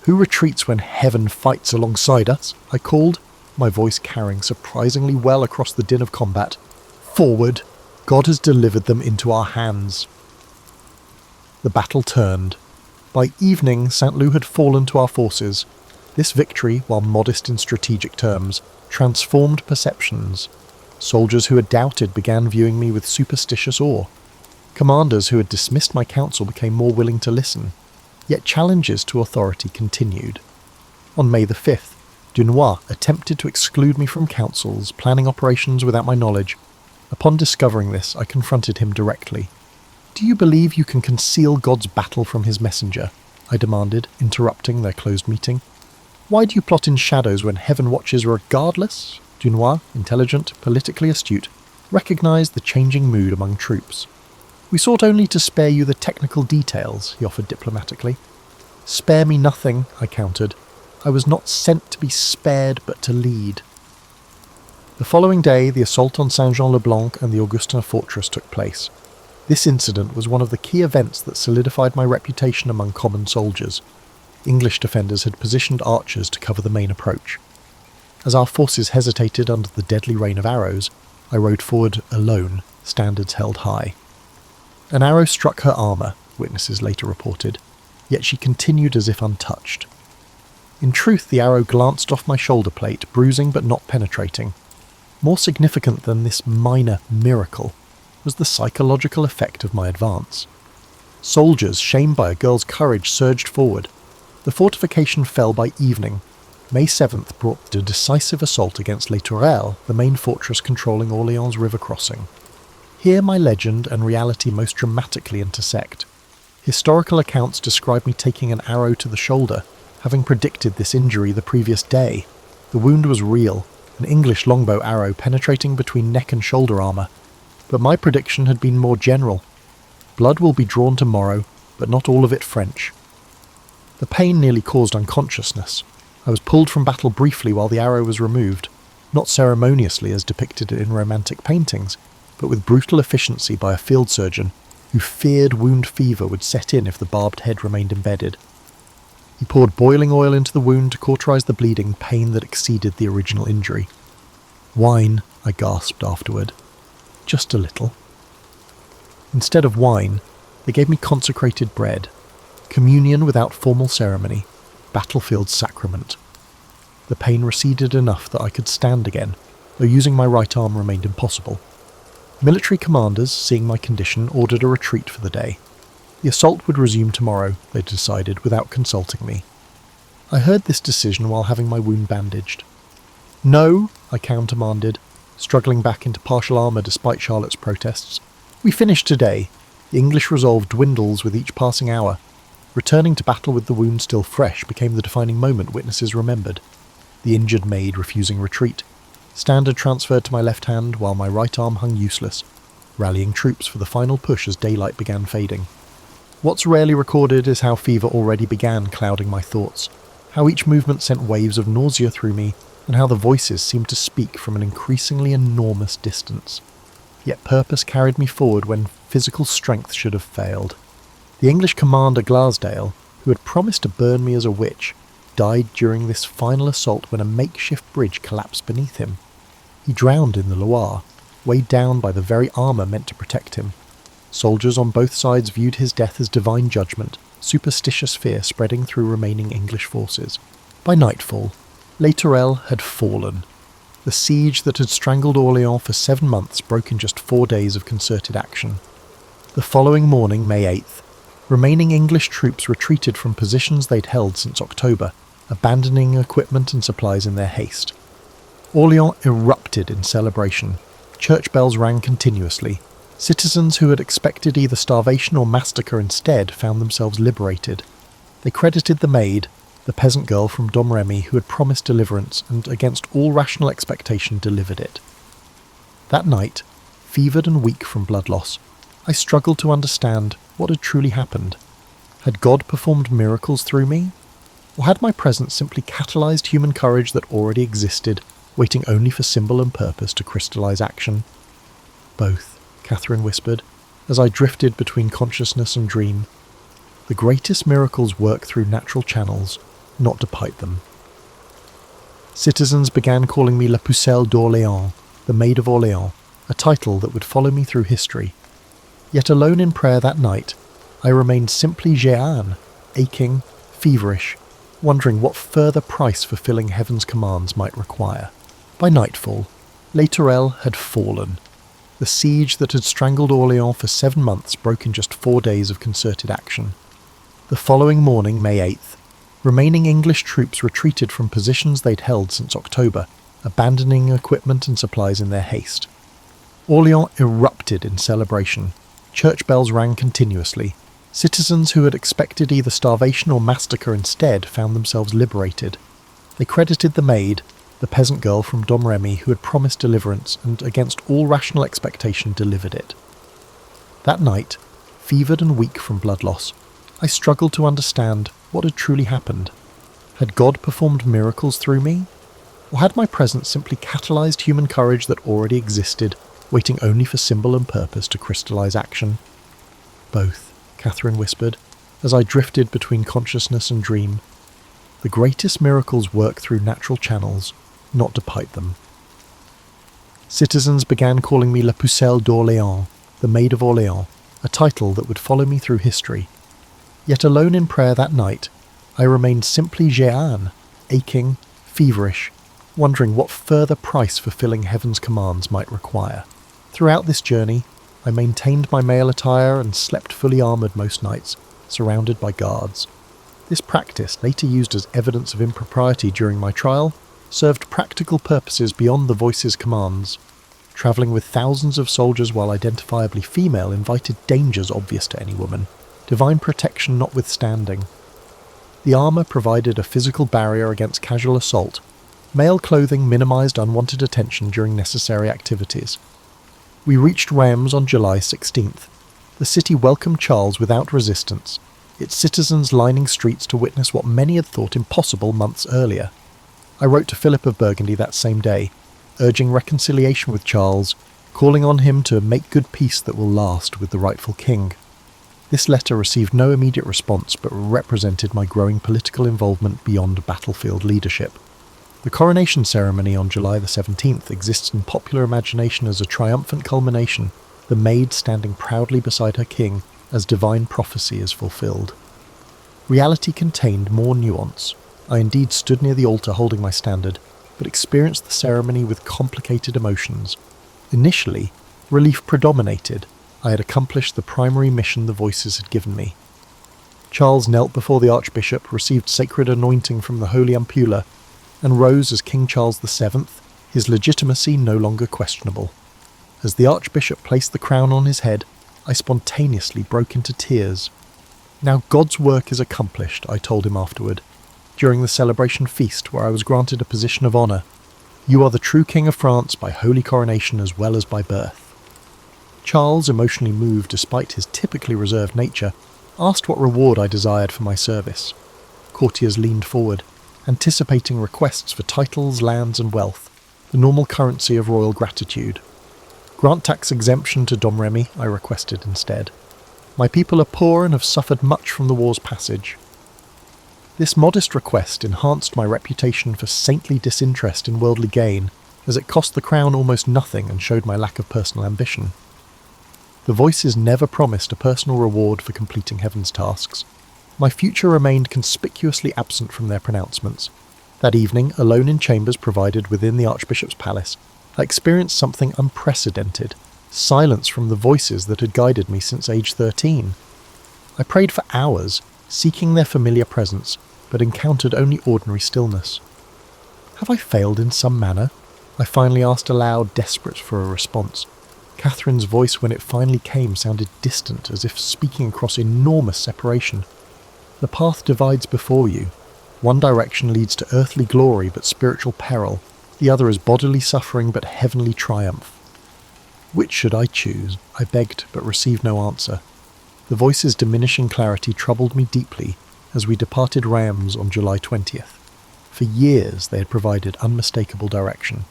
"Who retreats when heaven fights alongside us?" I called, my voice carrying surprisingly well across the din of combat. "Forward! God has delivered them into our hands." The battle turned. By evening, St. Loup had fallen to our forces. This victory, while modest in strategic terms, transformed perceptions. Soldiers who had doubted began viewing me with superstitious awe. Commanders who had dismissed my counsel became more willing to listen. Yet challenges to authority continued. On May the 5th, Dunois attempted to exclude me from councils, planning operations without my knowledge. Upon discovering this, I confronted him directly. "Do you believe you can conceal God's battle from his messenger?" I demanded, interrupting their closed meeting. "Why do you plot in shadows when heaven watches regardless?" Dunois, intelligent, politically astute, recognised the changing mood among troops. "We sought only to spare you the technical details," he offered diplomatically. "Spare me nothing," I countered. "I was not sent to be spared, but to lead." The following day, the assault on Saint-Jean-le-Blanc and the Augustin fortress took place. This incident was one of the key events that solidified my reputation among common soldiers. English defenders had positioned archers to cover the main approach. As our forces hesitated under the deadly rain of arrows, I rode forward alone, standards held high. An arrow struck her armour, witnesses later reported, yet she continued as if untouched. In truth, the arrow glanced off my shoulder plate, bruising but not penetrating. More significant than this minor miracle was the psychological effect of my advance. Soldiers, shamed by a girl's courage, surged forward. The fortification fell by evening. May 7th brought the decisive assault against Les Tourelles, the main fortress controlling Orléans' river crossing. Here my legend and reality most dramatically intersect. Historical accounts describe me taking an arrow to the shoulder, having predicted this injury the previous day. The wound was real, an English longbow arrow penetrating between neck and shoulder armour. But my prediction had been more general. Blood will be drawn tomorrow, but not all of it French. The pain nearly caused unconsciousness. I was pulled from battle briefly while the arrow was removed, not ceremoniously as depicted in romantic paintings, but with brutal efficiency by a field surgeon who feared wound fever would set in if the barbed head remained embedded. He poured boiling oil into the wound to cauterize the bleeding, pain that exceeded the original injury. "Wine," I gasped afterward. "Just a little." Instead of wine, they gave me consecrated bread, communion without formal ceremony, battlefield sacrament. The pain receded enough that I could stand again, though using my right arm remained impossible. Military commanders, seeing my condition, ordered a retreat for the day. The assault would resume tomorrow, they decided, without consulting me. I heard this decision while having my wound bandaged. "No," I countermanded, struggling back into partial armour despite Charlotte's protests. "We finish today. The English resolve dwindles with each passing hour. Returning to battle with the wound still fresh became the defining moment witnesses remembered. The injured maid refusing retreat. Standard transferred to my left hand while my right arm hung useless, rallying troops for the final push as daylight began fading. What's rarely recorded is how fever already began clouding my thoughts, how each movement sent waves of nausea through me, and how the voices seemed to speak from an increasingly enormous distance. Yet purpose carried me forward when physical strength should have failed. The English commander Glasdale, who had promised to burn me as a witch, died during this final assault when a makeshift bridge collapsed beneath him. He drowned in the Loire, weighed down by the very armour meant to protect him. Soldiers on both sides viewed his death as divine judgment, superstitious fear spreading through remaining English forces. By nightfall, Les Tourelles had fallen. The siege that had strangled Orléans for 7 months broke in just 4 days of concerted action. The following morning, May 8th, remaining English troops retreated from positions they'd held since October, abandoning equipment and supplies in their haste. Orléans erupted in celebration. Church bells rang continuously. Citizens who had expected either starvation or massacre instead found themselves liberated. They credited the Maid, the peasant girl from Domremy who had promised deliverance and, against all rational expectation, delivered it. That night, fevered and weak from blood loss, I struggled to understand what had truly happened. Had God performed miracles through me? Or had my presence simply catalysed human courage that already existed, waiting only for symbol and purpose to crystallise action? Both, Catherine whispered, as I drifted between consciousness and dream. The greatest miracles work through natural channels, not to pipe them. Citizens began calling me La Pucelle d'Orléans, the Maid of Orléans, a title that would follow me through history. Yet alone in prayer that night, I remained simply Jeanne, aching, feverish, wondering what further price fulfilling heaven's commands might require. By nightfall, Les Tourelles had fallen. The siege that had strangled Orléans for 7 months broke in just 4 days of concerted action. The following morning, May 8th, remaining English troops retreated from positions they'd held since October, abandoning equipment and supplies in their haste. Orléans erupted in celebration. Church bells rang continuously. Citizens who had expected either starvation or massacre instead found themselves liberated. They credited the maid, the peasant girl from Domremy who had promised deliverance and, against all rational expectation, delivered it. That night, fevered and weak from blood loss, I struggled to understand what had truly happened. Had God performed miracles through me? Or had my presence simply catalysed human courage that already existed, waiting only for symbol and purpose to crystallise action? Both, Catherine whispered, as I drifted between consciousness and dream. The greatest miracles work through natural channels, not to pipe them. Citizens began calling me La Pucelle d'Orléans, the Maid of Orléans, a title that would follow me through history. Yet alone in prayer that night, I remained simply Jeanne, aching, feverish, wondering what further price fulfilling heaven's commands might require. Throughout this journey, I maintained my male attire and slept fully armoured most nights, surrounded by guards. This practice, later used as evidence of impropriety during my trial, served practical purposes beyond the voice's commands. Travelling with thousands of soldiers while identifiably female invited dangers obvious to any woman, divine protection notwithstanding. The armour provided a physical barrier against casual assault. Male clothing minimised unwanted attention during necessary activities. We reached Reims on July 16th. The city welcomed Charles without resistance, its citizens lining streets to witness what many had thought impossible months earlier. I wrote to Philip of Burgundy that same day, urging reconciliation with Charles, calling on him to make good peace that will last with the rightful king. This letter received no immediate response but represented my growing political involvement beyond battlefield leadership. The coronation ceremony on July the 17th exists in popular imagination as a triumphant culmination, the maid standing proudly beside her king as divine prophecy is fulfilled. Reality contained more nuance. I indeed stood near the altar holding my standard, but experienced the ceremony with complicated emotions. Initially, relief predominated. I had accomplished the primary mission the voices had given me. Charles knelt before the archbishop, received sacred anointing from the holy ampulla, and rose as King Charles VII, his legitimacy no longer questionable. As the archbishop placed the crown on his head, I spontaneously broke into tears. Now God's work is accomplished, I told him afterward, during the celebration feast where I was granted a position of honour. You are the true King of France by holy coronation as well as by birth. Charles, emotionally moved despite his typically reserved nature, asked what reward I desired for my service. Courtiers leaned forward, anticipating requests for titles, lands and wealth, the normal currency of royal gratitude. Grant tax exemption to Domremy, I requested instead. My people are poor and have suffered much from the war's passage. This modest request enhanced my reputation for saintly disinterest in worldly gain, as it cost the crown almost nothing and showed my lack of personal ambition. The voices never promised a personal reward for completing heaven's tasks. My future remained conspicuously absent from their pronouncements. That evening, alone in chambers provided within the Archbishop's palace, I experienced something unprecedented, silence from the voices that had guided me since age 13. I prayed for hours, seeking their familiar presence, but encountered only ordinary stillness. Have I failed in some manner? I finally asked aloud, desperate for a response. Catherine's voice, when it finally came, sounded distant, as if speaking across enormous separation. The path divides before you. One direction leads to earthly glory but spiritual peril, the other is bodily suffering but heavenly triumph. Which should I choose? I begged, but received no answer. The voice's diminishing clarity troubled me deeply as we departed Reims on July 20th. For years they had provided unmistakable direction.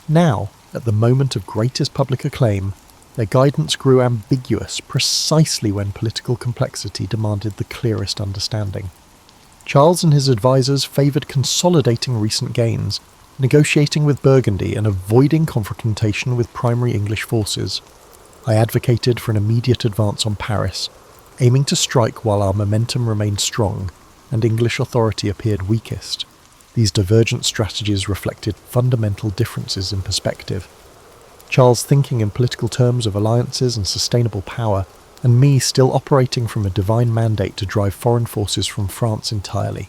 Now, at the moment of greatest public acclaim, their guidance grew ambiguous precisely when political complexity demanded the clearest understanding. Charles and his advisers favoured consolidating recent gains, negotiating with Burgundy and avoiding confrontation with primary English forces. I advocated for an immediate advance on Paris, aiming to strike while our momentum remained strong and English authority appeared weakest. These divergent strategies reflected fundamental differences in perspective. Charles thinking in political terms of alliances and sustainable power, and me still operating from a divine mandate to drive foreign forces from France entirely.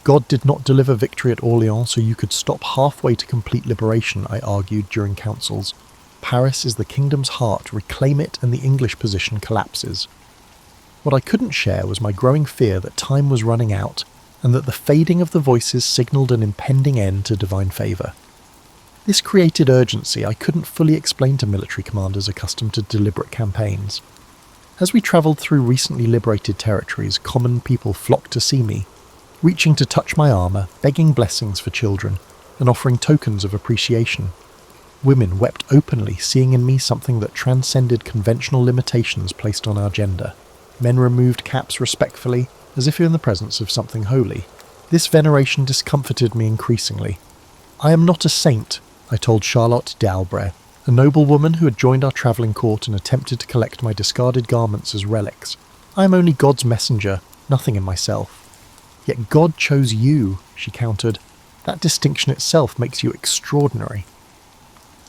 God did not deliver victory at Orléans so you could stop halfway to complete liberation, I argued during councils. Paris is the kingdom's heart, reclaim it and the English position collapses. What I couldn't share was my growing fear that time was running out, and that the fading of the voices signalled an impending end to divine favour. This created urgency I couldn't fully explain to military commanders accustomed to deliberate campaigns. As we travelled through recently liberated territories, common people flocked to see me, reaching to touch my armour, begging blessings for children, and offering tokens of appreciation. Women wept openly, seeing in me something that transcended conventional limitations placed on our gender. Men removed caps respectfully, as if in the presence of something holy. This veneration discomforted me increasingly. I am not a saint, I told Charlotte d'Albret, a noblewoman who had joined our travelling court and attempted to collect my discarded garments as relics. I am only God's messenger, nothing in myself. Yet God chose you, she countered. That distinction itself makes you extraordinary.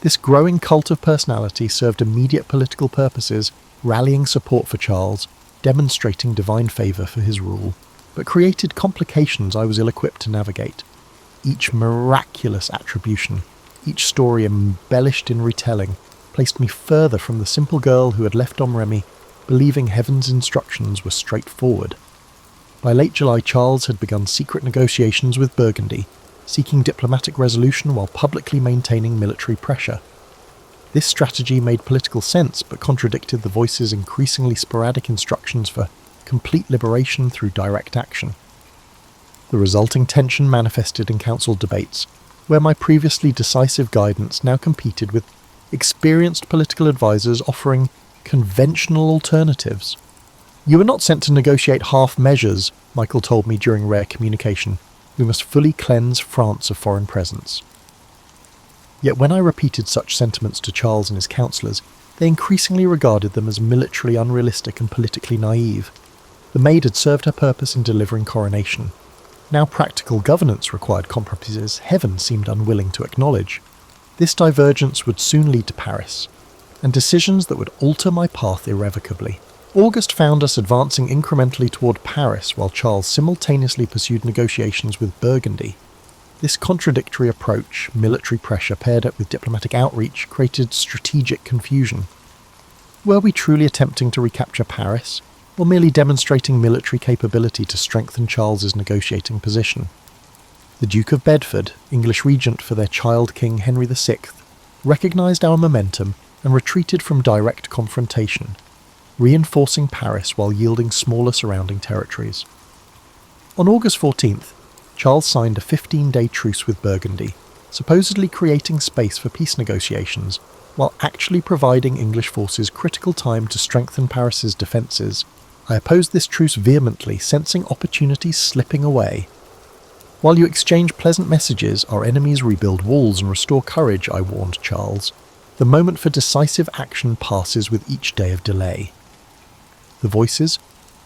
This growing cult of personality served immediate political purposes, rallying support for Charles, demonstrating divine favour for his rule, but created complications I was ill-equipped to navigate. Each miraculous attribution, each story embellished in retelling, placed me further from the simple girl who had left Domremy, believing heaven's instructions were straightforward. By late July, Charles had begun secret negotiations with Burgundy, seeking diplomatic resolution while publicly maintaining military pressure. This strategy made political sense, but contradicted the voice's increasingly sporadic instructions for complete liberation through direct action. The resulting tension manifested in council debates, where my previously decisive guidance now competed with experienced political advisers offering conventional alternatives. "You were not sent to negotiate half measures," Michael told me during rare communication. "We must fully cleanse France of foreign presence." Yet when I repeated such sentiments to Charles and his councillors, they increasingly regarded them as militarily unrealistic and politically naive. The maid had served her purpose in delivering coronation. Now practical governance required compromises heaven seemed unwilling to acknowledge. This divergence would soon lead to Paris, and decisions that would alter my path irrevocably. August found us advancing incrementally toward Paris while Charles simultaneously pursued negotiations with Burgundy. This contradictory approach, military pressure paired up with diplomatic outreach, created strategic confusion. Were we truly attempting to recapture Paris, or merely demonstrating military capability to strengthen Charles's negotiating position? The Duke of Bedford, English regent for their child King Henry VI, recognised our momentum and retreated from direct confrontation, reinforcing Paris while yielding smaller surrounding territories. On August 14th, Charles signed a 15-day truce with Burgundy, supposedly creating space for peace negotiations, while actually providing English forces critical time to strengthen Paris's defences. I opposed this truce vehemently, sensing opportunities slipping away. "While you exchange pleasant messages, our enemies rebuild walls and restore courage," I warned Charles. "The moment for decisive action passes with each day of delay." The voices,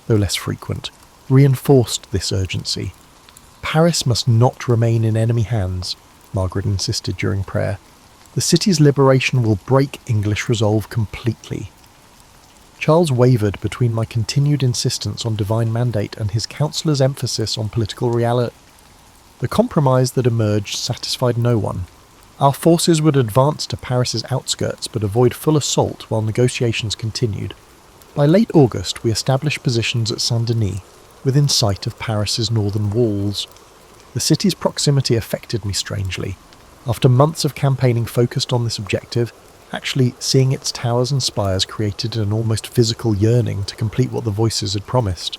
though less frequent, reinforced this urgency. "Paris must not remain in enemy hands," Margaret insisted during prayer. "The city's liberation will break English resolve completely." Charles wavered between my continued insistence on divine mandate and his counsellor's emphasis on political reality. The compromise that emerged satisfied no one. Our forces would advance to Paris's outskirts but avoid full assault while negotiations continued. By late August we established positions at Saint-Denis, within sight of Paris's northern walls. The city's proximity affected me strangely. After months of campaigning focused on this objective, actually seeing its towers and spires created an almost physical yearning to complete what the voices had promised.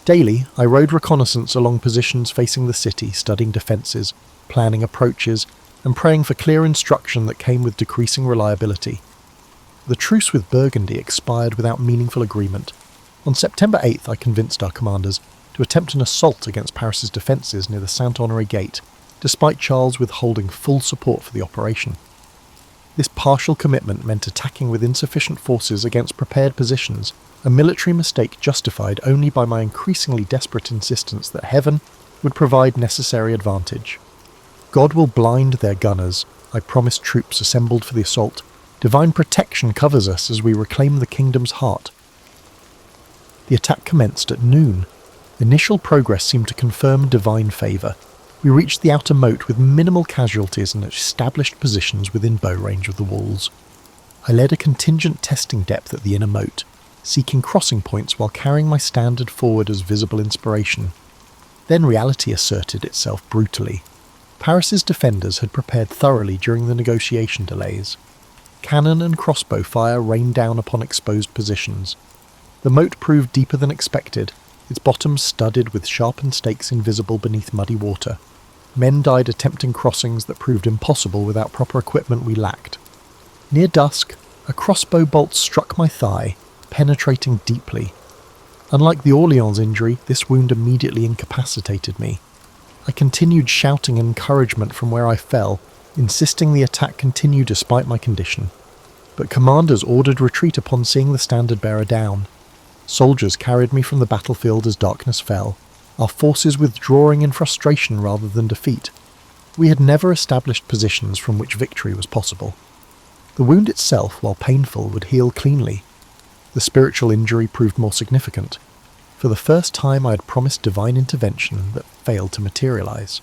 Daily, I rode reconnaissance along positions facing the city, studying defences, planning approaches, and praying for clear instruction that came with decreasing reliability. The truce with Burgundy expired without meaningful agreement. On September 8th, I convinced our commanders to attempt an assault against Paris's defences near the Saint-Honoré Gate, despite Charles withholding full support for the operation. This partial commitment meant attacking with insufficient forces against prepared positions, a military mistake justified only by my increasingly desperate insistence that heaven would provide necessary advantage. God will blind their gunners, I promised troops assembled for the assault. Divine protection covers us as we reclaim the kingdom's heart. The attack commenced at noon. Initial progress seemed to confirm divine favour. We reached the outer moat with minimal casualties and established positions within bow range of the walls. I led a contingent testing depth at the inner moat, seeking crossing points while carrying my standard forward as visible inspiration. Then reality asserted itself brutally. Paris's defenders had prepared thoroughly during the negotiation delays. Cannon and crossbow fire rained down upon exposed positions. The moat proved deeper than expected, its bottom studded with sharpened stakes invisible beneath muddy water. Men died attempting crossings that proved impossible without proper equipment we lacked. Near dusk, a crossbow bolt struck my thigh, penetrating deeply. Unlike the Orleans injury, this wound immediately incapacitated me. I continued shouting encouragement from where I fell, insisting the attack continue despite my condition. But commanders ordered retreat upon seeing the standard-bearer down. Soldiers carried me from the battlefield as darkness fell, our forces withdrawing in frustration rather than defeat. We had never established positions from which victory was possible. The wound itself, while painful, would heal cleanly. The spiritual injury proved more significant. For the first time I had promised divine intervention that failed to materialize.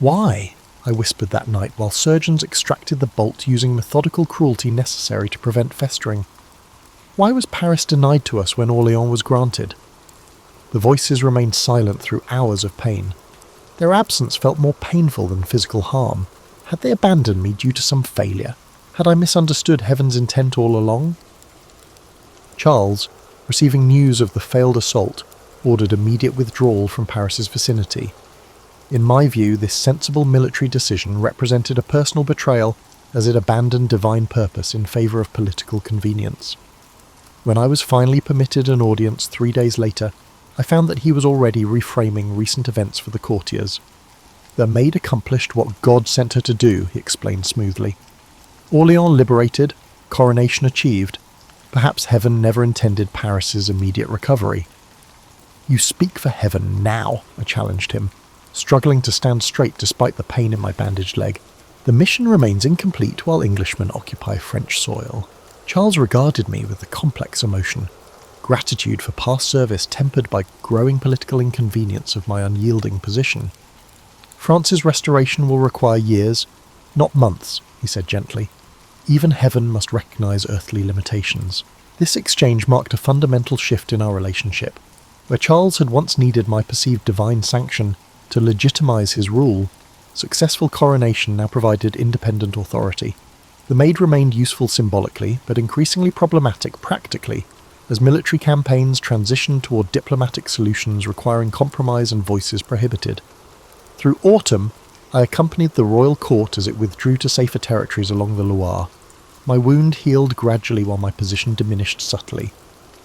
"Why?" I whispered that night while surgeons extracted the bolt using methodical cruelty necessary to prevent festering. Why was Paris denied to us when Orleans was granted? The voices remained silent through hours of pain. Their absence felt more painful than physical harm. Had they abandoned me due to some failure? Had I misunderstood heaven's intent all along? Charles, receiving news of the failed assault, ordered immediate withdrawal from Paris's vicinity. In my view, this sensible military decision represented a personal betrayal as it abandoned divine purpose in favour of political convenience. When I was finally permitted an audience 3 days later, I found that he was already reframing recent events for the courtiers. "The maid accomplished what God sent her to do," he explained smoothly. "Orleans liberated, coronation achieved. Perhaps heaven never intended Paris's immediate recovery." "You speak for heaven now," I challenged him, struggling to stand straight despite the pain in my bandaged leg. "The mission remains incomplete while Englishmen occupy French soil." Charles regarded me with a complex emotion, gratitude for past service tempered by growing political inconvenience of my unyielding position. "France's restoration will require years, not months," he said gently. "Even heaven must recognise earthly limitations." This exchange marked a fundamental shift in our relationship. Where Charles had once needed my perceived divine sanction to legitimise his rule, successful coronation now provided independent authority. The maid remained useful symbolically, but increasingly problematic practically, as military campaigns transitioned toward diplomatic solutions requiring compromise and voices prohibited. Through autumn, I accompanied the royal court as it withdrew to safer territories along the Loire. My wound healed gradually while my position diminished subtly,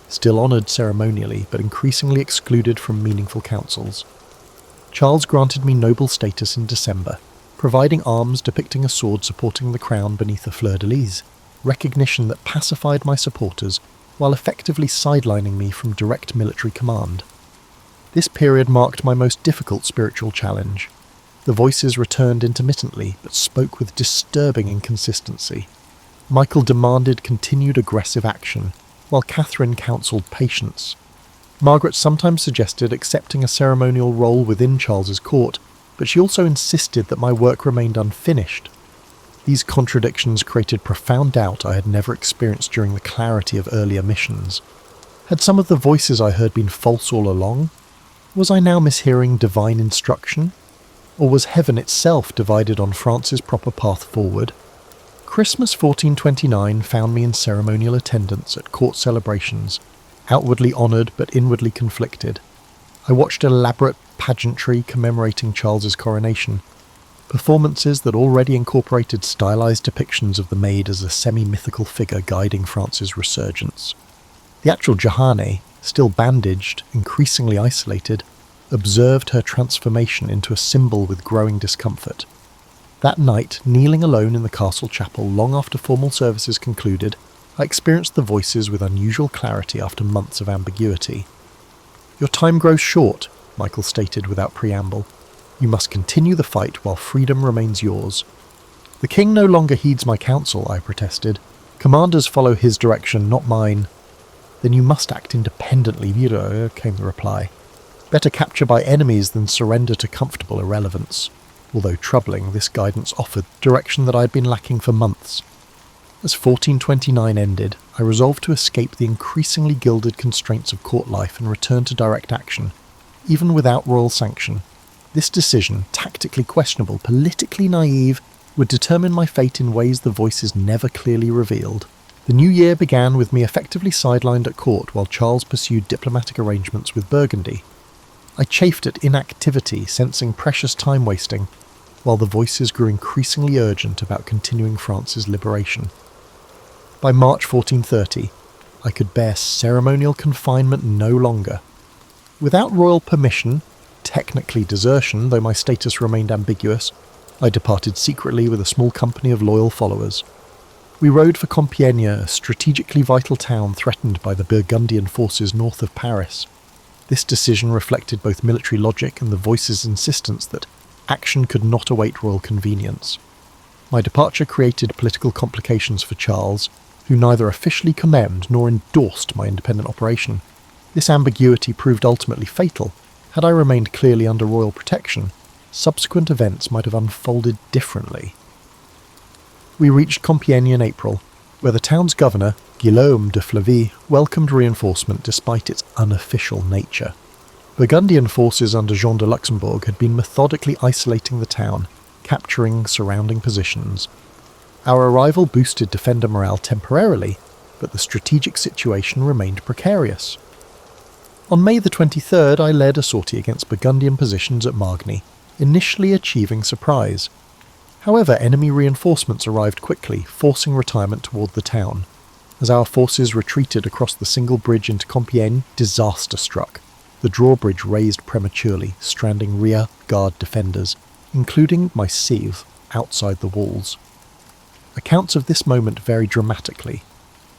still honoured ceremonially, but increasingly excluded from meaningful councils. Charles granted me noble status in December, providing arms depicting a sword supporting the crown beneath a fleur-de-lis, recognition that pacified my supporters while effectively sidelining me from direct military command. This period marked my most difficult spiritual challenge. The voices returned intermittently, but spoke with disturbing inconsistency. Michael demanded continued aggressive action, while Catherine counselled patience. Margaret sometimes suggested accepting a ceremonial role within Charles's court, but she also insisted that my work remained unfinished. These contradictions created profound doubt I had never experienced during the clarity of earlier missions. Had some of the voices I heard been false all along? Was I now mishearing divine instruction? Or was heaven itself divided on France's proper path forward? Christmas 1429 found me in ceremonial attendance at court celebrations, outwardly honoured but inwardly conflicted. I watched elaborate pageantry commemorating Charles's coronation, performances that already incorporated stylized depictions of the Maid as a semi-mythical figure guiding France's resurgence. The actual Johanne, still bandaged, increasingly isolated, observed her transformation into a symbol with growing discomfort. That night, kneeling alone in the castle chapel long after formal services concluded, I experienced the voices with unusual clarity after months of ambiguity. "Your time grows short," Michael stated without preamble. "You must continue the fight while freedom remains yours." "The king no longer heeds my counsel," I protested. "Commanders follow his direction, not mine." "Then you must act independently, Viro," came the reply. "Better capture by enemies than surrender to comfortable irrelevance." Although troubling, this guidance offered direction that I had been lacking for months. As 1429 ended, I resolved to escape the increasingly gilded constraints of court life and return to direct action, even without royal sanction. This decision, tactically questionable, politically naive, would determine my fate in ways the voices never clearly revealed. The new year began with me effectively sidelined at court while Charles pursued diplomatic arrangements with Burgundy. I chafed at inactivity, sensing precious time wasting, while the voices grew increasingly urgent about continuing France's liberation. By March 1430, I could bear ceremonial confinement no longer. Without royal permission, technically desertion, though my status remained ambiguous, I departed secretly with a small company of loyal followers. We rode for Compiègne, a strategically vital town threatened by the Burgundian forces north of Paris. This decision reflected both military logic and the voices' insistence that action could not await royal convenience. My departure created political complications for Charles, who neither officially condemned nor endorsed my independent operation. This ambiguity proved ultimately fatal. Had I remained clearly under royal protection, subsequent events might have unfolded differently. We reached Compiègne in April, where the town's governor, Guillaume de Flavy, welcomed reinforcement despite its unofficial nature. Burgundian forces under Jean de Luxembourg had been methodically isolating the town, capturing surrounding positions. Our arrival boosted defender morale temporarily, but the strategic situation remained precarious. On May the 23rd, I led a sortie against Burgundian positions at Margny, initially achieving surprise. However, enemy reinforcements arrived quickly, forcing retirement toward the town. As our forces retreated across the single bridge into Compiègne, disaster struck. The drawbridge raised prematurely, stranding rear guard defenders, including my cive, outside the walls. Accounts of this moment vary dramatically.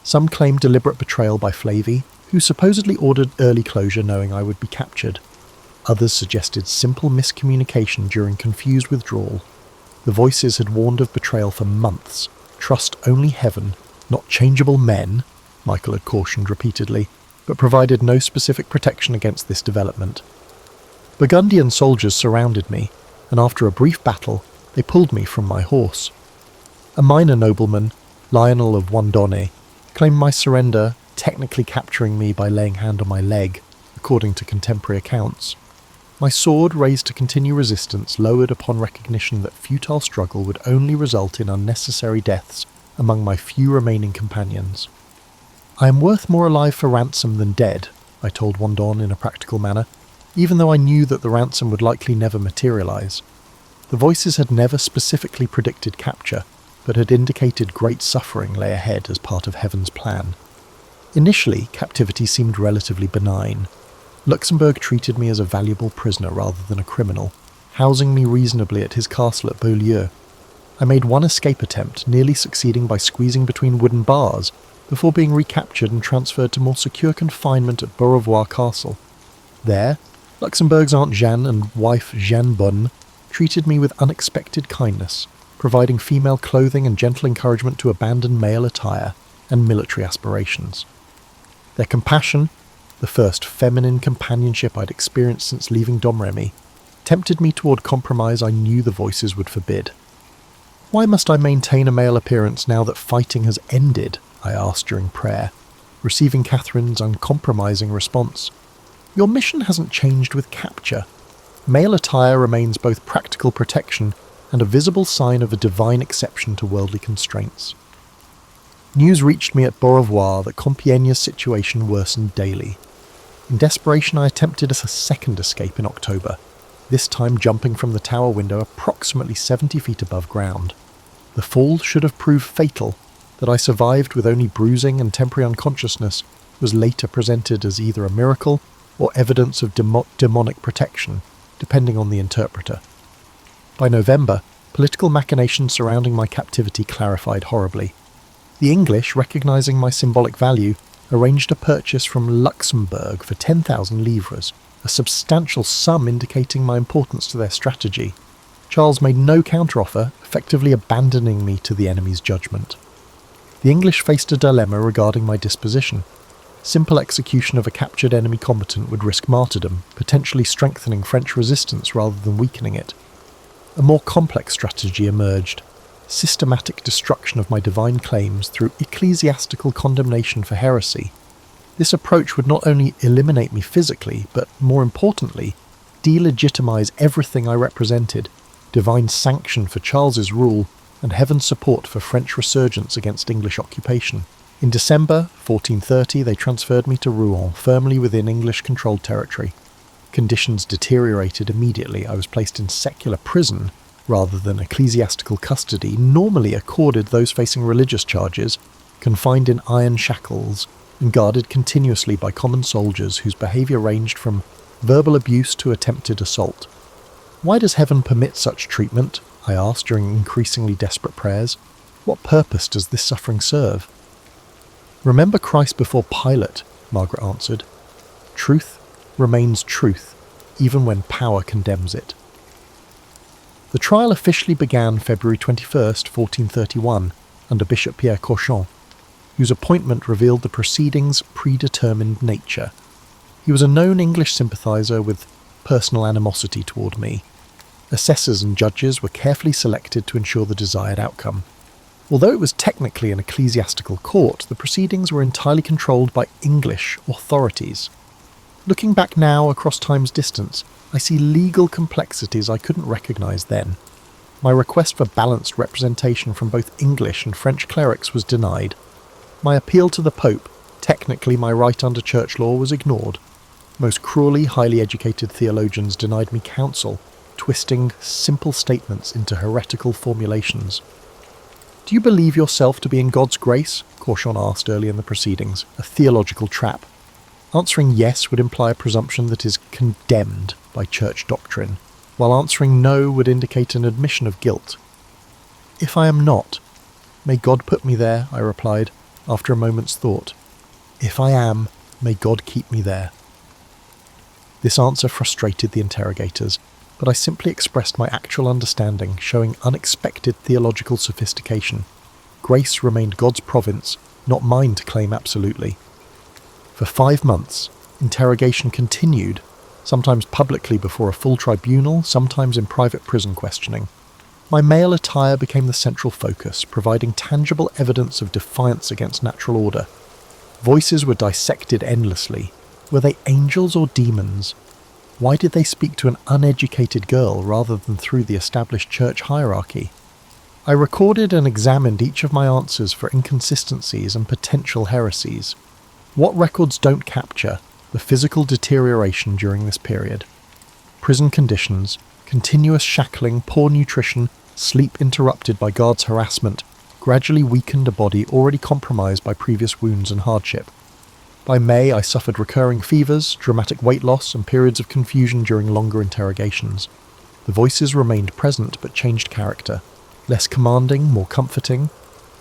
Some claim deliberate betrayal by Flavy, who supposedly ordered early closure knowing I would be captured. Others suggested simple miscommunication during confused withdrawal. The voices had warned of betrayal for months. Trust only heaven, not changeable men, Michael had cautioned repeatedly, but provided no specific protection against this development. Burgundian soldiers surrounded me, and after a brief battle, they pulled me from my horse. A minor nobleman, Lionel of Wandonne, claimed my surrender, technically capturing me by laying hand on my leg, according to contemporary accounts. My sword, raised to continue resistance, lowered upon recognition that futile struggle would only result in unnecessary deaths among my few remaining companions. "I am worth more alive for ransom than dead," I told Wandon in a practical manner, even though I knew that the ransom would likely never materialize. The voices had never specifically predicted capture, but had indicated great suffering lay ahead as part of heaven's plan. Initially, captivity seemed relatively benign. Luxembourg treated me as a valuable prisoner rather than a criminal, housing me reasonably at his castle at Beaulieu. I made one escape attempt, nearly succeeding by squeezing between wooden bars, before being recaptured and transferred to more secure confinement at Beaurevoir Castle. There, Luxembourg's Aunt Jeanne and wife Jeanne Bonne treated me with unexpected kindness, providing female clothing and gentle encouragement to abandon male attire and military aspirations. Their compassion, the first feminine companionship I'd experienced since leaving Domremy, tempted me toward compromise I knew the voices would forbid. "Why must I maintain a male appearance now that fighting has ended?" I asked during prayer, receiving Catherine's uncompromising response. Your mission hasn't changed with capture. Male attire remains both practical protection and a visible sign of a divine exception to worldly constraints. News reached me at Beaurevoir that Compiègne's situation worsened daily. In desperation, I attempted a second escape in October, this time jumping from the tower window approximately 70 feet above ground. The fall should have proved fatal. That I survived with only bruising and temporary unconsciousness was later presented as either a miracle or evidence of demonic protection, depending on the interpreter. By November, political machinations surrounding my captivity clarified horribly. The English, recognising my symbolic value, arranged a purchase from Luxembourg for 10,000 livres, a substantial sum indicating my importance to their strategy. Charles made no counteroffer, effectively abandoning me to the enemy's judgment. The English faced a dilemma regarding my disposition. Simple execution of a captured enemy combatant would risk martyrdom, potentially strengthening French resistance rather than weakening it. A more complex strategy emerged: systematic destruction of my divine claims through ecclesiastical condemnation for heresy. This approach would not only eliminate me physically, but, more importantly, delegitimize everything I represented: divine sanction for Charles's rule and heaven's support for French resurgence against English occupation. In December 1430, they transferred me to Rouen, firmly within English-controlled territory. Conditions deteriorated immediately. I was placed in secular prison rather than ecclesiastical custody, normally accorded those facing religious charges, confined in iron shackles and guarded continuously by common soldiers whose behaviour ranged from verbal abuse to attempted assault. Why does heaven permit such treatment? I asked during increasingly desperate prayers. What purpose does this suffering serve? Remember Christ before Pilate, Margaret answered. Truth remains truth, even when power condemns it. The trial officially began February 21st, 1431, under Bishop Pierre Cauchon, whose appointment revealed the proceedings' predetermined nature. He was a known English sympathiser with personal animosity toward me. Assessors and judges were carefully selected to ensure the desired outcome. Although it was technically an ecclesiastical court, the proceedings were entirely controlled by English authorities. Looking back now across time's distance, I see legal complexities I couldn't recognise then. My request for balanced representation from both English and French clerics was denied. My appeal to the Pope, technically my right under church law, was ignored. Most cruelly, highly educated theologians denied me counsel, twisting simple statements into heretical formulations. Do you believe yourself to be in God's grace? Cauchon asked early in the proceedings, a theological trap. Answering yes would imply a presumption that is condemned by church doctrine, while answering no would indicate an admission of guilt. If I am not, may God put me there, I replied, after a moment's thought. If I am, may God keep me there. This answer frustrated the interrogators, but I simply expressed my actual understanding, showing unexpected theological sophistication. Grace remained God's province, not mine to claim absolutely. For 5 months, interrogation continued, sometimes publicly before a full tribunal, sometimes in private prison questioning. My male attire became the central focus, providing tangible evidence of defiance against natural order. Voices were dissected endlessly. Were they angels or demons? Why did they speak to an uneducated girl rather than through the established church hierarchy? I recorded and examined each of my answers for inconsistencies and potential heresies. What records don't capture the physical deterioration during this period? Prison conditions, continuous shackling, poor nutrition, sleep interrupted by guards' harassment, gradually weakened a body already compromised by previous wounds and hardship. By May, I suffered recurring fevers, dramatic weight loss, and periods of confusion during longer interrogations. The voices remained present but changed character. Less commanding, more comforting.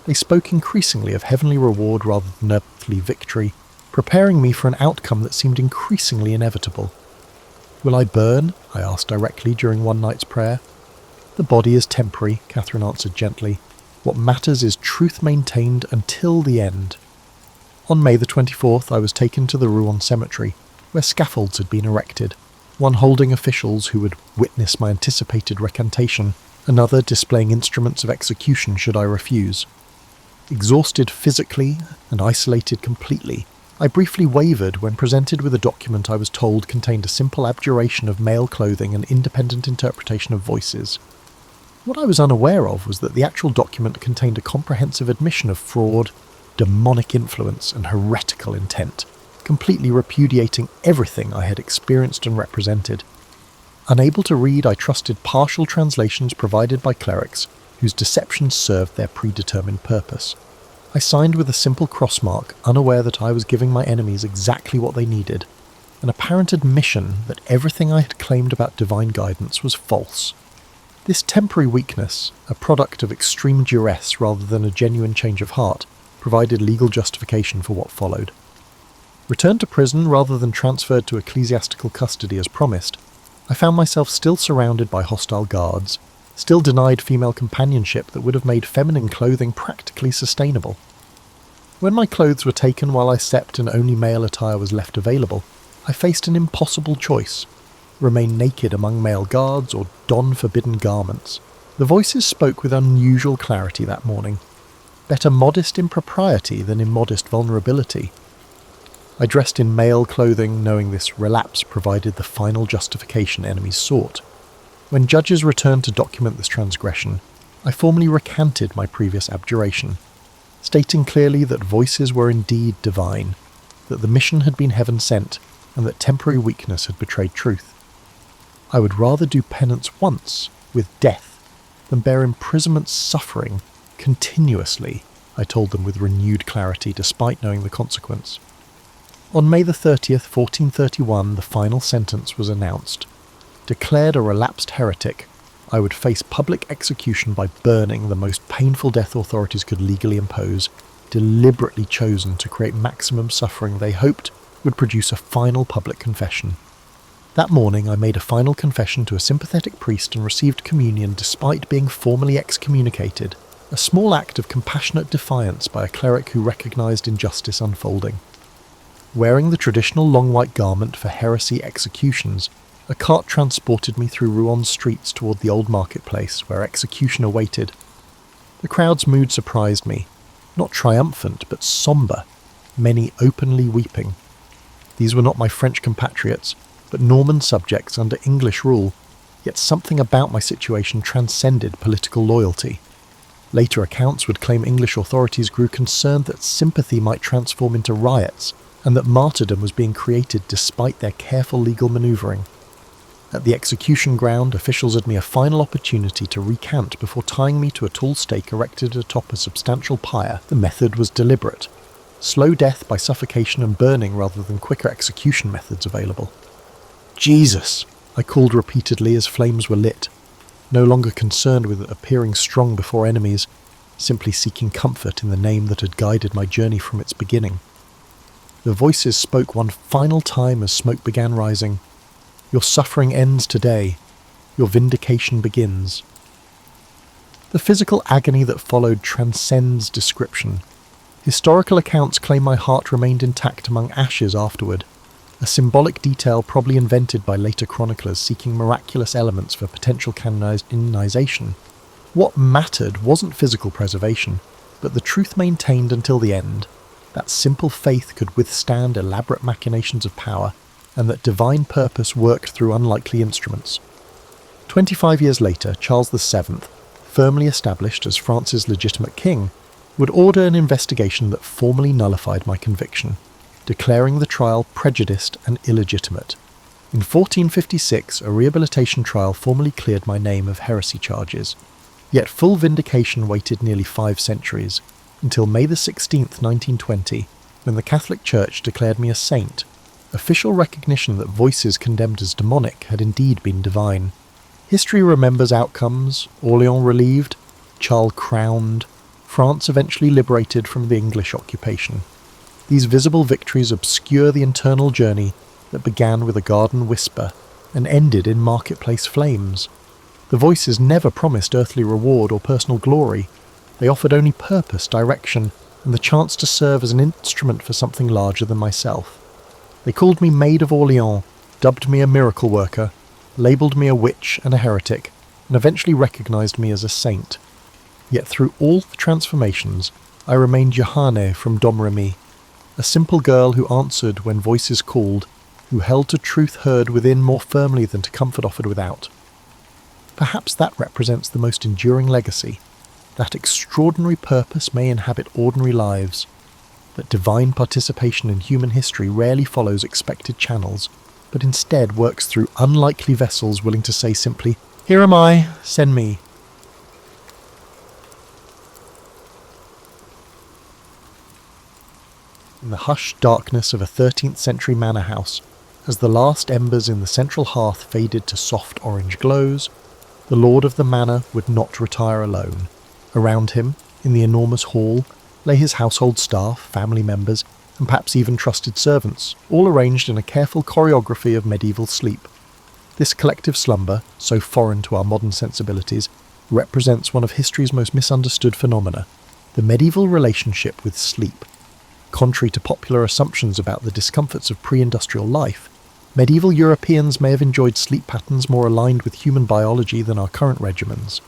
They spoke increasingly of heavenly reward rather than earthly victory, preparing me for an outcome that seemed increasingly inevitable. Will I burn? I asked directly during one night's prayer. The body is temporary, Catherine answered gently. What matters is truth maintained until the end. On May the 24th, I was taken to the Rouen cemetery, where scaffolds had been erected, one holding officials who would witness my anticipated recantation, another displaying instruments of execution should I refuse. Exhausted physically and isolated completely, I briefly wavered when presented with a document I was told contained a simple abjuration of male clothing and independent interpretation of voices. What I was unaware of was that the actual document contained a comprehensive admission of fraud, demonic influence, and heretical intent, completely repudiating everything I had experienced and represented. Unable to read, I trusted partial translations provided by clerics, whose deceptions served their predetermined purpose. I signed with a simple crossmark, unaware that I was giving my enemies exactly what they needed, an apparent admission that everything I had claimed about divine guidance was false. This temporary weakness, a product of extreme duress rather than a genuine change of heart, provided legal justification for what followed. Returned to prison rather than transferred to ecclesiastical custody as promised, I found myself still surrounded by hostile guards, still denied female companionship that would have made feminine clothing practically sustainable. When my clothes were taken while I slept and only male attire was left available, I faced an impossible choice: remain naked among male guards or don forbidden garments. The voices spoke with unusual clarity that morning. Better modest impropriety than immodest vulnerability. I dressed in male clothing, knowing this relapse provided the final justification enemies sought. When judges returned to document this transgression, I formally recanted my previous abjuration, stating clearly that voices were indeed divine, that the mission had been heaven-sent, and that temporary weakness had betrayed truth. I would rather do penance once, with death, than bear imprisonment suffering continuously, I told them with renewed clarity, despite knowing the consequence. On May the 30th, 1431, the final sentence was announced. Declared a relapsed heretic, I would face public execution by burning, the most painful death authorities could legally impose, deliberately chosen to create maximum suffering they hoped would produce a final public confession. That morning I made a final confession to a sympathetic priest and received communion despite being formally excommunicated, a small act of compassionate defiance by a cleric who recognised injustice unfolding. Wearing the traditional long white garment for heresy executions, a cart transported me through Rouen streets toward the old marketplace, where execution awaited. The crowd's mood surprised me, not triumphant but sombre, many openly weeping. These were not my French compatriots, but Norman subjects under English rule, yet something about my situation transcended political loyalty. Later accounts would claim English authorities grew concerned that sympathy might transform into riots, and that martyrdom was being created despite their careful legal manoeuvring. At the execution ground, officials had me a final opportunity to recant before tying me to a tall stake erected atop a substantial pyre. The method was deliberate. Slow death by suffocation and burning rather than quicker execution methods available. Jesus! I called repeatedly as flames were lit, no longer concerned with appearing strong before enemies, simply seeking comfort in the name that had guided my journey from its beginning. The voices spoke one final time as smoke began rising. Your suffering ends today. Your vindication begins. The physical agony that followed transcends description. Historical accounts claim my heart remained intact among ashes afterward, a symbolic detail probably invented by later chroniclers seeking miraculous elements for potential canonization. What mattered wasn't physical preservation, but the truth maintained until the end, that simple faith could withstand elaborate machinations of power, and that divine purpose worked through unlikely instruments. 25 years later, Charles VII, firmly established as France's legitimate king, would order an investigation that formally nullified my conviction, declaring the trial prejudiced and illegitimate. In 1456, a rehabilitation trial formally cleared my name of heresy charges, yet full vindication waited nearly 5 centuries, until May 16, 1920, when the Catholic Church declared me a saint. Official recognition that voices condemned as demonic had indeed been divine. History remembers outcomes: Orléans relieved, Charles crowned, France eventually liberated from the English occupation. These visible victories obscure the internal journey that began with a garden whisper and ended in marketplace flames. The voices never promised earthly reward or personal glory. They offered only purpose, direction, and the chance to serve as an instrument for something larger than myself. They called me Maid of Orléans, dubbed me a miracle worker, labelled me a witch and a heretic, and eventually recognised me as a saint. Yet through all the transformations, I remained Johanne from Domremy, a simple girl who answered when voices called, who held to truth heard within more firmly than to comfort offered without. Perhaps that represents the most enduring legacy, that extraordinary purpose may inhabit ordinary lives, that divine participation in human history rarely follows expected channels, but instead works through unlikely vessels willing to say simply, "Here am I, send me." In the hushed darkness of a 13th century manor house, as the last embers in the central hearth faded to soft orange glows, the lord of the manor would not retire alone. Around him, in the enormous hall, lay his household staff, family members, and perhaps even trusted servants, all arranged in a careful choreography of medieval sleep. This collective slumber, so foreign to our modern sensibilities, represents one of history's most misunderstood phenomena, the medieval relationship with sleep. Contrary to popular assumptions about the discomforts of pre-industrial life, medieval Europeans may have enjoyed sleep patterns more aligned with human biology than our current regimens.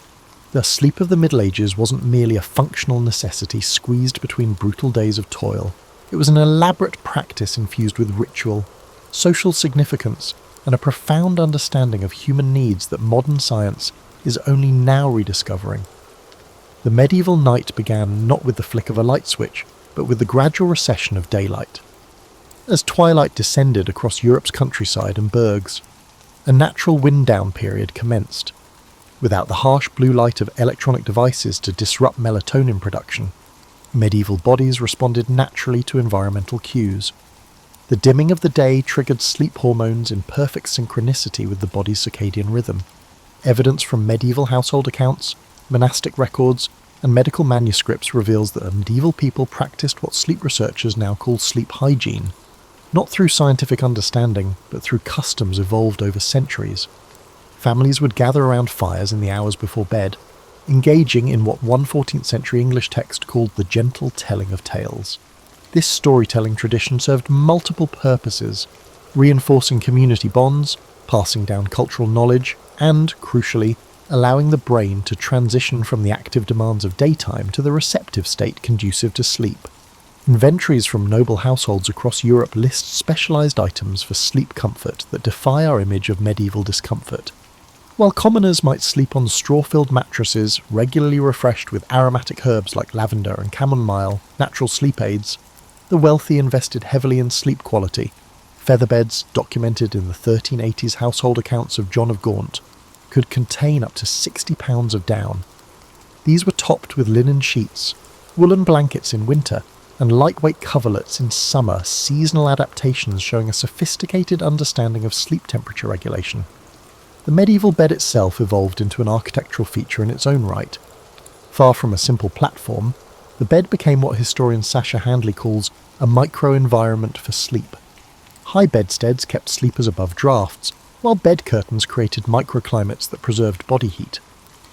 The sleep of the Middle Ages wasn't merely a functional necessity squeezed between brutal days of toil. It was an elaborate practice infused with ritual, social significance, and a profound understanding of human needs that modern science is only now rediscovering. The medieval night began not with the flick of a light switch, but with the gradual recession of daylight. As twilight descended across Europe's countryside and burgs, a natural wind-down period commenced. Without the harsh blue light of electronic devices to disrupt melatonin production, medieval bodies responded naturally to environmental cues. The dimming of the day triggered sleep hormones in perfect synchronicity with the body's circadian rhythm. Evidence from medieval household accounts, monastic records, and medical manuscripts reveals that medieval people practiced what sleep researchers now call sleep hygiene, not through scientific understanding, but through customs evolved over centuries. Families would gather around fires in the hours before bed, engaging in what one 14th century English text called the gentle telling of tales. This storytelling tradition served multiple purposes, reinforcing community bonds, passing down cultural knowledge, and, crucially, allowing the brain to transition from the active demands of daytime to the receptive state conducive to sleep. Inventories from noble households across Europe list specialised items for sleep comfort that defy our image of medieval discomfort. While commoners might sleep on straw-filled mattresses, regularly refreshed with aromatic herbs like lavender and chamomile, natural sleep aids, the wealthy invested heavily in sleep quality. Featherbeds, documented in the 1380s household accounts of John of Gaunt, could contain up to 60 pounds of down. These were topped with linen sheets, woolen blankets in winter, and lightweight coverlets in summer, seasonal adaptations showing a sophisticated understanding of sleep temperature regulation. The medieval bed itself evolved into an architectural feature in its own right. Far from a simple platform, the bed became what historian Sasha Handley calls a micro-environment for sleep. High bedsteads kept sleepers above drafts, while bed curtains created microclimates that preserved body heat.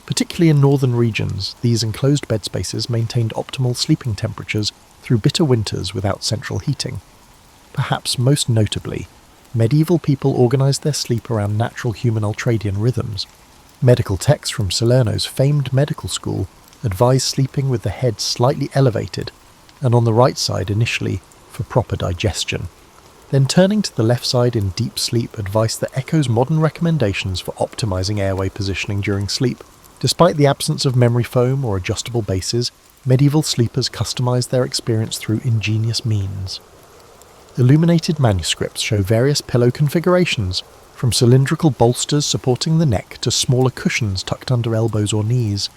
Particularly in northern regions, these enclosed bed spaces maintained optimal sleeping temperatures through bitter winters without central heating. Perhaps most notably, medieval people organised their sleep around natural human ultradian rhythms. Medical texts from Salerno's famed medical school advise sleeping with the head slightly elevated, and on the right side initially, for proper digestion. Then turning to the left side in deep sleep advice that echoes modern recommendations for optimizing airway positioning during sleep. Despite the absence of memory foam or adjustable bases, medieval sleepers customized their experience through ingenious means. Illuminated manuscripts show various pillow configurations, from cylindrical bolsters supporting the neck to smaller cushions tucked under elbows or knees.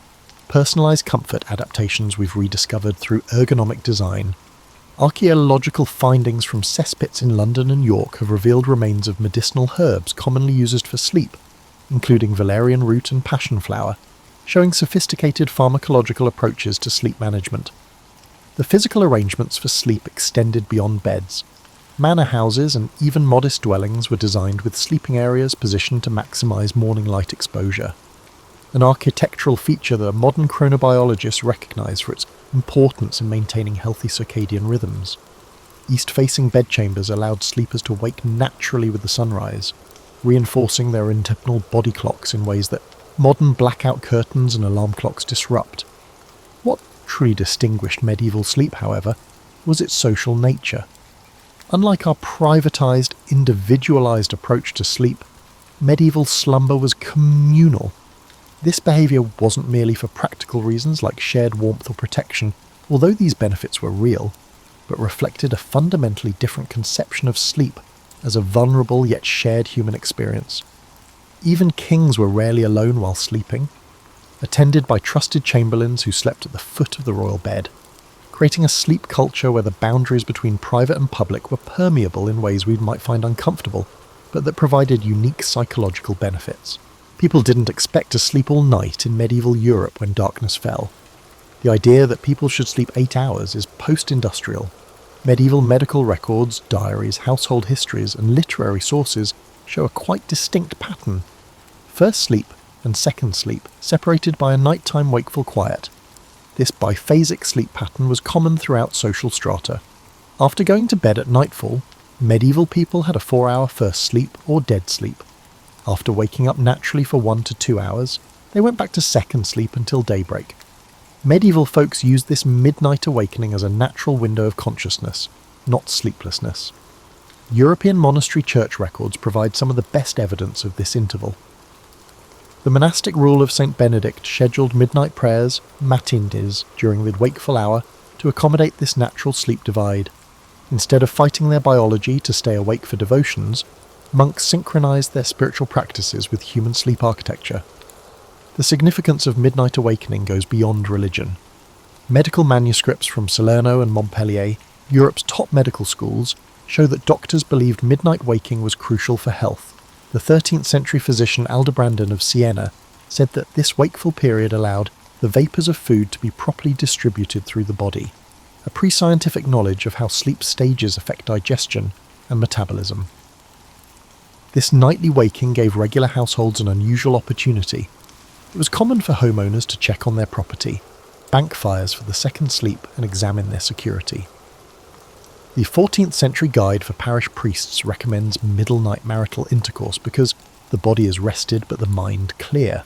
Personalized comfort adaptations we've rediscovered through ergonomic design. Archaeological findings from cesspits in London and York have revealed remains of medicinal herbs commonly used for sleep, including valerian root and passion flower, showing sophisticated pharmacological approaches to sleep management. The physical arrangements for sleep extended beyond beds. Manor houses and even modest dwellings were designed with sleeping areas positioned to maximize morning light exposure. An architectural feature that modern chronobiologists recognize for its importance in maintaining healthy circadian rhythms. East-facing bedchambers allowed sleepers to wake naturally with the sunrise, reinforcing their internal body clocks in ways that modern blackout curtains and alarm clocks disrupt. What truly distinguished medieval sleep, however, was its social nature. Unlike our privatised, individualised approach to sleep, medieval slumber was communal. This behaviour wasn't merely for practical reasons like shared warmth or protection, although these benefits were real, but reflected a fundamentally different conception of sleep as a vulnerable yet shared human experience. Even kings were rarely alone while sleeping, attended by trusted chamberlains who slept at the foot of the royal bed, creating a sleep culture where the boundaries between private and public were permeable in ways we might find uncomfortable, but that provided unique psychological benefits. People didn't expect to sleep all night in medieval Europe when darkness fell. The idea that people should sleep 8 hours is post-industrial. Medieval medical records, diaries, household histories, and literary sources show a quite distinct pattern. First sleep and second sleep separated by a nighttime wakeful quiet. This biphasic sleep pattern was common throughout social strata. After going to bed at nightfall, medieval people had a 4-hour first sleep or dead sleep. After waking up naturally for 1 to 2 hours, they went back to second sleep until daybreak. Medieval folks used this midnight awakening as a natural window of consciousness, not sleeplessness. European monastery church records provide some of the best evidence of this interval. The monastic rule of St. Benedict scheduled midnight prayers, matins, during the wakeful hour to accommodate this natural sleep divide. Instead of fighting their biology to stay awake for devotions, monks synchronized their spiritual practices with human sleep architecture. The significance of midnight awakening goes beyond religion. Medical manuscripts from Salerno and Montpellier, Europe's top medical schools, show that doctors believed midnight waking was crucial for health. The 13th century physician Aldebrandon of Siena said that this wakeful period allowed the vapours of food to be properly distributed through the body, a pre-scientific knowledge of how sleep stages affect digestion and metabolism. This nightly waking gave regular households an unusual opportunity. It was common for homeowners to check on their property, bank fires for the second sleep, and examine their security. The 14th century guide for parish priests recommends middle night marital intercourse because the body is rested but the mind clear.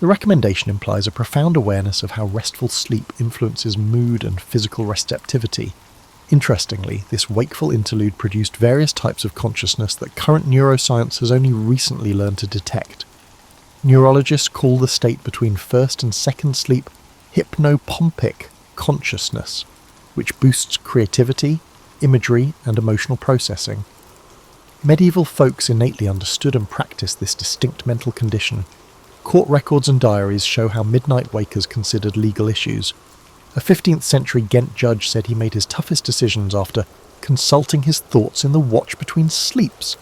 The recommendation implies a profound awareness of how restful sleep influences mood and physical receptivity. Interestingly, this wakeful interlude produced various types of consciousness that current neuroscience has only recently learned to detect. Neurologists call the state between first and second sleep hypnopompic consciousness, which boosts creativity, imagery, and emotional processing. Medieval folks innately understood and practiced this distinct mental condition. Court records and diaries show how midnight wakers considered legal issues. A 15th century Ghent judge said he made his toughest decisions after consulting his thoughts in the watch between sleeps,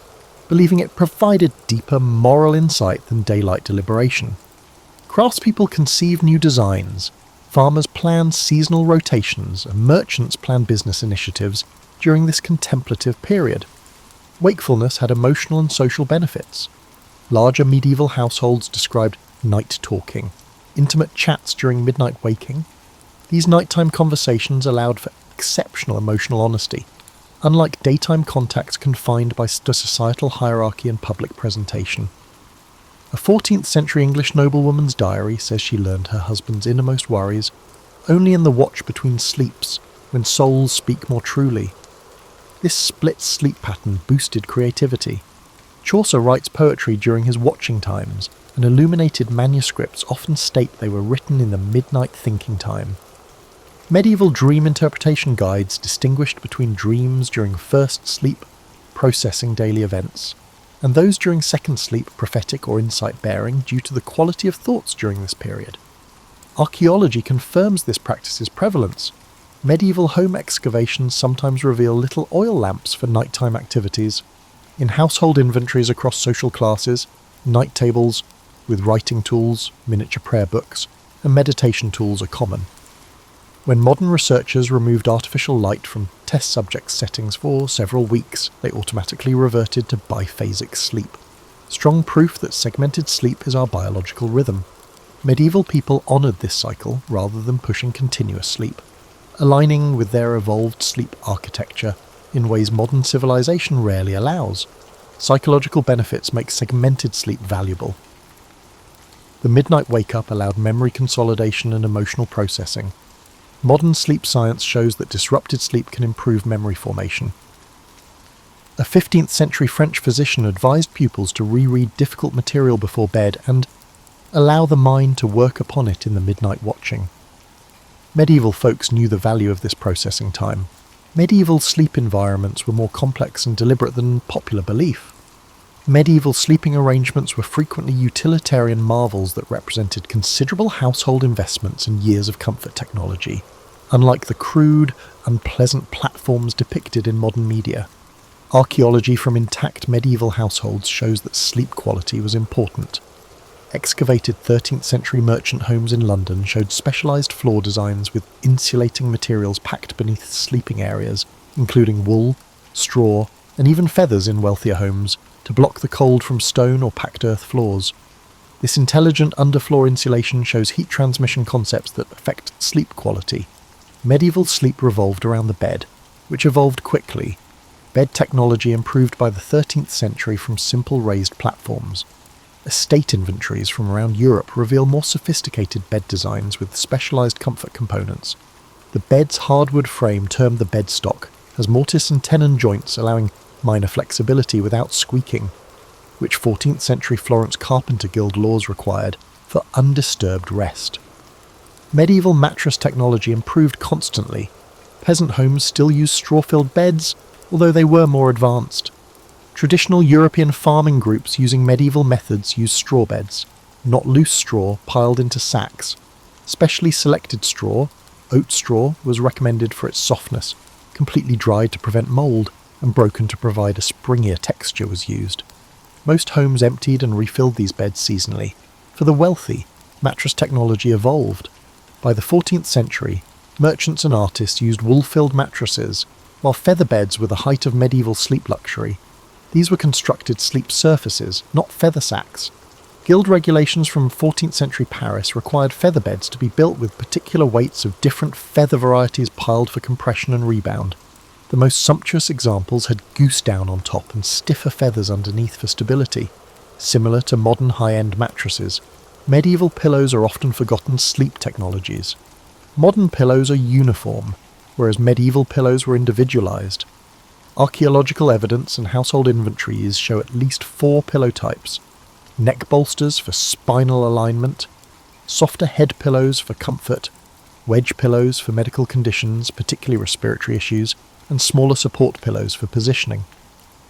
believing it provided deeper moral insight than daylight deliberation. Craftspeople conceived new designs, farmers planned seasonal rotations, and merchants planned business initiatives during this contemplative period. Wakefulness had emotional and social benefits. Larger medieval households described night talking, intimate chats during midnight waking. These nighttime conversations allowed for exceptional emotional honesty, unlike daytime contacts confined by societal hierarchy and public presentation. A 14th century English noblewoman's diary says she learned her husband's innermost worries only in the watch between sleeps, when souls speak more truly. This split sleep pattern boosted creativity. Chaucer writes poetry during his watching times, and illuminated manuscripts often state they were written in the midnight thinking time. Medieval dream interpretation guides distinguished between dreams during first sleep, processing daily events, and those during second sleep, prophetic or insight-bearing, due to the quality of thoughts during this period. Archaeology confirms this practice's prevalence. Medieval home excavations sometimes reveal little oil lamps for nighttime activities. In household inventories across social classes, night tables with writing tools, miniature prayer books, and meditation tools are common. When modern researchers removed artificial light from test subject settings for several weeks, they automatically reverted to biphasic sleep. Strong proof that segmented sleep is our biological rhythm. Medieval people honoured this cycle rather than pushing continuous sleep, aligning with their evolved sleep architecture in ways modern civilization rarely allows. Psychological benefits make segmented sleep valuable. The midnight wake-up allowed memory consolidation and emotional processing. Modern sleep science shows that disrupted sleep can improve memory formation. A 15th century French physician advised pupils to reread difficult material before bed and allow the mind to work upon it in the midnight watching. Medieval folks knew the value of this processing time. Medieval sleep environments were more complex and deliberate than popular belief. Medieval sleeping arrangements were frequently utilitarian marvels that represented considerable household investments and years of comfort technology, unlike the crude, unpleasant platforms depicted in modern media. Archaeology from intact medieval households shows that sleep quality was important. Excavated 13th century merchant homes in London showed specialised floor designs with insulating materials packed beneath sleeping areas, including wool, straw, and even feathers in wealthier homes, to block the cold from stone or packed earth floors. This intelligent underfloor insulation shows heat transmission concepts that affect sleep quality. Medieval sleep revolved around the bed, which evolved quickly. Bed technology improved by the 13th century from simple raised platforms. Estate inventories from around Europe reveal more sophisticated bed designs with specialised comfort components. The bed's hardwood frame, termed the bedstock, has mortise and tenon joints allowing minor flexibility without squeaking, which 14th century Florence Carpenter Guild laws required for undisturbed rest. Medieval mattress technology improved constantly. Peasant homes still used straw-filled beds, although they were more advanced. Traditional European farming groups using medieval methods used straw beds, not loose straw piled into sacks. Specially selected straw, oat straw, was recommended for its softness. Completely dried to prevent mould and broken to provide a springier texture was used. Most homes emptied and refilled these beds seasonally. For the wealthy, mattress technology evolved. By the 14th century, merchants and artists used wool-filled mattresses, while feather beds were the height of medieval sleep luxury. These were constructed sleep surfaces, not feather sacks. Guild regulations from 14th century Paris required feather beds to be built with particular weights of different feather varieties piled for compression and rebound. The most sumptuous examples had goose down on top and stiffer feathers underneath for stability. Similar to modern high-end mattresses, medieval pillows are often forgotten sleep technologies. Modern pillows are uniform, whereas medieval pillows were individualized. Archaeological evidence and household inventories show at least 4 pillow types: neck bolsters for spinal alignment, softer head pillows for comfort, wedge pillows for medical conditions, particularly respiratory issues, and smaller support pillows for positioning.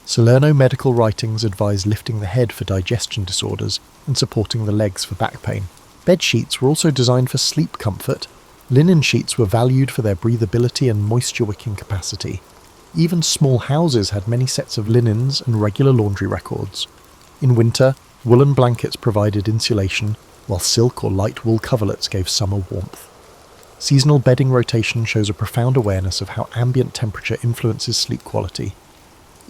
Salerno medical writings advise lifting the head for digestion disorders and supporting the legs for back pain. Bed sheets were also designed for sleep comfort. Linen sheets were valued for their breathability and moisture-wicking capacity. Even small houses had many sets of linens and regular laundry records. In winter, woolen blankets provided insulation, while silk or light wool coverlets gave summer warmth. Seasonal bedding rotation shows a profound awareness of how ambient temperature influences sleep quality.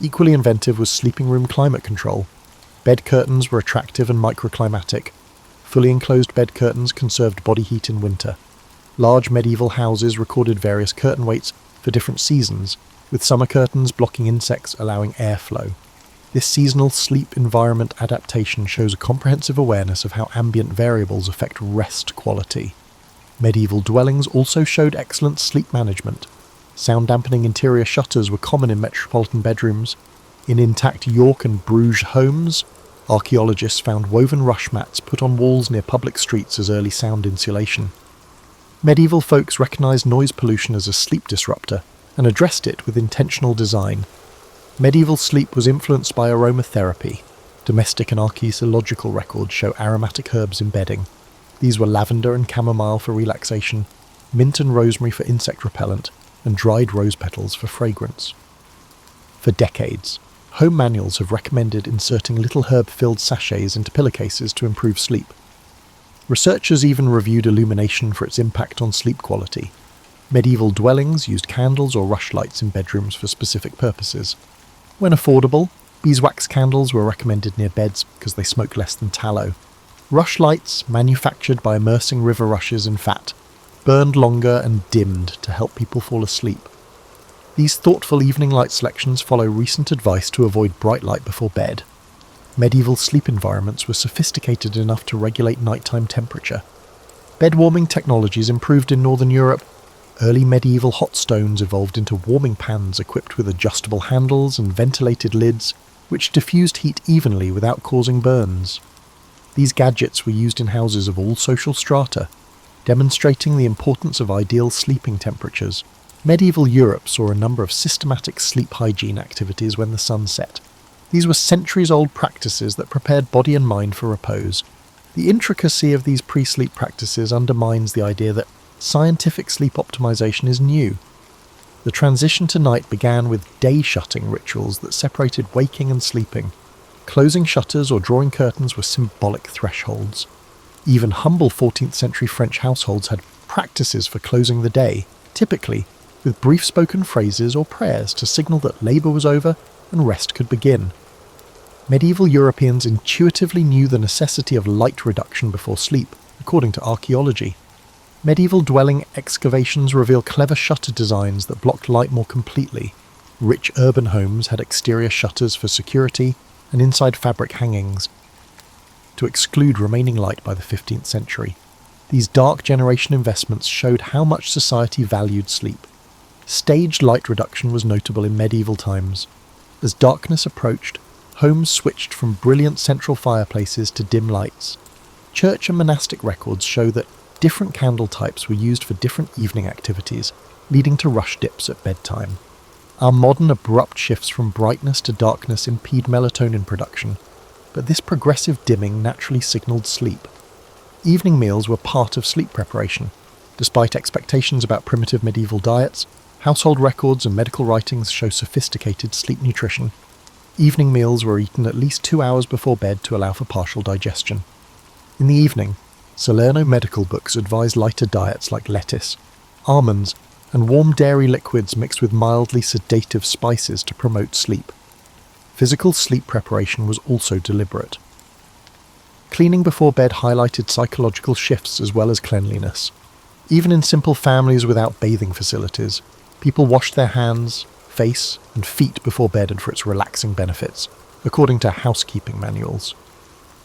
Equally inventive was sleeping room climate control. Bed curtains were attractive and microclimatic. Fully enclosed bed curtains conserved body heat in winter. Large medieval houses recorded various curtain weights for different seasons, with summer curtains blocking insects, allowing airflow. This seasonal sleep environment adaptation shows a comprehensive awareness of how ambient variables affect rest quality. Medieval dwellings also showed excellent sleep management. Sound-dampening interior shutters were common in metropolitan bedrooms. In intact York and Bruges homes, archaeologists found woven rush mats put on walls near public streets as early sound insulation. Medieval folks recognized noise pollution as a sleep disruptor and addressed it with intentional design. Medieval sleep was influenced by aromatherapy. Domestic and archaeological records show aromatic herbs in bedding. These were lavender and chamomile for relaxation, mint and rosemary for insect repellent, and dried rose petals for fragrance. For decades, home manuals have recommended inserting little herb-filled sachets into pillowcases to improve sleep. Researchers even reviewed illumination for its impact on sleep quality. Medieval dwellings used candles or rushlights in bedrooms for specific purposes. When affordable, beeswax candles were recommended near beds because they smoke less than tallow. Rushlights, manufactured by immersing river rushes in fat, burned longer and dimmed to help people fall asleep. These thoughtful evening light selections follow recent advice to avoid bright light before bed. Medieval sleep environments were sophisticated enough to regulate nighttime temperature. Bed warming technologies improved in Northern Europe. Early medieval hot stones evolved into warming pans equipped with adjustable handles and ventilated lids, which diffused heat evenly without causing burns. These gadgets were used in houses of all social strata, demonstrating the importance of ideal sleeping temperatures. Medieval Europe saw a number of systematic sleep hygiene activities when the sun set. These were centuries-old practices that prepared body and mind for repose. The intricacy of these pre-sleep practices undermines the idea that scientific sleep optimization is new. The transition to night began with day-shutting rituals that separated waking and sleeping. Closing shutters or drawing curtains were symbolic thresholds. Even humble 14th century French households had practices for closing the day, typically with brief spoken phrases or prayers to signal that labour was over and rest could begin. Medieval Europeans intuitively knew the necessity of light reduction before sleep, according to archaeology. Medieval dwelling excavations reveal clever shutter designs that blocked light more completely. Rich urban homes had exterior shutters for security and inside fabric hangings to exclude remaining light by the 15th century. These dark generation investments showed how much society valued sleep. Staged light reduction was notable in medieval times. As darkness approached, homes switched from brilliant central fireplaces to dim lights. Church and monastic records show that different candle types were used for different evening activities, leading to rush dips at bedtime. Our modern abrupt shifts from brightness to darkness impede melatonin production, but this progressive dimming naturally signalled sleep. Evening meals were part of sleep preparation. Despite expectations about primitive medieval diets, household records and medical writings show sophisticated sleep nutrition. Evening meals were eaten at least 2 hours before bed to allow for partial digestion. In the evening, Salerno medical books advise lighter diets like lettuce, almonds, and warm dairy liquids mixed with mildly sedative spices to promote sleep. Physical sleep preparation was also deliberate. Cleaning before bed highlighted psychological shifts as well as cleanliness. Even in simple families without bathing facilities, people washed their hands, face, and feet before bed and for its relaxing benefits, according to housekeeping manuals.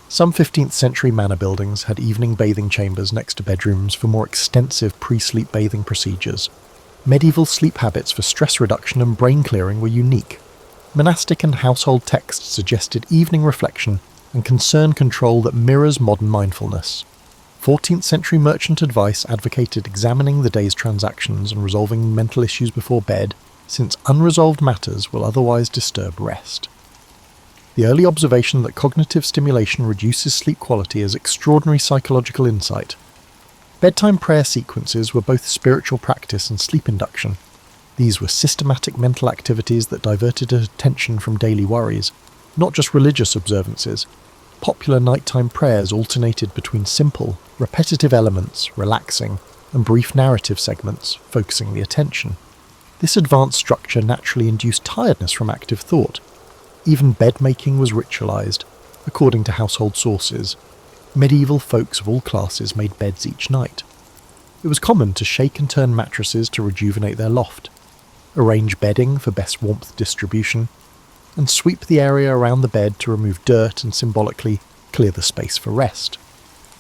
Some 15th century manor buildings had evening bathing chambers next to bedrooms for more extensive pre-sleep bathing procedures. Medieval sleep habits for stress reduction and brain clearing were unique. Monastic and household texts suggested evening reflection and concern control that mirrors modern mindfulness. 14th century merchant advice advocated examining the day's transactions and resolving mental issues before bed, since unresolved matters will otherwise disturb rest. The early observation that cognitive stimulation reduces sleep quality is extraordinary psychological insight. Bedtime prayer sequences were both spiritual practice and sleep induction. These were systematic mental activities that diverted attention from daily worries, not just religious observances. Popular nighttime prayers alternated between simple, repetitive elements, relaxing, and brief narrative segments, focusing the attention. This advanced structure naturally induced tiredness from active thought. Even bed-making was ritualized, according to household sources. Medieval folks of all classes made beds each night. It was common to shake and turn mattresses to rejuvenate their loft, arrange bedding for best warmth distribution, and sweep the area around the bed to remove dirt and symbolically clear the space for rest.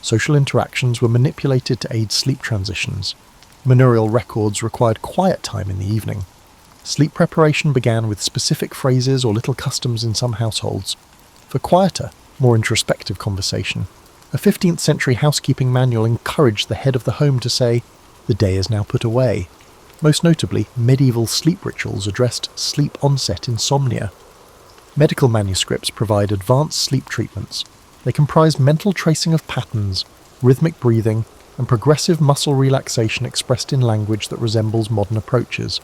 Social interactions were manipulated to aid sleep transitions. Manorial records required quiet time in the evening. Sleep preparation began with specific phrases or little customs in some households. For quieter, more introspective conversation, a 15th century housekeeping manual encouraged the head of the home to say, "The day is now put away." Most notably, medieval sleep rituals addressed sleep onset insomnia. Medical manuscripts provide advanced sleep treatments. They comprise mental tracing of patterns, rhythmic breathing, and progressive muscle relaxation expressed in language that resembles modern approaches.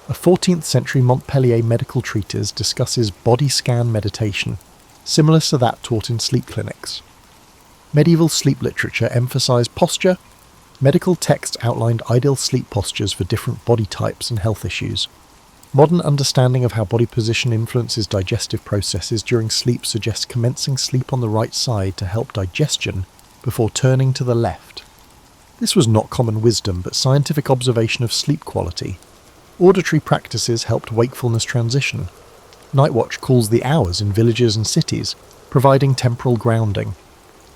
A 14th century Montpellier medical treatise discusses body scan meditation, similar to that taught in sleep clinics. Medieval sleep literature emphasized posture. Medical texts outlined ideal sleep postures for different body types and health issues. Modern understanding of how body position influences digestive processes during sleep suggests commencing sleep on the right side to help digestion before turning to the left. This was not common wisdom, but scientific observation of sleep quality. Auditory practices helped wakefulness transition. Night watch calls the hours in villages and cities, providing temporal grounding.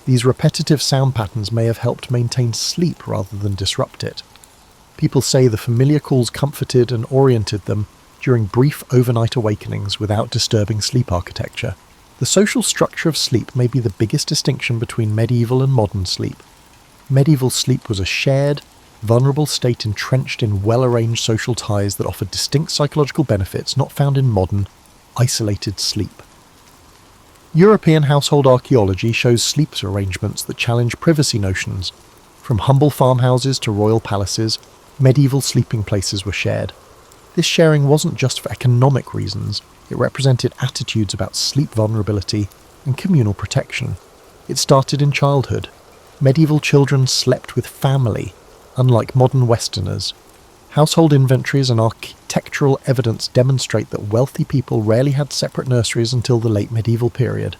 These repetitive sound patterns may have helped maintain sleep rather than disrupt it. People say the familiar calls comforted and oriented them during brief overnight awakenings without disturbing sleep architecture. The social structure of sleep may be the biggest distinction between medieval and modern sleep. Medieval sleep was a shared, vulnerable state entrenched in well-arranged social ties that offered distinct psychological benefits not found in modern, isolated sleep. European household archaeology shows sleep arrangements that challenge privacy notions. From humble farmhouses to royal palaces, medieval sleeping places were shared. This sharing wasn't just for economic reasons, it represented attitudes about sleep vulnerability and communal protection. It started in childhood. Medieval children slept with family, unlike modern Westerners. Household inventories and architectural evidence demonstrate that wealthy people rarely had separate nurseries until the late medieval period.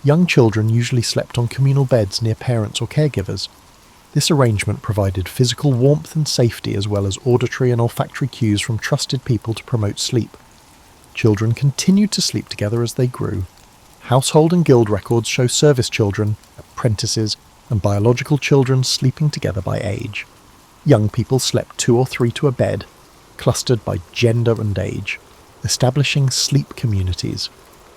Young children usually slept on communal beds near parents or caregivers. This arrangement provided physical warmth and safety as well as auditory and olfactory cues from trusted people to promote sleep. Children continued to sleep together as they grew. Household and guild records show service children, apprentices, and biological children sleeping together by age. Young people slept 2 or 3 to a bed, clustered by gender and age, establishing sleep communities,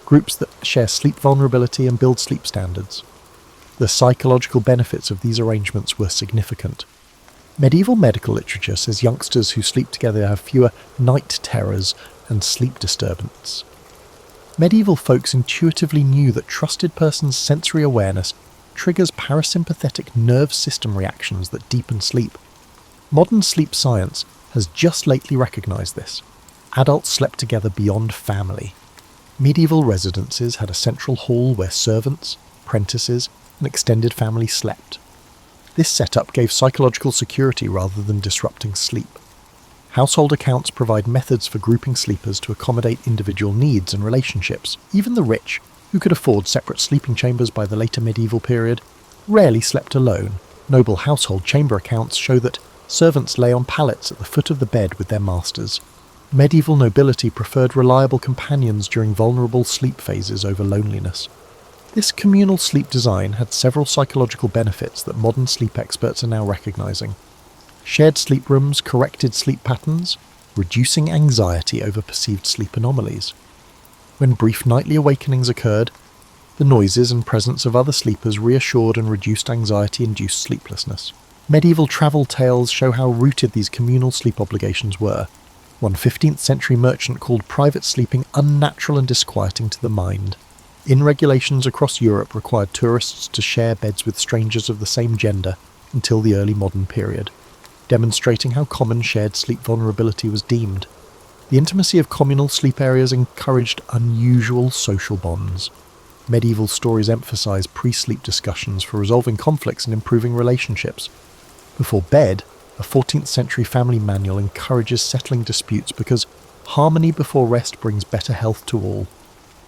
groups that share sleep vulnerability and build sleep standards. The psychological benefits of these arrangements were significant. Medieval medical literature says youngsters who sleep together have fewer night terrors and sleep disturbance. Medieval folks intuitively knew that trusted persons' sensory awareness triggers parasympathetic nerve system reactions that deepen sleep. Modern sleep science has just lately recognized this. Adults slept together beyond family. Medieval residences had a central hall where servants, apprentices, and extended family slept. This setup gave psychological security rather than disrupting sleep. Household accounts provide methods for grouping sleepers to accommodate individual needs and relationships. Even the rich, who could afford separate sleeping chambers by the later medieval period, rarely slept alone. Noble household chamber accounts show that servants lay on pallets at the foot of the bed with their masters. Medieval nobility preferred reliable companions during vulnerable sleep phases over loneliness. This communal sleep design had several psychological benefits that modern sleep experts are now recognizing. Shared sleep rooms corrected sleep patterns, reducing anxiety over perceived sleep anomalies. When brief nightly awakenings occurred, the noises and presence of other sleepers reassured and reduced anxiety-induced sleeplessness. Medieval travel tales show how rooted these communal sleep obligations were. One 15th century merchant called private sleeping unnatural and disquieting to the mind. Inn regulations across Europe required tourists to share beds with strangers of the same gender until the early modern period, demonstrating how common shared sleep vulnerability was deemed. The intimacy of communal sleep areas encouraged unusual social bonds. Medieval stories emphasize pre-sleep discussions for resolving conflicts and improving relationships. Before bed, a 14th century family manual encourages settling disputes because harmony before rest brings better health to all.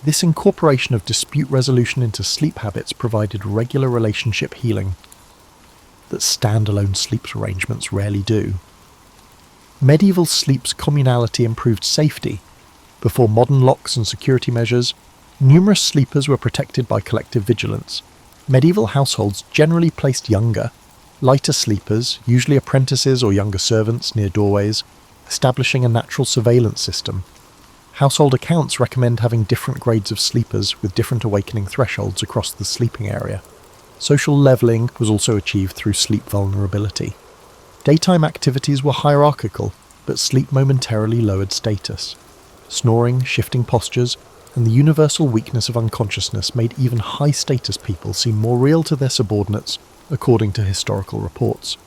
This incorporation of dispute resolution into sleep habits provided regular relationship healing that standalone sleep arrangements rarely do. Medieval sleep's communality improved safety. Before modern locks and security measures, numerous sleepers were protected by collective vigilance. Medieval households generally placed younger, lighter sleepers, usually apprentices or younger servants, near doorways, establishing a natural surveillance system. Household accounts recommend having different grades of sleepers with different awakening thresholds across the sleeping area. Social levelling was also achieved through sleep vulnerability. Daytime activities were hierarchical, but sleep momentarily lowered status. Snoring, shifting postures, and the universal weakness of unconsciousness made even high-status people seem more real to their subordinates, according to historical reports.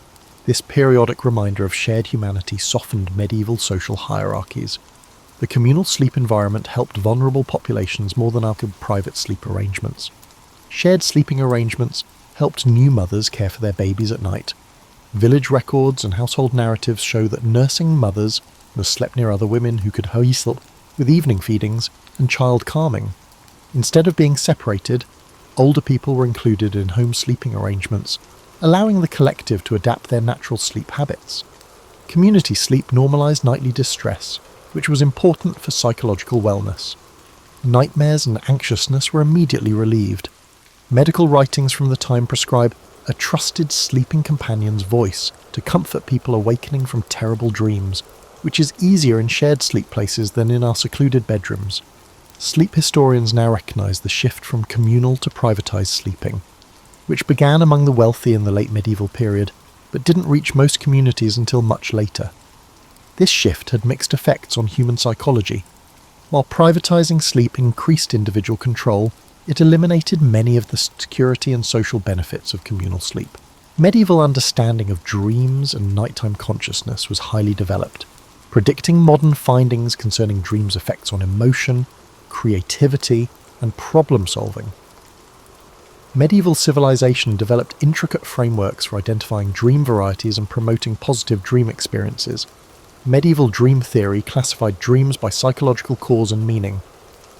This periodic reminder of shared humanity softened medieval social hierarchies. The communal sleep environment helped vulnerable populations more than our private sleep arrangements. Shared sleeping arrangements helped new mothers care for their babies at night. Village records and household narratives show that nursing mothers slept near other women who could help with evening feedings and child calming. Instead of being separated, older people were included in home sleeping arrangements, allowing the collective to adapt their natural sleep habits. Community sleep normalized nightly distress, which was important for psychological wellness. Nightmares and anxiousness were immediately relieved. Medical writings from the time prescribe a trusted sleeping companion's voice to comfort people awakening from terrible dreams, which is easier in shared sleep places than in our secluded bedrooms. Sleep historians now recognise the shift from communal to privatised sleeping, which began among the wealthy in the late medieval period, but didn't reach most communities until much later. This shift had mixed effects on human psychology. While privatising sleep increased individual control, it eliminated many of the security and social benefits of communal sleep. Medieval understanding of dreams and nighttime consciousness was highly developed, predicting modern findings concerning dreams' effects on emotion, creativity, and problem-solving. Medieval civilization developed intricate frameworks for identifying dream varieties and promoting positive dream experiences. Medieval dream theory classified dreams by psychological cause and meaning.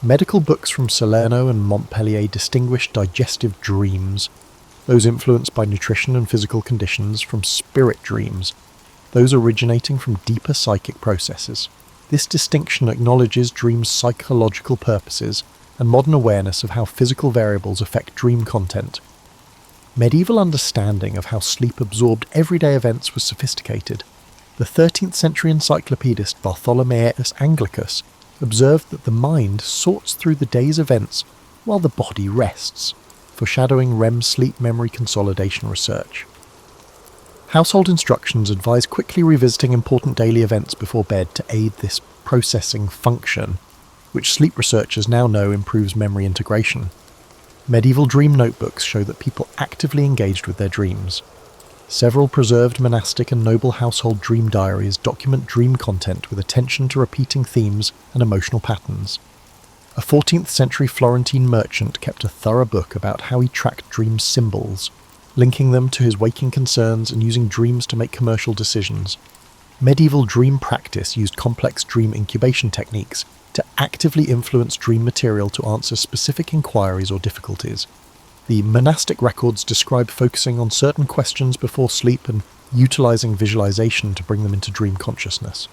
Medical books from Salerno and Montpellier distinguished digestive dreams, those influenced by nutrition and physical conditions, from spirit dreams, those originating from deeper psychic processes. This distinction acknowledges dreams' psychological purposes and modern awareness of how physical variables affect dream content. Medieval understanding of how sleep absorbed everyday events was sophisticated. The 13th century encyclopedist Bartholomeus Anglicus observed that the mind sorts through the day's events while the body rests, foreshadowing REM sleep memory consolidation research. Household instructions advise quickly revisiting important daily events before bed to aid this processing function, which sleep researchers now know improves memory integration. Medieval dream notebooks show that people actively engaged with their dreams. Several preserved monastic and noble household dream diaries document dream content with attention to repeating themes and emotional patterns. A 14th century Florentine merchant kept a thorough book about how he tracked dream symbols, linking them to his waking concerns and using dreams to make commercial decisions. Medieval dream practice used complex dream incubation techniques to actively influence dream material to answer specific inquiries or difficulties. The monastic records describe focusing on certain questions before sleep and utilizing visualization to bring them into dream consciousness.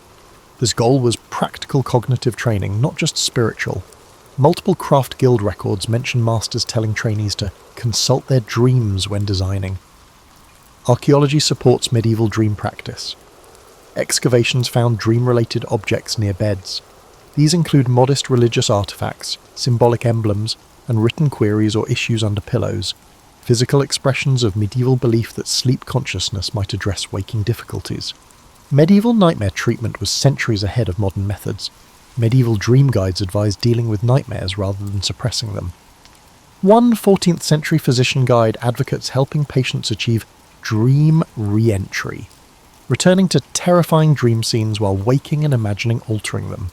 This goal was practical cognitive training, not just spiritual. Multiple craft guild records mention masters telling trainees to consult their dreams when designing. Archaeology supports medieval dream practice. Excavations found dream-related objects near beds. These include modest religious artifacts, symbolic emblems, and written queries or issues under pillows, physical expressions of medieval belief that sleep consciousness might address waking difficulties. Medieval nightmare treatment was centuries ahead of modern methods. Medieval dream guides advised dealing with nightmares rather than suppressing them. One 14th century physician guide advocates helping patients achieve dream re-entry, returning to terrifying dream scenes while waking and imagining altering them.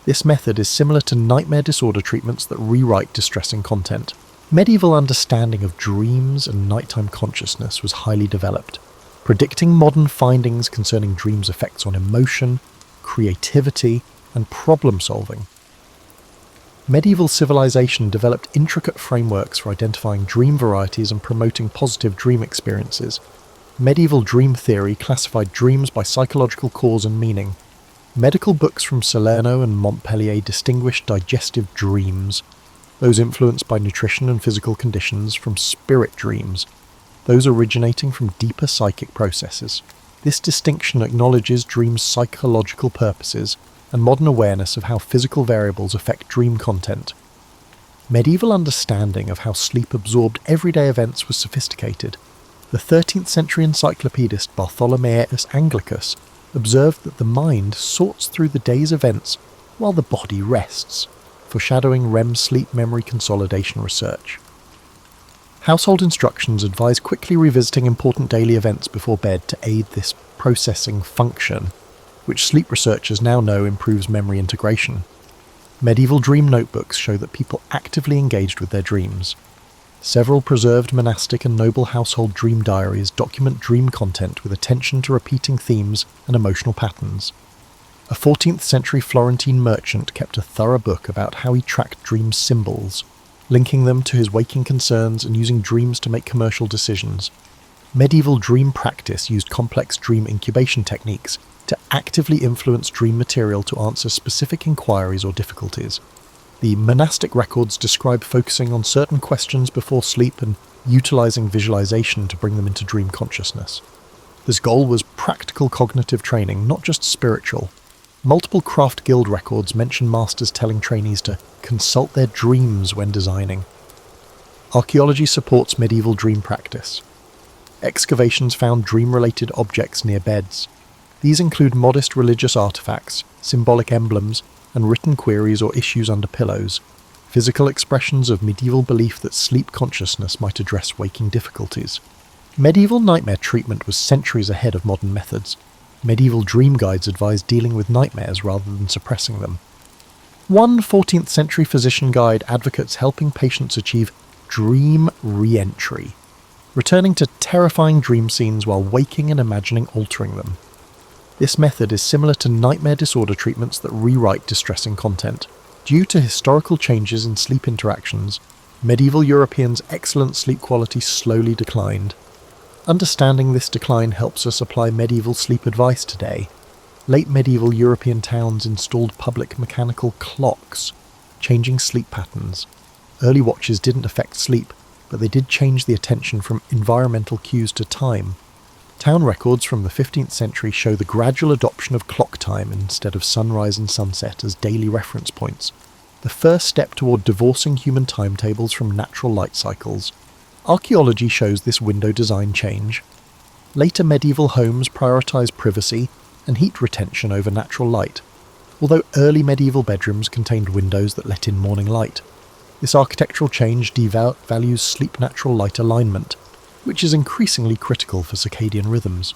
This method is similar to nightmare disorder treatments that rewrite distressing content. Medieval understanding of dreams and nighttime consciousness was highly developed, predicting modern findings concerning dreams' effects on emotion, creativity, and problem-solving. Medieval civilization developed intricate frameworks for identifying dream varieties and promoting positive dream experiences. Medieval dream theory classified dreams by psychological cause and meaning. Medical books from Salerno and Montpellier distinguished digestive dreams, those influenced by nutrition and physical conditions, from spirit dreams, those originating from deeper psychic processes. This distinction acknowledges dreams' psychological purposes and modern awareness of how physical variables affect dream content. Medieval understanding of how sleep absorbed everyday events was sophisticated. The 13th century encyclopedist Bartholomeus Anglicus observed that the mind sorts through the day's events while the body rests, foreshadowing REM sleep memory consolidation research. Household instructions advise quickly revisiting important daily events before bed to aid this processing function, which sleep researchers now know improves memory integration. Medieval dream notebooks show that people actively engaged with their dreams. Several preserved monastic and noble household dream diaries document dream content with attention to repeating themes and emotional patterns. A 14th century Florentine merchant kept a thorough book about how he tracked dream symbols, linking them to his waking concerns and using dreams to make commercial decisions. Medieval dream practice used complex dream incubation techniques to actively influence dream material to answer specific inquiries or difficulties. The monastic records describe focusing on certain questions before sleep and utilising visualisation to bring them into dream consciousness. This goal was practical cognitive training, not just spiritual. Multiple craft guild records mention masters telling trainees to consult their dreams when designing. Archaeology supports medieval dream practice. Excavations found dream-related objects near beds. These include modest religious artefacts, symbolic emblems, and written queries or issues under pillows, physical expressions of medieval belief that sleep consciousness might address waking difficulties. Medieval nightmare treatment was centuries ahead of modern methods. Medieval dream guides advised dealing with nightmares rather than suppressing them. One 14th century physician guide advocates helping patients achieve dream re-entry, returning to terrifying dream scenes while waking and imagining altering them. This method is similar to nightmare disorder treatments that rewrite distressing content. Due to historical changes in sleep interactions, medieval Europeans' excellent sleep quality slowly declined. Understanding this decline helps us apply medieval sleep advice today. Late medieval European towns installed public mechanical clocks, changing sleep patterns. Early watches didn't affect sleep, but they did change the attention from environmental cues to time. Town records from the 15th century show the gradual adoption of clock time instead of sunrise and sunset as daily reference points, the first step toward divorcing human timetables from natural light cycles. Archaeology shows this window design change. Later medieval homes prioritised privacy and heat retention over natural light, although early medieval bedrooms contained windows that let in morning light. This architectural change devalues sleep-natural light alignment, which is increasingly critical for circadian rhythms.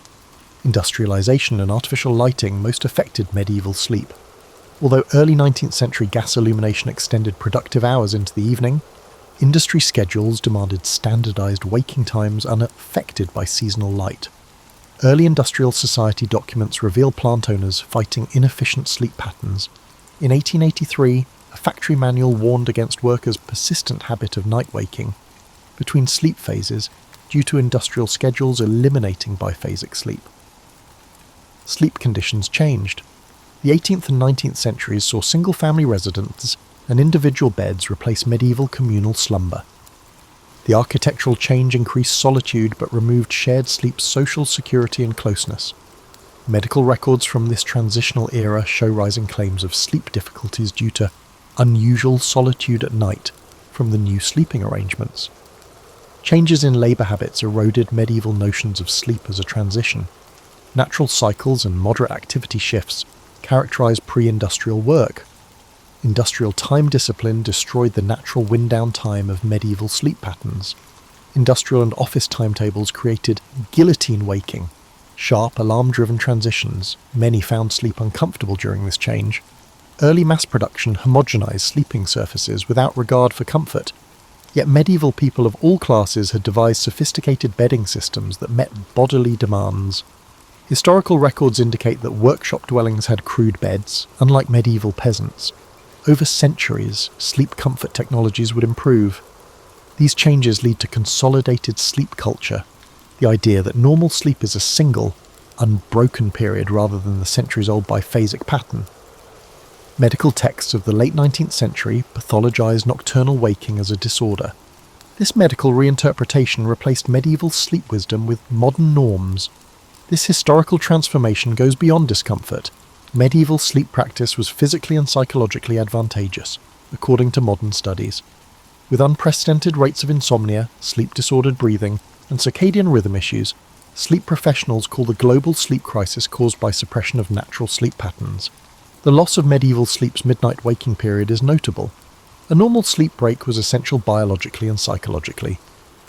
Industrialization and artificial lighting most affected medieval sleep. Although early 19th century gas illumination extended productive hours into the evening, industry schedules demanded standardized waking times unaffected by seasonal light. Early industrial society documents reveal plant owners fighting inefficient sleep patterns. In 1883, a factory manual warned against workers' persistent habit of night waking between sleep phases due to industrial schedules eliminating biphasic sleep. Sleep conditions changed. The 18th and 19th centuries saw single-family residences and individual beds replace medieval communal slumber. The architectural change increased solitude but removed shared sleep's social security and closeness. Medical records from this transitional era show rising claims of sleep difficulties due to unusual solitude at night from the new sleeping arrangements. Changes in labour habits eroded medieval notions of sleep as a transition. Natural cycles and moderate activity shifts characterised pre-industrial work. Industrial time discipline destroyed the natural wind-down time of medieval sleep patterns. Industrial and office timetables created guillotine waking, sharp alarm-driven transitions. Many found sleep uncomfortable during this change. Early mass production homogenised sleeping surfaces without regard for comfort. Yet medieval people of all classes had devised sophisticated bedding systems that met bodily demands. Historical records indicate that workshop dwellings had crude beds, unlike medieval peasants. Over centuries, sleep comfort technologies would improve. These changes lead to consolidated sleep culture, the idea that normal sleep is a single, unbroken period rather than the centuries-old biphasic pattern. Medical texts of the late 19th century pathologized nocturnal waking as a disorder. This medical reinterpretation replaced medieval sleep wisdom with modern norms. This historical transformation goes beyond discomfort. Medieval sleep practice was physically and psychologically advantageous, according to modern studies. With unprecedented rates of insomnia, sleep-disordered breathing, and circadian rhythm issues, sleep professionals call the global sleep crisis caused by suppression of natural sleep patterns. The loss of medieval sleep's midnight waking period is notable. A normal sleep break was essential biologically and psychologically.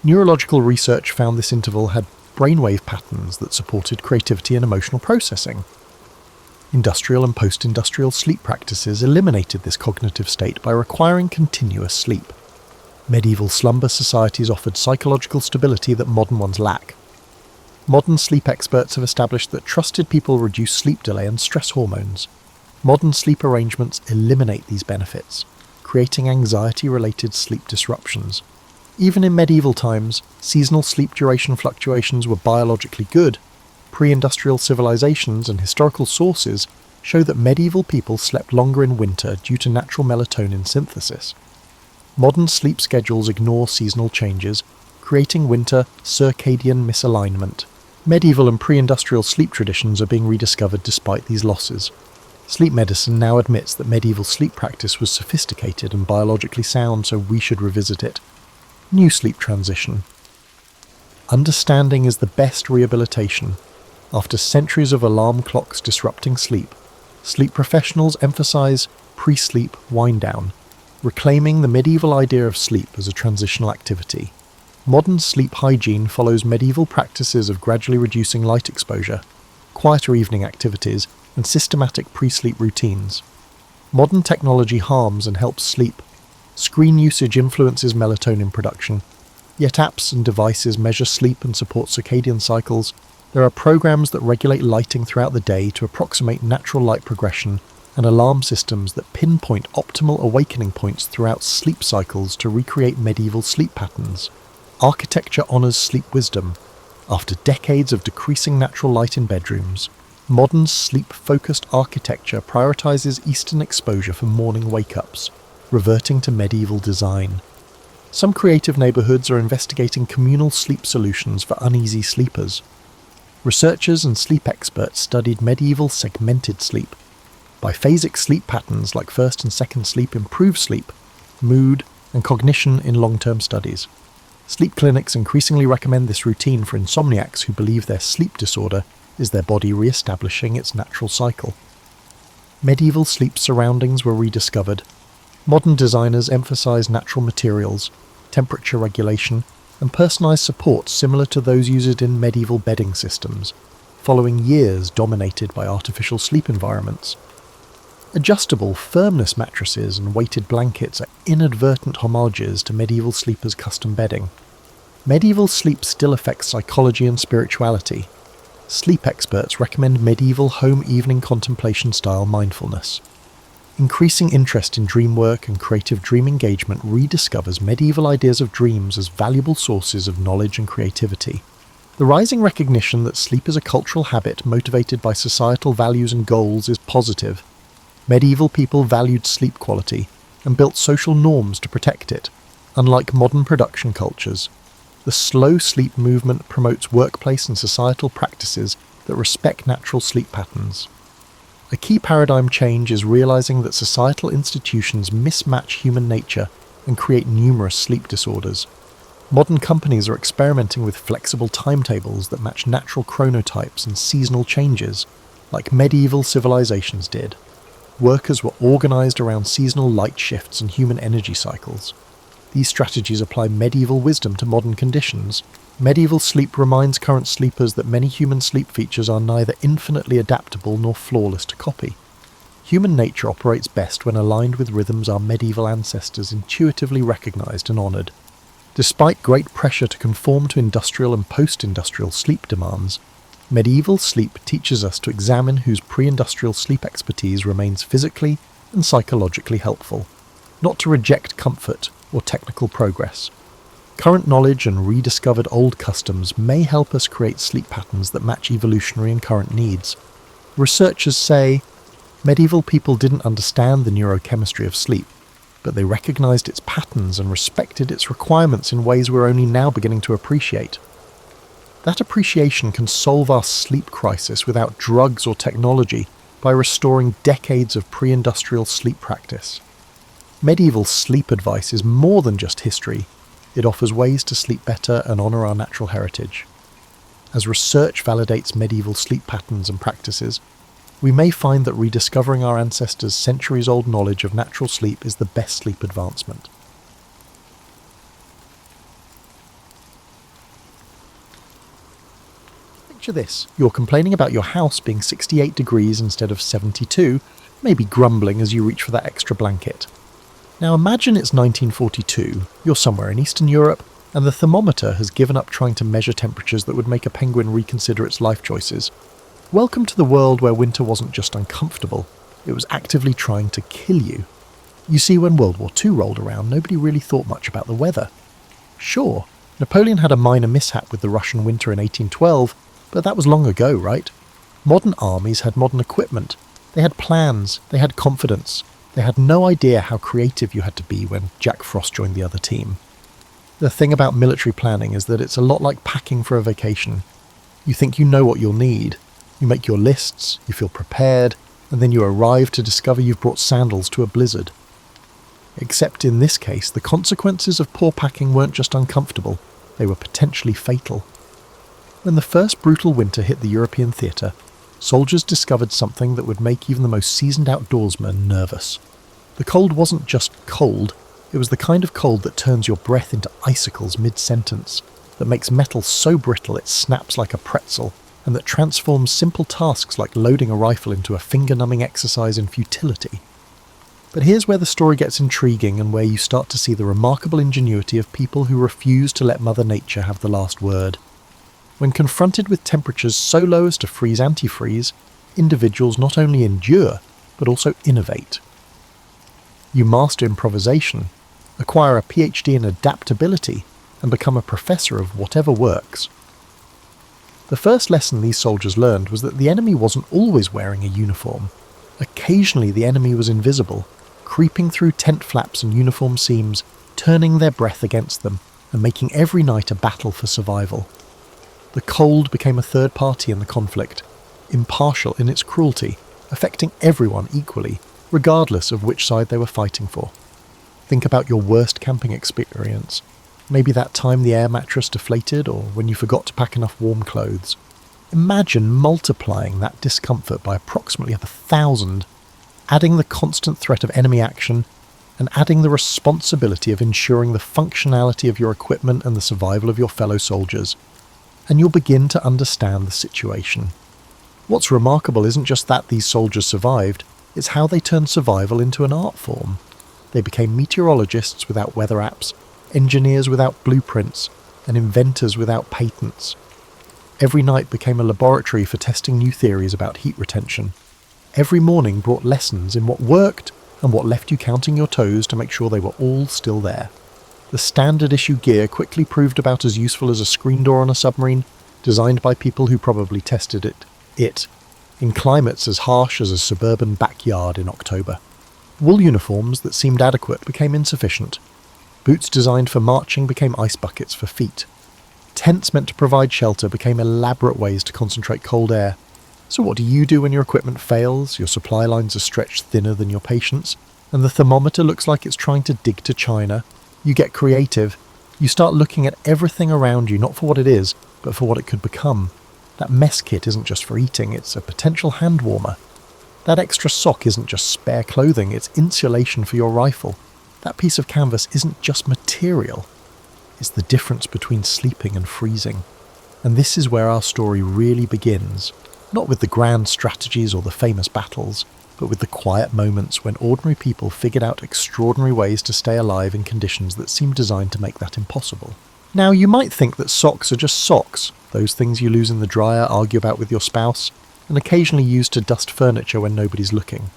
Neurological research found this interval had brainwave patterns that supported creativity and emotional processing. Industrial and post-industrial sleep practices eliminated this cognitive state by requiring continuous sleep. Medieval slumber societies offered psychological stability that modern ones lack. Modern sleep experts have established that trusted people reduce sleep delay and stress hormones. Modern sleep arrangements eliminate these benefits, creating anxiety-related sleep disruptions. Even in medieval times, seasonal sleep duration fluctuations were biologically good. Pre-industrial civilizations and historical sources show that medieval people slept longer in winter due to natural melatonin synthesis. Modern sleep schedules ignore seasonal changes, creating winter circadian misalignment. Medieval and pre-industrial sleep traditions are being rediscovered despite these losses. Sleep medicine now admits that medieval sleep practice was sophisticated and biologically sound, so we should revisit it. New sleep transition. Understanding is the best rehabilitation. After centuries of alarm clocks disrupting sleep, sleep professionals emphasize pre-sleep wind-down, reclaiming the medieval idea of sleep as a transitional activity. Modern sleep hygiene follows medieval practices of gradually reducing light exposure, quieter evening activities, and systematic pre-sleep routines. Modern technology harms and helps sleep. Screen usage influences melatonin production, yet apps and devices measure sleep and support circadian cycles. There are programs that regulate lighting throughout the day to approximate natural light progression, and alarm systems that pinpoint optimal awakening points throughout sleep cycles to recreate medieval sleep patterns. Architecture honours sleep wisdom. After decades of decreasing natural light in bedrooms, modern sleep-focused architecture prioritizes eastern exposure for morning wake-ups, reverting to medieval design. Some creative neighborhoods are investigating communal sleep solutions for uneasy sleepers. Researchers and sleep experts studied medieval segmented sleep. Biphasic sleep patterns like first and second sleep improve sleep, mood, and cognition in long-term studies. Sleep clinics increasingly recommend this routine for insomniacs who believe their sleep disorder is their body re-establishing its natural cycle. Medieval sleep surroundings were rediscovered. Modern designers emphasize natural materials, temperature regulation, and personalized support similar to those used in medieval bedding systems, following years dominated by artificial sleep environments. Adjustable firmness mattresses and weighted blankets are inadvertent homages to medieval sleepers' custom bedding. Medieval sleep still affects psychology and spirituality. Sleep experts recommend medieval home evening contemplation style mindfulness. Increasing interest in dream work and creative dream engagement rediscovers medieval ideas of dreams as valuable sources of knowledge and creativity. The rising recognition that sleep is a cultural habit motivated by societal values and goals is positive. Medieval people valued sleep quality and built social norms to protect it, unlike modern production cultures. The slow sleep movement promotes workplace and societal practices that respect natural sleep patterns. A key paradigm change is realizing that societal institutions mismatch human nature and create numerous sleep disorders. Modern companies are experimenting with flexible timetables that match natural chronotypes and seasonal changes, like medieval civilizations did. Workers were organized around seasonal light shifts and human energy cycles. These strategies apply medieval wisdom to modern conditions. Medieval sleep reminds current sleepers that many human sleep features are neither infinitely adaptable nor flawless to copy. Human nature operates best when aligned with rhythms our medieval ancestors intuitively recognized and honored. Despite great pressure to conform to industrial and post-industrial sleep demands, medieval sleep teaches us to examine whose pre-industrial sleep expertise remains physically and psychologically helpful, not to reject comfort or technical progress. Current knowledge and rediscovered old customs may help us create sleep patterns that match evolutionary and current needs. Researchers say medieval people didn't understand the neurochemistry of sleep, but they recognized its patterns and respected its requirements in ways we're only now beginning to appreciate. That appreciation can solve our sleep crisis without drugs or technology by restoring decades of pre-industrial sleep practice. Medieval sleep advice is more than just history. It offers ways to sleep better and honour our natural heritage. As research validates medieval sleep patterns and practices, we may find that rediscovering our ancestors' centuries-old knowledge of natural sleep is the best sleep advancement. Picture this. You're complaining about your house being 68 degrees instead of 72, maybe grumbling as you reach for that extra blanket. Now imagine it's 1942, you're somewhere in Eastern Europe, and the thermometer has given up trying to measure temperatures that would make a penguin reconsider its life choices. Welcome to the world where winter wasn't just uncomfortable, it was actively trying to kill you. You see, when World War II rolled around, nobody really thought much about the weather. Sure, Napoleon had a minor mishap with the Russian winter in 1812, but that was long ago, right? Modern armies had modern equipment, they had plans, they had confidence. They had no idea how creative you had to be when Jack Frost joined the other team. The thing about military planning is that it's a lot like packing for a vacation. You think you know what you'll need. You make your lists, you feel prepared, and then you arrive to discover you've brought sandals to a blizzard. Except in this case, the consequences of poor packing weren't just uncomfortable, they were potentially fatal. When the first brutal winter hit the European theatre, soldiers discovered something that would make even the most seasoned outdoorsman nervous. The cold wasn't just cold, it was the kind of cold that turns your breath into icicles mid-sentence, that makes metal so brittle it snaps like a pretzel, and that transforms simple tasks like loading a rifle into a finger-numbing exercise in futility. But here's where the story gets intriguing and where you start to see the remarkable ingenuity of people who refuse to let Mother Nature have the last word. When confronted with temperatures so low as to freeze antifreeze, individuals not only endure, but also innovate. You master improvisation, acquire a PhD in adaptability, and become a professor of whatever works. The first lesson these soldiers learned was that the enemy wasn't always wearing a uniform. Occasionally the enemy was invisible, creeping through tent flaps and uniform seams, turning their breath against them, and making every night a battle for survival. The cold became a third party in the conflict, impartial in its cruelty, affecting everyone equally, regardless of which side they were fighting for. Think about your worst camping experience. Maybe that time the air mattress deflated, or when you forgot to pack enough warm clothes. Imagine multiplying that discomfort by approximately 1,000, adding the constant threat of enemy action, and adding the responsibility of ensuring the functionality of your equipment and the survival of your fellow soldiers. And you'll begin to understand the situation. What's remarkable isn't just that these soldiers survived, it's how they turned survival into an art form. They became meteorologists without weather apps, engineers without blueprints, and inventors without patents. Every night became a laboratory for testing new theories about heat retention. Every morning brought lessons in what worked and what left you counting your toes to make sure they were all still there. The standard issue gear quickly proved about as useful as a screen door on a submarine, designed by people who probably tested it in climates as harsh as a suburban backyard in October. Wool uniforms that seemed adequate became insufficient. Boots designed for marching became ice buckets for feet. Tents meant to provide shelter became elaborate ways to concentrate cold air. So what do you do when your equipment fails, your supply lines are stretched thinner than your patience, and the thermometer looks like it's trying to dig to China? You get creative. You start looking at everything around you, not for what it is, but for what it could become. That mess kit isn't just for eating, it's a potential hand warmer. That extra sock isn't just spare clothing, it's insulation for your rifle. That piece of canvas isn't just material. It's the difference between sleeping and freezing. And this is where our story really begins. Not with the grand strategies or the famous battles, but with the quiet moments when ordinary people figured out extraordinary ways to stay alive in conditions that seemed designed to make that impossible. Now, you might think that socks are just socks, those things you lose in the dryer, argue about with your spouse, and occasionally use to dust furniture when nobody's looking.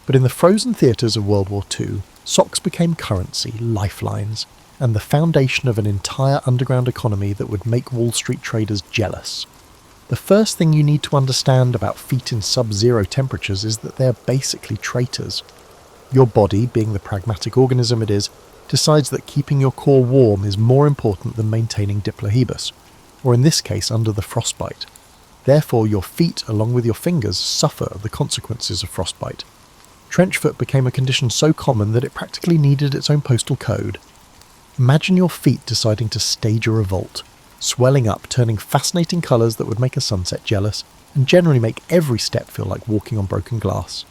But in the frozen theatres of World War II, socks became currency, lifelines, and the foundation of an entire underground economy that would make Wall Street traders jealous. The first thing you need to understand about feet in sub-zero temperatures is that they're basically traitors. Your body, being the pragmatic organism it is, decides that keeping your core warm is more important than maintaining diplahebus, or in this case under the frostbite. Therefore your feet, along with your fingers, suffer the consequences of frostbite. Trenchfoot became a condition so common that it practically needed its own postal code. Imagine your feet deciding to stage a revolt, swelling up, turning fascinating colours that would make a sunset jealous, and generally make every step feel like walking on broken glass.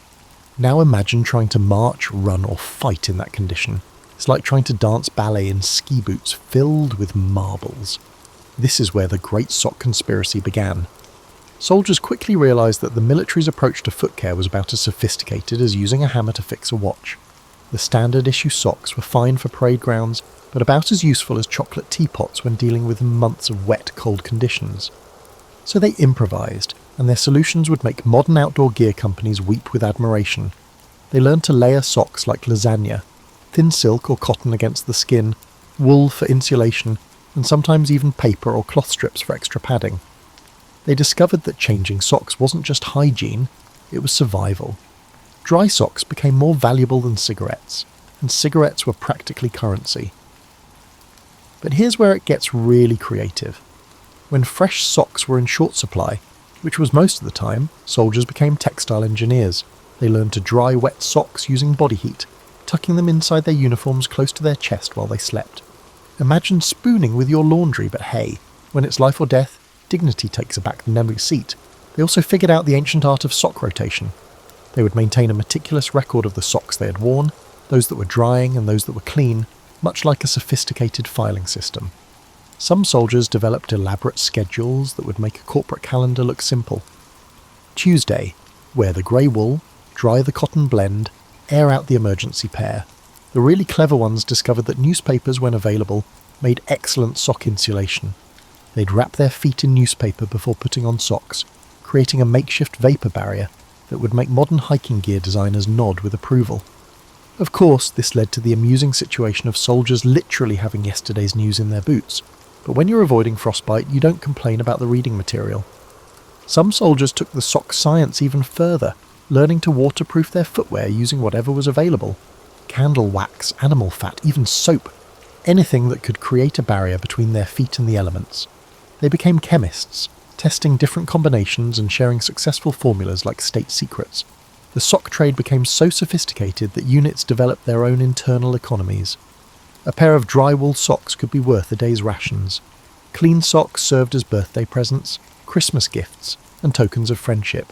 Now imagine trying to march, run, or fight in that condition. It's like trying to dance ballet in ski boots filled with marbles. This is where the Great Sock Conspiracy began. Soldiers quickly realised that the military's approach to foot care was about as sophisticated as using a hammer to fix a watch. The standard issue socks were fine for parade grounds, but about as useful as chocolate teapots when dealing with months of wet, cold conditions. So they improvised, and their solutions would make modern outdoor gear companies weep with admiration. They learned to layer socks like lasagna, thin silk or cotton against the skin, wool for insulation, and sometimes even paper or cloth strips for extra padding. They discovered that changing socks wasn't just hygiene, it was survival. Dry socks became more valuable than cigarettes, and cigarettes were practically currency. But here's where it gets really creative. When fresh socks were in short supply, which was most of the time, soldiers became textile engineers. They learned to dry wet socks using body heat, tucking them inside their uniforms close to their chest while they slept. Imagine spooning with your laundry, but hey, when it's life or death, dignity takes a back-to-memory seat. They also figured out the ancient art of sock rotation. They would maintain a meticulous record of the socks they had worn, those that were drying and those that were clean, much like a sophisticated filing system. Some soldiers developed elaborate schedules that would make a corporate calendar look simple. Tuesday, wear the grey wool, dry the cotton blend, air out the emergency pair. The really clever ones discovered that newspapers, when available, made excellent sock insulation. They'd wrap their feet in newspaper before putting on socks, creating a makeshift vapour barrier that would make modern hiking gear designers nod with approval. Of course, this led to the amusing situation of soldiers literally having yesterday's news in their boots. But when you're avoiding frostbite, you don't complain about the reading material. Some soldiers took the sock science even further, learning to waterproof their footwear using whatever was available. Candle wax, animal fat, even soap. Anything that could create a barrier between their feet and the elements. They became chemists, testing different combinations and sharing successful formulas like state secrets. The sock trade became so sophisticated that units developed their own internal economies. A pair of dry wool socks could be worth a day's rations. Clean socks served as birthday presents, Christmas gifts, and tokens of friendship.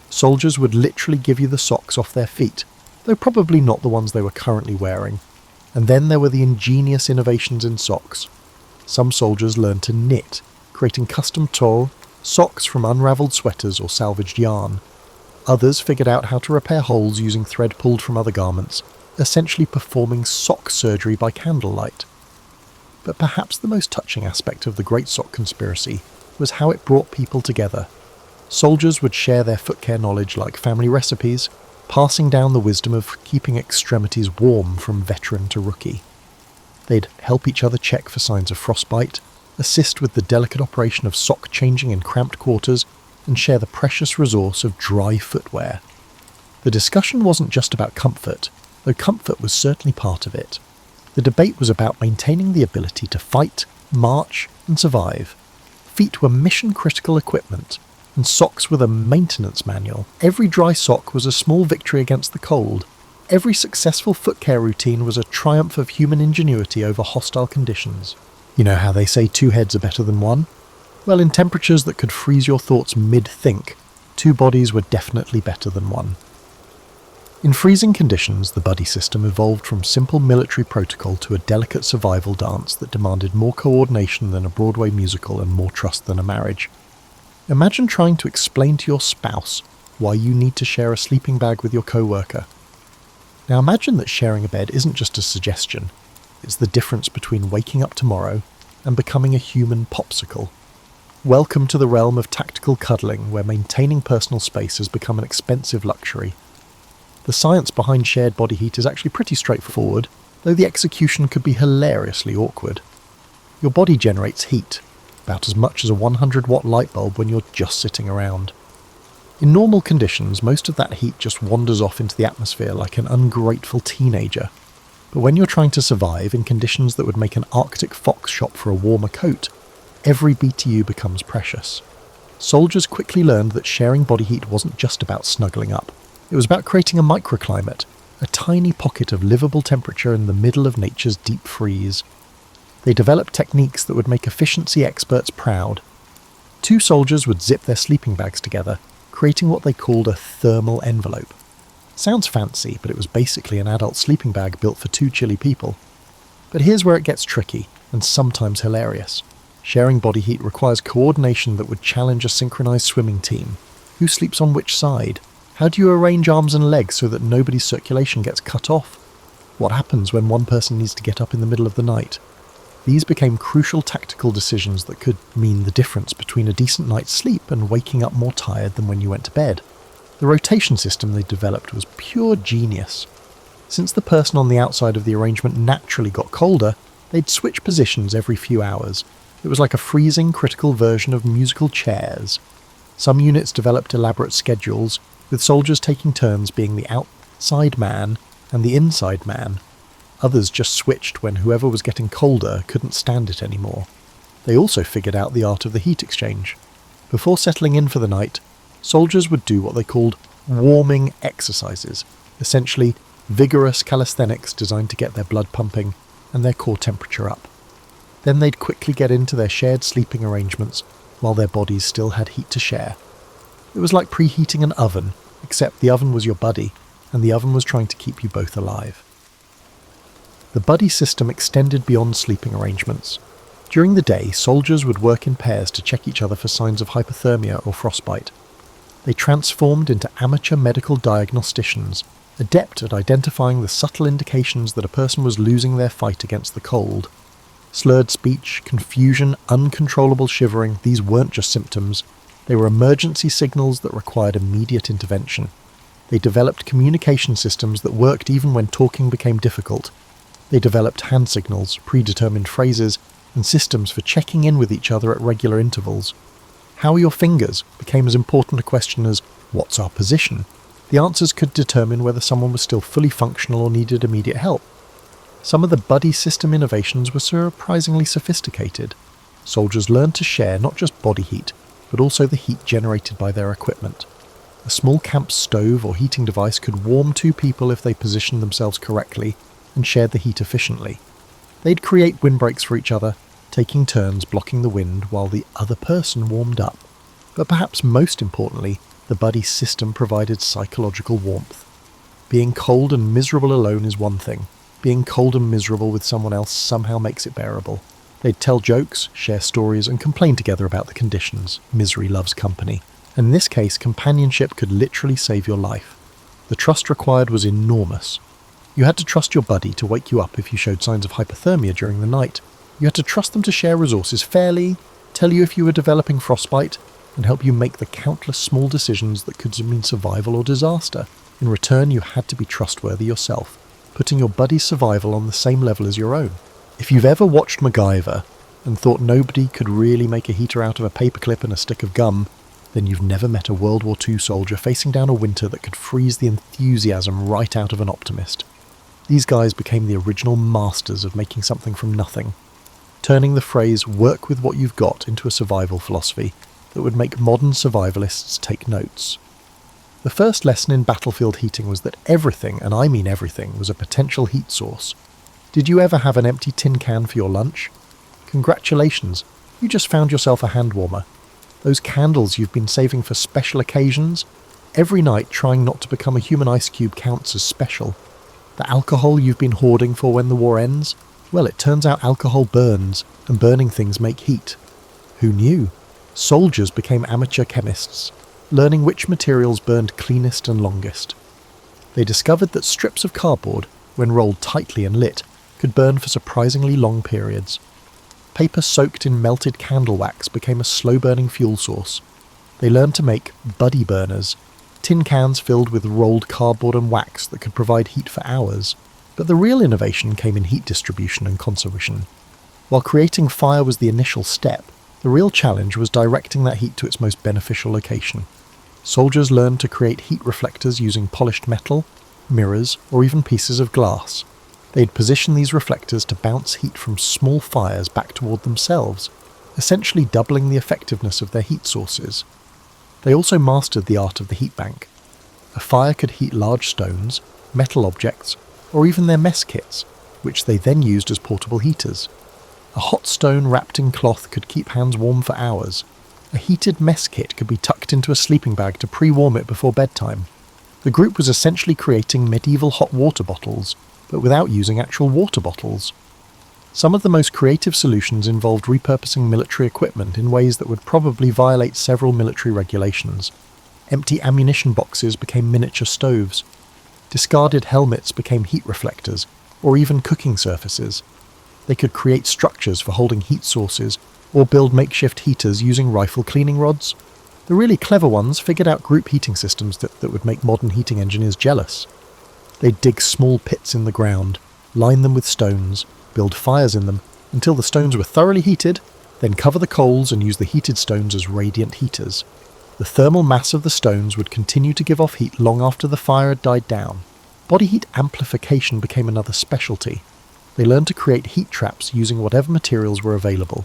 Soldiers would literally give you the socks off their feet, though probably not the ones they were currently wearing. And then there were the ingenious innovations in socks. Some soldiers learned to knit, creating custom toile, socks from unravelled sweaters or salvaged yarn. Others figured out how to repair holes using thread pulled from other garments, essentially performing sock surgery by candlelight. But perhaps the most touching aspect of the Great Sock Conspiracy was how it brought people together. Soldiers would share their foot care knowledge like family recipes, passing down the wisdom of keeping extremities warm from veteran to rookie. They'd help each other check for signs of frostbite, assist with the delicate operation of sock changing in cramped quarters, and share the precious resource of dry footwear. The discussion wasn't just about comfort, though comfort was certainly part of it. The debate was about maintaining the ability to fight, march, and survive. Feet were mission-critical equipment, and socks were the maintenance manual. Every dry sock was a small victory against the cold. Every successful foot care routine was a triumph of human ingenuity over hostile conditions. You know how they say 2 heads are better than 1? Well, in temperatures that could freeze your thoughts mid-think, 2 bodies were definitely better than 1. In freezing conditions, the buddy system evolved from simple military protocol to a delicate survival dance that demanded more coordination than a Broadway musical and more trust than a marriage. Imagine trying to explain to your spouse why you need to share a sleeping bag with your co-worker. Now imagine that sharing a bed isn't just a suggestion, it's the difference between waking up tomorrow and becoming a human popsicle. Welcome to the realm of tactical cuddling, where maintaining personal space has become an expensive luxury. The science behind shared body heat is actually pretty straightforward, though the execution could be hilariously awkward. Your body generates heat, about as much as a 100-watt light bulb when you're just sitting around. In normal conditions, most of that heat just wanders off into the atmosphere like an ungrateful teenager. But when you're trying to survive in conditions that would make an Arctic fox shop for a warmer coat, every BTU becomes precious. Soldiers quickly learned that sharing body heat wasn't just about snuggling up. It was about creating a microclimate, a tiny pocket of livable temperature in the middle of nature's deep freeze. They developed techniques that would make efficiency experts proud. 2 soldiers would zip their sleeping bags together, creating what they called a thermal envelope. Sounds fancy, but it was basically an adult sleeping bag built for 2 chilly people. But here's where it gets tricky, and sometimes hilarious. Sharing body heat requires coordination that would challenge a synchronized swimming team. Who sleeps on which side? How do you arrange arms and legs so that nobody's circulation gets cut off? What happens when one person needs to get up in the middle of the night? These became crucial tactical decisions that could mean the difference between a decent night's sleep and waking up more tired than when you went to bed. The rotation system they developed was pure genius. Since the person on the outside of the arrangement naturally got colder, they'd switch positions every few hours. It was like a freezing, critical version of musical chairs. Some units developed elaborate schedules, with soldiers taking turns being the outside man and the inside man. Others just switched when whoever was getting colder couldn't stand it anymore. They also figured out the art of the heat exchange. Before settling in for the night, soldiers would do what they called warming exercises, essentially vigorous calisthenics designed to get their blood pumping and their core temperature up. Then they'd quickly get into their shared sleeping arrangements while their bodies still had heat to share. It was like preheating an oven, except the oven was your buddy, and the oven was trying to keep you both alive. The buddy system extended beyond sleeping arrangements. During the day, soldiers would work in pairs to check each other for signs of hypothermia or frostbite. They transformed into amateur medical diagnosticians, adept at identifying the subtle indications that a person was losing their fight against the cold. Slurred speech, confusion, uncontrollable shivering, these weren't just symptoms. They were emergency signals that required immediate intervention. They developed communication systems that worked even when talking became difficult. They developed hand signals, predetermined phrases, and systems for checking in with each other at regular intervals. How are your fingers became as important a question as, what's our position? The answers could determine whether someone was still fully functional or needed immediate help. Some of the buddy system innovations were surprisingly sophisticated. Soldiers learned to share not just body heat, but also the heat generated by their equipment. A small camp stove or heating device could warm two people if they positioned themselves correctly and shared the heat efficiently. They'd create windbreaks for each other, taking turns blocking the wind while the other person warmed up. But perhaps most importantly, the buddy system provided psychological warmth. Being cold and miserable alone is one thing. Being cold and miserable with someone else somehow makes it bearable. They'd tell jokes, share stories, and complain together about the conditions. Misery loves company. And in this case, companionship could literally save your life. The trust required was enormous. You had to trust your buddy to wake you up if you showed signs of hypothermia during the night. You had to trust them to share resources fairly, tell you if you were developing frostbite, and help you make the countless small decisions that could mean survival or disaster. In return, you had to be trustworthy yourself, putting your buddy's survival on the same level as your own. If you've ever watched MacGyver and thought nobody could really make a heater out of a paperclip and a stick of gum, then you've never met a World War II soldier facing down a winter that could freeze the enthusiasm right out of an optimist. These guys became the original masters of making something from nothing, turning the phrase "work with what you've got" into a survival philosophy that would make modern survivalists take notes. The first lesson in battlefield heating was that everything, and I mean everything, was a potential heat source. Did you ever have an empty tin can for your lunch? Congratulations, you just found yourself a hand warmer. Those candles you've been saving for special occasions? Every night trying not to become a human ice cube counts as special. The alcohol you've been hoarding for when the war ends? Well, it turns out alcohol burns, and burning things make heat. Who knew? Soldiers became amateur chemists, learning which materials burned cleanest and longest. They discovered that strips of cardboard, when rolled tightly and lit, could burn for surprisingly long periods. Paper soaked in melted candle wax became a slow-burning fuel source. They learned to make buddy burners, tin cans filled with rolled cardboard and wax that could provide heat for hours. But the real innovation came in heat distribution and conservation. While creating fire was the initial step, the real challenge was directing that heat to its most beneficial location. Soldiers learned to create heat reflectors using polished metal, mirrors, or even pieces of glass. They'd position these reflectors to bounce heat from small fires back toward themselves, essentially doubling the effectiveness of their heat sources. They also mastered the art of the heat bank. A fire could heat large stones, metal objects, or even their mess kits, which they then used as portable heaters. A hot stone wrapped in cloth could keep hands warm for hours. A heated mess kit could be tucked into a sleeping bag to pre-warm it before bedtime. The group was essentially creating medieval hot water bottles, but without using actual water bottles. Some of the most creative solutions involved repurposing military equipment in ways that would probably violate several military regulations. Empty ammunition boxes became miniature stoves. Discarded helmets became heat reflectors, or even cooking surfaces. They could create structures for holding heat sources, or build makeshift heaters using rifle cleaning rods. The really clever ones figured out group heating systems that would make modern heating engineers jealous. They'd dig small pits in the ground, line them with stones, build fires in them until the stones were thoroughly heated, then cover the coals and use the heated stones as radiant heaters. The thermal mass of the stones would continue to give off heat long after the fire had died down. Body heat amplification became another specialty. They learned to create heat traps using whatever materials were available.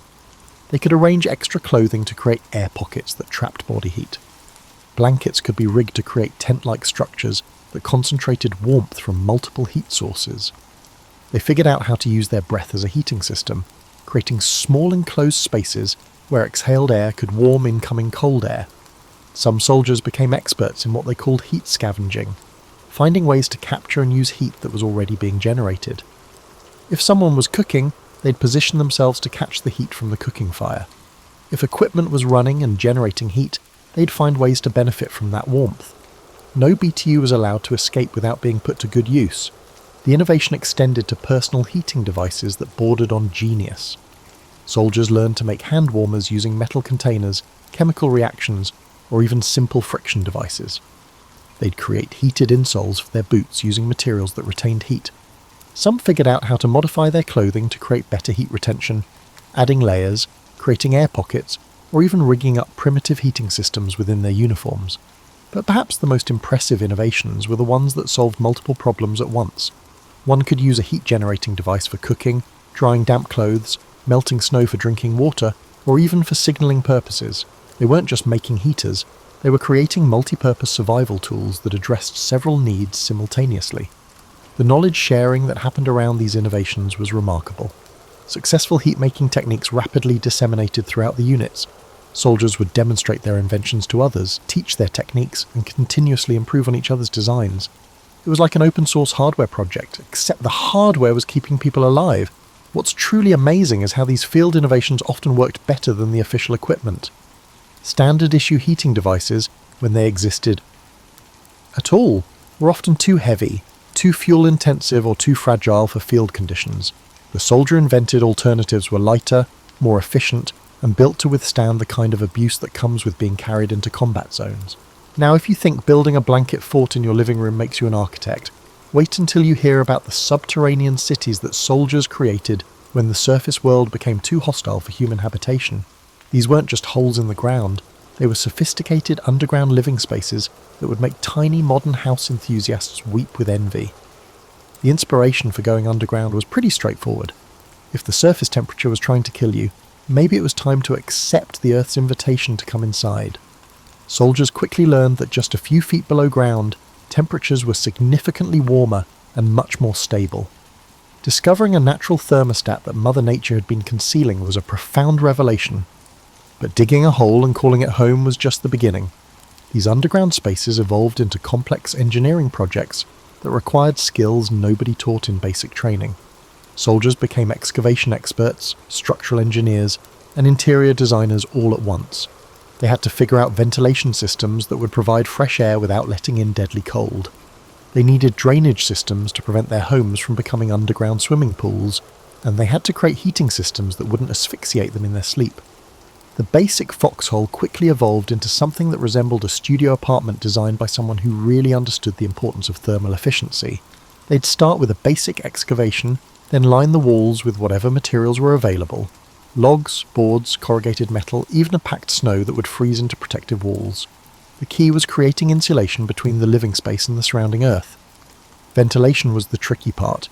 They could arrange extra clothing to create air pockets that trapped body heat. Blankets could be rigged to create tent-like structures that concentrated warmth from multiple heat sources. They figured out how to use their breath as a heating system, creating small enclosed spaces where exhaled air could warm incoming cold air. Some soldiers became experts in what they called heat scavenging, finding ways to capture and use heat that was already being generated. If someone was cooking, they'd position themselves to catch the heat from the cooking fire. If equipment was running and generating heat, they'd find ways to benefit from that warmth. No BTU was allowed to escape without being put to good use. The innovation extended to personal heating devices that bordered on genius. Soldiers learned to make hand warmers using metal containers, chemical reactions, or even simple friction devices. They'd create heated insoles for their boots using materials that retained heat. Some figured out how to modify their clothing to create better heat retention, adding layers, creating air pockets, or even rigging up primitive heating systems within their uniforms. But perhaps the most impressive innovations were the ones that solved multiple problems at once. One could use a heat-generating device for cooking, drying damp clothes, melting snow for drinking water, or even for signalling purposes. They weren't just making heaters, they were creating multi-purpose survival tools that addressed several needs simultaneously. The knowledge sharing that happened around these innovations was remarkable. Successful heat-making techniques rapidly disseminated throughout the units. Soldiers would demonstrate their inventions to others, teach their techniques, and continuously improve on each other's designs. It was like an open-source hardware project, except the hardware was keeping people alive. What's truly amazing is how these field innovations often worked better than the official equipment. Standard-issue heating devices, when they existed at all, were often too heavy, too fuel-intensive or too fragile for field conditions. The soldier-invented alternatives were lighter, more efficient, and built to withstand the kind of abuse that comes with being carried into combat zones. Now, if you think building a blanket fort in your living room makes you an architect, wait until you hear about the subterranean cities that soldiers created when the surface world became too hostile for human habitation. These weren't just holes in the ground, they were sophisticated underground living spaces that would make tiny modern house enthusiasts weep with envy. The inspiration for going underground was pretty straightforward. If the surface temperature was trying to kill you, maybe it was time to accept the Earth's invitation to come inside. Soldiers quickly learned that just a few feet below ground, temperatures were significantly warmer and much more stable. Discovering a natural thermostat that Mother Nature had been concealing was a profound revelation. But digging a hole and calling it home was just the beginning. These underground spaces evolved into complex engineering projects that required skills nobody taught in basic training. Soldiers became excavation experts, structural engineers, and interior designers all at once. They had to figure out ventilation systems that would provide fresh air without letting in deadly cold. They needed drainage systems to prevent their homes from becoming underground swimming pools, and they had to create heating systems that wouldn't asphyxiate them in their sleep. The basic foxhole quickly evolved into something that resembled a studio apartment designed by someone who really understood the importance of thermal efficiency. They'd start with a basic excavation, then line the walls with whatever materials were available. Logs, boards, corrugated metal, even a packed snow that would freeze into protective walls. The key was creating insulation between the living space and the surrounding earth. Ventilation was the tricky part.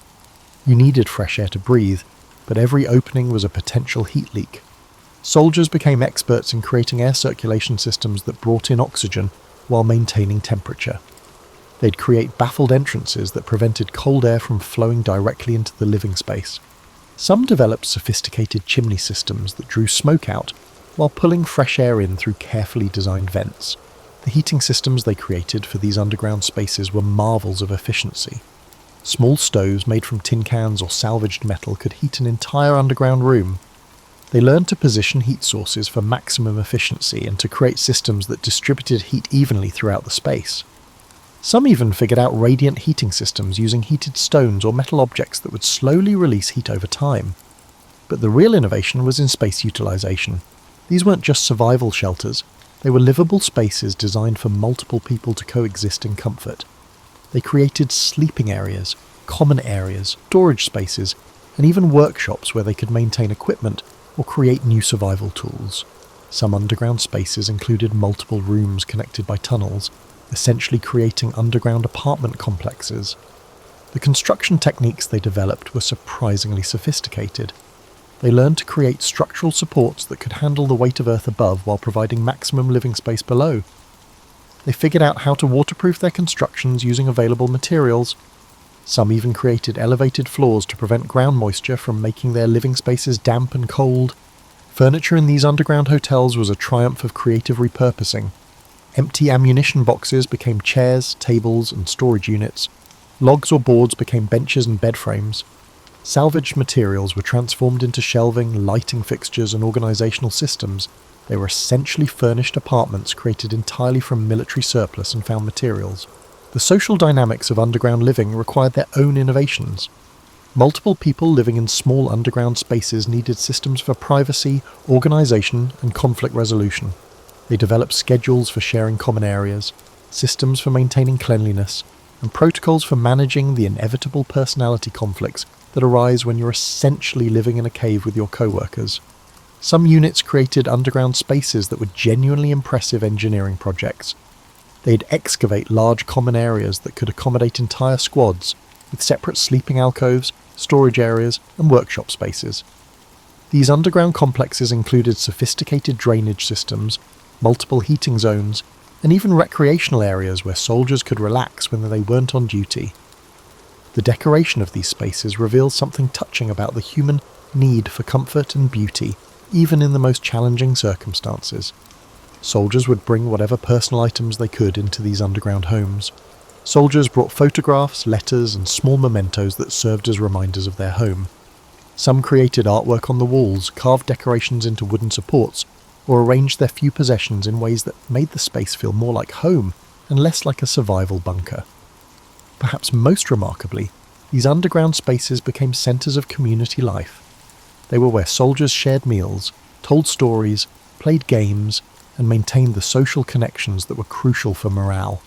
You needed fresh air to breathe, but every opening was a potential heat leak. Soldiers became experts in creating air circulation systems that brought in oxygen while maintaining temperature. They'd create baffled entrances that prevented cold air from flowing directly into the living space. Some developed sophisticated chimney systems that drew smoke out while pulling fresh air in through carefully designed vents. The heating systems they created for these underground spaces were marvels of efficiency. Small stoves made from tin cans or salvaged metal could heat an entire underground room. They learned to position heat sources for maximum efficiency and to create systems that distributed heat evenly throughout the space. Some even figured out radiant heating systems using heated stones or metal objects that would slowly release heat over time. But the real innovation was in space utilization. These weren't just survival shelters, they were livable spaces designed for multiple people to coexist in comfort. They created sleeping areas, common areas, storage spaces, and even workshops where they could maintain equipment or create new survival tools. Some underground spaces included multiple rooms connected by tunnels, essentially creating underground apartment complexes. The construction techniques they developed were surprisingly sophisticated. They learned to create structural supports that could handle the weight of Earth above while providing maximum living space below. They figured out how to waterproof their constructions using available materials. Some even created elevated floors to prevent ground moisture from making their living spaces damp and cold. Furniture in these underground hotels was a triumph of creative repurposing. Empty ammunition boxes became chairs, tables, and storage units. Logs or boards became benches and bed frames. Salvaged materials were transformed into shelving, lighting fixtures, and organisational systems. They were essentially furnished apartments created entirely from military surplus and found materials. The social dynamics of underground living required their own innovations. Multiple people living in small underground spaces needed systems for privacy, organisation, and conflict resolution. They developed schedules for sharing common areas, systems for maintaining cleanliness, and protocols for managing the inevitable personality conflicts that arise when you're essentially living in a cave with your co-workers. Some units created underground spaces that were genuinely impressive engineering projects. They'd excavate large common areas that could accommodate entire squads, with separate sleeping alcoves, storage areas, and workshop spaces. These underground complexes included sophisticated drainage systems, multiple heating zones, and even recreational areas where soldiers could relax when they weren't on duty. The decoration of these spaces reveals something touching about the human need for comfort and beauty, even in the most challenging circumstances. Soldiers would bring whatever personal items they could into these underground homes. Soldiers brought photographs, letters, and small mementos that served as reminders of their home. Some created artwork on the walls, carved decorations into wooden supports, or arranged their few possessions in ways that made the space feel more like home and less like a survival bunker. Perhaps most remarkably, these underground spaces became centres of community life. They were where soldiers shared meals, told stories, played games, and maintained the social connections that were crucial for morale.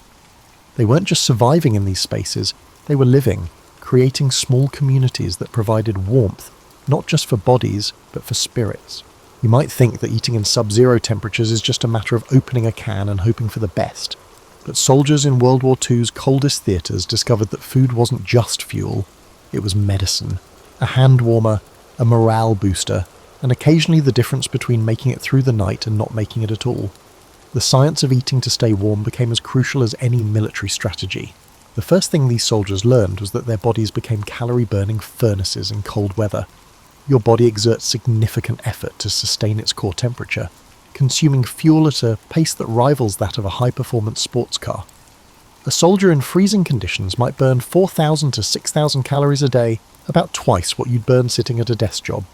They weren't just surviving in these spaces, they were living, creating small communities that provided warmth, not just for bodies, but for spirits. You might think that eating in sub-zero temperatures is just a matter of opening a can and hoping for the best. But soldiers in World War II's coldest theatres discovered that food wasn't just fuel, it was medicine, a hand warmer, a morale booster, and occasionally the difference between making it through the night and not making it at all. The science of eating to stay warm became as crucial as any military strategy. The first thing these soldiers learned was that their bodies became calorie-burning furnaces in cold weather. Your body exerts significant effort to sustain its core temperature, consuming fuel at a pace that rivals that of a high-performance sports car. A soldier in freezing conditions might burn 4,000 to 6,000 calories a day, about twice what you'd burn sitting at a desk job.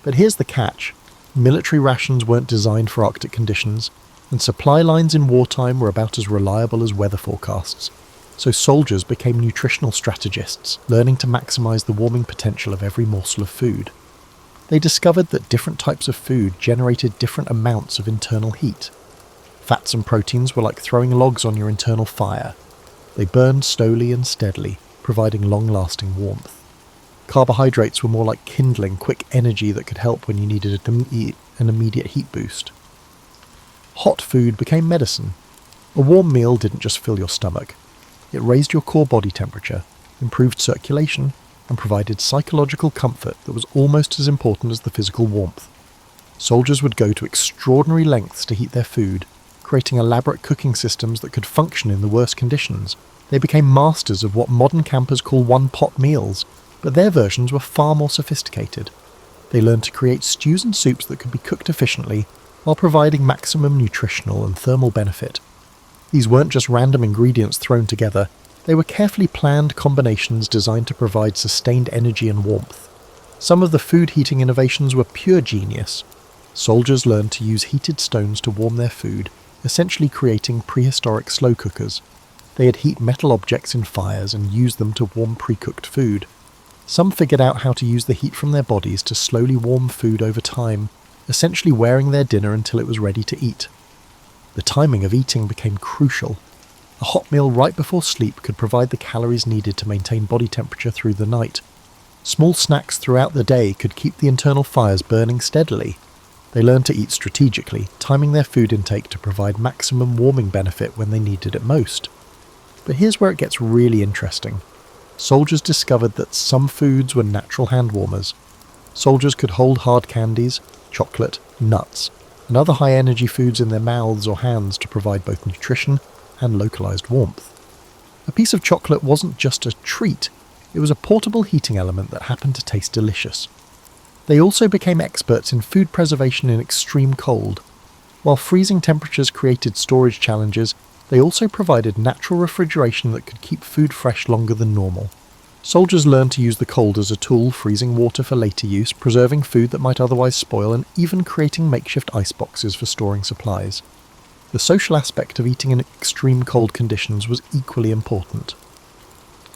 But here's the catch. Military rations weren't designed for Arctic conditions, and supply lines in wartime were about as reliable as weather forecasts. So soldiers became nutritional strategists, learning to maximize the warming potential of every morsel of food. They discovered that different types of food generated different amounts of internal heat. Fats and proteins were like throwing logs on your internal fire. They burned slowly and steadily, providing long-lasting warmth. Carbohydrates were more like kindling quick energy that could help when you needed an immediate heat boost. Hot food became medicine. A warm meal didn't just fill your stomach. It raised your core body temperature, improved circulation, and provided psychological comfort that was almost as important as the physical warmth. Soldiers would go to extraordinary lengths to heat their food, creating elaborate cooking systems that could function in the worst conditions. They became masters of what modern campers call one-pot meals, but their versions were far more sophisticated. They learned to create stews and soups that could be cooked efficiently, while providing maximum nutritional and thermal benefit. These weren't just random ingredients thrown together, they were carefully planned combinations designed to provide sustained energy and warmth. Some of the food heating innovations were pure genius. Soldiers learned to use heated stones to warm their food, essentially creating prehistoric slow cookers. They'd heat metal objects in fires and use them to warm pre-cooked food. Some figured out how to use the heat from their bodies to slowly warm food over time, essentially wearing their dinner until it was ready to eat. The timing of eating became crucial. A hot meal right before sleep could provide the calories needed to maintain body temperature through the night. Small snacks throughout the day could keep the internal fires burning steadily. They learned to eat strategically, timing their food intake to provide maximum warming benefit when they needed it most. But here's where it gets really interesting. soldiers discovered that some foods were natural hand warmers. Soldiers could hold hard candies, chocolate, nuts, and other high-energy foods in their mouths or hands to provide both nutrition and localized warmth. A piece of chocolate wasn't just a treat, it was a portable heating element that happened to taste delicious. They also became experts in food preservation in extreme cold. While freezing temperatures created storage challenges, they also provided natural refrigeration that could keep food fresh longer than normal. Soldiers learned to use the cold as a tool, freezing water for later use, preserving food that might otherwise spoil, and even creating makeshift ice boxes for storing supplies. The social aspect of eating in extreme cold conditions was equally important.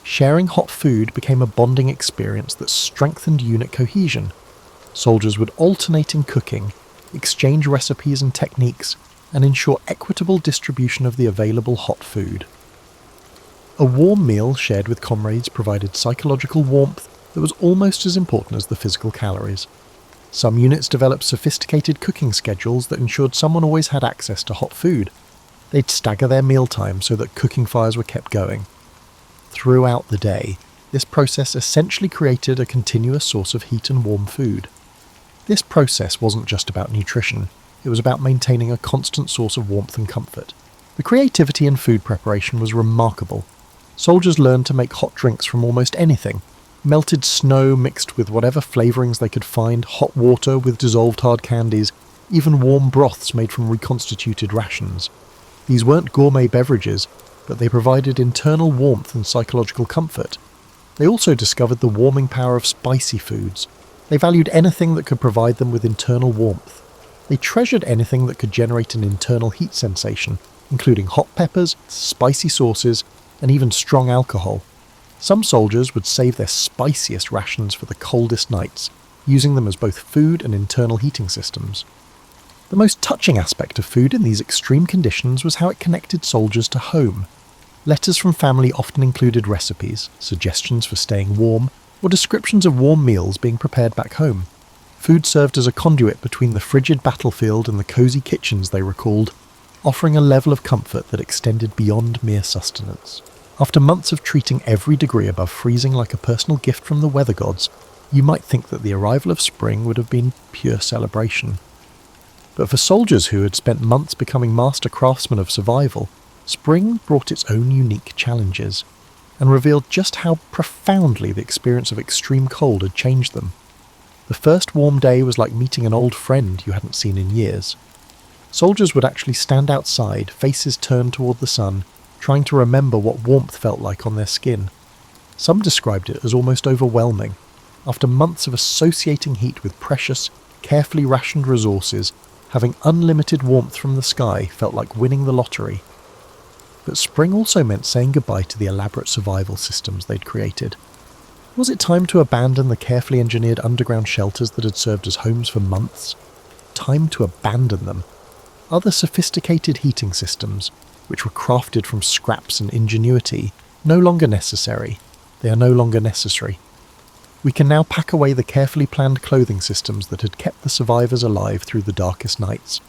Sharing hot food became a bonding experience that strengthened unit cohesion. Soldiers would alternate in cooking, exchange recipes and techniques, and ensure equitable distribution of the available hot food. A warm meal shared with comrades provided psychological warmth that was almost as important as the physical calories. Some units developed sophisticated cooking schedules that ensured someone always had access to hot food. They'd stagger their mealtime so that cooking fires were kept going. Throughout the day, this process essentially created a continuous source of heat and warm food. This process wasn't just about nutrition, it was about maintaining a constant source of warmth and comfort. The creativity in food preparation was remarkable. Soldiers learned to make hot drinks from almost anything. Melted snow mixed with whatever flavourings they could find, hot water with dissolved hard candies, even warm broths made from reconstituted rations. These weren't gourmet beverages, but they provided internal warmth and psychological comfort. They also discovered the warming power of spicy foods. They valued anything that could provide them with internal warmth. They treasured anything that could generate an internal heat sensation, including hot peppers, spicy sauces, and even strong alcohol. Some soldiers would save their spiciest rations for the coldest nights, using them as both food and internal heating systems. The most touching aspect of food in these extreme conditions was how it connected soldiers to home. Letters from family often included recipes, suggestions for staying warm, or descriptions of warm meals being prepared back home. Food served as a conduit between the frigid battlefield and the cosy kitchens they recalled, offering a level of comfort that extended beyond mere sustenance. After months of treating every degree above freezing like a personal gift from the weather gods, you might think that the arrival of spring would have been pure celebration. But for soldiers who had spent months becoming master craftsmen of survival, spring brought its own unique challenges, and revealed just how profoundly the experience of extreme cold had changed them. The first warm day was like meeting an old friend you hadn't seen in years. Soldiers would actually stand outside, faces turned toward the sun, trying to remember what warmth felt like on their skin. Some described it as almost overwhelming. After months of associating heat with precious, carefully rationed resources, having unlimited warmth from the sky felt like winning the lottery. But spring also meant saying goodbye to the elaborate survival systems they'd created. Was it time to abandon the carefully engineered underground shelters that had served as homes for months? Time to abandon them. Other sophisticated heating systems, which were crafted from scraps and ingenuity, no longer necessary. They are no longer necessary. We can now pack away the carefully planned clothing systems that had kept the survivors alive through the darkest nights.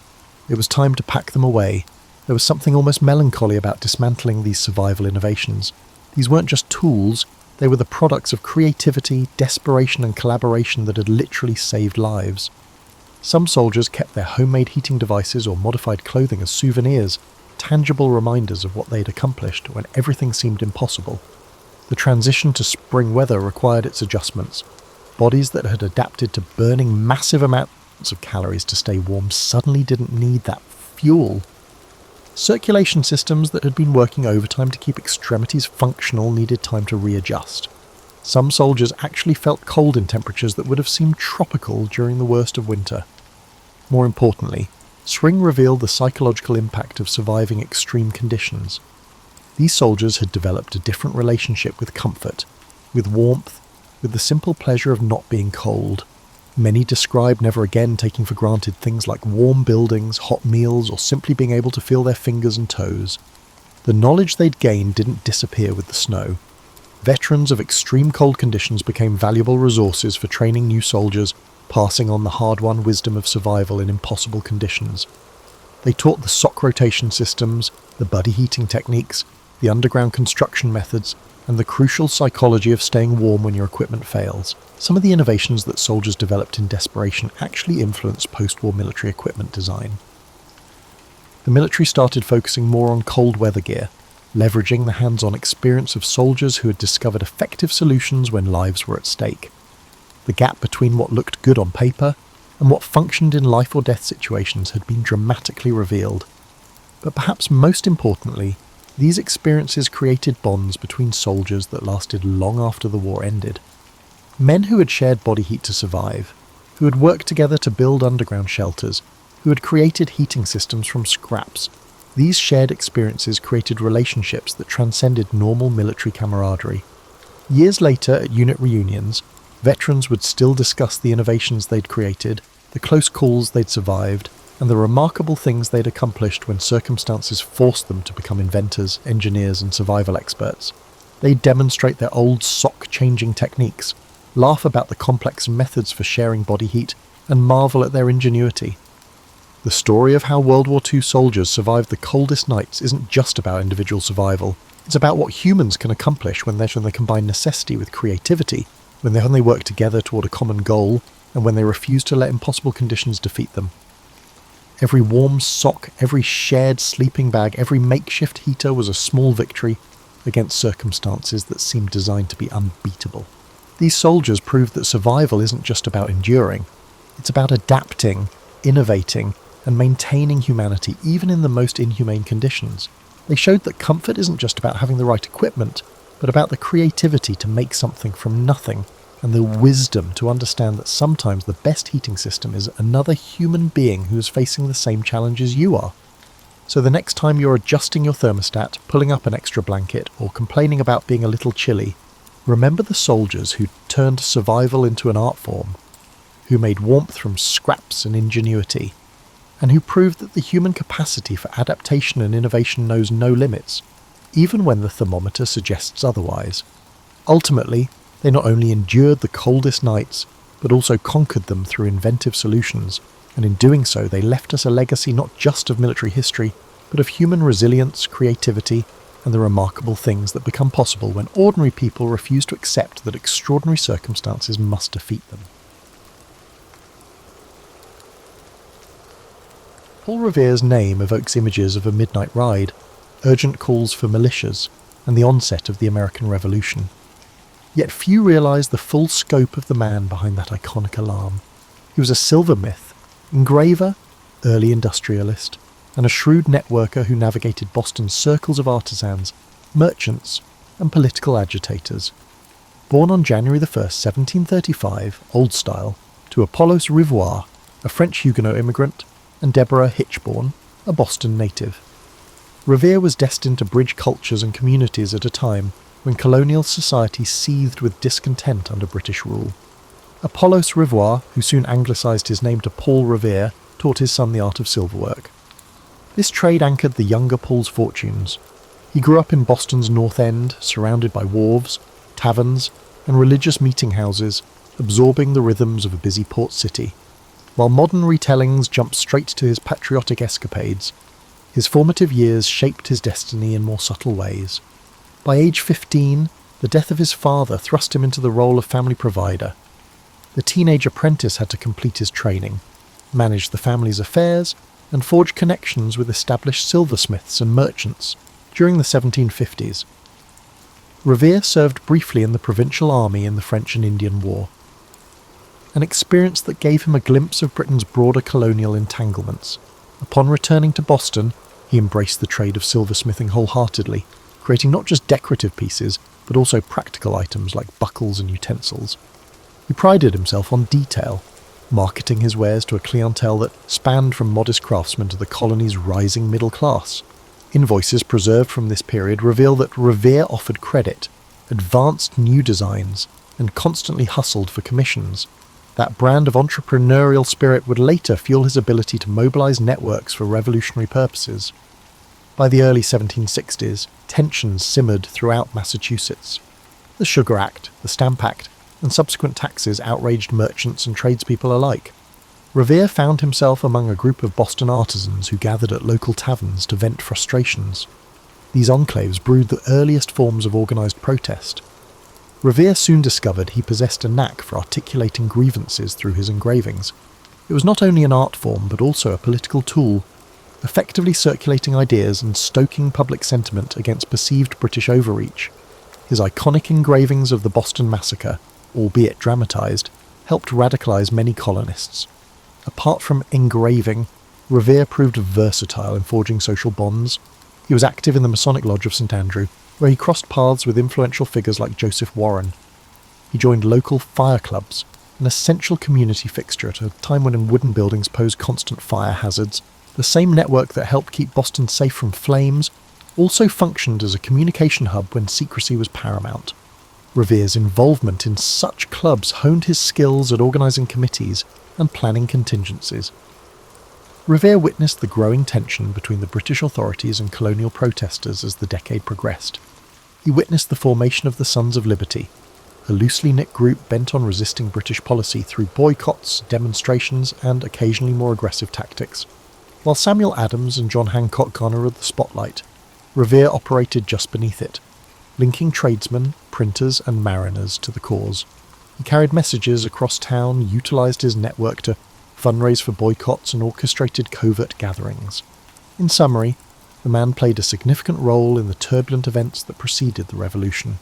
It was time to pack them away. There was something almost melancholy about dismantling these survival innovations. These weren't just tools, they were the products of creativity, desperation and collaboration that had literally saved lives. Some soldiers kept their homemade heating devices or modified clothing as souvenirs, tangible reminders of what they'd accomplished when everything seemed impossible. The transition to spring weather required its adjustments. Bodies that had adapted to burning massive amounts of calories to stay warm suddenly didn't need that fuel. Circulation systems that had been working overtime to keep extremities functional needed time to readjust. Some soldiers actually felt cold in temperatures that would have seemed tropical during the worst of winter. More importantly, spring revealed the psychological impact of surviving extreme conditions. These soldiers had developed a different relationship with comfort, with warmth, with the simple pleasure of not being cold. Many described never again taking for granted things like warm buildings, hot meals, or simply being able to feel their fingers and toes. The knowledge they'd gained didn't disappear with the snow. Veterans of extreme cold conditions became valuable resources for training new soldiers, passing on the hard-won wisdom of survival in impossible conditions. They taught the sock rotation systems, the buddy heating techniques, the underground construction methods, and the crucial psychology of staying warm when your equipment fails, some of the innovations that soldiers developed in desperation actually influenced post-war military equipment design. The military started focusing more on cold weather gear, leveraging the hands-on experience of soldiers who had discovered effective solutions when lives were at stake. The gap between what looked good on paper and what functioned in life or death situations had been dramatically revealed. But perhaps most importantly, these experiences created bonds between soldiers that lasted long after the war ended. Men who had shared body heat to survive, who had worked together to build underground shelters, who had created heating systems from scraps. These shared experiences created relationships that transcended normal military camaraderie. Years later, at unit reunions, veterans would still discuss the innovations they'd created, the close calls they'd survived, and the remarkable things they'd accomplished when circumstances forced them to become inventors, engineers, and survival experts. They'd demonstrate their old sock-changing techniques, laugh about the complex methods for sharing body heat, and marvel at their ingenuity. The story of how World War II soldiers survived the coldest nights isn't just about individual survival. It's about what humans can accomplish when they combine necessity with creativity, when they work together toward a common goal, and when they refuse to let impossible conditions defeat them. Every warm sock, every shared sleeping bag, every makeshift heater was a small victory against circumstances that seemed designed to be unbeatable. These soldiers proved that survival isn't just about enduring. It's about adapting, innovating, and maintaining humanity even in the most inhumane conditions. They showed that comfort isn't just about having the right equipment, but about the creativity to make something from nothing, and the wisdom to understand that sometimes the best heating system is another human being who is facing the same challenges you are. So the next time you're adjusting your thermostat, pulling up an extra blanket, or complaining about being a little chilly, remember the soldiers who turned survival into an art form, who made warmth from scraps and ingenuity, and who proved that the human capacity for adaptation and innovation knows no limits, even when the thermometer suggests otherwise. Ultimately, they not only endured the coldest nights, but also conquered them through inventive solutions, and in doing so they left us a legacy not just of military history, but of human resilience, creativity, and the remarkable things that become possible when ordinary people refuse to accept that extraordinary circumstances must defeat them. Paul Revere's name evokes images of a midnight ride, urgent calls for militias, and the onset of the American Revolution. Yet few realise the full scope of the man behind that iconic alarm. He was a silversmith, engraver, early industrialist, and a shrewd networker who navigated Boston's circles of artisans, merchants, and political agitators. Born on January 1st, 1735, Old Style, to Apollos Revere, a French Huguenot immigrant, and Deborah Hitchborn, a Boston native. Revere was destined to bridge cultures and communities at a time when colonial society seethed with discontent under British rule. Apollos Revere, who soon anglicised his name to Paul Revere, taught his son the art of silverwork. This trade anchored the younger Paul's fortunes. He grew up in Boston's North End, surrounded by wharves, taverns, and religious meeting houses, absorbing the rhythms of a busy port city. While modern retellings jumped straight to his patriotic escapades, his formative years shaped his destiny in more subtle ways. By age 15, the death of his father thrust him into the role of family provider. The teenage apprentice had to complete his training, manage the family's affairs, and forge connections with established silversmiths and merchants during the 1750s. Revere served briefly in the provincial army in the French and Indian War, an experience that gave him a glimpse of Britain's broader colonial entanglements. Upon returning to Boston, he embraced the trade of silversmithing wholeheartedly, creating not just decorative pieces, but also practical items like buckles and utensils. He prided himself on detail, marketing his wares to a clientele that spanned from modest craftsmen to the colony's rising middle class. Invoices preserved from this period reveal that Revere offered credit, advanced new designs, and constantly hustled for commissions. That brand of entrepreneurial spirit would later fuel his ability to mobilize networks for revolutionary purposes. By the early 1760s, tensions simmered throughout Massachusetts. The Sugar Act, the Stamp Act, and subsequent taxes outraged merchants and tradespeople alike. Revere found himself among a group of Boston artisans who gathered at local taverns to vent frustrations. These enclaves brewed the earliest forms of organised protest. Revere soon discovered he possessed a knack for articulating grievances through his engravings. It was not only an art form, but also a political tool, effectively circulating ideas and stoking public sentiment against perceived British overreach. His iconic engravings of the Boston Massacre, albeit dramatised, helped radicalise many colonists. Apart from engraving, Revere proved versatile in forging social bonds. He was active in the Masonic Lodge of St Andrew, where he crossed paths with influential figures like Joseph Warren. He joined local fire clubs, an essential community fixture at a time when wooden buildings posed constant fire hazards. The same network that helped keep Boston safe from flames also functioned as a communication hub when secrecy was paramount. Revere's involvement in such clubs honed his skills at organising committees and planning contingencies. Revere witnessed the growing tension between the British authorities and colonial protesters as the decade progressed. He witnessed the formation of the Sons of Liberty, a loosely knit group bent on resisting British policy through boycotts, demonstrations, and occasionally more aggressive tactics. While Samuel Adams and John Hancock garnered the spotlight, Revere operated just beneath it, linking tradesmen, printers, and mariners to the cause. He carried messages across town, utilised his network to fundraise for boycotts, and orchestrated covert gatherings. In summary, the man played a significant role in the turbulent events that preceded the revolution.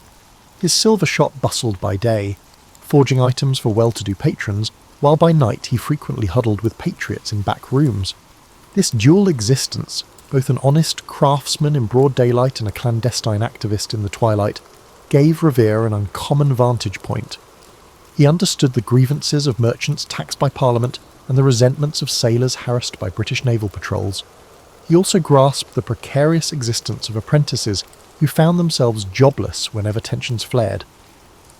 His silver shop bustled by day, forging items for well-to-do patrons, while by night he frequently huddled with patriots in back rooms. This dual existence, both an honest craftsman in broad daylight and a clandestine activist in the twilight, gave Revere an uncommon vantage point. He understood the grievances of merchants taxed by Parliament and the resentments of sailors harassed by British naval patrols. He also grasped the precarious existence of apprentices who found themselves jobless whenever tensions flared.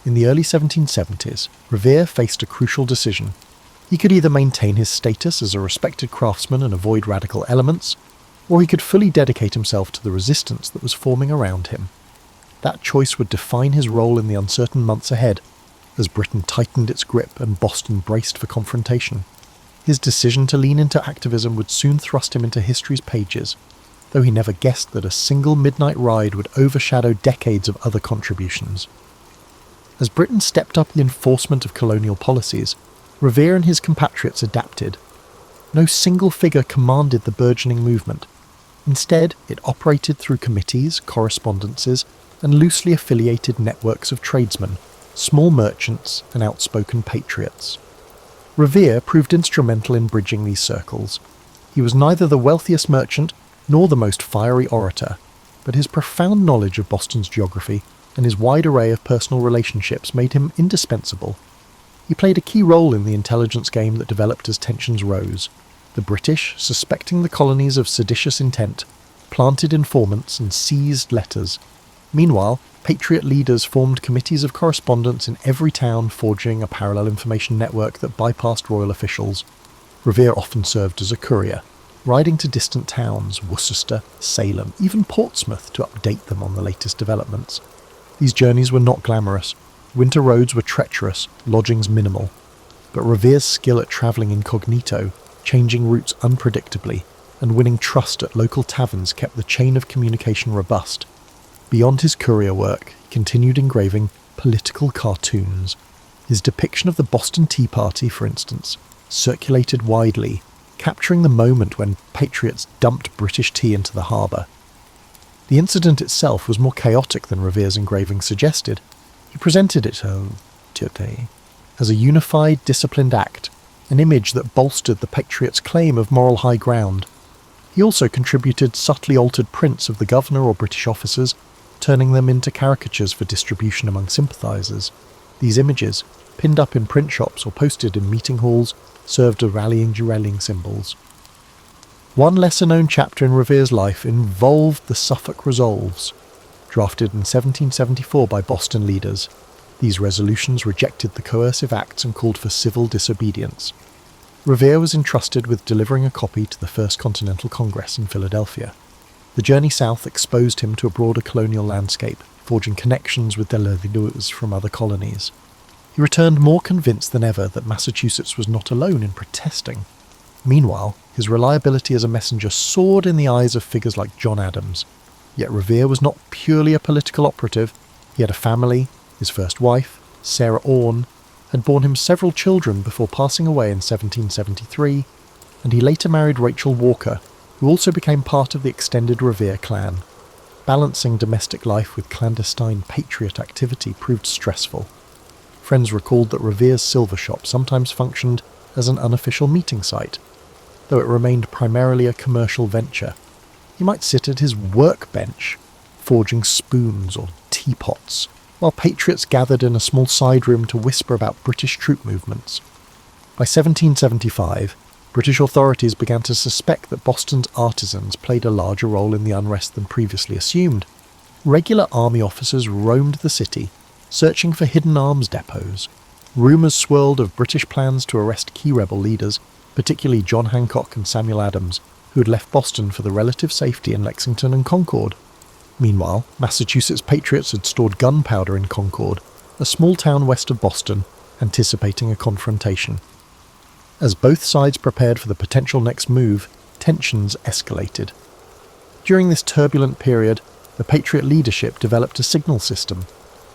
In the early 1770s, Revere faced a crucial decision. He could either maintain his status as a respected craftsman and avoid radical elements, or he could fully dedicate himself to the resistance that was forming around him. That choice would define his role in the uncertain months ahead, as Britain tightened its grip and Boston braced for confrontation. His decision to lean into activism would soon thrust him into history's pages, though he never guessed that a single midnight ride would overshadow decades of other contributions. As Britain stepped up the enforcement of colonial policies, Revere and his compatriots adapted. No single figure commanded the burgeoning movement. Instead, it operated through committees, correspondences, and loosely affiliated networks of tradesmen, small merchants, and outspoken patriots. Revere proved instrumental in bridging these circles. He was neither the wealthiest merchant nor the most fiery orator, but his profound knowledge of Boston's geography and his wide array of personal relationships made him indispensable. He played a key role in the intelligence game that developed as tensions rose. The British, suspecting the colonies of seditious intent, planted informants and seized letters. Meanwhile, Patriot leaders formed committees of correspondence in every town, forging a parallel information network that bypassed royal officials. Revere often served as a courier, riding to distant towns, Worcester, Salem, even Portsmouth, to update them on the latest developments. These journeys were not glamorous. Winter roads were treacherous, lodgings minimal. But Revere's skill at travelling incognito, changing routes unpredictably, and winning trust at local taverns kept the chain of communication robust. Beyond his courier work, he continued engraving political cartoons. His depiction of the Boston Tea Party, for instance, circulated widely, capturing the moment when patriots dumped British tea into the harbour. The incident itself was more chaotic than Revere's engraving suggested. He presented it as a unified, disciplined act, an image that bolstered the patriots' claim of moral high ground. He also contributed subtly altered prints of the governor or British officers, turning them into caricatures for distribution among sympathisers. These images, pinned up in print shops or posted in meeting halls, served as rallying symbols. One lesser-known chapter in Revere's life involved the Suffolk Resolves, drafted in 1774 by Boston leaders. These resolutions rejected the coercive acts and called for civil disobedience. Revere was entrusted with delivering a copy to the First Continental Congress in Philadelphia. The journey south exposed him to a broader colonial landscape, forging connections with delegators from other colonies. He returned more convinced than ever that Massachusetts was not alone in protesting. Meanwhile, his reliability as a messenger soared in the eyes of figures like John Adams. Yet Revere was not purely a political operative. He had a family. His first wife, Sarah Orne, had borne him several children before passing away in 1773, and he later married Rachel Walker, who also became part of the extended Revere clan. Balancing domestic life with clandestine patriot activity proved stressful. Friends recalled that Revere's silver shop sometimes functioned as an unofficial meeting site, though it remained primarily a commercial venture. He might sit at his workbench, forging spoons or teapots, while patriots gathered in a small side room to whisper about British troop movements. By 1775, British authorities began to suspect that Boston's artisans played a larger role in the unrest than previously assumed. Regular army officers roamed the city, searching for hidden arms depots. Rumours swirled of British plans to arrest key rebel leaders, particularly John Hancock and Samuel Adams, who had left Boston for the relative safety in Lexington and Concord. Meanwhile, Massachusetts patriots had stored gunpowder in Concord, a small town west of Boston, anticipating a confrontation. As both sides prepared for the potential next move, tensions escalated. During this turbulent period, the Patriot leadership developed a signal system.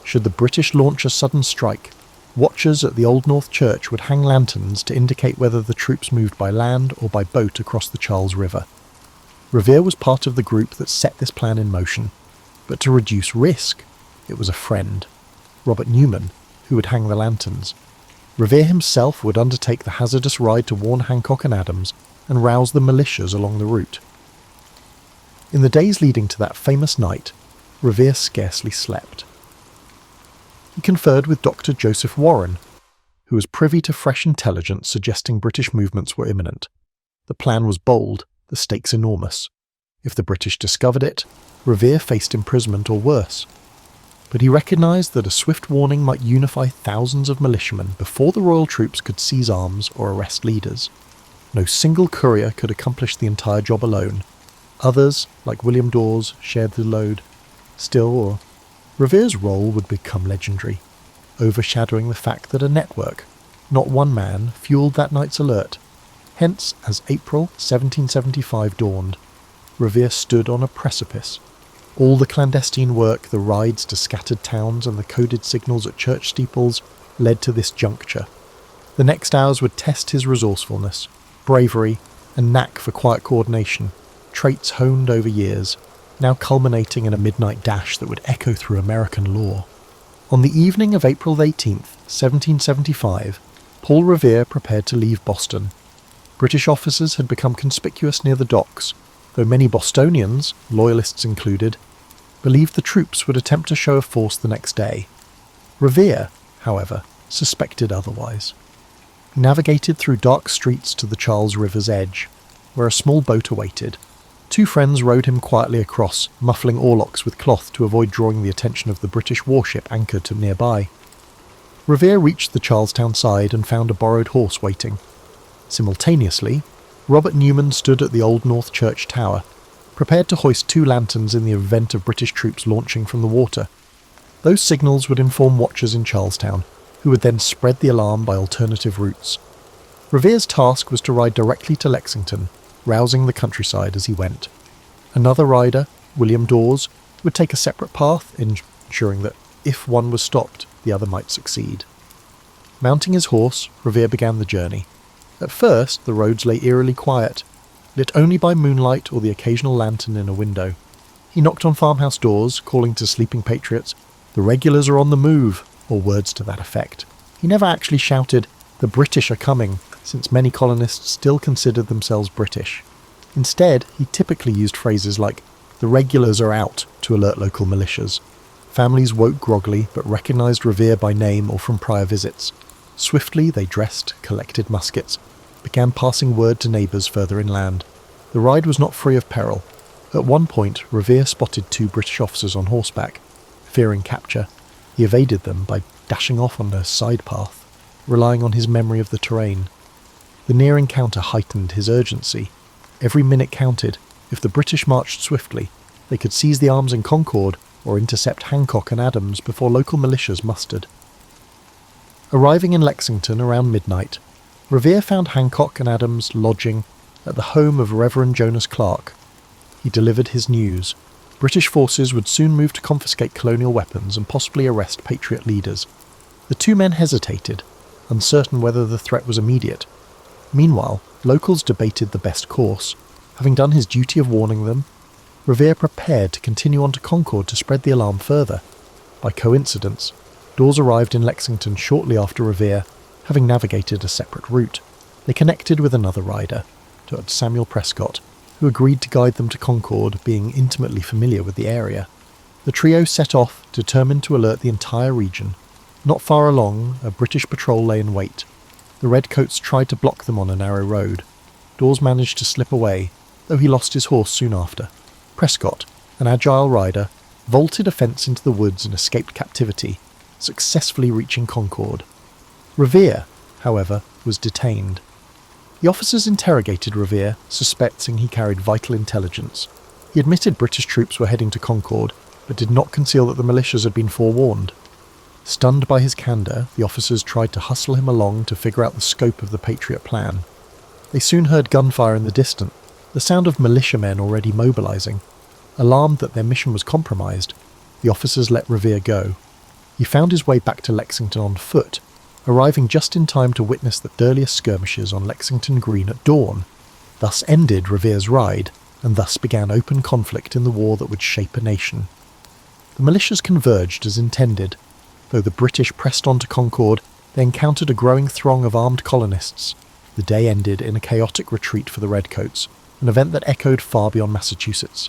Should the British launch a sudden strike, watchers at the Old North Church would hang lanterns to indicate whether the troops moved by land or by boat across the Charles River. Revere was part of the group that set this plan in motion, but to reduce risk, it was a friend, Robert Newman, who would hang the lanterns. Revere himself would undertake the hazardous ride to warn Hancock and Adams and rouse the militias along the route. In the days leading to that famous night, Revere scarcely slept. He conferred with Dr. Joseph Warren, who was privy to fresh intelligence suggesting British movements were imminent. The plan was bold, the stakes enormous. If the British discovered it, Revere faced imprisonment or worse. But he recognised that a swift warning might unify thousands of militiamen before the royal troops could seize arms or arrest leaders. No single courier could accomplish the entire job alone. Others, like William Dawes, shared the load. Still, Revere's role would become legendary, overshadowing the fact that a network, not one man, fueled that night's alert. Hence, as April 1775 dawned, Revere stood on a precipice. All the clandestine work, the rides to scattered towns and the coded signals at church steeples led to this juncture. The next hours would test his resourcefulness, bravery, and knack for quiet coordination, traits honed over years, now culminating in a midnight dash that would echo through American lore. On the evening of April 18th, 1775, Paul Revere prepared to leave Boston. British officers had become conspicuous near the docks, though many Bostonians, loyalists included, believed the troops would attempt to show of force the next day. Revere, however, suspected otherwise. He navigated through dark streets to the Charles River's edge, where a small boat awaited. Two friends rowed him quietly across, muffling oarlocks with cloth to avoid drawing the attention of the British warship anchored to nearby. Revere reached the Charlestown side and found a borrowed horse waiting. Simultaneously, Robert Newman stood at the Old North Church tower, prepared to hoist 2 lanterns in the event of British troops launching from the water. Those signals would inform watchers in Charlestown, who would then spread the alarm by alternative routes. Revere's task was to ride directly to Lexington, rousing the countryside as he went. Another rider, William Dawes, would take a separate path, ensuring that if one was stopped, the other might succeed. Mounting his horse, Revere began the journey. At first, the roads lay eerily quiet, lit only by moonlight or the occasional lantern in a window. He knocked on farmhouse doors, calling to sleeping patriots, "The regulars are on the move," or words to that effect. He never actually shouted, "The British are coming," since many colonists still considered themselves British. Instead, he typically used phrases like, "The regulars are out," to alert local militias. Families woke groggily, but recognised Revere by name or from prior visits. Swiftly they dressed, collected muskets, began passing word to neighbours further inland. The ride was not free of peril. At one point, Revere spotted 2 British officers on horseback. Fearing capture, he evaded them by dashing off on a side path, relying on his memory of the terrain. The near encounter heightened his urgency. Every minute counted. If the British marched swiftly, they could seize the arms in Concord or intercept Hancock and Adams before local militias mustered. Arriving in Lexington around midnight, Revere found Hancock and Adams lodging at the home of Reverend Jonas Clark. He delivered his news. British forces would soon move to confiscate colonial weapons and possibly arrest Patriot leaders. The two men hesitated, uncertain whether the threat was immediate. Meanwhile, locals debated the best course. Having done his duty of warning them, Revere prepared to continue on to Concord to spread the alarm further. By coincidence, Dawes arrived in Lexington shortly after Revere, having navigated a separate route. They connected with another rider, Dr. Samuel Prescott, who agreed to guide them to Concord, being intimately familiar with the area. The trio set off, determined to alert the entire region. Not far along, a British patrol lay in wait. The redcoats tried to block them on a narrow road. Dawes managed to slip away, though he lost his horse soon after. Prescott, an agile rider, vaulted a fence into the woods and escaped captivity, successfully reaching Concord. Revere, however, was detained. The officers interrogated Revere, suspecting he carried vital intelligence. He admitted British troops were heading to Concord, but did not conceal that the militias had been forewarned. Stunned by his candour, the officers tried to hustle him along to figure out the scope of the Patriot plan. They soon heard gunfire in the distance, the sound of militiamen already mobilising. Alarmed that their mission was compromised, the officers let Revere go. He found his way back to Lexington on foot, arriving just in time to witness the earliest skirmishes on Lexington Green at dawn. Thus ended Revere's ride, and thus began open conflict in the war that would shape a nation. The militias converged as intended. Though the British pressed on to Concord, they encountered a growing throng of armed colonists. The day ended in a chaotic retreat for the Redcoats, an event that echoed far beyond Massachusetts.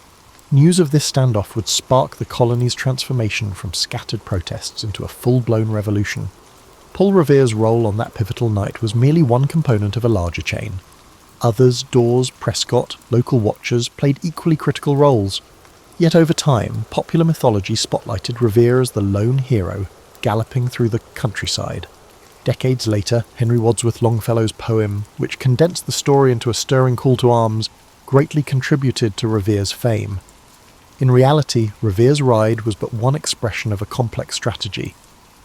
News of this standoff would spark the colony's transformation from scattered protests into a full-blown revolution. Paul Revere's role on that pivotal night was merely one component of a larger chain. Others, Dawes, Prescott, local watchers, played equally critical roles. Yet over time, popular mythology spotlighted Revere as the lone hero, galloping through the countryside. Decades later, Henry Wadsworth Longfellow's poem, which condensed the story into a stirring call to arms, greatly contributed to Revere's fame. In reality, Revere's ride was but one expression of a complex strategy.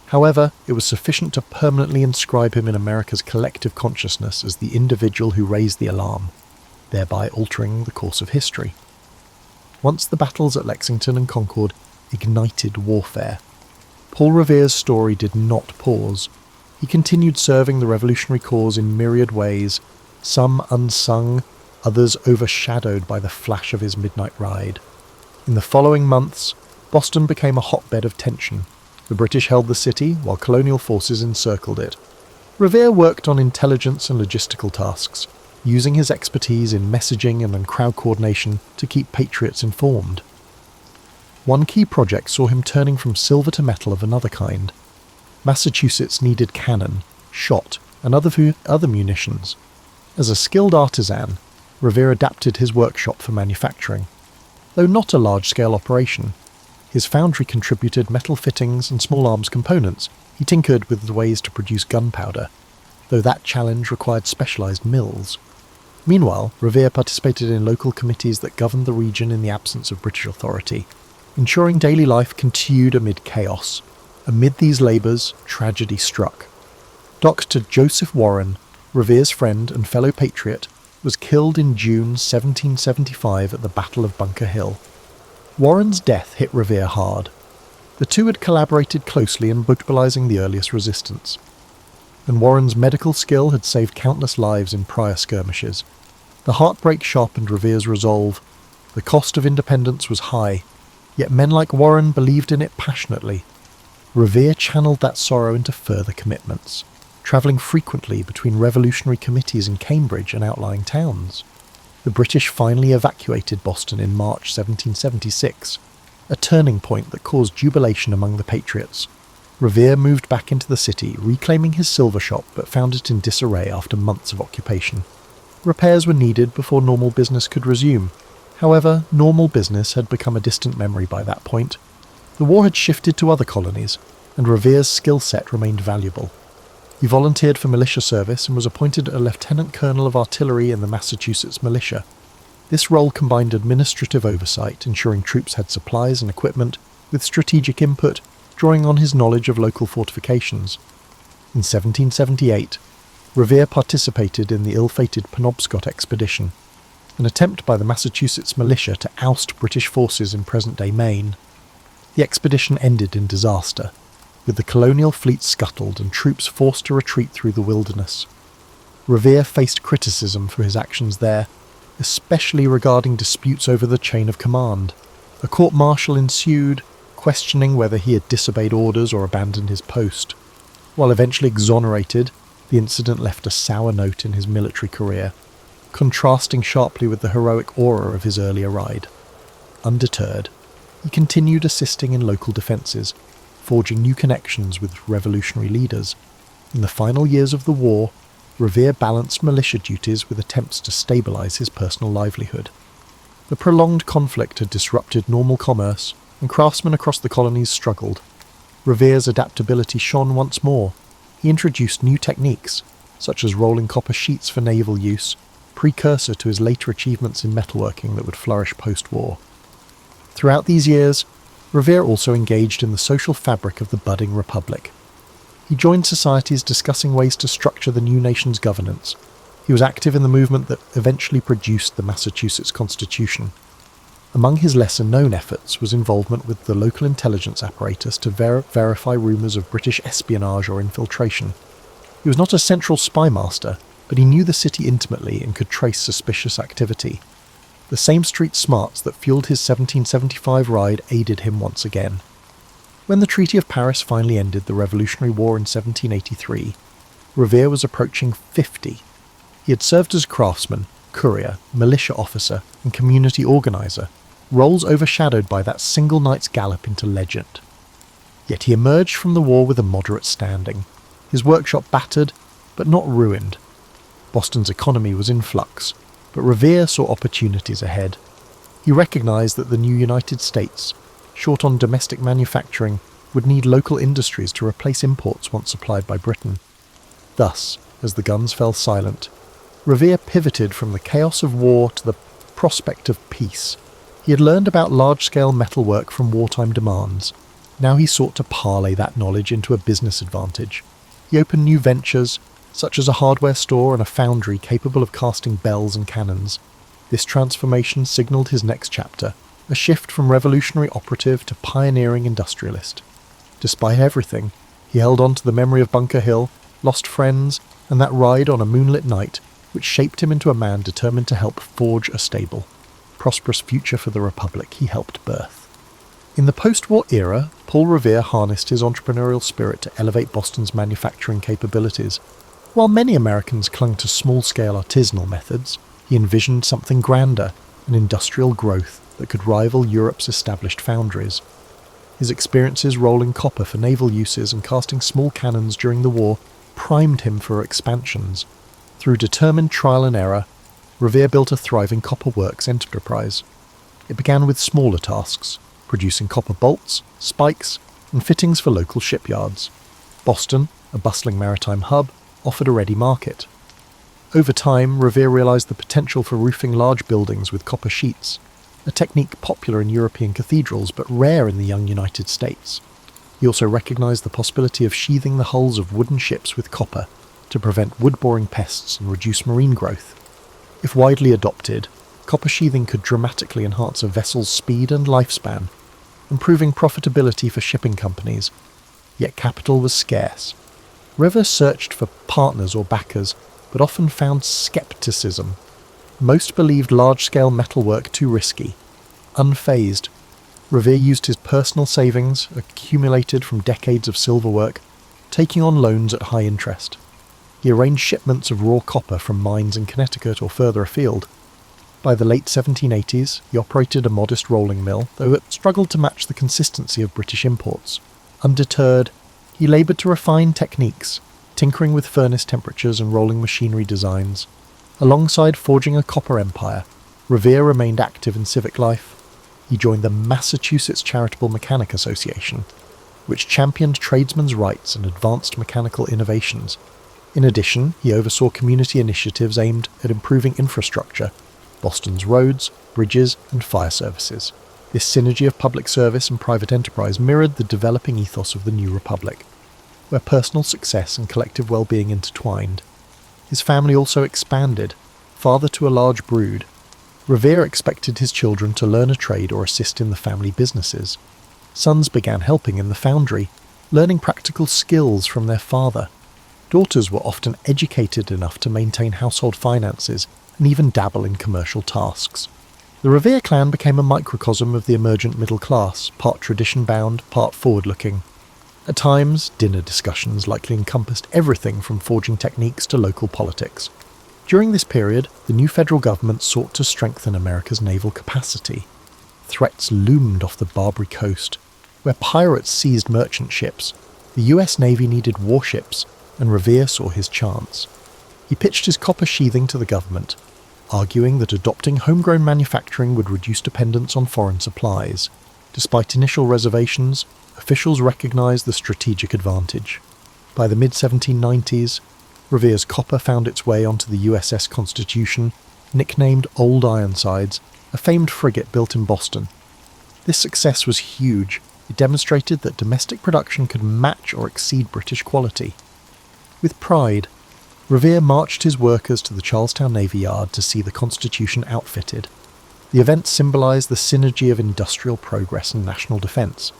However, it was sufficient to permanently inscribe him in America's collective consciousness as the individual who raised the alarm, thereby altering the course of history. Once the battles at Lexington and Concord ignited warfare, Paul Revere's story did not pause. He continued serving the revolutionary cause in myriad ways, some unsung, others overshadowed by the flash of his midnight ride. In the following months, Boston became a hotbed of tension. The British held the city, while colonial forces encircled it. Revere worked on intelligence and logistical tasks, using his expertise in messaging and crowd coordination to keep patriots informed. One key project saw him turning from silver to metal of another kind. Massachusetts needed cannon, shot, and other munitions. As a skilled artisan, Revere adapted his workshop for manufacturing. Though not a large-scale operation, his foundry contributed metal fittings and small arms components. He tinkered with the ways to produce gunpowder, though that challenge required specialised mills. Meanwhile, Revere participated in local committees that governed the region in the absence of British authority, ensuring daily life continued amid chaos. Amid these labours, tragedy struck. Dr. Joseph Warren, Revere's friend and fellow patriot, was killed in June 1775 at the Battle of Bunker Hill. Warren's death hit Revere hard. The two had collaborated closely in mobilising the earliest resistance, and Warren's medical skill had saved countless lives in prior skirmishes. The heartbreak sharpened Revere's resolve. The cost of independence was high, yet men like Warren believed in it passionately. Revere channeled that sorrow into further commitments, travelling frequently between revolutionary committees in Cambridge and outlying towns. The British finally evacuated Boston in March 1776, a turning point that caused jubilation among the patriots. Revere moved back into the city, reclaiming his silver shop, but found it in disarray after months of occupation. Repairs were needed before normal business could resume. However, normal business had become a distant memory by that point. The war had shifted to other colonies, and Revere's skill set remained valuable. He volunteered for militia service and was appointed a lieutenant colonel of artillery in the Massachusetts militia. This role combined administrative oversight, ensuring troops had supplies and equipment, with strategic input, drawing on his knowledge of local fortifications. In 1778, Revere participated in the ill-fated Penobscot expedition. an attempt by the Massachusetts militia to oust British forces in present-day Maine. The expedition ended in disaster, with the colonial fleet scuttled and troops forced to retreat through the wilderness. Revere faced criticism for his actions there, especially regarding disputes over the chain of command. A court-martial ensued, questioning whether he had disobeyed orders or abandoned his post. While eventually exonerated, the incident left a sour note in his military career, contrasting sharply with the heroic aura of his earlier ride. Undeterred, he continued assisting in local defences, forging new connections with revolutionary leaders. In the final years of the war, Revere balanced militia duties with attempts to stabilise his personal livelihood. The prolonged conflict had disrupted normal commerce, and craftsmen across the colonies struggled. Revere's adaptability shone once more. He introduced new techniques, such as rolling copper sheets for naval use, precursor to his later achievements in metalworking that would flourish post-war. Throughout these years, Revere also engaged in the social fabric of the budding republic. He joined societies discussing ways to structure the new nation's governance. He was active in the movement that eventually produced the Massachusetts Constitution. Among his lesser-known efforts was involvement with the local intelligence apparatus to verify rumours of British espionage or infiltration. He was not a central spy master, but he knew the city intimately and could trace suspicious activity. The same street smarts that fueled his 1775 ride aided him once again. When the Treaty of Paris finally ended the Revolutionary War in 1783, Revere was approaching 50. He had served as craftsman, courier, militia officer, and community organiser, roles overshadowed by that single night's gallop into legend. Yet he emerged from the war with a moderate standing, his workshop battered, but not ruined. Boston's economy was in flux, but Revere saw opportunities ahead. He recognised that the new United States, short on domestic manufacturing, would need local industries to replace imports once supplied by Britain. Thus, as the guns fell silent, Revere pivoted from the chaos of war to the prospect of peace. He had learned about large-scale metalwork from wartime demands. Now he sought to parlay that knowledge into a business advantage. He opened new ventures, such as a hardware store and a foundry capable of casting bells and cannons. This transformation signalled his next chapter, a shift from revolutionary operative to pioneering industrialist. Despite everything, he held on to the memory of Bunker Hill, lost friends, and that ride on a moonlit night, which shaped him into a man determined to help forge a stable, prosperous future for the Republic he helped birth. In the post-war era, Paul Revere harnessed his entrepreneurial spirit to elevate Boston's manufacturing capabilities. While many Americans clung to small-scale artisanal methods, he envisioned something grander, an industrial growth that could rival Europe's established foundries. His experiences rolling copper for naval uses and casting small cannons during the war primed him for expansions. Through determined trial and error, Revere built a thriving copper works enterprise. It began with smaller tasks, producing copper bolts, spikes, and fittings for local shipyards. Boston, a bustling maritime hub, offered a ready market. Over time, Revere realised the potential for roofing large buildings with copper sheets, a technique popular in European cathedrals but rare in the young United States. He also recognised the possibility of sheathing the hulls of wooden ships with copper to prevent wood-boring pests and reduce marine growth. If widely adopted, copper sheathing could dramatically enhance a vessel's speed and lifespan, improving profitability for shipping companies. Yet capital was scarce. Revere searched for partners or backers, but often found scepticism. Most believed large-scale metalwork too risky. Unfazed, Revere used his personal savings, accumulated from decades of silver work, taking on loans at high interest. He arranged shipments of raw copper from mines in Connecticut or further afield. By the late 1780s, he operated a modest rolling mill, though it struggled to match the consistency of British imports. Undeterred, he laboured to refine techniques, tinkering with furnace temperatures and rolling machinery designs. Alongside forging a copper empire, Revere remained active in civic life. He joined the Massachusetts Charitable Mechanic Association, which championed tradesmen's rights and advanced mechanical innovations. In addition, he oversaw community initiatives aimed at improving infrastructure, Boston's roads, bridges, and fire services. This synergy of public service and private enterprise mirrored the developing ethos of the new republic, where personal success and collective well-being intertwined. His family also expanded, father to a large brood. Revere expected his children to learn a trade or assist in the family businesses. Sons began helping in the foundry, learning practical skills from their father. Daughters were often educated enough to maintain household finances and even dabble in commercial tasks. The Revere clan became a microcosm of the emergent middle class, part tradition-bound, part forward-looking. At times, dinner discussions likely encompassed everything from forging techniques to local politics. During this period, the new federal government sought to strengthen America's naval capacity. Threats loomed off the Barbary coast, where pirates seized merchant ships. The US Navy needed warships, and Revere saw his chance. He pitched his copper sheathing to the government, arguing that adopting homegrown manufacturing would reduce dependence on foreign supplies. Despite initial reservations, officials recognized the strategic advantage. By the mid-1790s, Revere's copper found its way onto the USS Constitution, nicknamed Old Ironsides, a famed frigate built in Boston. This success was huge. It demonstrated that domestic production could match or exceed British quality. With pride, Revere marched his workers to the Charlestown Navy Yard to see the Constitution outfitted. The event symbolised the synergy of industrial progress and national defence.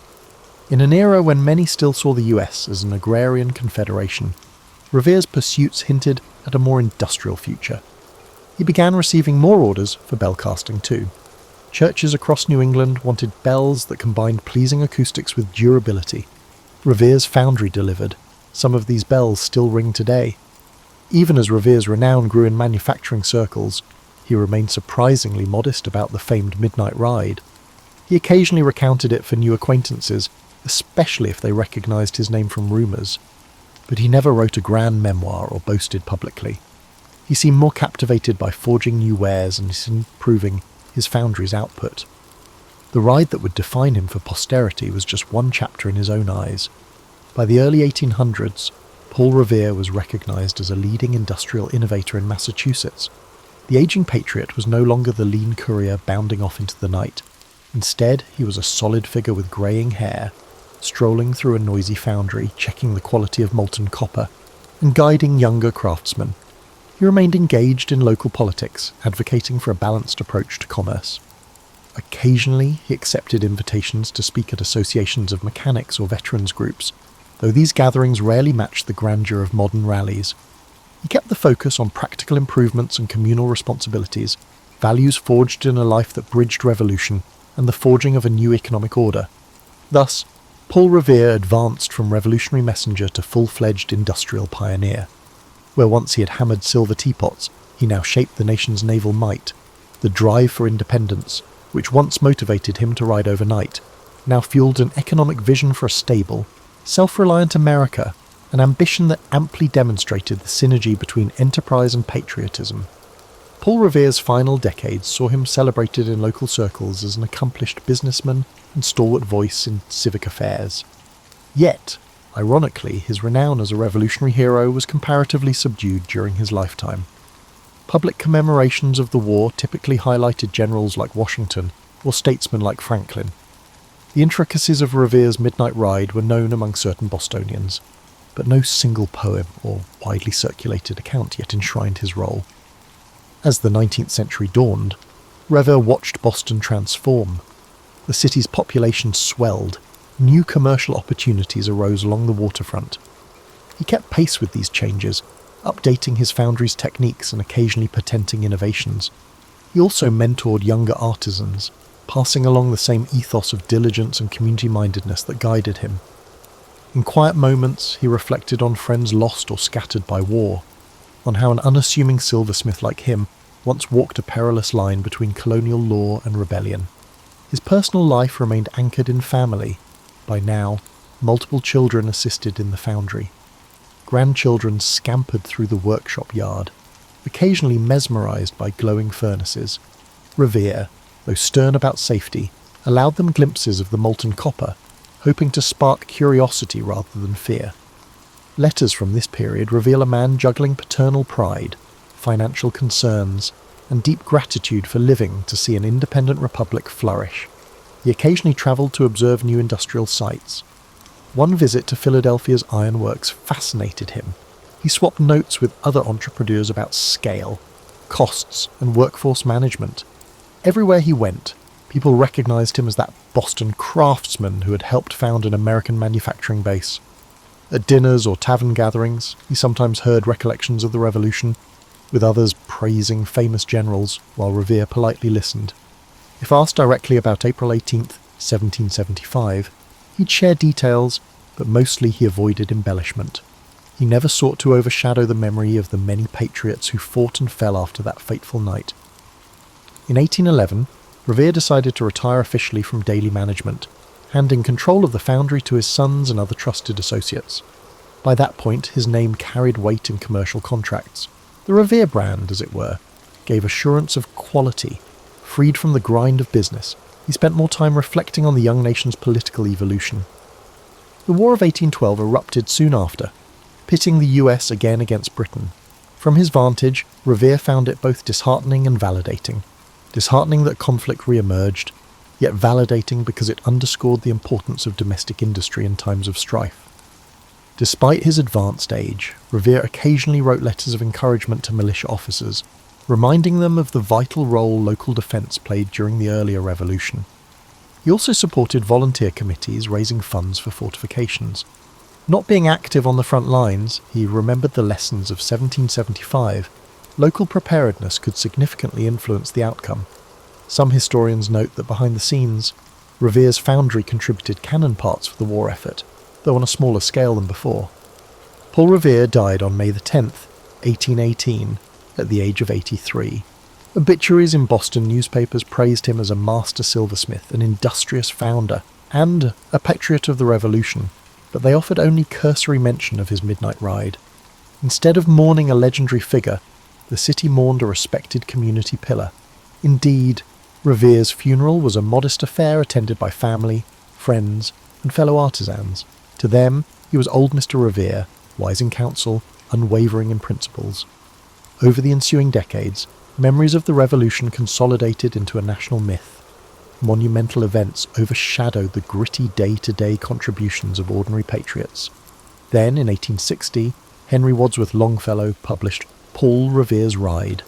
In an era when many still saw the US as an agrarian confederation, Revere's pursuits hinted at a more industrial future. He began receiving more orders for bell casting too. Churches across New England wanted bells that combined pleasing acoustics with durability. Revere's foundry delivered. Some of these bells still ring today. Even as Revere's renown grew in manufacturing circles, he remained surprisingly modest about the famed midnight ride. He occasionally recounted it for new acquaintances, especially if they recognised his name from rumours. But he never wrote a grand memoir or boasted publicly. He seemed more captivated by forging new wares and improving his foundry's output. The ride that would define him for posterity was just one chapter in his own eyes. By the early 1800s, Paul Revere was recognised as a leading industrial innovator in Massachusetts. The aging patriot was no longer the lean courier bounding off into the night. Instead, he was a solid figure with greying hair, strolling through a noisy foundry, checking the quality of molten copper, and guiding younger craftsmen. He remained engaged in local politics, advocating for a balanced approach to commerce. Occasionally, he accepted invitations to speak at associations of mechanics or veterans groups, though these gatherings rarely matched the grandeur of modern rallies. He kept the focus on practical improvements and communal responsibilities, values forged in a life that bridged revolution and the forging of a new economic order. Thus, Paul Revere advanced from revolutionary messenger to full-fledged industrial pioneer. Where once he had hammered silver teapots, he now shaped the nation's naval might. The drive for independence, which once motivated him to ride overnight, now fueled an economic vision for a stable, self-reliant America, an ambition that amply demonstrated the synergy between enterprise and patriotism. Paul Revere's final decades saw him celebrated in local circles as an accomplished businessman and stalwart voice in civic affairs. Yet, ironically, his renown as a revolutionary hero was comparatively subdued during his lifetime. Public commemorations of the war typically highlighted generals like Washington or statesmen like Franklin. The intricacies of Revere's midnight ride were known among certain Bostonians, but no single poem or widely circulated account yet enshrined his role. As the 19th century dawned, Revere watched Boston transform. The city's population swelled. New commercial opportunities arose along the waterfront. He kept pace with these changes, updating his foundry's techniques and occasionally patenting innovations. He also mentored younger artisans, passing along the same ethos of diligence and community-mindedness that guided him. In quiet moments, he reflected on friends lost or scattered by war, on how an unassuming silversmith like him once walked a perilous line between colonial law and rebellion. His personal life remained anchored in family. By now, multiple children assisted in the foundry. Grandchildren scampered through the workshop yard, occasionally mesmerised by glowing furnaces. Revere, though stern about safety, allowed them glimpses of the molten copper, hoping to spark curiosity rather than fear. Letters from this period reveal a man juggling paternal pride, financial concerns, and deep gratitude for living to see an independent republic flourish. He occasionally travelled to observe new industrial sites. One visit to Philadelphia's ironworks fascinated him. He swapped notes with other entrepreneurs about scale, costs, and workforce management. Everywhere he went, people recognised him as that Boston craftsman who had helped found an American manufacturing base. At dinners or tavern gatherings, he sometimes heard recollections of the Revolution, with others praising famous generals, while Revere politely listened. If asked directly about April 18th, 1775, he'd share details, but mostly he avoided embellishment. He never sought to overshadow the memory of the many patriots who fought and fell after that fateful night. In 1811, Revere decided to retire officially from daily management, handing control of the foundry to his sons and other trusted associates. By that point, his name carried weight in commercial contracts. The Revere brand, as it were, gave assurance of quality. Freed from the grind of business, he spent more time reflecting on the young nation's political evolution. The War of 1812 erupted soon after, pitting the US again against Britain. From his vantage, Revere found it both disheartening and validating. Disheartening that conflict re-emerged, yet validating because it underscored the importance of domestic industry in times of strife. Despite his advanced age, Revere occasionally wrote letters of encouragement to militia officers, reminding them of the vital role local defence played during the earlier revolution. He also supported volunteer committees raising funds for fortifications. Not being active on the front lines, he remembered the lessons of 1775. Local preparedness could significantly influence the outcome. Some historians note that behind the scenes, Revere's foundry contributed cannon parts for the war effort, though on a smaller scale than before. Paul Revere died on May the 10th, 1818, at the age of 83. Obituaries in Boston newspapers praised him as a master silversmith, an industrious founder, and a patriot of the Revolution, but they offered only cursory mention of his midnight ride. Instead of mourning a legendary figure, the city mourned a respected community pillar. Indeed, Revere's funeral was a modest affair attended by family, friends, and fellow artisans. To them, he was old Mr. Revere, wise in counsel, unwavering in principles. Over the ensuing decades, memories of the Revolution consolidated into a national myth. Monumental events overshadowed the gritty day-to-day contributions of ordinary patriots. Then, in 1860, Henry Wadsworth Longfellow published Paul Revere's Ride,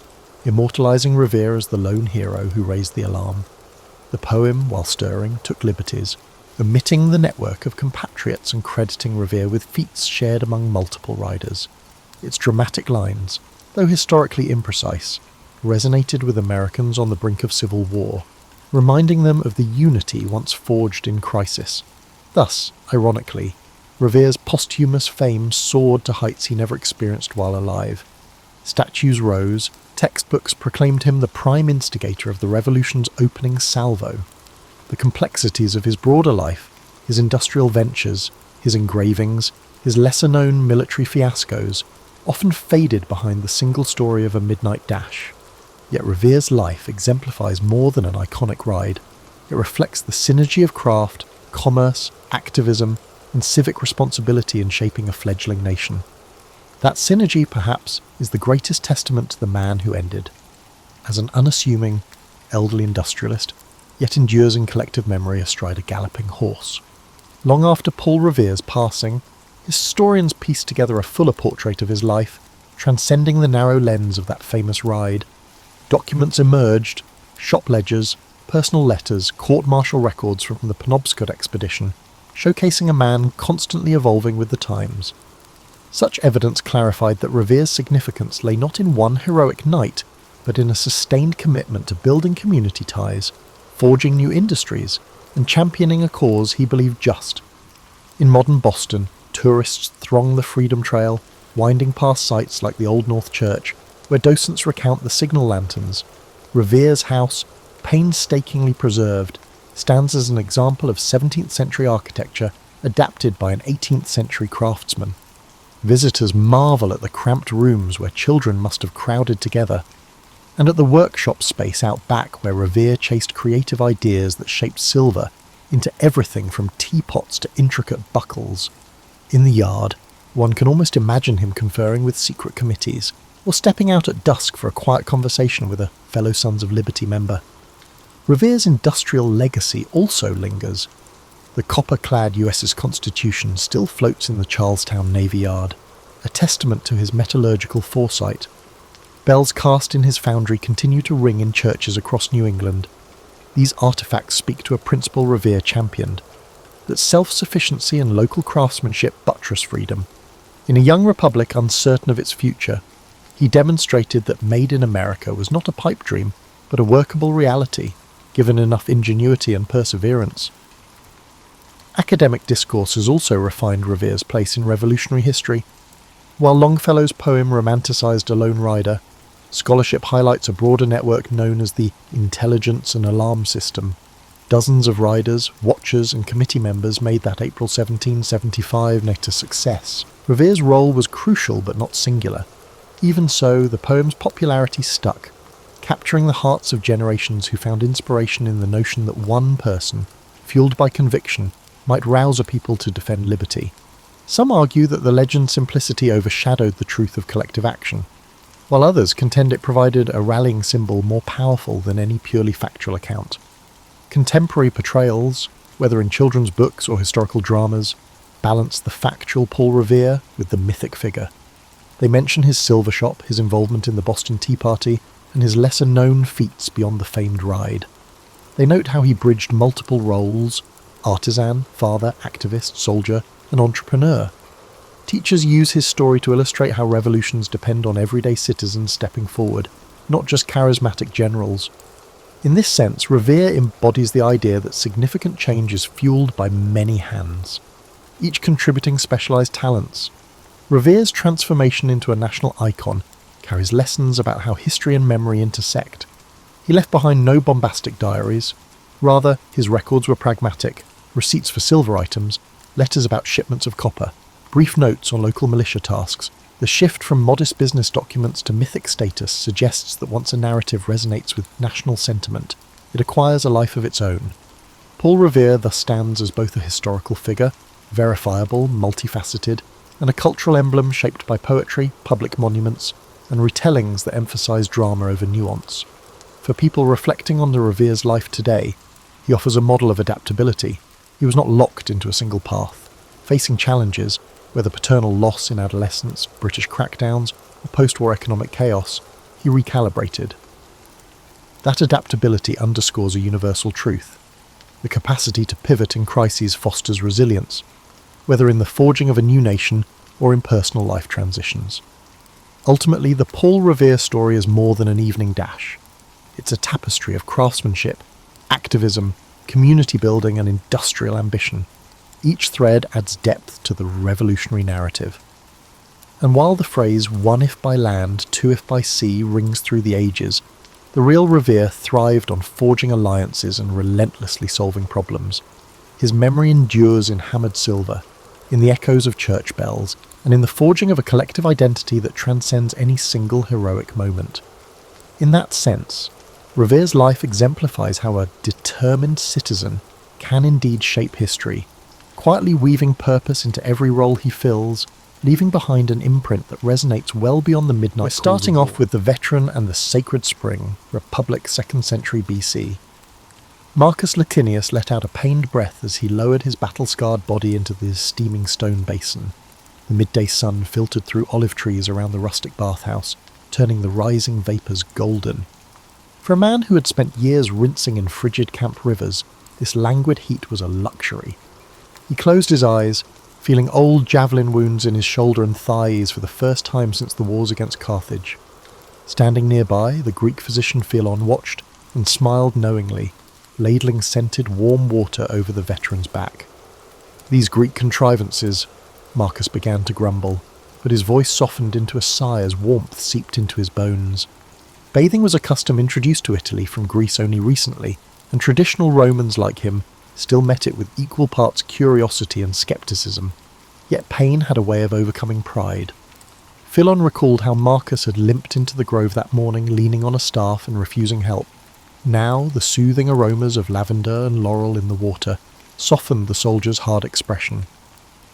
immortalising Revere as the lone hero who raised the alarm. The poem, while stirring, took liberties, omitting the network of compatriots and crediting Revere with feats shared among multiple riders. Its dramatic lines, though historically imprecise, resonated with Americans on the brink of civil war, reminding them of the unity once forged in crisis. Thus, ironically, Revere's posthumous fame soared to heights he never experienced while alive. Statues rose, textbooks proclaimed him the prime instigator of the Revolution's opening salvo. The complexities of his broader life, his industrial ventures, his engravings, his lesser-known military fiascos, often faded behind the single story of a midnight dash. Yet Revere's life exemplifies more than an iconic ride. It reflects the synergy of craft, commerce, activism, and civic responsibility in shaping a fledgling nation. That synergy, perhaps, is the greatest testament to the man who ended. As an unassuming, elderly industrialist, yet endures in collective memory astride a galloping horse. Long after Paul Revere's passing, historians pieced together a fuller portrait of his life, transcending the narrow lens of that famous ride. Documents emerged, shop ledgers, personal letters, court-martial records from the Penobscot expedition, showcasing a man constantly evolving with the times. Such evidence clarified that Revere's significance lay not in one heroic night, but in a sustained commitment to building community ties, forging new industries, and championing a cause he believed just. In modern Boston, tourists throng the Freedom Trail, winding past sites like the Old North Church, where docents recount the signal lanterns. Revere's house, painstakingly preserved, stands as an example of 17th century architecture adapted by an 18th century craftsman. Visitors marvel at the cramped rooms where children must have crowded together, and at the workshop space out back where Revere chased creative ideas that shaped silver into everything from teapots to intricate buckles. In the yard, one can almost imagine him conferring with secret committees, or stepping out at dusk for a quiet conversation with a fellow Sons of Liberty member. Revere's industrial legacy also lingers. The copper-clad USS Constitution still floats in the Charlestown Navy Yard, a testament to his metallurgical foresight. Bells cast in his foundry continue to ring in churches across New England. These artefacts speak to a principle Revere championed, that self-sufficiency and local craftsmanship buttress freedom. In a young republic uncertain of its future, he demonstrated that Made in America was not a pipe dream, but a workable reality, given enough ingenuity and perseverance. Academic discourse has also refined Revere's place in revolutionary history. While Longfellow's poem romanticised a lone rider, scholarship highlights a broader network known as the intelligence and alarm system. Dozens of riders, watchers and committee members made that April 1775 night a success. Revere's role was crucial but not singular. Even so, the poem's popularity stuck, capturing the hearts of generations who found inspiration in the notion that one person, fueled by conviction, might rouse a people to defend liberty. Some argue that the legend's simplicity overshadowed the truth of collective action, while others contend it provided a rallying symbol more powerful than any purely factual account. Contemporary portrayals, whether in children's books or historical dramas, balance the factual Paul Revere with the mythic figure. They mention his silver shop, his involvement in the Boston Tea Party, and his lesser-known feats beyond the famed ride. They note how he bridged multiple roles: artisan, father, activist, soldier, and entrepreneur. Teachers use his story to illustrate how revolutions depend on everyday citizens stepping forward, not just charismatic generals. In this sense, Revere embodies the idea that significant change is fueled by many hands, each contributing specialised talents. Revere's transformation into a national icon carries lessons about how history and memory intersect. He left behind no bombastic diaries. Rather, his records were pragmatic: receipts for silver items, letters about shipments of copper, brief notes on local militia tasks. The shift from modest business documents to mythic status suggests that once a narrative resonates with national sentiment, it acquires a life of its own. Paul Revere thus stands as both a historical figure, verifiable, multifaceted, and a cultural emblem shaped by poetry, public monuments, and retellings that emphasise drama over nuance. For people reflecting on the Revere's life today, he offers a model of adaptability. He was not locked into a single path. Facing challenges, whether paternal loss in adolescence, British crackdowns, or post-war economic chaos, he recalibrated. That adaptability underscores a universal truth. The capacity to pivot in crises fosters resilience, whether in the forging of a new nation or in personal life transitions. Ultimately, the Paul Revere story is more than an evening dash. It's a tapestry of craftsmanship, activism, community building and industrial ambition. Each thread adds depth to the revolutionary narrative. And while the phrase "one if by land, two if by sea" rings through the ages, the real Revere thrived on forging alliances and relentlessly solving problems. His memory endures in hammered silver, in the echoes of church bells, and in the forging of a collective identity that transcends any single heroic moment. In that sense, Revere's life exemplifies how a determined citizen can indeed shape history, quietly weaving purpose into every role he fills, leaving behind an imprint that resonates well beyond the midnight. We're starting off with the veteran and the sacred spring, Republic 2nd century BC. Marcus Licinius let out a pained breath as he lowered his battle-scarred body into the steaming stone basin. The midday sun filtered through olive trees around the rustic bathhouse, turning the rising vapours golden. For a man who had spent years rinsing in frigid camp rivers, this languid heat was a luxury. He closed his eyes, feeling old javelin wounds in his shoulder and thighs for the first time since the wars against Carthage. Standing nearby, the Greek physician Philon watched and smiled knowingly, ladling scented warm water over the veteran's back. "These Greek contrivances," Marcus began to grumble, but his voice softened into a sigh as warmth seeped into his bones. Bathing was a custom introduced to Italy from Greece only recently, and traditional Romans like him still met it with equal parts curiosity and scepticism. Yet pain had a way of overcoming pride. Philon recalled how Marcus had limped into the grove that morning leaning on a staff and refusing help. Now the soothing aromas of lavender and laurel in the water softened the soldier's hard expression.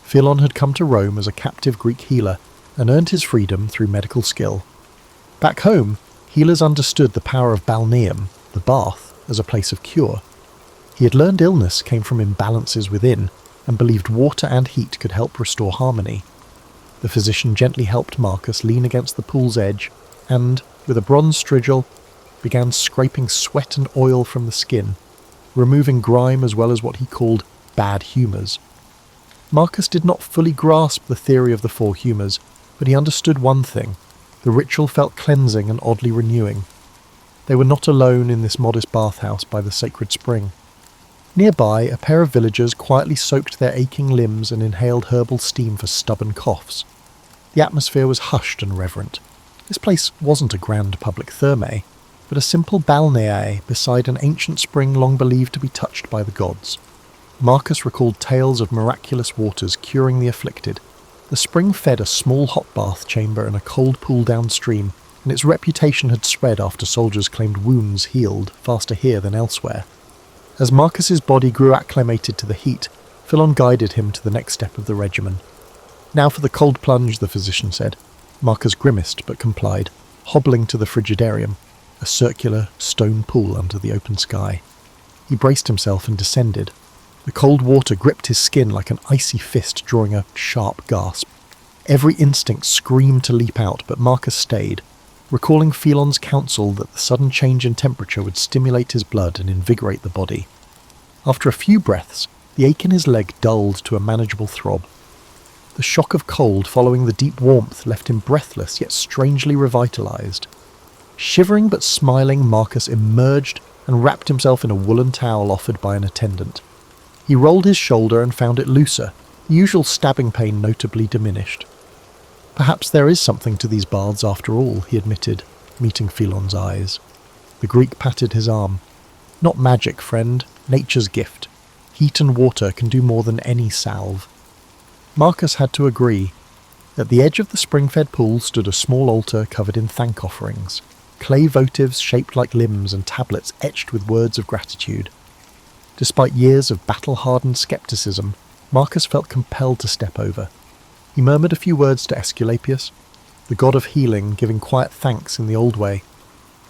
Philon had come to Rome as a captive Greek healer and earned his freedom through medical skill. Back home, healers understood the power of balneum, the bath, as a place of cure. He had learned illness came from imbalances within, and believed water and heat could help restore harmony. The physician gently helped Marcus lean against the pool's edge, and, with a bronze strigil, began scraping sweat and oil from the skin, removing grime as well as what he called bad humours. Marcus did not fully grasp the theory of the four humours, but he understood one thing. The ritual felt cleansing and oddly renewing. They were not alone in this modest bathhouse by the sacred spring. Nearby, a pair of villagers quietly soaked their aching limbs and inhaled herbal steam for stubborn coughs. The atmosphere was hushed and reverent. This place wasn't a grand public thermae, but a simple balneae beside an ancient spring long believed to be touched by the gods. Marcus recalled tales of miraculous waters curing the afflicted. The spring fed a small hot bath chamber and a cold pool downstream, and its reputation had spread after soldiers claimed wounds healed faster here than elsewhere. As Marcus's body grew acclimated to the heat, Philon guided him to the next step of the regimen. Now for the cold plunge, the physician said. Marcus grimaced but complied, hobbling to the frigidarium, a circular stone pool under the open sky. He braced himself and descended. The cold water gripped his skin like an icy fist drawing a sharp gasp. Every instinct screamed to leap out, but Marcus stayed, recalling Philon's counsel that the sudden change in temperature would stimulate his blood and invigorate the body. After a few breaths, the ache in his leg dulled to a manageable throb. The shock of cold following the deep warmth left him breathless yet strangely revitalized. Shivering but smiling, Marcus emerged and wrapped himself in a woolen towel offered by an attendant. He rolled his shoulder and found it looser, the usual stabbing pain notably diminished. Perhaps there is something to these baths after all, he admitted, meeting Philon's eyes. The Greek patted his arm. Not magic, friend, nature's gift. Heat and water can do more than any salve. Marcus had to agree. At the edge of the spring-fed pool stood a small altar covered in thank offerings, clay votives shaped like limbs and tablets etched with words of gratitude. Despite years of battle-hardened skepticism, Marcus felt compelled to step over. He murmured a few words to Aesculapius, the god of healing, giving quiet thanks in the old way.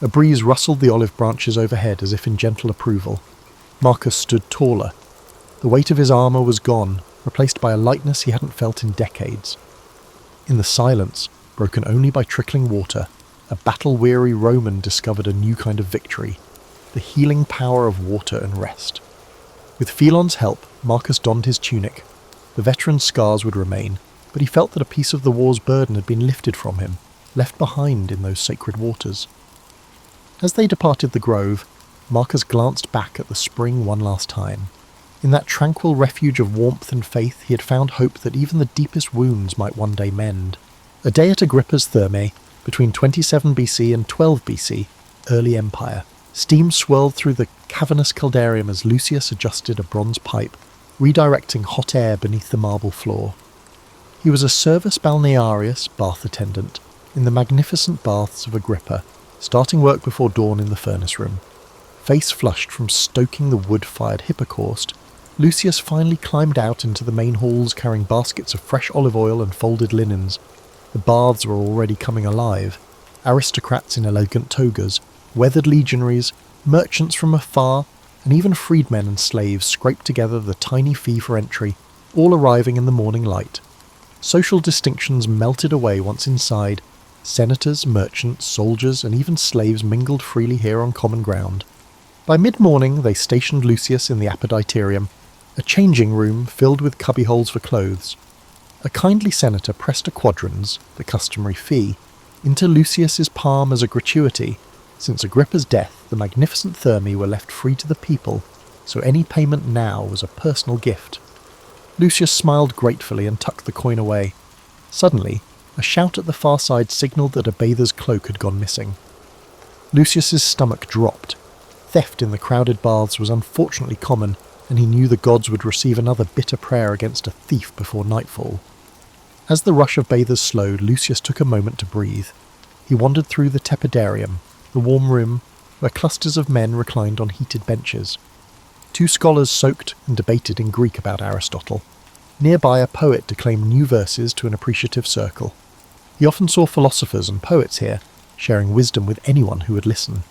A breeze rustled the olive branches overhead as if in gentle approval. Marcus stood taller. The weight of his armour was gone, replaced by a lightness he hadn't felt in decades. In the silence, broken only by trickling water, a battle-weary Roman discovered a new kind of victory, the healing power of water and rest. With Philon's help, Marcus donned his tunic. The veteran's scars would remain, but he felt that a piece of the war's burden had been lifted from him, left behind in those sacred waters. As they departed the grove, Marcus glanced back at the spring one last time. In that tranquil refuge of warmth and faith, he had found hope that even the deepest wounds might one day mend. A day at Agrippa's Thermae, between 27 BC and 12 BC, early empire. Steam swirled through the cavernous caldarium as Lucius adjusted a bronze pipe, redirecting hot air beneath the marble floor. He was a servus balnearius, bath attendant, in the magnificent baths of Agrippa, starting work before dawn in the furnace room. Face flushed from stoking the wood-fired hippocaust, Lucius finally climbed out into the main halls carrying baskets of fresh olive oil and folded linens. The baths were already coming alive. Aristocrats in elegant togas, weathered legionaries, merchants from afar, and even freedmen and slaves scraped together the tiny fee for entry, all arriving in the morning light. Social distinctions melted away once inside. Senators, merchants, soldiers, and even slaves mingled freely here on common ground. By mid-morning they stationed Lucius in the apoditerium, a changing room filled with cubbyholes for clothes. A kindly senator pressed a quadrans, the customary fee, into Lucius's palm as a gratuity. Since Agrippa's death, the magnificent Thermae were left free to the people, so any payment now was a personal gift. Lucius smiled gratefully and tucked the coin away. Suddenly, a shout at the far side signalled that a bather's cloak had gone missing. Lucius's stomach dropped. Theft in the crowded baths was unfortunately common, and he knew the gods would receive another bitter prayer against a thief before nightfall. As the rush of bathers slowed, Lucius took a moment to breathe. He wandered through the tepidarium, the warm room, where clusters of men reclined on heated benches. Two scholars soaked and debated in Greek about Aristotle. Nearby, a poet declaimed new verses to an appreciative circle. He often saw philosophers and poets here, sharing wisdom with anyone who would listen.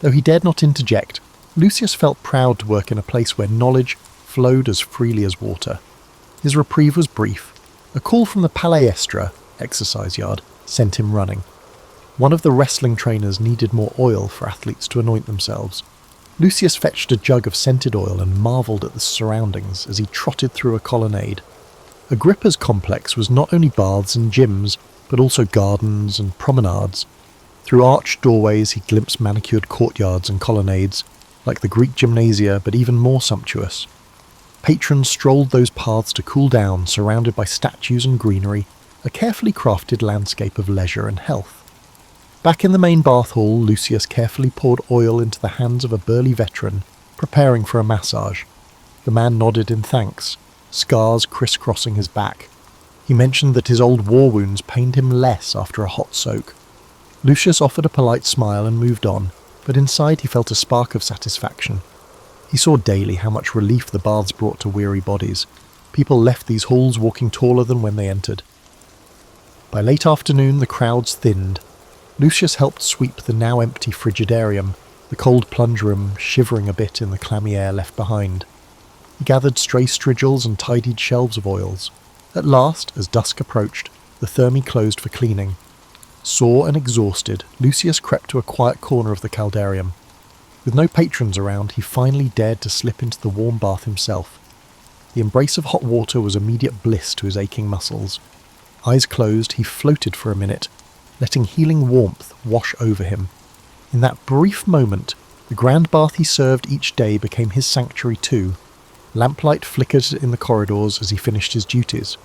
Though he dared not interject, Lucius felt proud to work in a place where knowledge flowed as freely as water. His reprieve was brief. A call from the palaestra, exercise yard, sent him running. One of the wrestling trainers needed more oil for athletes to anoint themselves. Lucius fetched a jug of scented oil and marvelled at the surroundings as he trotted through a colonnade. Agrippa's complex was not only baths and gyms, but also gardens and promenades. Through arched doorways he glimpsed manicured courtyards and colonnades, like the Greek gymnasia but even more sumptuous. Patrons strolled those paths to cool down, surrounded by statues and greenery, a carefully crafted landscape of leisure and health. Back in the main bath hall, Lucius carefully poured oil into the hands of a burly veteran, preparing for a massage. The man nodded in thanks, scars crisscrossing his back. He mentioned that his old war wounds pained him less after a hot soak. Lucius offered a polite smile and moved on, but inside he felt a spark of satisfaction. He saw daily how much relief the baths brought to weary bodies. People left these halls walking taller than when they entered. By late afternoon the crowds thinned. Lucius helped sweep the now empty frigidarium, the cold plunge room shivering a bit in the clammy air left behind. He gathered stray strigils and tidied shelves of oils. At last, as dusk approached, the thermi closed for cleaning. Sore and exhausted, Lucius crept to a quiet corner of the caldarium. With no patrons around, he finally dared to slip into the warm bath himself. The embrace of hot water was immediate bliss to his aching muscles. Eyes closed, he floated for a minute, letting healing warmth wash over him. In that brief moment, the grand bath he served each day became his sanctuary too. Lamplight flickered in the corridors as he finished his duties.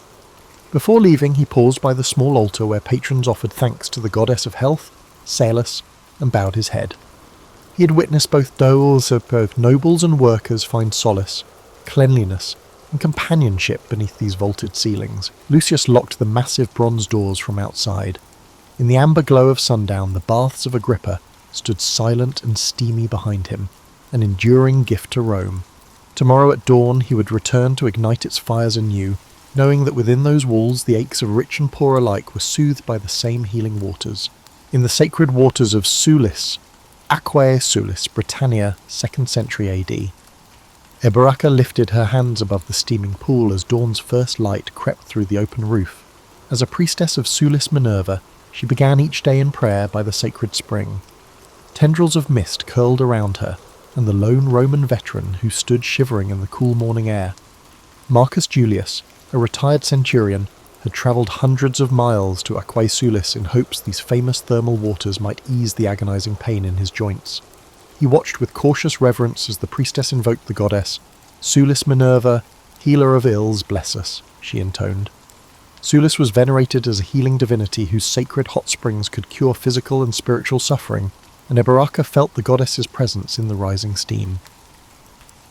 Before leaving, he paused by the small altar where patrons offered thanks to the goddess of health, Salus, and bowed his head. He had witnessed both nobles and workers find solace, cleanliness, and companionship beneath these vaulted ceilings. Lucius locked the massive bronze doors from outside. In the amber glow of sundown, the baths of Agrippa stood silent and steamy behind him, an enduring gift to Rome. Tomorrow at dawn he would return to ignite its fires anew, knowing that within those walls the aches of rich and poor alike were soothed by the same healing waters. In the sacred waters of Sulis, Aquae Sulis, Britannia, 2nd century AD. Eberacca lifted her hands above the steaming pool as dawn's first light crept through the open roof. As a priestess of Sulis Minerva, she began each day in prayer by the sacred spring. Tendrils of mist curled around her, and the lone Roman veteran who stood shivering in the cool morning air. Marcus Julius, a retired centurion, had travelled hundreds of miles to Aquae Sulis in hopes these famous thermal waters might ease the agonizing pain in his joints. He watched with cautious reverence as the priestess invoked the goddess. "Sulis Minerva, healer of ills, bless us," she intoned. Sulis was venerated as a healing divinity whose sacred hot springs could cure physical and spiritual suffering, and Eberacca felt the goddess's presence in the rising steam.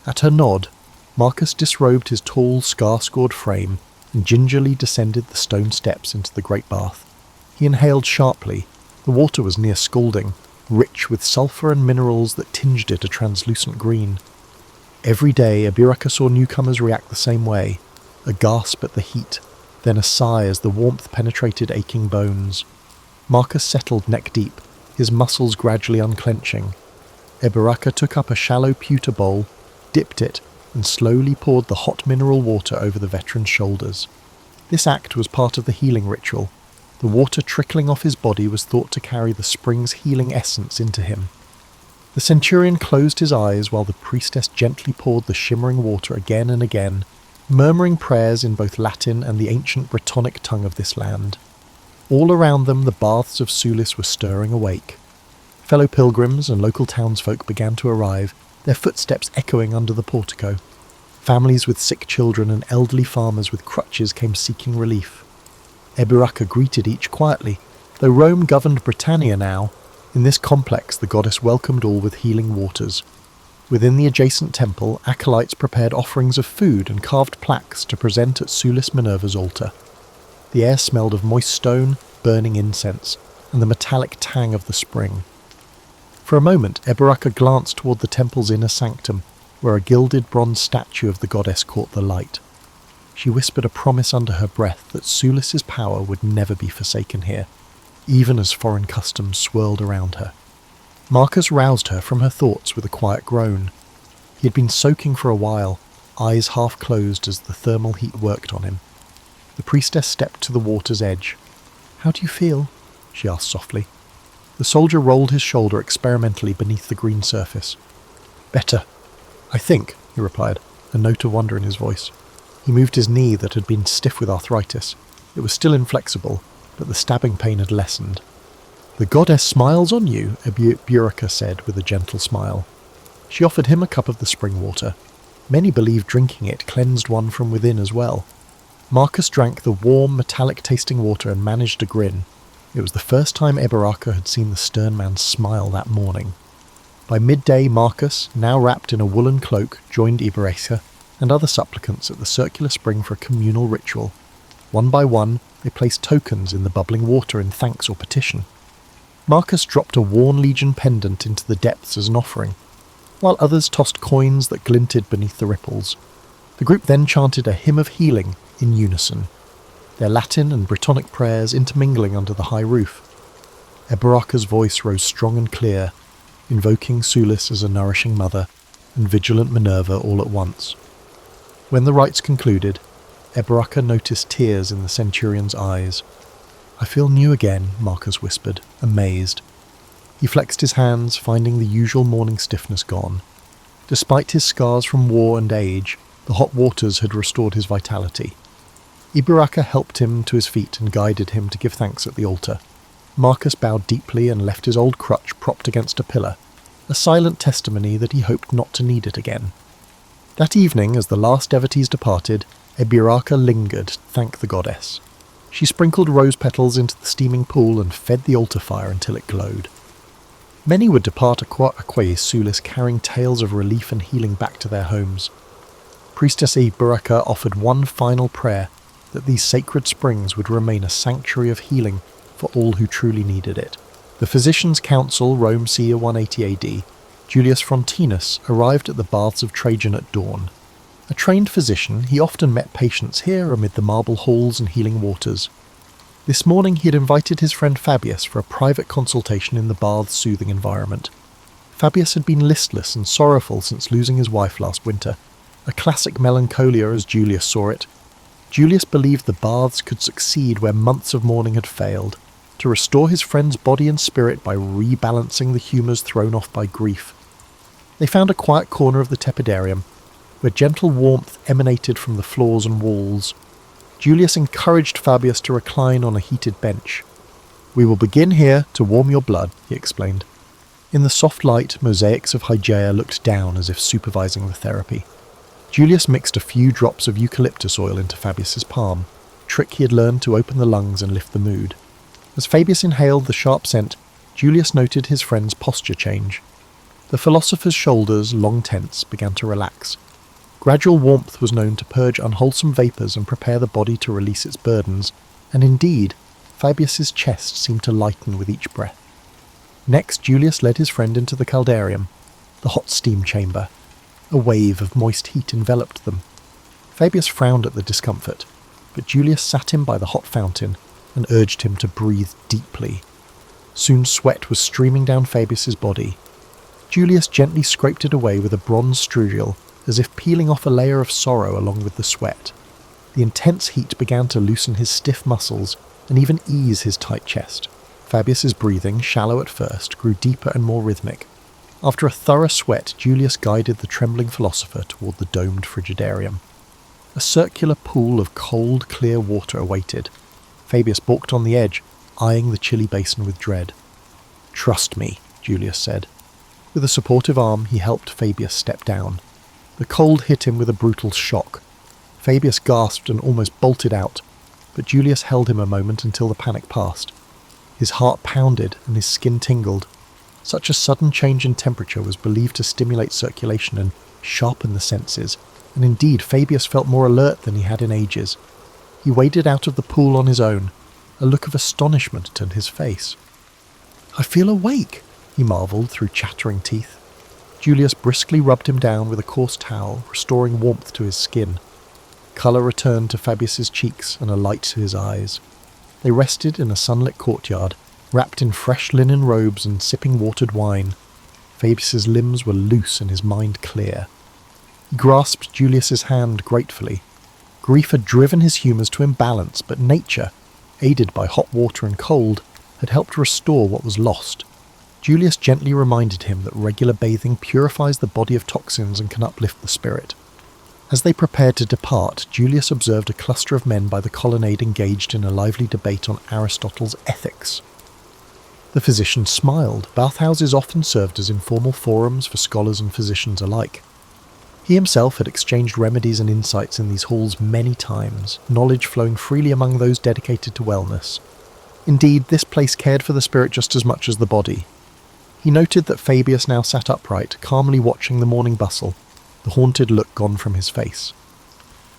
At her nod, Marcus disrobed his tall, scar-scored frame and gingerly descended the stone steps into the great bath. He inhaled sharply. The water was near scalding, rich with sulphur and minerals that tinged it a translucent green. Every day Eberacca saw newcomers react the same way, a gasp at the heat, then a sigh as the warmth penetrated aching bones. Marcus settled neck deep, his muscles gradually unclenching. Eberacca took up a shallow pewter bowl, dipped it, and slowly poured the hot mineral water over the veteran's shoulders. This act was part of the healing ritual. The water trickling off his body was thought to carry the spring's healing essence into him. The centurion closed his eyes while the priestess gently poured the shimmering water again and again, murmuring prayers in both Latin and the ancient Brittonic tongue of this land. All around them the baths of Sulis were stirring awake. Fellow pilgrims and local townsfolk began to arrive, their footsteps echoing under the portico. Families with sick children and elderly farmers with crutches came seeking relief. Eberacca greeted each quietly. Though Rome governed Britannia now, in this complex the goddess welcomed all with healing waters. Within the adjacent temple, acolytes prepared offerings of food and carved plaques to present at Sulis Minerva's altar. The air smelled of moist stone, burning incense, and the metallic tang of the spring. For a moment, Eberacca glanced toward the temple's inner sanctum, where a gilded bronze statue of the goddess caught the light. She whispered a promise under her breath that Sulis's power would never be forsaken here, even as foreign customs swirled around her. Marcus roused her from her thoughts with a quiet groan. He had been soaking for a while, eyes half closed as the thermal heat worked on him. The priestess stepped to the water's edge. "How do you feel?" she asked softly. The soldier rolled his shoulder experimentally beneath the green surface. "Better, I think," he replied, a note of wonder in his voice. He moved his knee that had been stiff with arthritis. It was still inflexible, but the stabbing pain had lessened. "The goddess smiles on you," Eburaka said with a gentle smile. She offered him a cup of the spring water. Many believed drinking it cleansed one from within as well. Marcus drank the warm, metallic-tasting water and managed a grin. It was the first time Eburaka had seen the stern man smile that morning. By midday, Marcus, now wrapped in a woolen cloak, joined Eburaka and other supplicants at the circular spring for a communal ritual. One by one, they placed tokens in the bubbling water in thanks or petition. Marcus dropped a worn legion pendant into the depths as an offering, while others tossed coins that glinted beneath the ripples. The group then chanted a hymn of healing in unison, their Latin and Brittonic prayers intermingling under the high roof. Eburaka's voice rose strong and clear, invoking Sulis as a nourishing mother and vigilant Minerva all at once. When the rites concluded, Eburaka noticed tears in the centurion's eyes. "I feel new again," Marcus whispered, amazed. He flexed his hands, finding the usual morning stiffness gone. Despite his scars from war and age, the hot waters had restored his vitality. Eburaka helped him to his feet and guided him to give thanks at the altar. Marcus bowed deeply and left his old crutch propped against a pillar, a silent testimony that he hoped not to need it again. That evening, as the last devotees departed, Eburaka lingered to thank the goddess. She sprinkled rose petals into the steaming pool and fed the altar fire until it glowed. Many would depart Aquae Sulis carrying tales of relief and healing back to their homes. Priestess Eburaka offered one final prayer, that these sacred springs would remain a sanctuary of healing for all who truly needed it. The Physicians' Council, Rome c. 180 AD, Julius Frontinus, arrived at the baths of Trajan at dawn. A trained physician, he often met patients here amid the marble halls and healing waters. This morning he had invited his friend Fabius for a private consultation in the bath's soothing environment. Fabius had been listless and sorrowful since losing his wife last winter, a classic melancholia as Julius saw it. Julius believed the baths could succeed where months of mourning had failed, to restore his friend's body and spirit by rebalancing the humours thrown off by grief. They found a quiet corner of the tepidarium, where gentle warmth emanated from the floors and walls. Julius encouraged Fabius to recline on a heated bench. "We will begin here to warm your blood," he explained. In the soft light, mosaics of Hygeia looked down as if supervising the therapy. Julius mixed a few drops of eucalyptus oil into Fabius's palm, a trick he had learned to open the lungs and lift the mood. As Fabius inhaled the sharp scent, Julius noted his friend's posture change. The philosopher's shoulders, long tense, began to relax. Gradual warmth was known to purge unwholesome vapours and prepare the body to release its burdens, and indeed, Fabius's chest seemed to lighten with each breath. Next, Julius led his friend into the caldarium, the hot steam chamber. A wave of moist heat enveloped them. Fabius frowned at the discomfort, but Julius sat him by the hot fountain and urged him to breathe deeply. Soon sweat was streaming down Fabius's body. Julius gently scraped it away with a bronze strudel, as if peeling off a layer of sorrow along with the sweat. The intense heat began to loosen his stiff muscles and even ease his tight chest. Fabius's breathing, shallow at first, grew deeper and more rhythmic. After a thorough sweat, Julius guided the trembling philosopher toward the domed frigidarium. A circular pool of cold, clear water awaited. Fabius balked on the edge, eyeing the chilly basin with dread. "Trust me," Julius said. With a supportive arm, he helped Fabius step down. The cold hit him with a brutal shock. Fabius gasped and almost bolted out, but Julius held him a moment until the panic passed. His heart pounded and his skin tingled. Such a sudden change in temperature was believed to stimulate circulation and sharpen the senses, and indeed Fabius felt more alert than he had in ages. He waded out of the pool on his own, a look of astonishment on his face. "I feel awake," he marvelled through chattering teeth. Julius briskly rubbed him down with a coarse towel, restoring warmth to his skin. Colour returned to Fabius's cheeks and a light to his eyes. They rested in a sunlit courtyard, wrapped in fresh linen robes and sipping watered wine. Fabius's limbs were loose and his mind clear. He grasped Julius's hand gratefully. Grief had driven his humours to imbalance, but nature, aided by hot water and cold, had helped restore what was lost. Julius gently reminded him that regular bathing purifies the body of toxins and can uplift the spirit. As they prepared to depart, Julius observed a cluster of men by the colonnade engaged in a lively debate on Aristotle's ethics. The physician smiled. Bathhouses often served as informal forums for scholars and physicians alike. He himself had exchanged remedies and insights in these halls many times, knowledge flowing freely among those dedicated to wellness. Indeed, this place cared for the spirit just as much as the body. He noted that Fabius now sat upright, calmly watching the morning bustle, the haunted look gone from his face.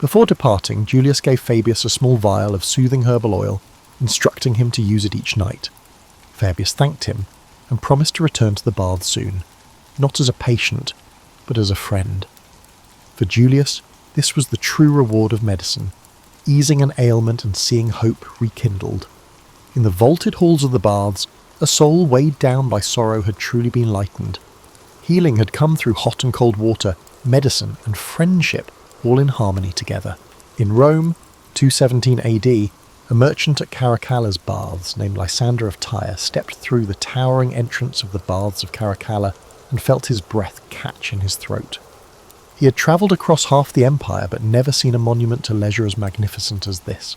Before departing, Julius gave Fabius a small vial of soothing herbal oil, instructing him to use it each night. Fabius thanked him, and promised to return to the baths soon, not as a patient, but as a friend. For Julius, this was the true reward of medicine, easing an ailment and seeing hope rekindled. In the vaulted halls of the baths, a soul weighed down by sorrow had truly been lightened. Healing had come through hot and cold water, medicine and friendship, all in harmony together. In Rome, 217 AD, a merchant at Caracalla's baths named Lysander of Tyre stepped through the towering entrance of the baths of Caracalla and felt his breath catch in his throat. He had travelled across half the empire but never seen a monument to leisure as magnificent as this.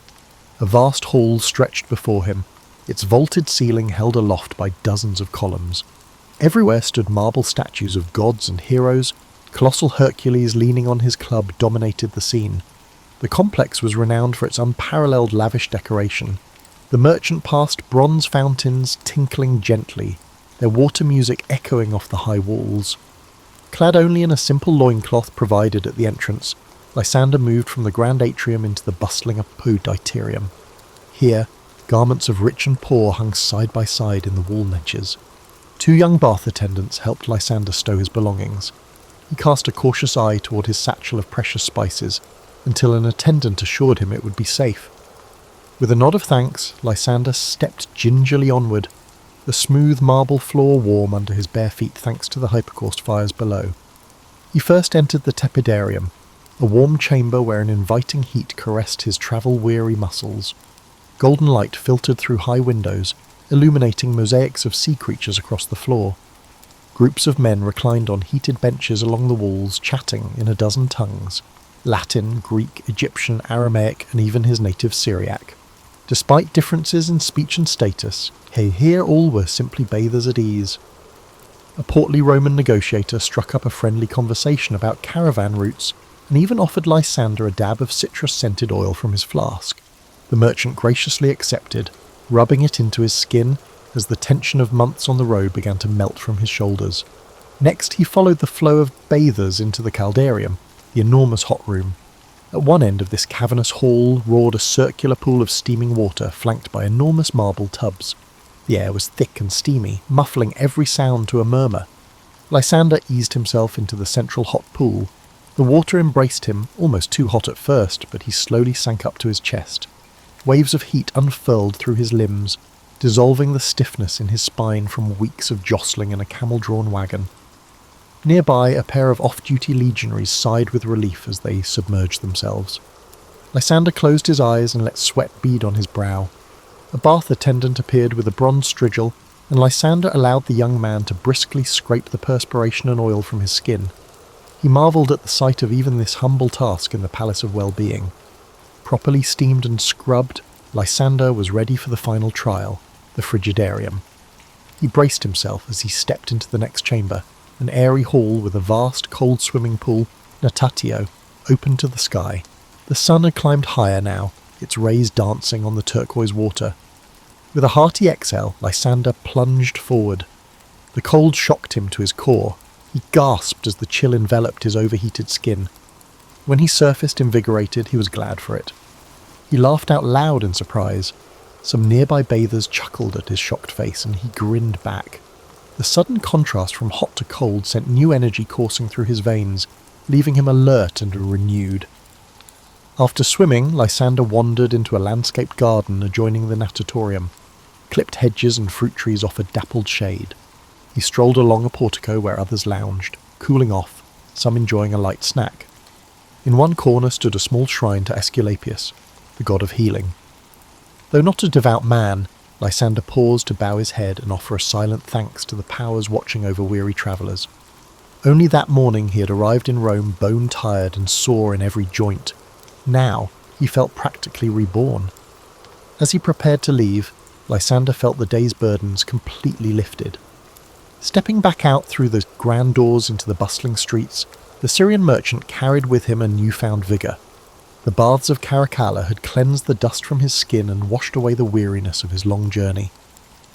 A vast hall stretched before him, its vaulted ceiling held aloft by dozens of columns. Everywhere stood marble statues of gods and heroes. Colossal Hercules leaning on his club dominated the scene. The complex was renowned for its unparalleled lavish decoration. The merchant passed bronze fountains tinkling gently, their water music echoing off the high walls. Clad only in a simple loincloth provided at the entrance, Lysander moved from the grand atrium into the bustling apoditerium. Here, garments of rich and poor hung side by side in the wall niches. 2 young bath attendants helped Lysander stow his belongings. He cast a cautious eye toward his satchel of precious spices, until an attendant assured him it would be safe. With a nod of thanks, Lysander stepped gingerly onward, the smooth marble floor warm under his bare feet thanks to the hypocaust fires below. He first entered the tepidarium, a warm chamber where an inviting heat caressed his travel-weary muscles. Golden light filtered through high windows, illuminating mosaics of sea creatures across the floor. Groups of men reclined on heated benches along the walls, chatting in a dozen tongues: Latin, Greek, Egyptian, Aramaic, and even his native Syriac. Despite differences in speech and status, here all were simply bathers at ease. A portly Roman negotiator struck up a friendly conversation about caravan routes and even offered Lysander a dab of citrus-scented oil from his flask. The merchant graciously accepted, rubbing it into his skin as the tension of months on the road began to melt from his shoulders. Next he followed the flow of bathers into the caldarium, the enormous hot room. At one end of this cavernous hall roared a circular pool of steaming water flanked by enormous marble tubs. The air was thick and steamy, muffling every sound to a murmur. Lysander eased himself into the central hot pool. The water embraced him, almost too hot at first, but he slowly sank up to his chest. Waves of heat unfurled through his limbs, dissolving the stiffness in his spine from weeks of jostling in a camel-drawn wagon. Nearby, a pair of off-duty legionaries sighed with relief as they submerged themselves. Lysander closed his eyes and let sweat bead on his brow. A bath attendant appeared with a bronze strigil, and Lysander allowed the young man to briskly scrape the perspiration and oil from his skin. He marvelled at the sight of even this humble task in the Palace of Well-Being. Properly steamed and scrubbed, Lysander was ready for the final trial, the frigidarium. He braced himself as he stepped into the next chamber, an airy hall with a vast cold swimming pool, natatio, open to the sky. The sun had climbed higher now, its rays dancing on the turquoise water. With a hearty exhale, Lysander plunged forward. The cold shocked him to his core. He gasped as the chill enveloped his overheated skin. When he surfaced invigorated, he was glad for it. He laughed out loud in surprise. Some nearby bathers chuckled at his shocked face, and he grinned back. The sudden contrast from hot to cold sent new energy coursing through his veins, leaving him alert and renewed. After swimming, Lysander wandered into a landscaped garden adjoining the natatorium. Clipped hedges and fruit trees offered dappled shade. He strolled along a portico where others lounged, cooling off, some enjoying a light snack. In one corner stood a small shrine to Aesculapius, the god of healing. Though not a devout man, Lysander paused to bow his head and offer a silent thanks to the powers watching over weary travellers. Only that morning he had arrived in Rome bone-tired and sore in every joint. Now he felt practically reborn. As he prepared to leave, Lysander felt the day's burdens completely lifted. Stepping back out through the grand doors into the bustling streets, the Syrian merchant carried with him a newfound vigour. The baths of Caracalla had cleansed the dust from his skin and washed away the weariness of his long journey.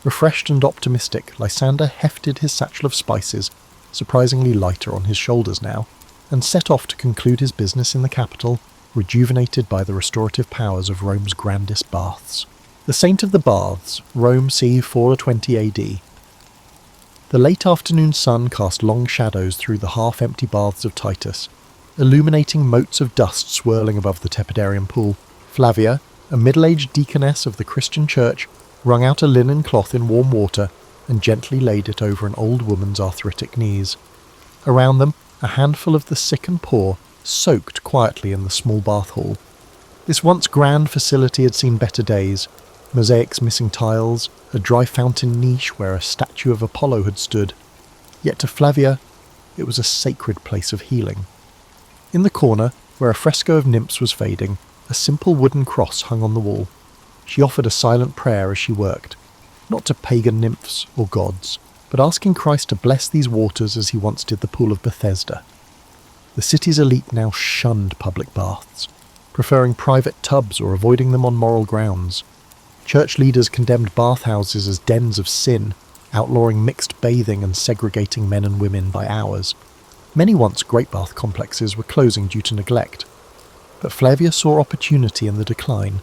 Refreshed and optimistic, Lysander hefted his satchel of spices, surprisingly lighter on his shoulders now, and set off to conclude his business in the capital, rejuvenated by the restorative powers of Rome's grandest baths. The Saint of the Baths, Rome c. 420 AD. The late afternoon sun cast long shadows through the half-empty baths of Titus, illuminating motes of dust swirling above the tepidarium pool. Flavia, a middle-aged deaconess of the Christian church, wrung out a linen cloth in warm water and gently laid it over an old woman's arthritic knees. Around them, a handful of the sick and poor soaked quietly in the small bath hall. This once grand facility had seen better days. Mosaics missing tiles, a dry fountain niche where a statue of Apollo had stood. Yet to Flavia, it was a sacred place of healing. In the corner, where a fresco of nymphs was fading, a simple wooden cross hung on the wall. She offered a silent prayer as she worked, not to pagan nymphs or gods, but asking Christ to bless these waters as he once did the pool of Bethesda. The city's elite now shunned public baths, preferring private tubs or avoiding them on moral grounds. Church leaders condemned bathhouses as dens of sin, outlawing mixed bathing and segregating men and women by hours. Many once great bath complexes were closing due to neglect, but Flavia saw opportunity in the decline.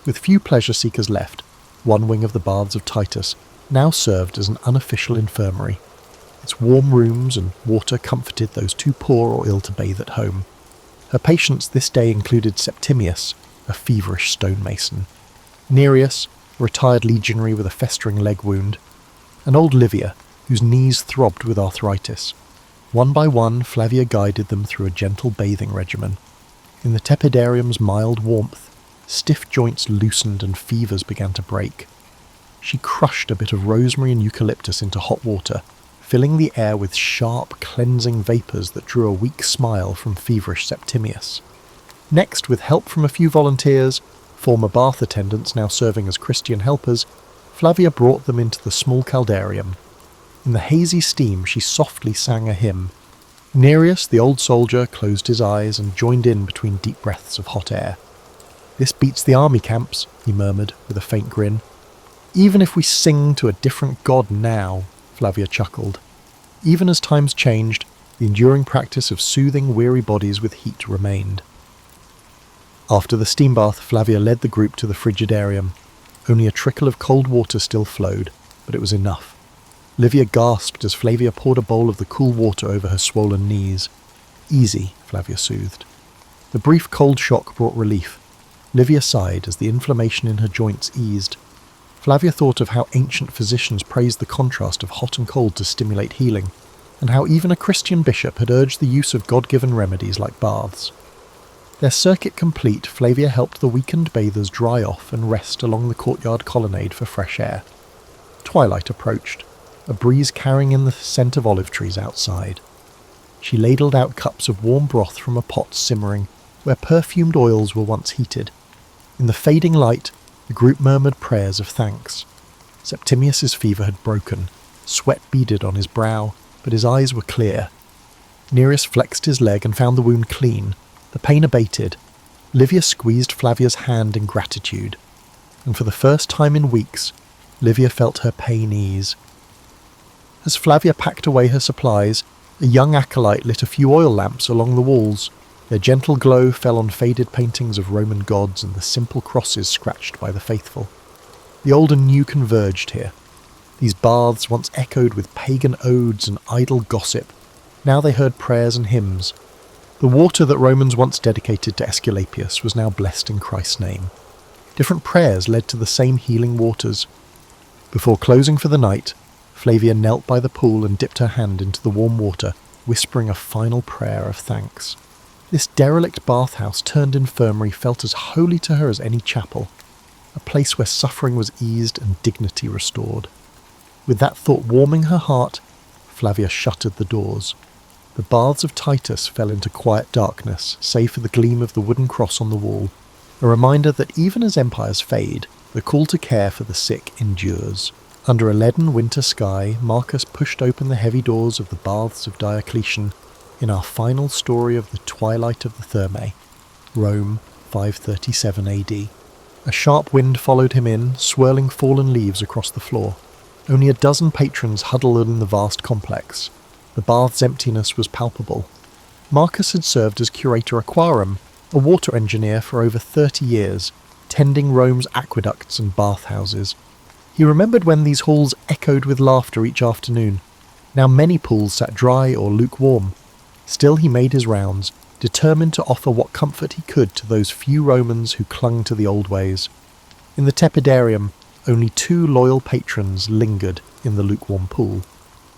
With few pleasure seekers left, one wing of the baths of Titus now served as an unofficial infirmary. Its warm rooms and water comforted those too poor or ill to bathe at home. Her patients this day included Septimius, a feverish stonemason, Nereus, a retired legionary with a festering leg wound, and old Livia, whose knees throbbed with arthritis. One by one, Flavia guided them through a gentle bathing regimen. In the tepidarium's mild warmth, stiff joints loosened and fevers began to break. She crushed a bit of rosemary and eucalyptus into hot water, filling the air with sharp, cleansing vapours that drew a weak smile from feverish Septimius. Next, with help from a few volunteers, former bath attendants now serving as Christian helpers, Flavia brought them into the small caldarium. In the hazy steam she softly sang a hymn. Nereus, the old soldier, closed his eyes and joined in between deep breaths of hot air. "This beats the army camps," he murmured with a faint grin. "Even if we sing to a different god now," Flavia chuckled. Even as times changed, the enduring practice of soothing weary bodies with heat remained. After the steam bath, Flavia led the group to the frigidarium. Only a trickle of cold water still flowed, but it was enough. Livia gasped as Flavia poured a bowl of the cool water over her swollen knees. "Easy," Flavia soothed. The brief cold shock brought relief. Livia sighed as the inflammation in her joints eased. Flavia thought of how ancient physicians praised the contrast of hot and cold to stimulate healing, and how even a Christian bishop had urged the use of God-given remedies like baths. Their circuit complete, Flavia helped the weakened bathers dry off and rest along the courtyard colonnade for fresh air. Twilight approached, a breeze carrying in the scent of olive trees outside. She ladled out cups of warm broth from a pot simmering, where perfumed oils were once heated. In the fading light, the group murmured prayers of thanks. Septimius's fever had broken, sweat beaded on his brow, but his eyes were clear. Nereus flexed his leg and found the wound clean. The pain abated. Livia squeezed Flavia's hand in gratitude, and for the first time in weeks, Livia felt her pain ease. As Flavia packed away her supplies, a young acolyte lit a few oil lamps along the walls. Their gentle glow fell on faded paintings of Roman gods and the simple crosses scratched by the faithful. The old and new converged here. These baths once echoed with pagan odes and idle gossip. Now they heard prayers and hymns. The water that Romans once dedicated to Aesculapius was now blessed in Christ's name. Different prayers led to the same healing waters. Before closing for the night, Flavia knelt by the pool and dipped her hand into the warm water, whispering a final prayer of thanks. This derelict bathhouse turned infirmary felt as holy to her as any chapel. a place where suffering was eased and dignity restored. With that thought warming her heart, Flavia shuttered the doors. The baths of Titus fell into quiet darkness, save for the gleam of the wooden cross on the wall, a reminder that even as empires fade, the call to care for the sick endures. Under a leaden winter sky, Marcus pushed open the heavy doors of the baths of Diocletian in our final story of the twilight of the Thermae, Rome, 537 AD. A sharp wind followed him in, swirling fallen leaves across the floor. Only a dozen patrons huddled in the vast complex. The bath's emptiness was palpable. Marcus had served as curator aquarum, a water engineer for over 30 years, tending Rome's aqueducts and bathhouses. He remembered when these halls echoed with laughter each afternoon. Now many pools sat dry or lukewarm. Still he made his rounds, determined to offer what comfort he could to those few Romans who clung to the old ways. In the tepidarium, only 2 loyal patrons lingered in the lukewarm pool.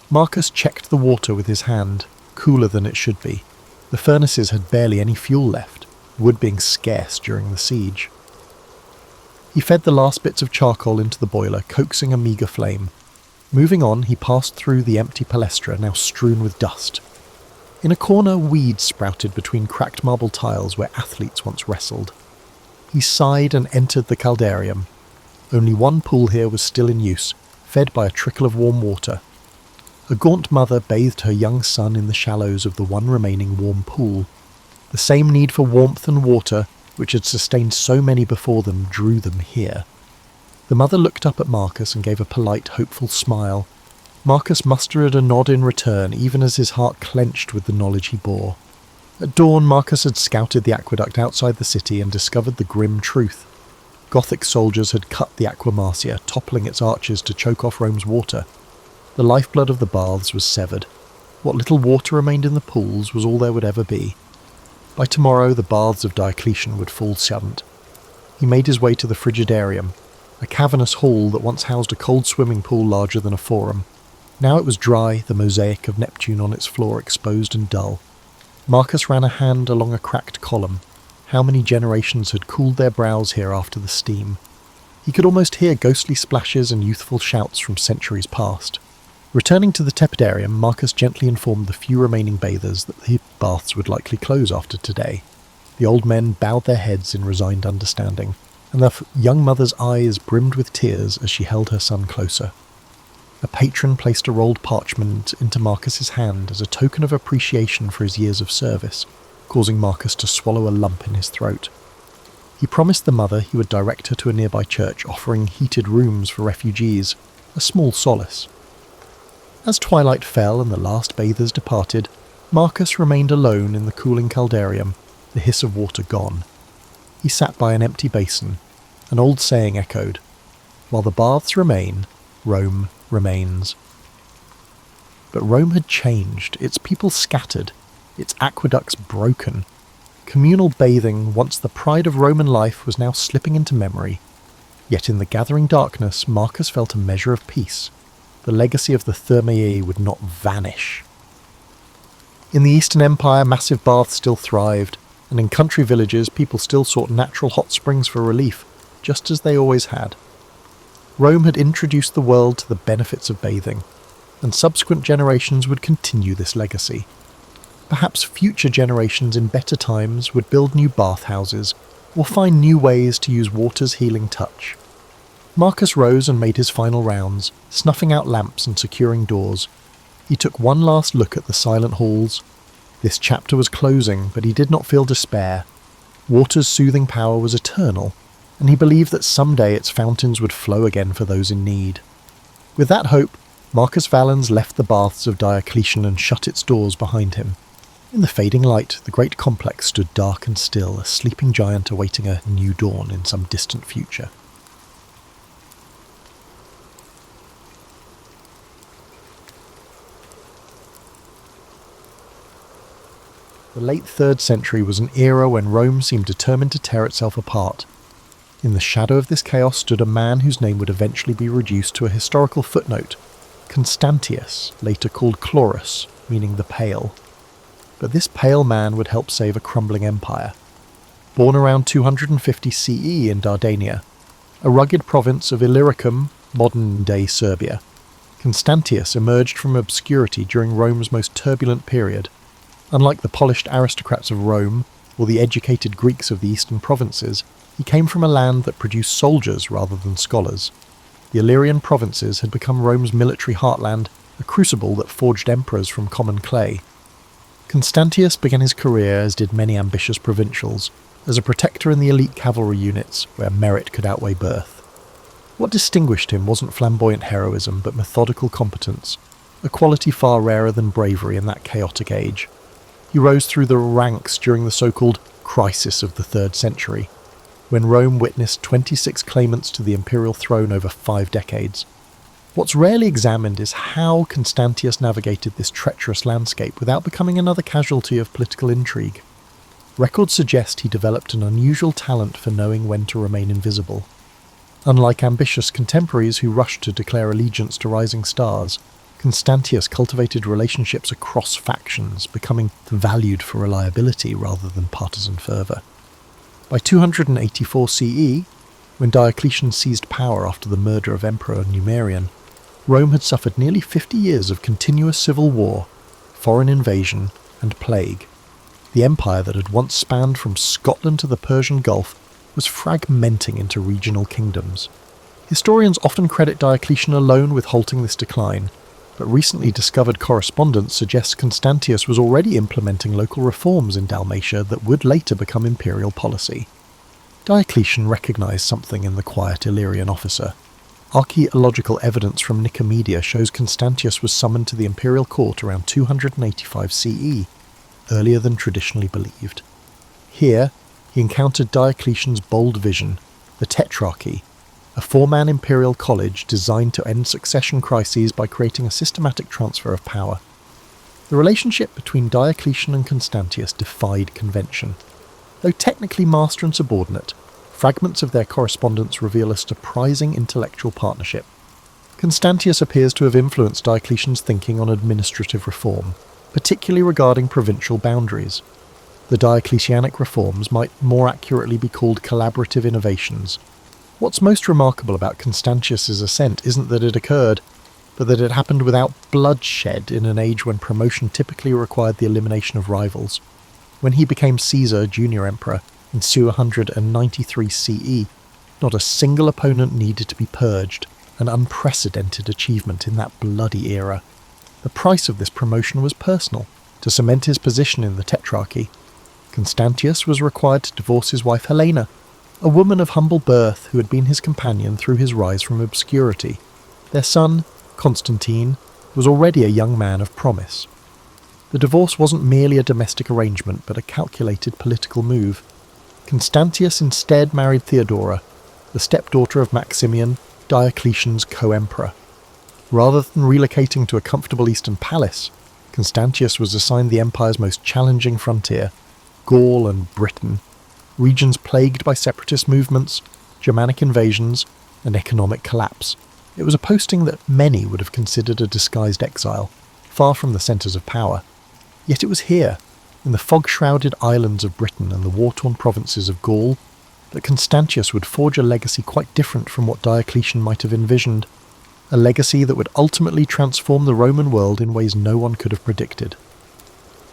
Marcus checked the water with his hand, cooler than it should be. The furnaces had barely any fuel left, wood being scarce during the siege. He fed the last bits of charcoal into the boiler, coaxing a meagre flame. Moving on, he passed through the empty palestra, now strewn with dust. In a corner, weeds sprouted between cracked marble tiles where athletes once wrestled. He sighed and entered the caldarium. Only one pool here was still in use, fed by a trickle of warm water. A gaunt mother bathed her young son in the shallows of the one remaining warm pool. The same need for warmth and water, which had sustained so many before them, drew them here. The mother looked up at Marcus and gave a polite, hopeful smile. Marcus mustered a nod in return, even as his heart clenched with the knowledge he bore. At dawn, Marcus had scouted the aqueduct outside the city and discovered the grim truth. Gothic soldiers had cut the Aqua Marcia, toppling its arches to choke off Rome's water. The lifeblood of the baths was severed. What little water remained in the pools was all there would ever be. By tomorrow, the baths of Diocletian would fall scant. He made his way to the frigidarium, a cavernous hall that once housed a cold swimming pool larger than a forum. Now it was dry, the mosaic of Neptune on its floor exposed and dull. Marcus ran a hand along a cracked column. How many generations had cooled their brows here after the steam? He could almost hear ghostly splashes and youthful shouts from centuries past. Returning to the tepidarium, Marcus gently informed the few remaining bathers that the baths would likely close after today. The old men bowed their heads in resigned understanding, and the young mother's eyes brimmed with tears as she held her son closer. A patron placed a rolled parchment into Marcus's hand as a token of appreciation for his years of service, causing Marcus to swallow a lump in his throat. He promised the mother he would direct her to a nearby church offering heated rooms for refugees, a small solace. As twilight fell and the last bathers departed, Marcus remained alone in the cooling caldarium, the hiss of water gone. He sat by an empty basin. An old saying echoed, "While the baths remain, Rome remains." But Rome had changed, its people scattered, its aqueducts broken. Communal bathing, once the pride of Roman life, was now slipping into memory. Yet in the gathering darkness, Marcus felt a measure of peace. The legacy of the Thermae would not vanish. In the Eastern Empire, massive baths still thrived, and in country villages people still sought natural hot springs for relief, just as they always had. Rome had introduced the world to the benefits of bathing, and subsequent generations would continue this legacy. Perhaps future generations in better times would build new bathhouses, or find new ways to use water's healing touch. Marcus rose and made his final rounds, snuffing out lamps and securing doors. He took one last look at the silent halls. This chapter was closing, but he did not feel despair. Water's soothing power was eternal, and he believed that someday its fountains would flow again for those in need. With that hope, Marcus Valens left the baths of Diocletian and shut its doors behind him. In the fading light, the great complex stood dark and still, a sleeping giant awaiting a new dawn in some distant future. The late 3rd century was an era when Rome seemed determined to tear itself apart. In the shadow of this chaos stood a man whose name would eventually be reduced to a historical footnote, Constantius, later called Chlorus, meaning the Pale. But this pale man would help save a crumbling empire. Born around 250 CE in Dardania, a rugged province of Illyricum, modern-day Serbia. Constantius emerged from obscurity during Rome's most turbulent period. Unlike the polished aristocrats of Rome or the educated Greeks of the eastern provinces, he came from a land that produced soldiers rather than scholars. The Illyrian provinces had become Rome's military heartland, a crucible that forged emperors from common clay. Constantius began his career, as did many ambitious provincials, as a protector in the elite cavalry units where merit could outweigh birth. What distinguished him wasn't flamboyant heroism, but methodical competence, a quality far rarer than bravery in that chaotic age. He rose through the ranks during the so-called crisis of the 3rd century, when Rome witnessed 26 claimants to the imperial throne over 5 decades. What's rarely examined is how Constantius navigated this treacherous landscape without becoming another casualty of political intrigue. Records suggest he developed an unusual talent for knowing when to remain invisible. Unlike ambitious contemporaries who rushed to declare allegiance to rising stars, Constantius cultivated relationships across factions, becoming valued for reliability rather than partisan fervour. By 284 CE, when Diocletian seized power after the murder of Emperor Numerian, Rome had suffered nearly 50 years of continuous civil war, foreign invasion, and plague. The empire that had once spanned from Scotland to the Persian Gulf was fragmenting into regional kingdoms. Historians often credit Diocletian alone with halting this decline, but recently discovered correspondence suggests Constantius was already implementing local reforms in Dalmatia that would later become imperial policy. Diocletian recognised something in the quiet Illyrian officer. Archaeological evidence from Nicomedia shows Constantius was summoned to the imperial court around 285 CE, earlier than traditionally believed. Here, he encountered Diocletian's bold vision, the Tetrarchy, a 4-man imperial college designed to end succession crises by creating a systematic transfer of power. The relationship between Diocletian and Constantius defied convention. Though technically master and subordinate, fragments of their correspondence reveal a surprising intellectual partnership. Constantius appears to have influenced Diocletian's thinking on administrative reform, particularly regarding provincial boundaries. The Diocletianic reforms might more accurately be called collaborative innovations. What's most remarkable about Constantius's ascent isn't that it occurred, but that it happened without bloodshed in an age when promotion typically required the elimination of rivals. When he became Caesar, junior emperor, in 293 CE, not a single opponent needed to be purged, an unprecedented achievement in that bloody era. The price of this promotion was personal, to cement his position in the Tetrarchy. Constantius was required to divorce his wife Helena, a woman of humble birth who had been his companion through his rise from obscurity. Their son, Constantine, was already a young man of promise. The divorce wasn't merely a domestic arrangement, but a calculated political move. Constantius instead married Theodora, the stepdaughter of Maximian, Diocletian's co-emperor. Rather than relocating to a comfortable eastern palace, Constantius was assigned the empire's most challenging frontier, Gaul and Britain, regions plagued by separatist movements, Germanic invasions, and economic collapse. It was a posting that many would have considered a disguised exile, far from the centres of power. Yet it was here, in the fog-shrouded islands of Britain and the war-torn provinces of Gaul, that Constantius would forge a legacy quite different from what Diocletian might have envisioned, a legacy that would ultimately transform the Roman world in ways no one could have predicted.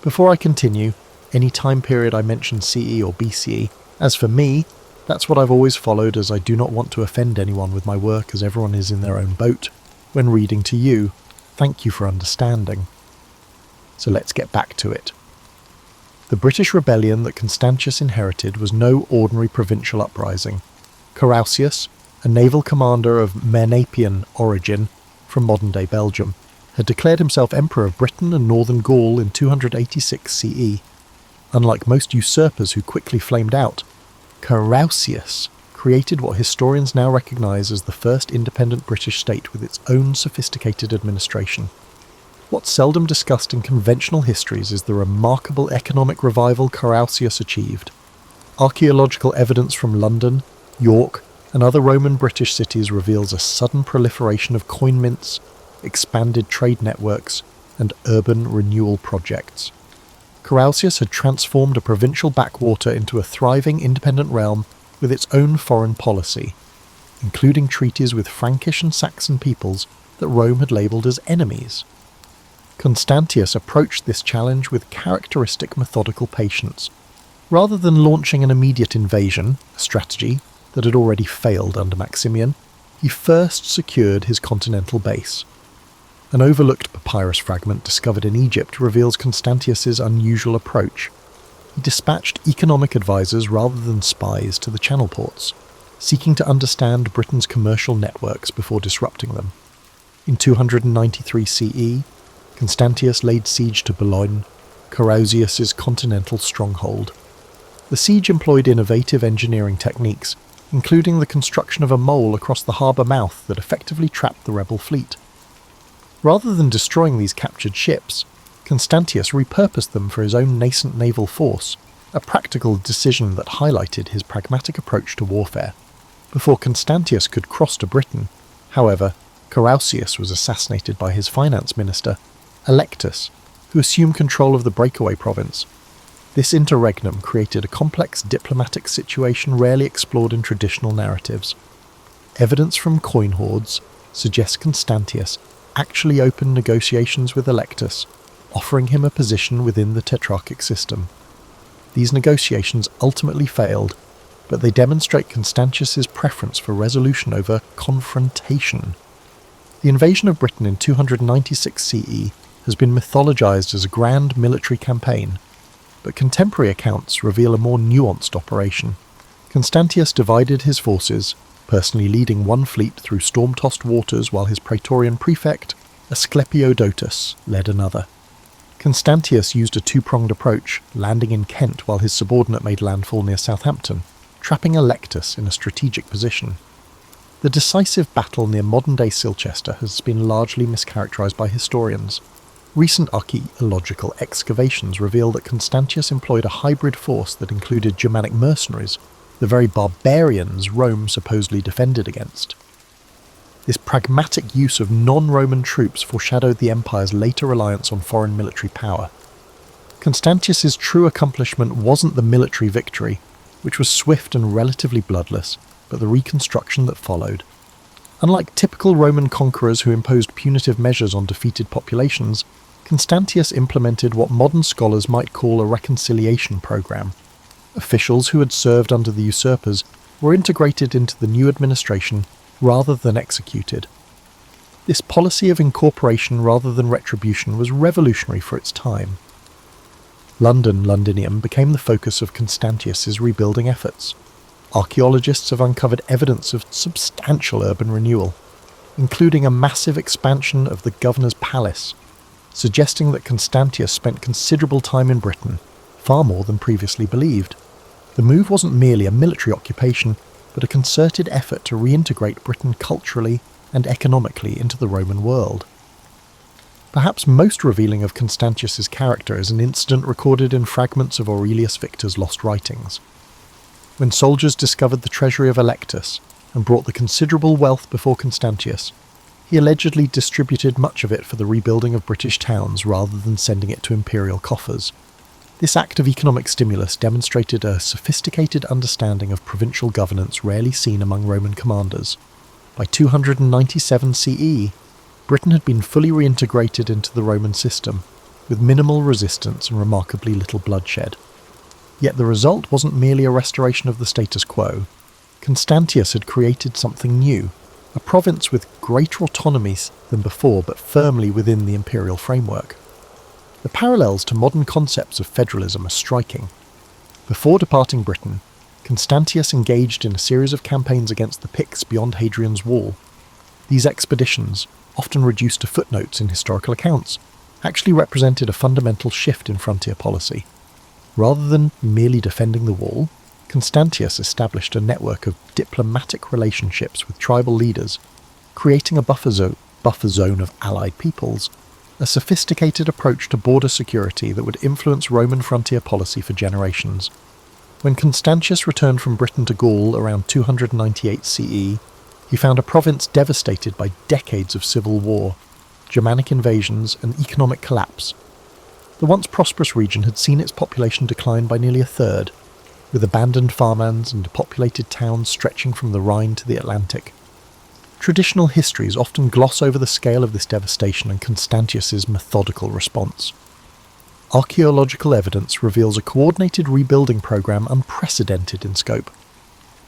Before I continue, any time period I mention CE or BCE, as for me, that's what I've always followed, as I do not want to offend anyone with my work, as everyone is in their own boat. When reading to you, thank you for understanding. So let's get back to it. The British rebellion that Constantius inherited was no ordinary provincial uprising. Carausius, a naval commander of Menapian origin from modern-day Belgium, had declared himself Emperor of Britain and Northern Gaul in 286 CE. Unlike most usurpers who quickly flamed out, Carausius created what historians now recognise as the first independent British state with its own sophisticated administration. What's seldom discussed in conventional histories is the remarkable economic revival Carausius achieved. Archaeological evidence from London, York, and other Roman British cities reveals a sudden proliferation of coin mints, expanded trade networks, and urban renewal projects. Carausius had transformed a provincial backwater into a thriving independent realm with its own foreign policy. including treaties with Frankish and Saxon peoples that Rome had labelled as enemies. Constantius approached this challenge with characteristic methodical patience. Rather than launching an immediate invasion, a strategy that had already failed under Maximian, he first secured his continental base. An overlooked papyrus fragment discovered in Egypt reveals Constantius's unusual approach. He dispatched economic advisors rather than spies to the channel ports, seeking to understand Britain's commercial networks before disrupting them. In 293 CE, Constantius laid siege to Boulogne, Carausius's continental stronghold. The siege employed innovative engineering techniques, including the construction of a mole across the harbour mouth that effectively trapped the rebel fleet. Rather than destroying these captured ships, Constantius repurposed them for his own nascent naval force, a practical decision that highlighted his pragmatic approach to warfare. Before Constantius could cross to Britain, however, Carausius was assassinated by his finance minister, Electus, who assumed control of the breakaway province. This interregnum created a complex diplomatic situation rarely explored in traditional narratives. Evidence from coin hoards suggests Constantius actually opened negotiations with Electus, offering him a position within the tetrarchic system. These negotiations ultimately failed, but they demonstrate Constantius's preference for resolution over confrontation. The invasion of Britain in 296 CE has been mythologized as a grand military campaign, but contemporary accounts reveal a more nuanced operation. Constantius divided his forces, personally leading one fleet through storm-tossed waters while his praetorian prefect, Asclepiodotus, led another. Constantius used a two-pronged approach, landing in Kent while his subordinate made landfall near Southampton, trapping Electus in a strategic position. The decisive battle near modern-day Silchester has been largely mischaracterized by historians. Recent archaeological excavations reveal that Constantius employed a hybrid force that included Germanic mercenaries, the very barbarians Rome supposedly defended against. This pragmatic use of non-Roman troops foreshadowed the empire's later reliance on foreign military power. Constantius's true accomplishment wasn't the military victory, which was swift and relatively bloodless, but the reconstruction that followed. Unlike typical Roman conquerors who imposed punitive measures on defeated populations, Constantius implemented what modern scholars might call a reconciliation program. Officials who had served under the usurpers were integrated into the new administration rather than executed. This policy of incorporation rather than retribution was revolutionary for its time. Londinium became the focus of Constantius's rebuilding efforts. Archaeologists have uncovered evidence of substantial urban renewal, including a massive expansion of the governor's palace, suggesting that Constantius spent considerable time in Britain, far more than previously believed. The move wasn't merely a military occupation, but a concerted effort to reintegrate Britain culturally and economically into the Roman world. Perhaps most revealing of Constantius's character is an incident recorded in fragments of Aurelius Victor's lost writings. When soldiers discovered the treasury of Electus and brought the considerable wealth before Constantius, he allegedly distributed much of it for the rebuilding of British towns rather than sending it to imperial coffers. This act of economic stimulus demonstrated a sophisticated understanding of provincial governance rarely seen among Roman commanders. By 297 CE, Britain had been fully reintegrated into the Roman system, with minimal resistance and remarkably little bloodshed. Yet the result wasn't merely a restoration of the status quo. Constantius had created something new, a province with greater autonomy than before but firmly within the imperial framework. The parallels to modern concepts of federalism are striking. Before departing Britain, Constantius engaged in a series of campaigns against the Picts beyond Hadrian's Wall. These expeditions, often reduced to footnotes in historical accounts, actually represented a fundamental shift in frontier policy. Rather than merely defending the wall, Constantius established a network of diplomatic relationships with tribal leaders, creating a buffer zone of allied peoples, a sophisticated approach to border security that would influence Roman frontier policy for generations. When Constantius returned from Britain to Gaul around 298 CE, he found a province devastated by decades of civil war, Germanic invasions, and economic collapse. The once prosperous region had seen its population decline by nearly a third. with abandoned farmlands and depopulated towns stretching from the Rhine to the Atlantic. Traditional histories often gloss over the scale of this devastation and Constantius's methodical response. Archaeological evidence reveals a coordinated rebuilding program unprecedented in scope.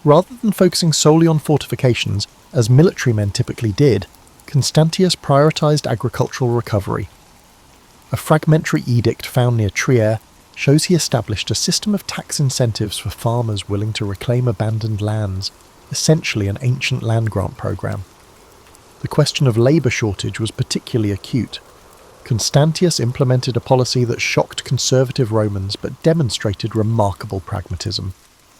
Rather than focusing solely on fortifications, as military men typically did, Constantius prioritized agricultural recovery. A fragmentary edict found near Trier shows he established a system of tax incentives for farmers willing to reclaim abandoned lands, essentially an ancient land grant program. The question of labour shortage was particularly acute. Constantius implemented a policy that shocked conservative Romans but demonstrated remarkable pragmatism.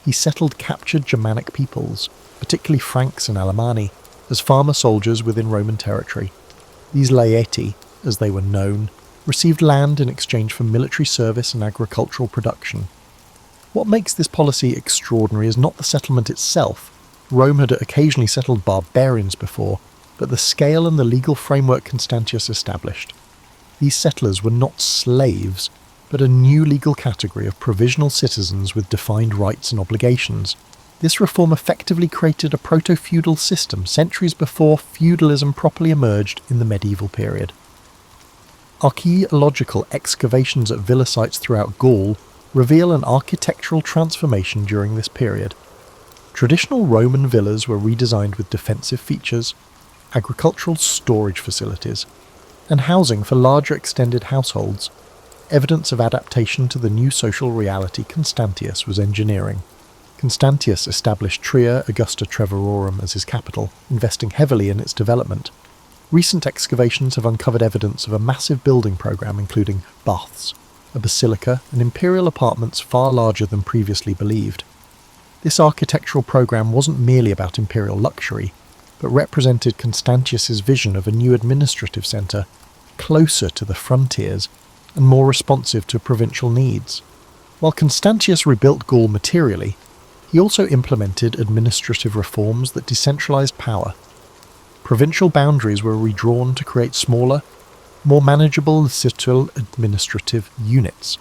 He settled captured Germanic peoples, particularly Franks and Alemanni, as farmer soldiers within Roman territory. These laeti, as they were known, received land in exchange for military service and agricultural production. What makes this policy extraordinary is not the settlement itself. Rome had occasionally settled barbarians before, but the scale and the legal framework Constantius established. These settlers were not slaves, but a new legal category of provisional citizens with defined rights and obligations. This reform effectively created a proto-feudal system centuries before feudalism properly emerged in the medieval period. Archaeological excavations at villa sites throughout Gaul reveal an architectural transformation during this period. Traditional Roman villas were redesigned with defensive features, agricultural storage facilities, and housing for larger extended households, evidence of adaptation to the new social reality Constantius was engineering. Constantius established Trier Augusta Treverorum as his capital, investing heavily in its development. Recent excavations have uncovered evidence of a massive building program including baths, a basilica, and imperial apartments far larger than previously believed. This architectural program wasn't merely about imperial luxury, but represented Constantius's vision of a new administrative centre, closer to the frontiers and more responsive to provincial needs. While Constantius rebuilt Gaul materially, he also implemented administrative reforms that decentralised power. Provincial boundaries were redrawn to create smaller, more manageable civil administrative units.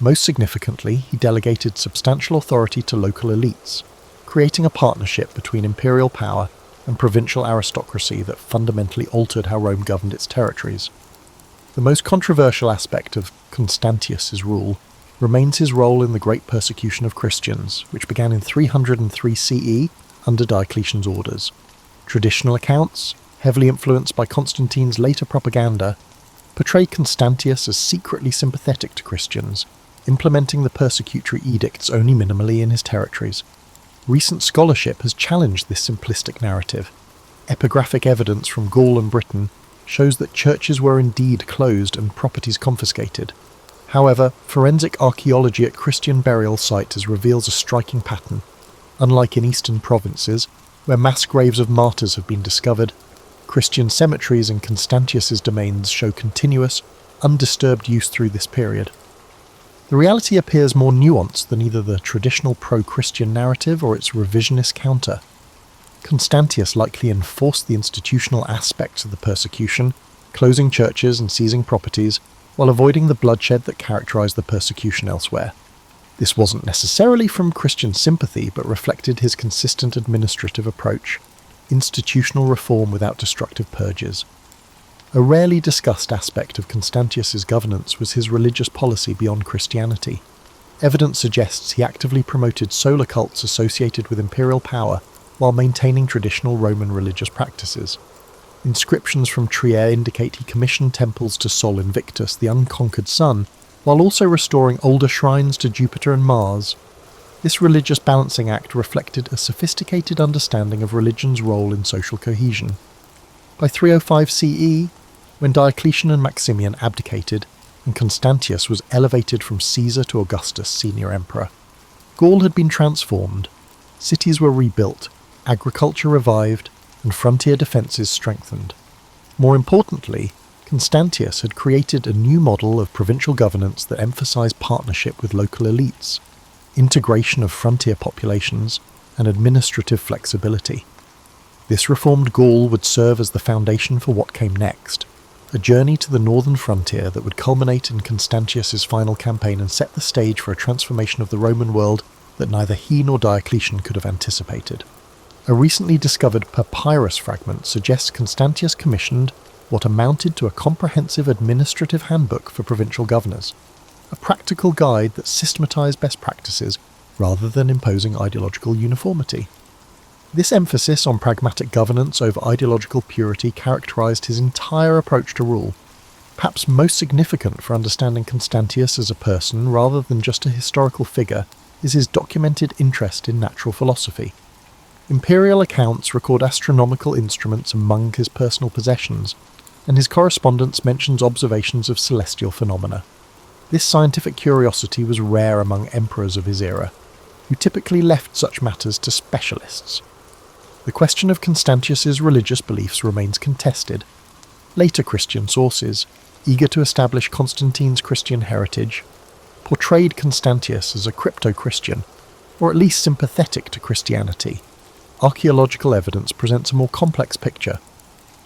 Most significantly, he delegated substantial authority to local elites, creating a partnership between imperial power and provincial aristocracy that fundamentally altered how Rome governed its territories. The most controversial aspect of Constantius's rule remains his role in the Great Persecution of Christians, which began in 303 CE under Diocletian's orders. Traditional accounts, heavily influenced by Constantine's later propaganda, portray Constantius as secretly sympathetic to Christians, implementing the persecutory edicts only minimally in his territories. Recent scholarship has challenged this simplistic narrative. Epigraphic evidence from Gaul and Britain shows that churches were indeed closed and properties confiscated. However, forensic archaeology at Christian burial sites reveals a striking pattern. Unlike in eastern provinces, where mass graves of martyrs have been discovered, Christian cemeteries in Constantius's domains show continuous, undisturbed use through this period. The reality appears more nuanced than either the traditional pro-Christian narrative or its revisionist counter. Constantius likely enforced the institutional aspects of the persecution, closing churches and seizing properties, while avoiding the bloodshed that characterized the persecution elsewhere. This wasn't necessarily from Christian sympathy, but reflected his consistent administrative approach, institutional reform without destructive purges. A rarely discussed aspect of Constantius's governance was his religious policy beyond Christianity. Evidence suggests he actively promoted solar cults associated with imperial power while maintaining traditional Roman religious practices. Inscriptions from Trier indicate he commissioned temples to Sol Invictus, the unconquered sun, while also restoring older shrines to Jupiter and Mars. This religious balancing act reflected a sophisticated understanding of religion's role in social cohesion. By 305 CE, when Diocletian and Maximian abdicated, and Constantius was elevated from Caesar to Augustus, senior emperor, Gaul had been transformed, cities were rebuilt, agriculture revived, and frontier defences strengthened. More importantly, Constantius had created a new model of provincial governance that emphasised partnership with local elites, integration of frontier populations, and administrative flexibility. This reformed Gaul would serve as the foundation for what came next, a journey to the northern frontier that would culminate in Constantius's final campaign and set the stage for a transformation of the Roman world that neither he nor Diocletian could have anticipated. A recently discovered papyrus fragment suggests Constantius commissioned what amounted to a comprehensive administrative handbook for provincial governors, a practical guide that systematized best practices rather than imposing ideological uniformity. This emphasis on pragmatic governance over ideological purity characterized his entire approach to rule. Perhaps most significant for understanding Constantius as a person rather than just a historical figure is his documented interest in natural philosophy. Imperial accounts record astronomical instruments among his personal possessions, and his correspondence mentions observations of celestial phenomena. This scientific curiosity was rare among emperors of his era, who typically left such matters to specialists. The question of Constantius's religious beliefs remains contested. Later Christian sources, eager to establish Constantine's Christian heritage, portrayed Constantius as a crypto-Christian, or at least sympathetic to Christianity. Archaeological evidence presents a more complex picture.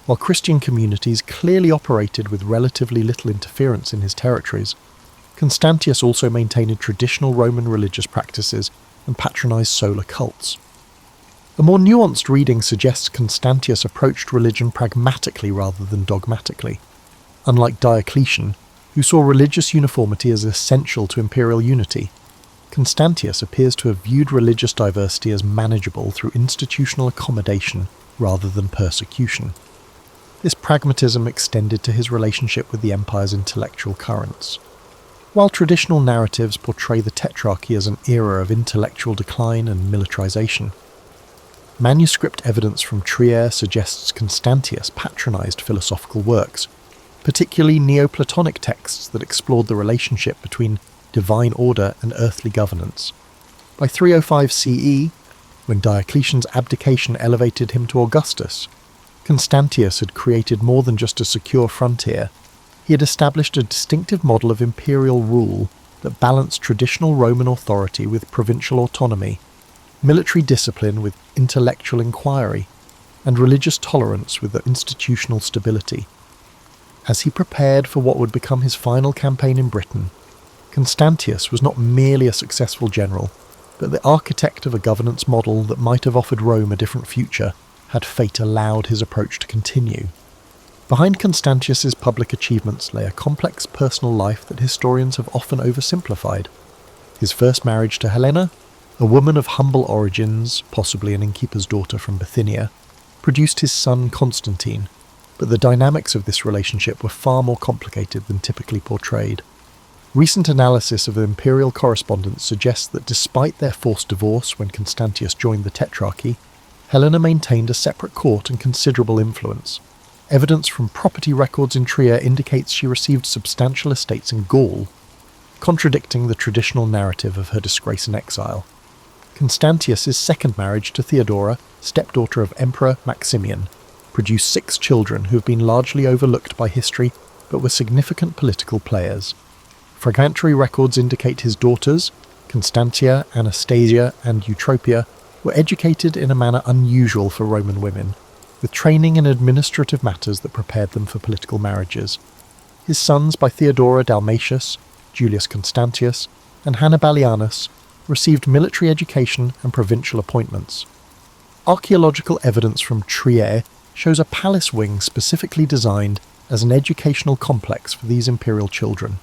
While Christian communities clearly operated with relatively little interference in his territories, Constantius also maintained traditional Roman religious practices and patronized solar cults. A more nuanced reading suggests Constantius approached religion pragmatically rather than dogmatically. Unlike Diocletian, who saw religious uniformity as essential to imperial unity, Constantius appears to have viewed religious diversity as manageable through institutional accommodation rather than persecution. This pragmatism extended to his relationship with the empire's intellectual currents. While traditional narratives portray the Tetrarchy as an era of intellectual decline and militarization, manuscript evidence from Trier suggests Constantius patronized philosophical works, particularly Neoplatonic texts that explored the relationship between divine order and earthly governance. By 305 CE, when Diocletian's abdication elevated him to Augustus, Constantius had created more than just a secure frontier. He had established a distinctive model of imperial rule that balanced traditional Roman authority with provincial autonomy, military discipline with intellectual inquiry, and religious tolerance with institutional stability. As he prepared for what would become his final campaign in Britain, Constantius was not merely a successful general, but the architect of a governance model that might have offered Rome a different future had fate allowed his approach to continue. Behind Constantius's public achievements lay a complex personal life that historians have often oversimplified. His first marriage to Helena, a woman of humble origins, possibly an innkeeper's daughter from Bithynia, produced his son Constantine, but the dynamics of this relationship were far more complicated than typically portrayed. Recent analysis of imperial correspondence suggests that despite their forced divorce when Constantius joined the Tetrarchy, Helena maintained a separate court and considerable influence. Evidence from property records in Trier indicates she received substantial estates in Gaul, contradicting the traditional narrative of her disgrace and exile. Constantius's second marriage to Theodora, stepdaughter of Emperor Maximian, produced 6 children who have been largely overlooked by history but were significant political players. Fragmentary records indicate his daughters, Constantia, Anastasia, and Eutropia, were educated in a manner unusual for Roman women, with training in administrative matters that prepared them for political marriages. His sons by Theodora Dalmatius, Julius Constantius, and Hannibalianus received military education and provincial appointments. Archaeological evidence from Trier shows a palace wing specifically designed as an educational complex for these imperial children,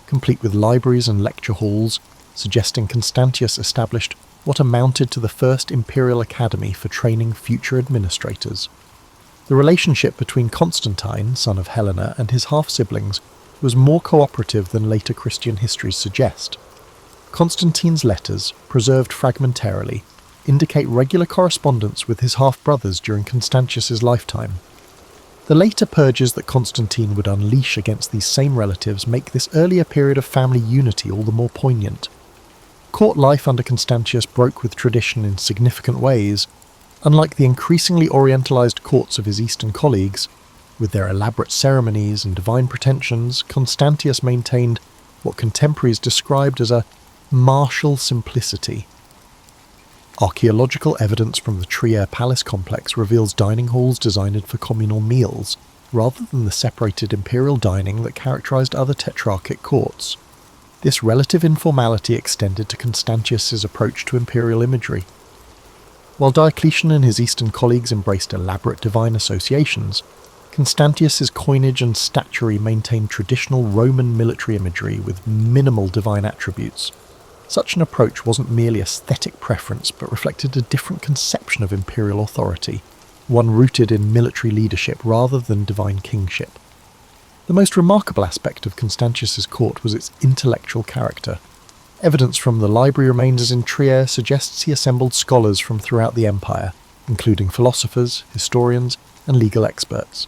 complete with libraries and lecture halls, suggesting Constantius established what amounted to the first imperial academy for training future administrators. The relationship between Constantine, son of Helena, and his half-siblings was more cooperative than later Christian histories suggest. Constantine's letters, preserved fragmentarily, indicate regular correspondence with his half-brothers during Constantius's lifetime. The later purges that Constantine would unleash against these same relatives make this earlier period of family unity all the more poignant. Court life under Constantius broke with tradition in significant ways. Unlike the increasingly orientalized courts of his eastern colleagues, with their elaborate ceremonies and divine pretensions, Constantius maintained what contemporaries described as a martial simplicity. Archaeological evidence from the Trier palace complex reveals dining halls designed for communal meals, rather than the separated imperial dining that characterized other tetrarchic courts. This relative informality extended to Constantius's approach to imperial imagery. While Diocletian and his Eastern colleagues embraced elaborate divine associations, Constantius's coinage and statuary maintained traditional Roman military imagery with minimal divine attributes. Such an approach wasn't merely aesthetic preference, but reflected a different conception of imperial authority, one rooted in military leadership rather than divine kingship. The most remarkable aspect of Constantius's court was its intellectual character. Evidence from the library remains in Trier suggests he assembled scholars from throughout the empire, including philosophers, historians, and legal experts.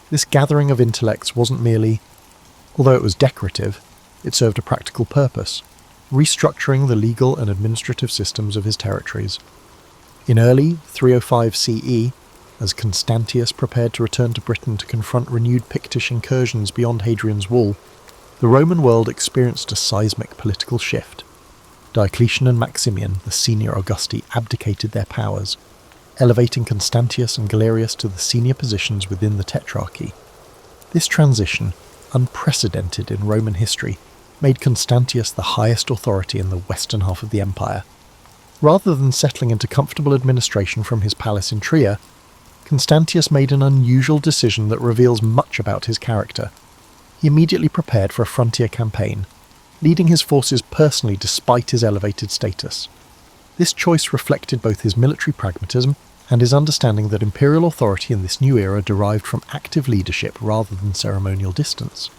This gathering of intellects wasn't merely, although it was decorative, it served a practical purpose, restructuring the legal and administrative systems of his territories. In early 305 CE, as Constantius prepared to return to Britain to confront renewed Pictish incursions beyond Hadrian's Wall, the Roman world experienced a seismic political shift. Diocletian and Maximian, the senior Augusti, abdicated their powers, elevating Constantius and Galerius to the senior positions within the Tetrarchy. This transition, unprecedented in Roman history, made Constantius the highest authority in the western half of the empire. Rather than settling into comfortable administration from his palace in Trier, Constantius made an unusual decision that reveals much about his character. He immediately prepared for a frontier campaign, leading his forces personally despite his elevated status. This choice reflected both his military pragmatism and his understanding that imperial authority in this new era derived from active leadership rather than ceremonial distance.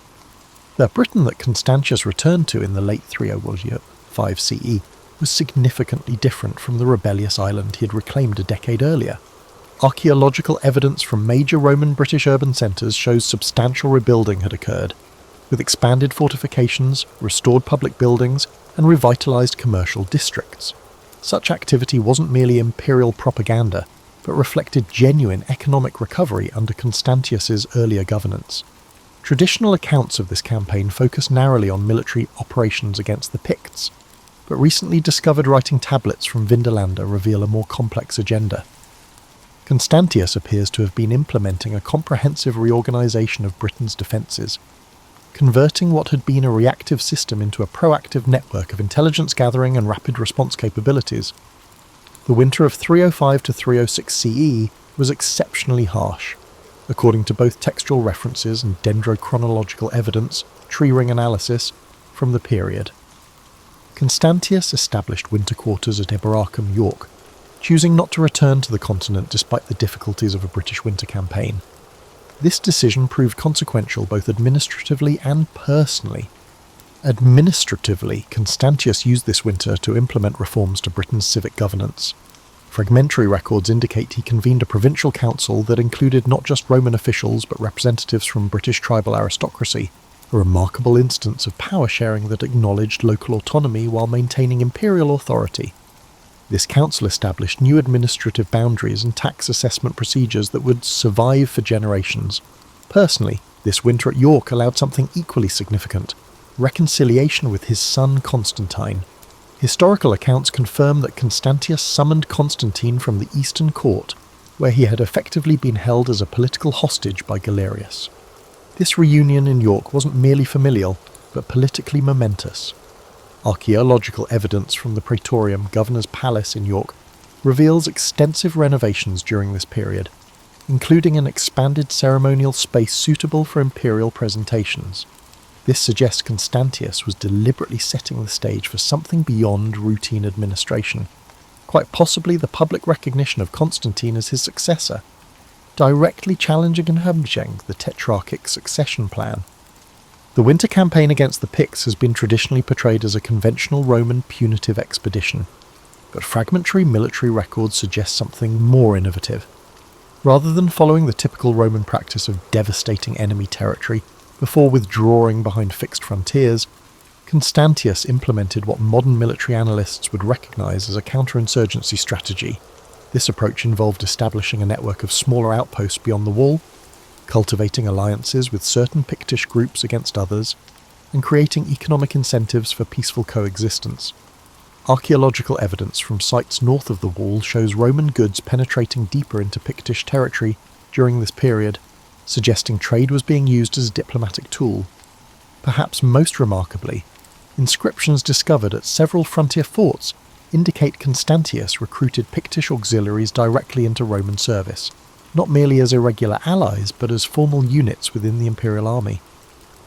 The Britain that Constantius returned to in the late 305 CE was significantly different from the rebellious island he had reclaimed a decade earlier. Archaeological evidence from major Roman British urban centres shows substantial rebuilding had occurred, with expanded fortifications, restored public buildings, and revitalised commercial districts. Such activity wasn't merely imperial propaganda, but reflected genuine economic recovery under Constantius's earlier governance. Traditional accounts of this campaign focus narrowly on military operations against the Picts, but recently discovered writing tablets from Vindolanda reveal a more complex agenda. Constantius appears to have been implementing a comprehensive reorganisation of Britain's defences, converting what had been a reactive system into a proactive network of intelligence gathering and rapid response capabilities. The winter of 305 to 306 CE was exceptionally harsh, according to both textual references and dendrochronological evidence, tree ring analysis, from the period. Constantius established winter quarters at Eboracum, York, choosing not to return to the continent despite the difficulties of a British winter campaign. This decision proved consequential both administratively and personally. Administratively, Constantius used this winter to implement reforms to Britain's civic governance. Fragmentary records indicate he convened a provincial council that included not just Roman officials but representatives from British tribal aristocracy, a remarkable instance of power sharing that acknowledged local autonomy while maintaining imperial authority. This council established new administrative boundaries and tax assessment procedures that would survive for generations. Personally, this winter at York allowed something equally significant: reconciliation with his son Constantine. Historical accounts confirm that Constantius summoned Constantine from the Eastern Court, where he had effectively been held as a political hostage by Galerius. This reunion in York wasn't merely familial, but politically momentous. Archaeological evidence from the Praetorium, Governor's Palace in York, reveals extensive renovations during this period, including an expanded ceremonial space suitable for imperial presentations. This suggests Constantius was deliberately setting the stage for something beyond routine administration, quite possibly the public recognition of Constantine as his successor, directly challenging and humbugging the Tetrarchic succession plan. The winter campaign against the Picts has been traditionally portrayed as a conventional Roman punitive expedition, but fragmentary military records suggest something more innovative. Rather than following the typical Roman practice of devastating enemy territory before withdrawing behind fixed frontiers, Constantius implemented what modern military analysts would recognise as a counterinsurgency strategy. This approach involved establishing a network of smaller outposts beyond the wall, cultivating alliances with certain Pictish groups against others, and creating economic incentives for peaceful coexistence. Archaeological evidence from sites north of the wall shows Roman goods penetrating deeper into Pictish territory during this period, suggesting trade was being used as a diplomatic tool. Perhaps most remarkably, Inscriptions discovered at several frontier forts indicate Constantius recruited Pictish auxiliaries directly into Roman service, not merely as irregular allies but as formal units within the imperial army.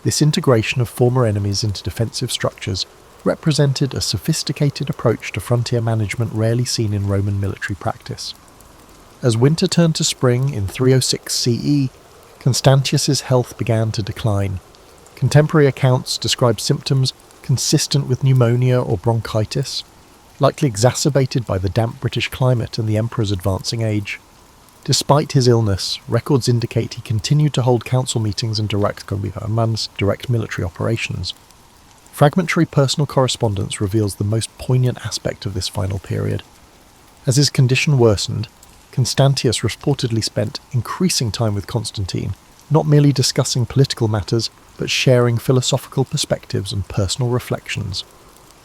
This integration of former enemies into defensive structures represented a sophisticated approach to frontier management rarely seen in Roman military practice. As winter turned to spring in 306 CE, Constantius's health began to decline. Contemporary accounts describe symptoms consistent with pneumonia or bronchitis, likely exacerbated by the damp British climate and the emperor's advancing age. Despite his illness, records indicate he continued to hold council meetings and direct military operations. Fragmentary personal correspondence reveals the most poignant aspect of this final period. As his condition worsened, Constantius reportedly spent increasing time with Constantine, not merely discussing political matters, but sharing philosophical perspectives and personal reflections.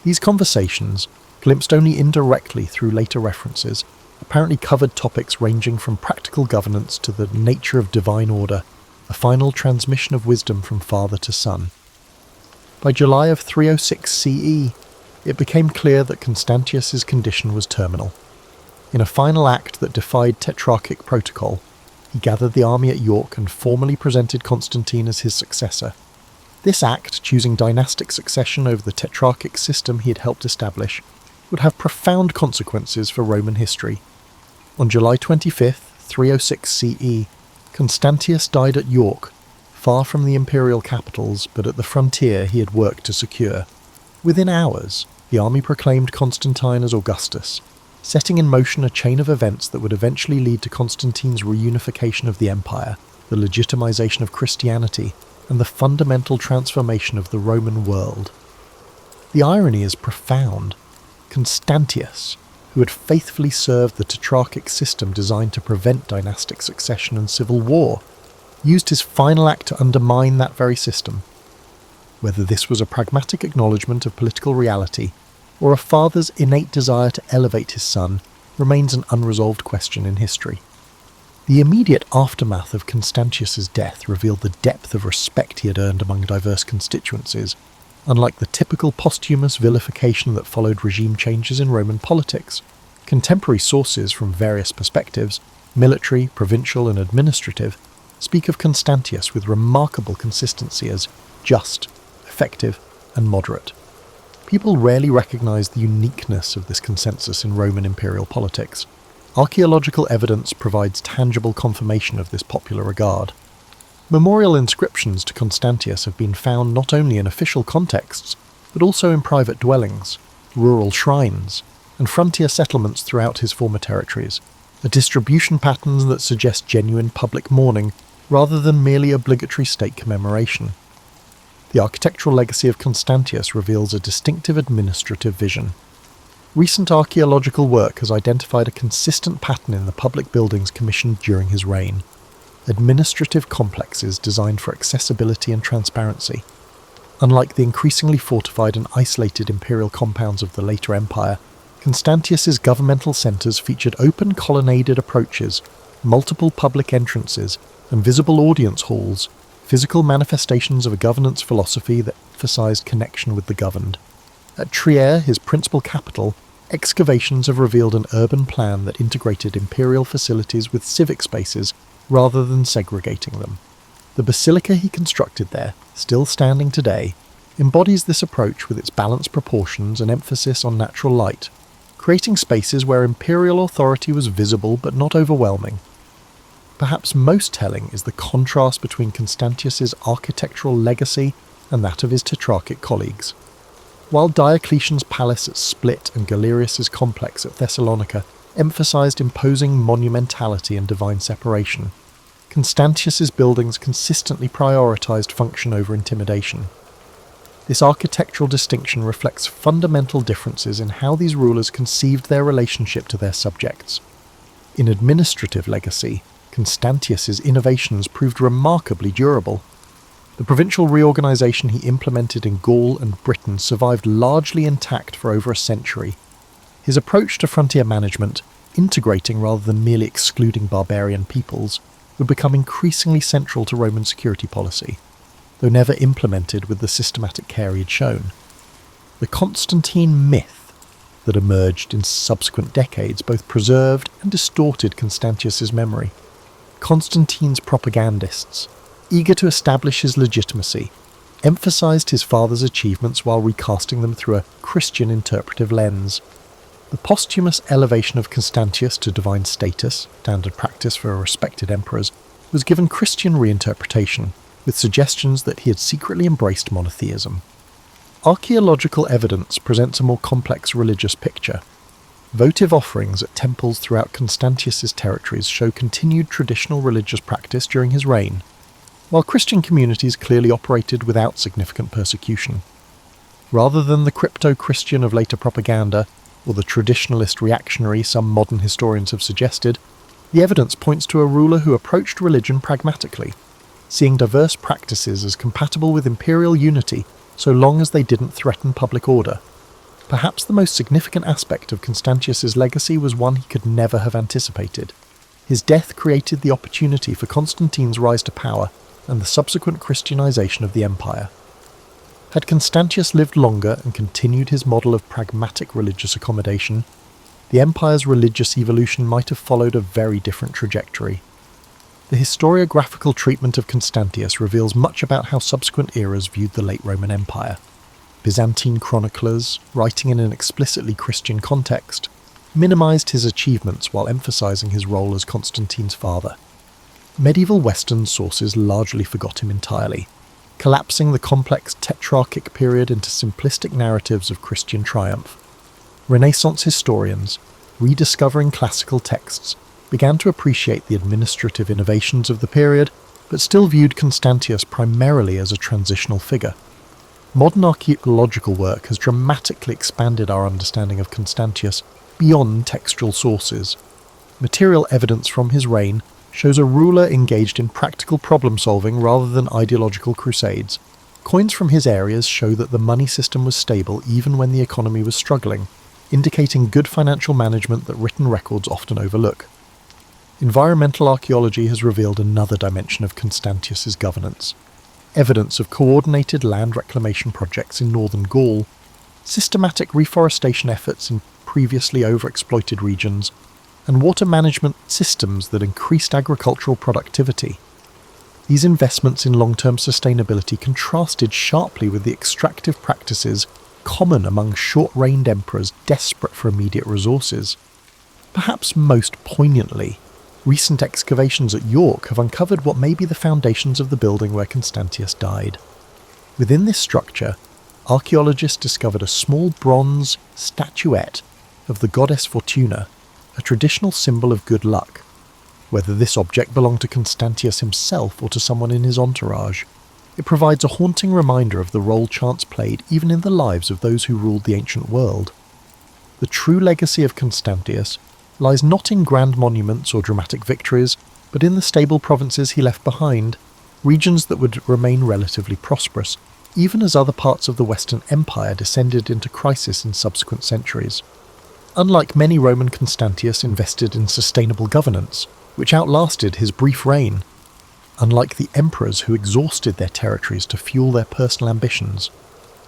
These conversations, glimpsed only indirectly through later references, apparently covered topics ranging from practical governance to the nature of divine order, a final transmission of wisdom from father to son. By July of 306 CE, it became clear that Constantius's condition was terminal. In a final act that defied tetrarchic protocol, he gathered the army at York and formally presented Constantine as his successor. This act, choosing dynastic succession over the tetrarchic system he had helped establish, would have profound consequences for Roman history. On July 25, 306 CE, Constantius died at York, far from the imperial capitals but at the frontier he had worked to secure. Within hours, the army proclaimed Constantine as Augustus, setting in motion a chain of events that would eventually lead to Constantine's reunification of the empire, the legitimization of Christianity, and the fundamental transformation of the Roman world. The irony is profound. Constantius, who had faithfully served the tetrarchic system designed to prevent dynastic succession and civil war, used his final act to undermine that very system. Whether this was a pragmatic acknowledgement of political reality, or a father's innate desire to elevate his son, remains an unresolved question in history. The immediate aftermath of Constantius's death revealed the depth of respect he had earned among diverse constituencies, unlike the typical posthumous vilification that followed regime changes in Roman politics. Contemporary sources from various perspectives, military, provincial and administrative, speak of Constantius with remarkable consistency as just, effective and moderate. People rarely recognize the uniqueness of this consensus in Roman imperial politics. Archaeological evidence provides tangible confirmation of this popular regard. Memorial inscriptions to Constantius have been found not only in official contexts, but also in private dwellings, rural shrines, and frontier settlements throughout his former territories, a distribution pattern that suggests genuine public mourning rather than merely obligatory state commemoration. The architectural legacy of Constantius reveals a distinctive administrative vision. Recent archaeological work has identified a consistent pattern in the public buildings commissioned during his reign. Administrative complexes designed for accessibility and transparency. Unlike the increasingly fortified and isolated imperial compounds of the later empire, Constantius's governmental centres featured open colonnaded approaches, multiple public entrances, and visible audience halls, physical manifestations of a governance philosophy that emphasized connection with the governed. At Trier, his principal capital, excavations have revealed an urban plan that integrated imperial facilities with civic spaces rather than segregating them. The basilica he constructed there, still standing today, embodies this approach with its balanced proportions and emphasis on natural light, creating spaces where imperial authority was visible but not overwhelming. Perhaps most telling is the contrast between Constantius's architectural legacy and that of his tetrarchic colleagues. While Diocletian's palace at Split and Galerius's complex at Thessalonica emphasized imposing monumentality and divine separation, Constantius's buildings consistently prioritized function over intimidation. This architectural distinction reflects fundamental differences in how these rulers conceived their relationship to their subjects. In administrative legacy, Constantius's innovations proved remarkably durable. The provincial reorganization he implemented in Gaul and Britain survived largely intact for over a century. His approach to frontier management, integrating rather than merely excluding barbarian peoples, would become increasingly central to Roman security policy, though never implemented with the systematic care he had shown. The Constantine myth that emerged in subsequent decades both preserved and distorted Constantius's memory. Constantine's propagandists, eager to establish his legitimacy, emphasized his father's achievements while recasting them through a Christian interpretive lens. The posthumous elevation of Constantius to divine status, standard practice for respected emperors, was given Christian reinterpretation, with suggestions that he had secretly embraced monotheism. Archaeological evidence presents a more complex religious picture. Votive offerings at temples throughout Constantius's territories show continued traditional religious practice during his reign, while Christian communities clearly operated without significant persecution. Rather than the crypto-Christian of later propaganda, or the traditionalist reactionary some modern historians have suggested, the evidence points to a ruler who approached religion pragmatically, seeing diverse practices as compatible with imperial unity so long as they didn't threaten public order. Perhaps the most significant aspect of Constantius's legacy was one he could never have anticipated. His death created the opportunity for Constantine's rise to power and the subsequent Christianization of the empire. Had Constantius lived longer and continued his model of pragmatic religious accommodation, the empire's religious evolution might have followed a very different trajectory. The historiographical treatment of Constantius reveals much about how subsequent eras viewed the late Roman Empire. Byzantine chroniclers, writing in an explicitly Christian context, minimized his achievements while emphasizing his role as Constantine's father. Medieval Western sources largely forgot him entirely, collapsing the complex tetrarchic period into simplistic narratives of Christian triumph. Renaissance historians, rediscovering classical texts, began to appreciate the administrative innovations of the period, but still viewed Constantius primarily as a transitional figure. Modern archaeological work has dramatically expanded our understanding of Constantius beyond textual sources. Material evidence from his reign shows a ruler engaged in practical problem-solving rather than ideological crusades. Coins from his areas show that the money system was stable even when the economy was struggling, indicating good financial management that written records often overlook. Environmental archaeology has revealed another dimension of Constantius's governance. Evidence of coordinated land reclamation projects in northern Gaul, systematic reforestation efforts in previously overexploited regions, and water management systems that increased agricultural productivity. These investments in long-term sustainability contrasted sharply with the extractive practices common among short-reigned emperors desperate for immediate resources. Perhaps most poignantly, recent excavations at York have uncovered what may be the foundations of the building where Constantius died. Within this structure, archaeologists discovered a small bronze statuette of the goddess Fortuna, a traditional symbol of good luck. Whether this object belonged to Constantius himself or to someone in his entourage, it provides a haunting reminder of the role chance played even in the lives of those who ruled the ancient world. The true legacy of Constantius lies not in grand monuments or dramatic victories, but in the stable provinces he left behind, regions that would remain relatively prosperous, even as other parts of the Western Empire descended into crisis in subsequent centuries. Unlike many Roman, Constantius invested in sustainable governance, which outlasted his brief reign. Unlike the emperors who exhausted their territories to fuel their personal ambitions.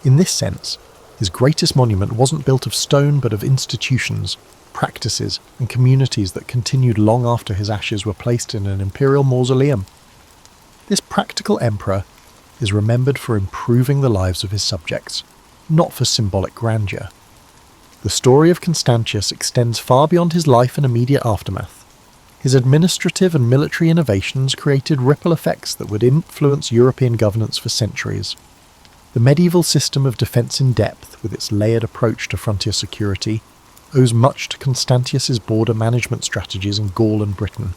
In this sense, his greatest monument wasn't built of stone but of institutions, practices, and communities that continued long after his ashes were placed in an imperial mausoleum. This practical emperor is remembered for improving the lives of his subjects, not for symbolic grandeur. The story of Constantius extends far beyond his life and immediate aftermath. His administrative and military innovations created ripple effects that would influence European governance for centuries. The medieval system of defence in depth, with its layered approach to frontier security, owes much to Constantius's border management strategies in Gaul and Britain.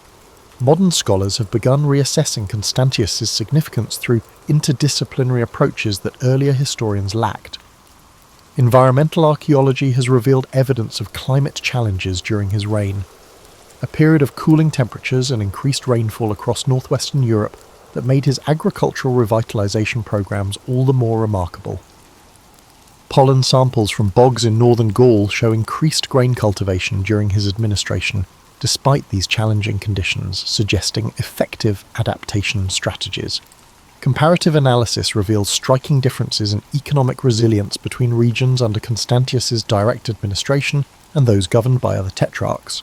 Modern scholars have begun reassessing Constantius's significance through interdisciplinary approaches that earlier historians lacked. Environmental archaeology has revealed evidence of climate challenges during his reign, a period of cooling temperatures and increased rainfall across northwestern Europe that made his agricultural revitalization programs all the more remarkable. Pollen samples from bogs in northern Gaul show increased grain cultivation during his administration, despite these challenging conditions, suggesting effective adaptation strategies. Comparative analysis reveals striking differences in economic resilience between regions under Constantius's direct administration and those governed by other tetrarchs.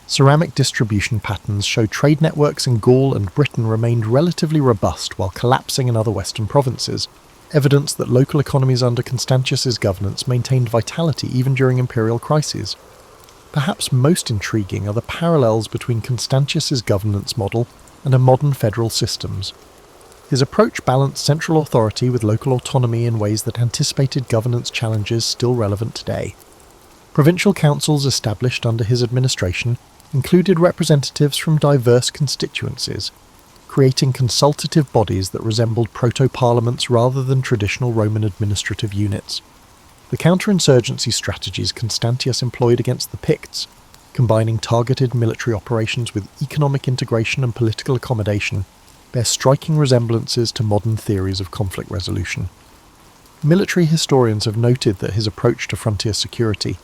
Ceramic distribution patterns show trade networks in Gaul and Britain remained relatively robust while collapsing in other western provinces, evidence that local economies under Constantius's governance maintained vitality even during imperial crises. Perhaps most intriguing are the parallels between Constantius's governance model and a modern federal systems. His approach balanced central authority with local autonomy in ways that anticipated governance challenges still relevant today. Provincial councils established under his administration included representatives from diverse constituencies, creating consultative bodies that resembled proto-parliaments rather than traditional Roman administrative units. The counterinsurgency strategies Constantius employed against the Picts, combining targeted military operations with economic integration and political accommodation, bear striking resemblances to modern theories of conflict resolution. Military historians have noted that his approach to frontier security,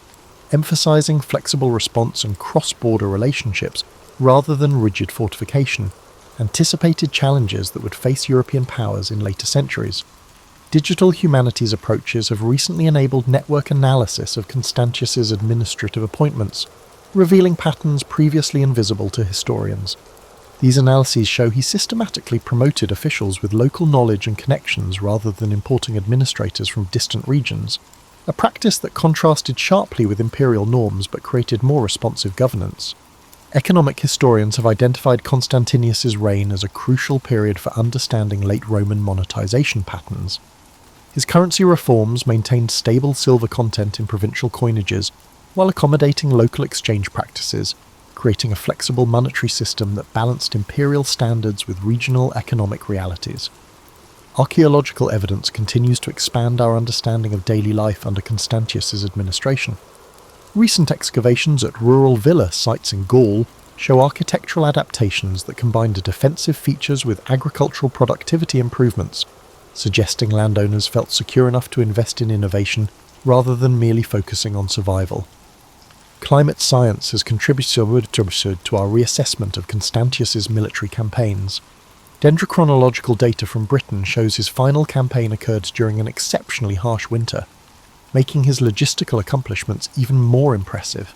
emphasizing flexible response and cross-border relationships rather than rigid fortification, anticipated challenges that would face European powers in later centuries. Digital humanities approaches have recently enabled network analysis of Constantius's administrative appointments, revealing patterns previously invisible to historians. These analyses show he systematically promoted officials with local knowledge and connections rather than importing administrators from distant regions, a practice that contrasted sharply with imperial norms but created more responsive governance. Economic historians have identified Constantius's reign as a crucial period for understanding late Roman monetization patterns. His currency reforms maintained stable silver content in provincial coinages while accommodating local exchange practices, creating a flexible monetary system that balanced imperial standards with regional economic realities. Archaeological evidence continues to expand our understanding of daily life under Constantius's administration. Recent excavations at rural villa sites in Gaul show architectural adaptations that combined defensive features with agricultural productivity improvements, suggesting landowners felt secure enough to invest in innovation rather than merely focusing on survival. Climate science has contributed to our reassessment of Constantius's military campaigns. Dendrochronological data from Britain shows his final campaign occurred during an exceptionally harsh winter, making his logistical accomplishments even more impressive.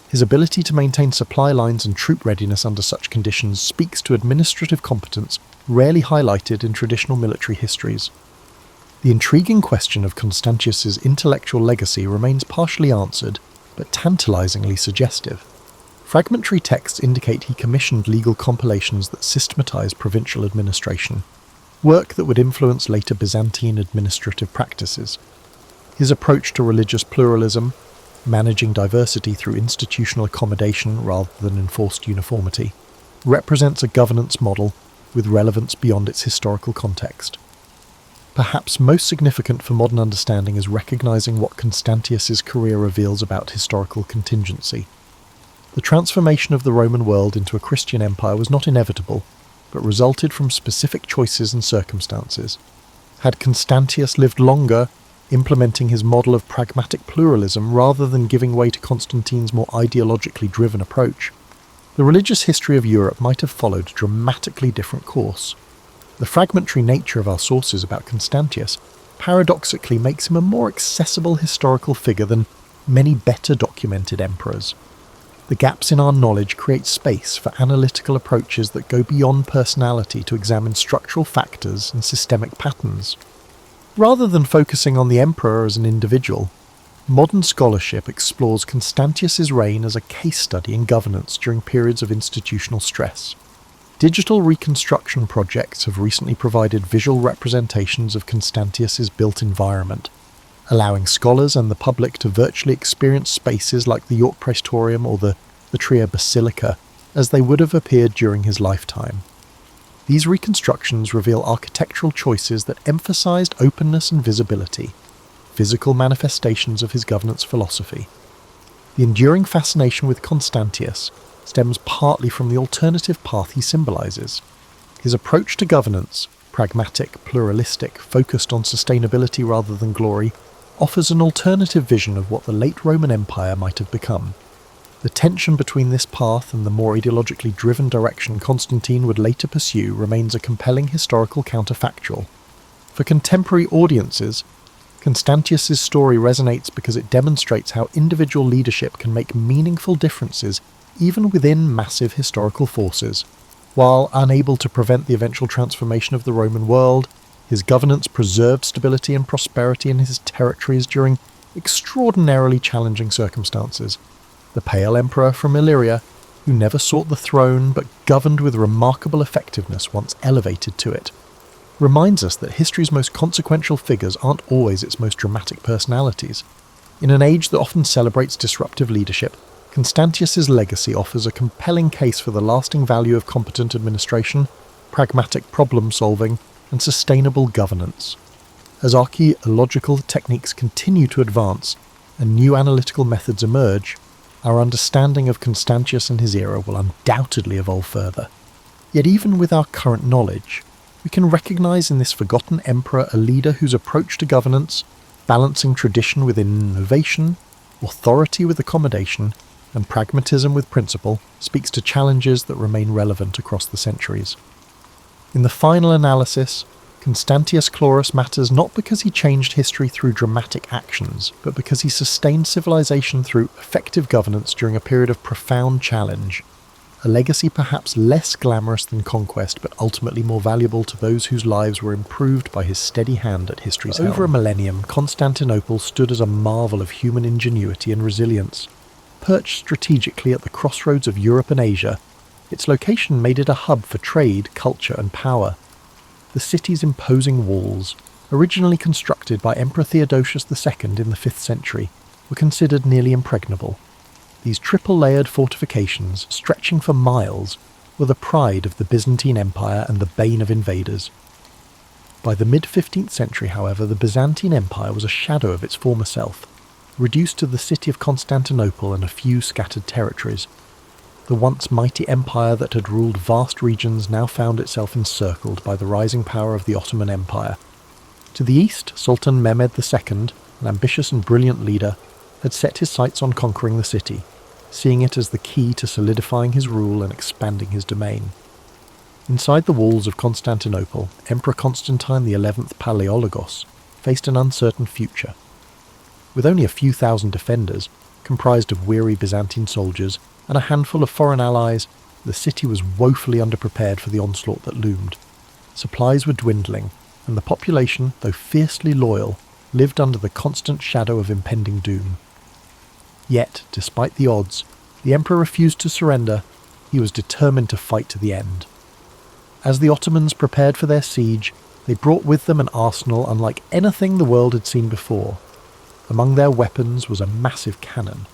His ability to maintain supply lines and troop readiness under such conditions speaks to administrative competence rarely highlighted in traditional military histories. The intriguing question of Constantius's intellectual legacy remains partially answered, but tantalizingly suggestive. Fragmentary texts indicate he commissioned legal compilations that systematize provincial administration, work that would influence later Byzantine administrative practices. His approach to religious pluralism, managing diversity through institutional accommodation rather than enforced uniformity, represents a governance model with relevance beyond its historical context. Perhaps most significant for modern understanding is recognizing what Constantius's career reveals about historical contingency. The transformation of the Roman world into a Christian empire was not inevitable, but resulted from specific choices and circumstances. Had Constantius lived longer, implementing his model of pragmatic pluralism rather than giving way to Constantine's more ideologically driven approach, the religious history of Europe might have followed a dramatically different course. The fragmentary nature of our sources about Constantius paradoxically makes him a more accessible historical figure than many better documented emperors. The gaps in our knowledge create space for analytical approaches that go beyond personality to examine structural factors and systemic patterns. Rather than focusing on the emperor as an individual, modern scholarship explores Constantius's reign as a case study in governance during periods of institutional stress. Digital reconstruction projects have recently provided visual representations of Constantius's built environment, allowing scholars and the public to virtually experience spaces like the York Praetorium or the Trier Basilica as they would have appeared during his lifetime. These reconstructions reveal architectural choices that emphasized openness and visibility, physical manifestations of his governance philosophy. The enduring fascination with Constantius stems partly from the alternative path he symbolizes. His approach to governance, pragmatic, pluralistic, focused on sustainability rather than glory, offers an alternative vision of what the late Roman Empire might have become. The tension between this path and the more ideologically driven direction Constantine would later pursue remains a compelling historical counterfactual. For contemporary audiences, Constantius's story resonates because it demonstrates how individual leadership can make meaningful differences even within massive historical forces. While unable to prevent the eventual transformation of the Roman world, his governance preserved stability and prosperity in his territories during extraordinarily challenging circumstances. The Pale Emperor from Illyria, who never sought the throne but governed with remarkable effectiveness once elevated to it, reminds us that history's most consequential figures aren't always its most dramatic personalities. In an age that often celebrates disruptive leadership, Constantius's legacy offers a compelling case for the lasting value of competent administration, pragmatic problem-solving, and sustainable governance. As archaeological techniques continue to advance and new analytical methods emerge, our understanding of Constantius and his era will undoubtedly evolve further. Yet even with our current knowledge, we can recognise in this forgotten emperor a leader whose approach to governance, balancing tradition with innovation, authority with accommodation, and pragmatism with principle, speaks to challenges that remain relevant across the centuries. In the final analysis, Constantius Chlorus matters not because he changed history through dramatic actions, but because he sustained civilization through effective governance during a period of profound challenge, a legacy perhaps less glamorous than conquest, but ultimately more valuable to those whose lives were improved by his steady hand at history's helm. Over a millennium, Constantinople stood as a marvel of human ingenuity and resilience. Perched strategically at the crossroads of Europe and Asia, its location made it a hub for trade, culture, and power. The city's imposing walls, originally constructed by Emperor Theodosius II in the 5th century, were considered nearly impregnable. These triple-layered fortifications, stretching for miles, were the pride of the Byzantine Empire and the bane of invaders. By the mid-15th century, however, the Byzantine Empire was a shadow of its former self, reduced to the city of Constantinople and a few scattered territories. The once mighty empire that had ruled vast regions now found itself encircled by the rising power of the Ottoman Empire. To the east, Sultan Mehmed II, an ambitious and brilliant leader, had set his sights on conquering the city, seeing it as the key to solidifying his rule and expanding his domain. Inside the walls of Constantinople, Emperor Constantine XI Palaiologos faced an uncertain future. With only a few thousand defenders, comprised of weary Byzantine soldiers, and a handful of foreign allies, the city was woefully underprepared for the onslaught that loomed. Supplies were dwindling, and the population, though fiercely loyal, lived under the constant shadow of impending doom. Yet, despite the odds, the emperor refused to surrender. He was determined to fight to the end. As the Ottomans prepared for their siege, they brought with them an arsenal unlike anything the world had seen before. Among their weapons was a massive cannon,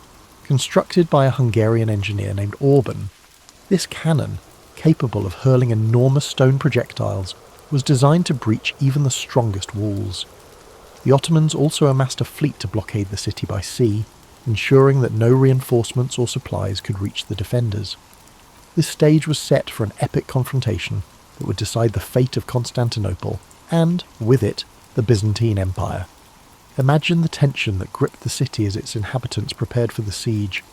constructed by a Hungarian engineer named Orban. This cannon, capable of hurling enormous stone projectiles, was designed to breach even the strongest walls. The Ottomans also amassed a fleet to blockade the city by sea, ensuring that no reinforcements or supplies could reach the defenders. This stage was set for an epic confrontation that would decide the fate of Constantinople, and, with it, the Byzantine Empire. Imagine the tension that gripped the city as its inhabitants prepared for the siege.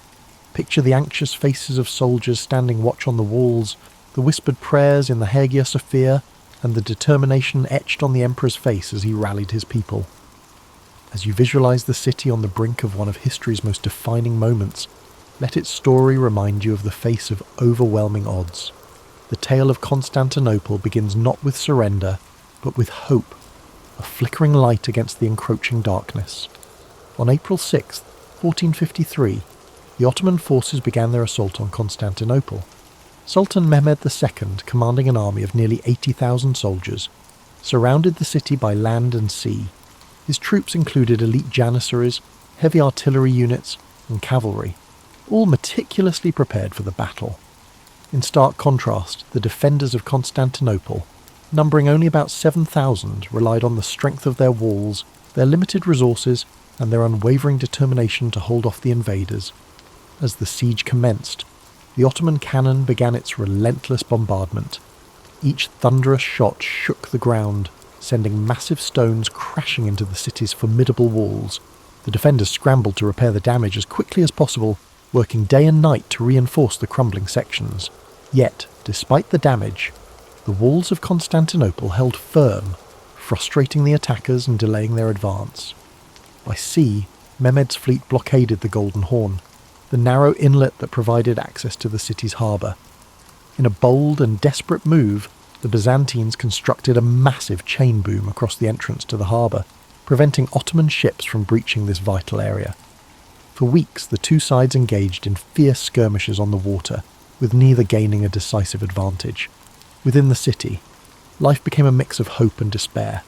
Picture the anxious faces of soldiers standing watch on the walls, the whispered prayers in the Hagia Sophia, and the determination etched on the emperor's face as he rallied his people. As you visualize the city on the brink of one of history's most defining moments, let its story remind you of the face of overwhelming odds. The tale of Constantinople begins not with surrender, but with hope, a flickering light against the encroaching darkness. On April 6, 1453, the Ottoman forces began their assault on Constantinople. Sultan Mehmed II, commanding an army of nearly 80,000 soldiers, surrounded the city by land and sea. His troops included elite janissaries, heavy artillery units, and cavalry, all meticulously prepared for the battle. In stark contrast, the defenders of Constantinople, numbering only about 7,000, relied on the strength of their walls, their limited resources, and their unwavering determination to hold off the invaders. As the siege commenced, the Ottoman cannon began its relentless bombardment. Each thunderous shot shook the ground, sending massive stones crashing into the city's formidable walls. The defenders scrambled to repair the damage as quickly as possible, working day and night to reinforce the crumbling sections. Yet, despite the damage, the walls of Constantinople held firm, frustrating the attackers and delaying their advance. By sea, Mehmed's fleet blockaded the Golden Horn, the narrow inlet that provided access to the city's harbour. In a bold and desperate move, the Byzantines constructed a massive chain boom across the entrance to the harbour, preventing Ottoman ships from breaching this vital area. For weeks, the two sides engaged in fierce skirmishes on the water, with neither gaining a decisive advantage. Within the city, life became a mix of hope and despair.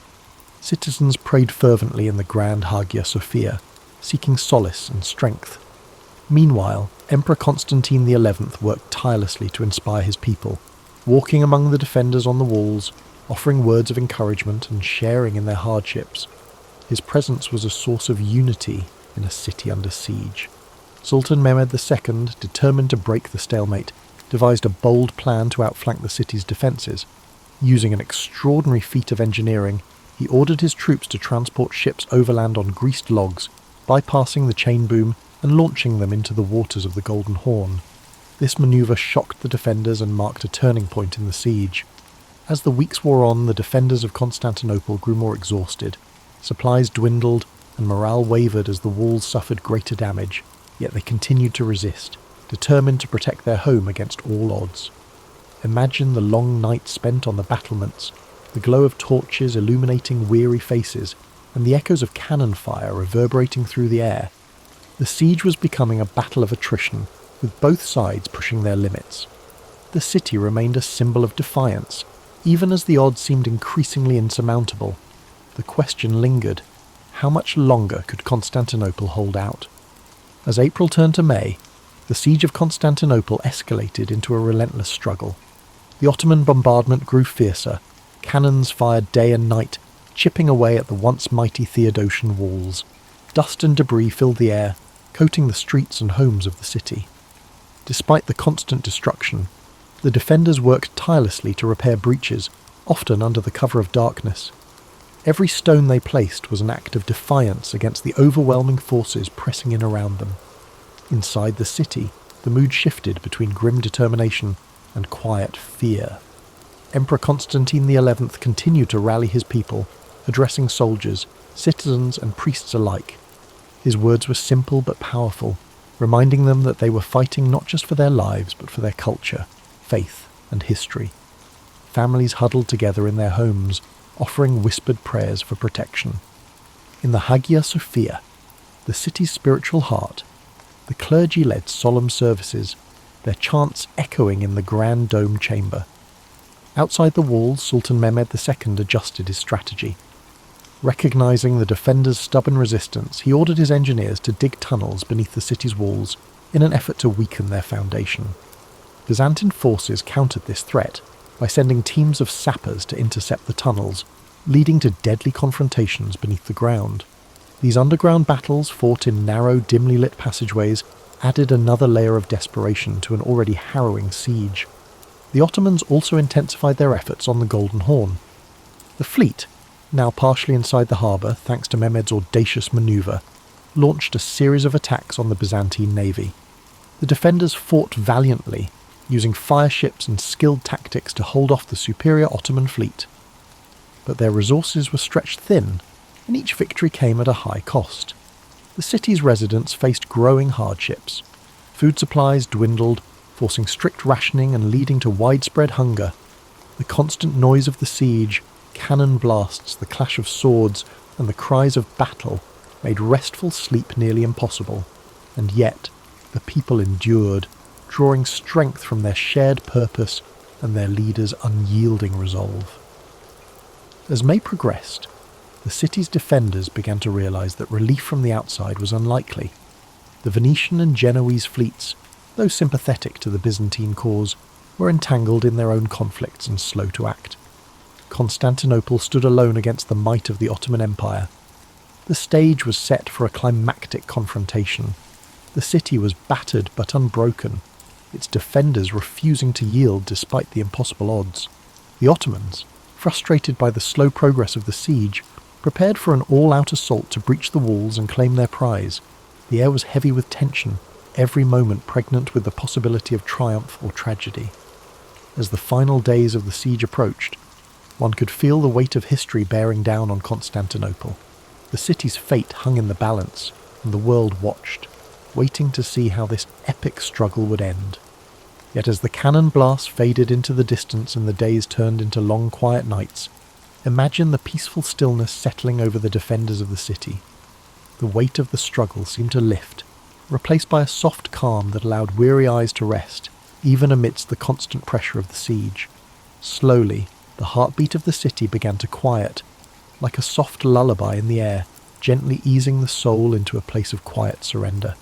Citizens prayed fervently in the grand Hagia Sophia, seeking solace and strength. Meanwhile, Emperor Constantine XI worked tirelessly to inspire his people, walking among the defenders on the walls, offering words of encouragement and sharing in their hardships. His presence was a source of unity in a city under siege. Sultan Mehmed II, determined to break the stalemate, devised a bold plan to outflank the city's defences. Using an extraordinary feat of engineering, he ordered his troops to transport ships overland on greased logs, bypassing the chain boom and launching them into the waters of the Golden Horn. This manoeuvre shocked the defenders and marked a turning point in the siege. As the weeks wore on, the defenders of Constantinople grew more exhausted. Supplies dwindled, and morale wavered as the walls suffered greater damage, yet they continued to resist, determined to protect their home against all odds. Imagine the long nights spent on the battlements, the glow of torches illuminating weary faces, and the echoes of cannon fire reverberating through the air. The siege was becoming a battle of attrition, with both sides pushing their limits. The city remained a symbol of defiance, even as the odds seemed increasingly insurmountable. The question lingered: how much longer could Constantinople hold out? As April turned to May, the siege of Constantinople escalated into a relentless struggle. The Ottoman bombardment grew fiercer, cannons fired day and night, chipping away at the once mighty Theodosian walls. Dust and debris filled the air, coating the streets and homes of the city. Despite the constant destruction, the defenders worked tirelessly to repair breaches, often under the cover of darkness. Every stone they placed was an act of defiance against the overwhelming forces pressing in around them. Inside the city, the mood shifted between grim determination and quiet fear. Emperor Constantine XI continued to rally his people, addressing soldiers, citizens and priests alike. His words were simple but powerful, reminding them that they were fighting not just for their lives but for their culture, faith and history. Families huddled together in their homes, offering whispered prayers for protection. In the Hagia Sophia, the city's spiritual heart, the clergy led solemn services, their chants echoing in the grand dome chamber. Outside the walls, Sultan Mehmed II adjusted his strategy. Recognizing the defenders' stubborn resistance, he ordered his engineers to dig tunnels beneath the city's walls in an effort to weaken their foundation. Byzantine forces countered this threat by sending teams of sappers to intercept the tunnels, leading to deadly confrontations beneath the ground. These underground battles, fought in narrow, dimly lit passageways, added another layer of desperation to an already harrowing siege. The Ottomans also intensified their efforts on the Golden Horn. The fleet, now partially inside the harbour thanks to Mehmed's audacious manoeuvre, launched a series of attacks on the Byzantine navy. The defenders fought valiantly, using fire ships and skilled tactics to hold off the superior Ottoman fleet. But their resources were stretched thin, and each victory came at a high cost. The city's residents faced growing hardships. Food supplies dwindled, forcing strict rationing and leading to widespread hunger. The constant noise of the siege, cannon blasts, the clash of swords, and the cries of battle made restful sleep nearly impossible. And yet, the people endured, drawing strength from their shared purpose and their leaders' unyielding resolve. As May progressed, the city's defenders began to realize that relief from the outside was unlikely. The Venetian and Genoese fleets, though sympathetic to the Byzantine cause, were entangled in their own conflicts and slow to act. Constantinople stood alone against the might of the Ottoman Empire. The stage was set for a climactic confrontation. The city was battered but unbroken, its defenders refusing to yield despite the impossible odds. The Ottomans, frustrated by the slow progress of the siege, prepared for an all-out assault to breach the walls and claim their prize. The air was heavy with tension, every moment pregnant with the possibility of triumph or tragedy. As the final days of the siege approached, one could feel the weight of history bearing down on Constantinople. The city's fate hung in the balance, and the world watched, waiting to see how this epic struggle would end. Yet as the cannon blasts faded into the distance and the days turned into long quiet nights, imagine the peaceful stillness settling over the defenders of the city. The weight of the struggle seemed to lift, replaced by a soft calm that allowed weary eyes to rest, even amidst the constant pressure of the siege. Slowly, the heartbeat of the city began to quiet, like a soft lullaby in the air, gently easing the soul into a place of quiet surrender.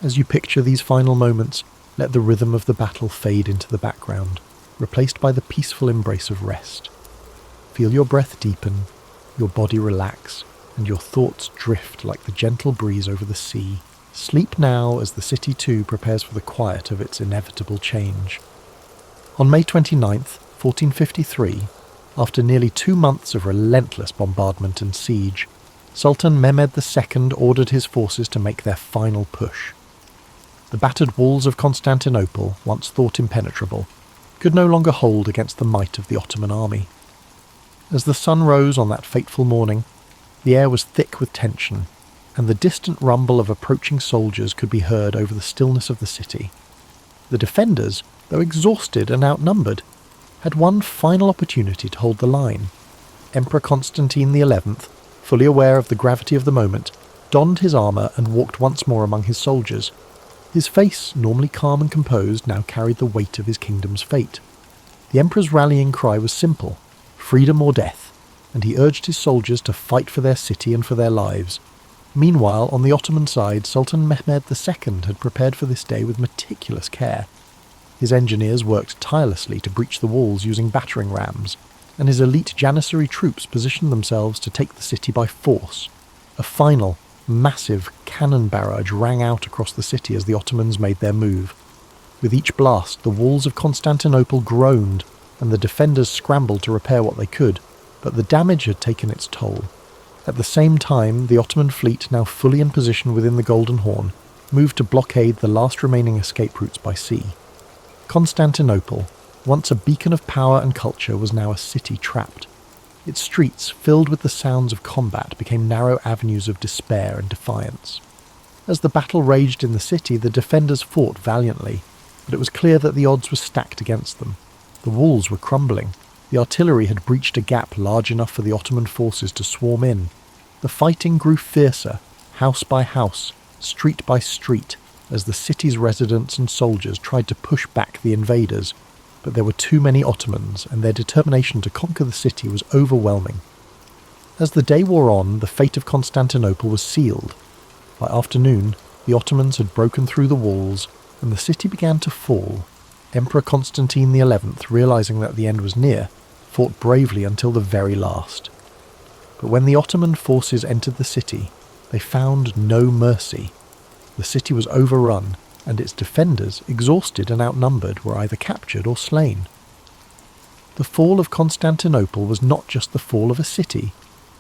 As you picture these final moments, let the rhythm of the battle fade into the background, replaced by the peaceful embrace of rest. Feel your breath deepen, your body relax, and your thoughts drift like the gentle breeze over the sea. Sleep now as the city too prepares for the quiet of its inevitable change. On May 29th, 1453, after nearly 2 months of relentless bombardment and siege, Sultan Mehmed II ordered his forces to make their final push. The battered walls of Constantinople, once thought impenetrable, could no longer hold against the might of the Ottoman army. As the sun rose on that fateful morning, the air was thick with tension, and the distant rumble of approaching soldiers could be heard over the stillness of the city. The defenders, though exhausted and outnumbered, had one final opportunity to hold the line. Emperor Constantine XI, fully aware of the gravity of the moment, donned his armour and walked once more among his soldiers. His face, normally calm and composed, now carried the weight of his kingdom's fate. The emperor's rallying cry was simple: freedom or death, and he urged his soldiers to fight for their city and for their lives. Meanwhile, on the Ottoman side, Sultan Mehmed II had prepared for this day with meticulous care. His engineers worked tirelessly to breach the walls using battering rams, and his elite Janissary troops positioned themselves to take the city by force. A final, massive cannon barrage rang out across the city as the Ottomans made their move. With each blast, the walls of Constantinople groaned, and the defenders scrambled to repair what they could, but the damage had taken its toll. At the same time, the Ottoman fleet, now fully in position within the Golden Horn, moved to blockade the last remaining escape routes by sea. Constantinople, once a beacon of power and culture, was now a city trapped. Its streets, filled with the sounds of combat, became narrow avenues of despair and defiance. As the battle raged in the city, the defenders fought valiantly, but it was clear that the odds were stacked against them. The walls were crumbling. The artillery had breached a gap large enough for the Ottoman forces to swarm in. The fighting grew fiercer, house by house, street by street, as the city's residents and soldiers tried to push back the invaders, but there were too many Ottomans, and their determination to conquer the city was overwhelming. As the day wore on, the fate of Constantinople was sealed. By afternoon, the Ottomans had broken through the walls, and the city began to fall. Emperor Constantine XI, realizing that the end was near, fought bravely until the very last. But when the Ottoman forces entered the city, they found no mercy. The city was overrun, and its defenders, exhausted and outnumbered, were either captured or slain. The fall of Constantinople was not just the fall of a city,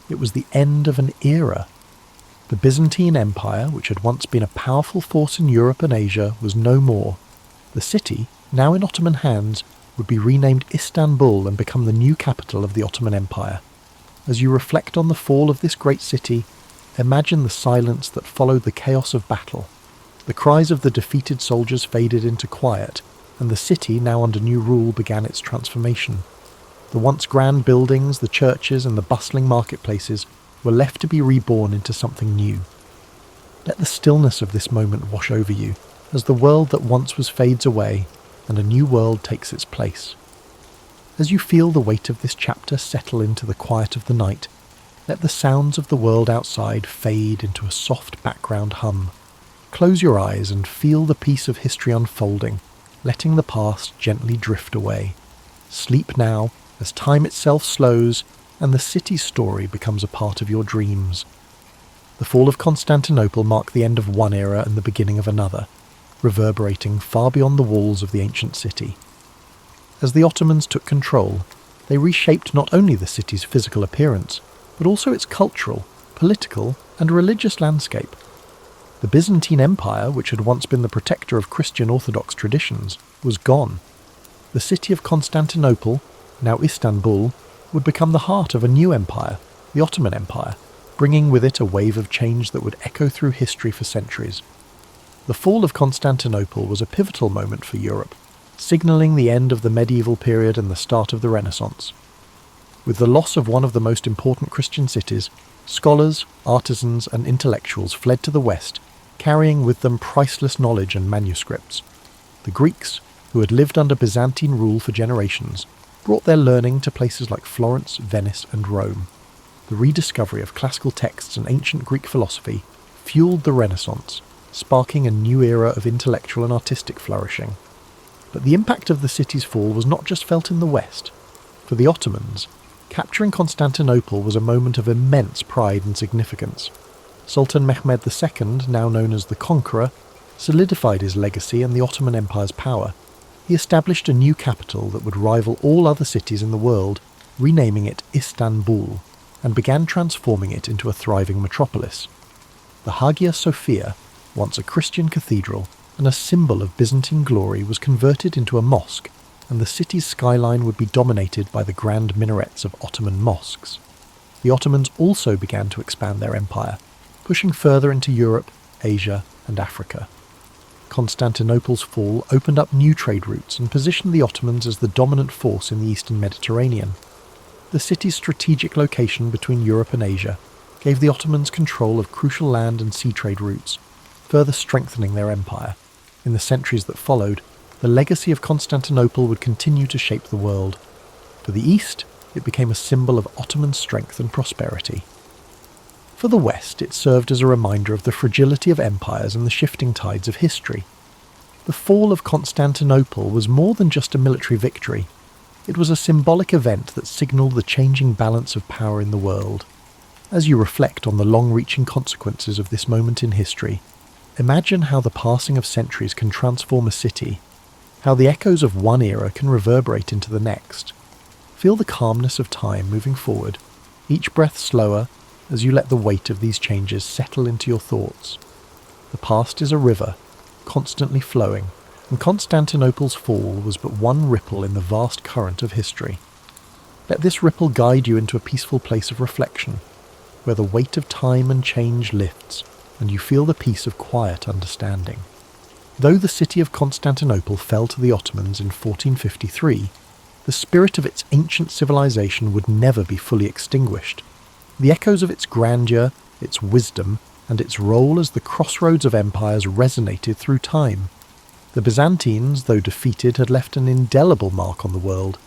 it was the end of an era. The Byzantine Empire, which had once been a powerful force in Europe and Asia, was no more. The city, now in Ottoman hands, would be renamed Istanbul and become the new capital of the Ottoman Empire. As you reflect on the fall of this great city, imagine the silence that followed the chaos of battle. The cries of the defeated soldiers faded into quiet, and the city, now under new rule, began its transformation. The once grand buildings, the churches, and the bustling marketplaces were left to be reborn into something new. Let the stillness of this moment wash over you, as the world that once was fades away, and a new world takes its place. As you feel the weight of this chapter settle into the quiet of the night, let the sounds of the world outside fade into a soft background hum. Close your eyes and feel the peace of history unfolding, letting the past gently drift away. Sleep now, as time itself slows, and the city's story becomes a part of your dreams. The fall of Constantinople marked the end of one era and the beginning of another, reverberating far beyond the walls of the ancient city. As the Ottomans took control, they reshaped not only the city's physical appearance, but also its cultural, political, and religious landscape. The The Byzantine Empire, which had once been the protector of Christian Orthodox traditions, was gone. The city of Constantinople, now Istanbul, would become the heart of a new empire, the Ottoman Empire, bringing with it a wave of change that would echo through history for centuries. The fall of Constantinople was a pivotal moment for Europe, signalling the end of the medieval period and the start of the Renaissance. With the loss of one of the most important Christian cities, scholars, artisans, and intellectuals fled to the west, carrying with them priceless knowledge and manuscripts. The Greeks, who had lived under Byzantine rule for generations, brought their learning to places like Florence, Venice, and Rome. The rediscovery of classical texts and ancient Greek philosophy fueled the Renaissance, sparking a new era of intellectual and artistic flourishing. But the impact of the city's fall was not just felt in the West. For the Ottomans, capturing Constantinople was a moment of immense pride and significance. Sultan Mehmed II, now known as the Conqueror, solidified his legacy and the Ottoman Empire's power. He established a new capital that would rival all other cities in the world, renaming it Istanbul, and began transforming it into a thriving metropolis. The Hagia Sophia, once a Christian cathedral and a symbol of Byzantine glory, was converted into a mosque, and the city's skyline would be dominated by the grand minarets of Ottoman mosques. The Ottomans also began to expand their empire, pushing further into Europe, Asia, and Africa. Constantinople's fall opened up new trade routes and positioned the Ottomans as the dominant force in the eastern Mediterranean. The city's strategic location between Europe and Asia gave the Ottomans control of crucial land and sea trade routes, further strengthening their empire. In the centuries that followed, the legacy of Constantinople would continue to shape the world. For the East, it became a symbol of Ottoman strength and prosperity. For the West, it served as a reminder of the fragility of empires and the shifting tides of history. The fall of Constantinople was more than just a military victory. It was a symbolic event that signalled the changing balance of power in the world. As you reflect on the long-reaching consequences of this moment in history, imagine how the passing of centuries can transform a city, how the echoes of one era can reverberate into the next. Feel the calmness of time moving forward, each breath slower as you let the weight of these changes settle into your thoughts. The past is a river, constantly flowing, and Constantinople's fall was but one ripple in the vast current of history. Let this ripple guide you into a peaceful place of reflection, where the weight of time and change lifts, and you feel the peace of quiet understanding. Though the city of Constantinople fell to the Ottomans in 1453, the spirit of its ancient civilization would never be fully extinguished. The echoes of its grandeur, its wisdom, and its role as the crossroads of empires resonated through time. The Byzantines, though defeated, had left an indelible mark on the world.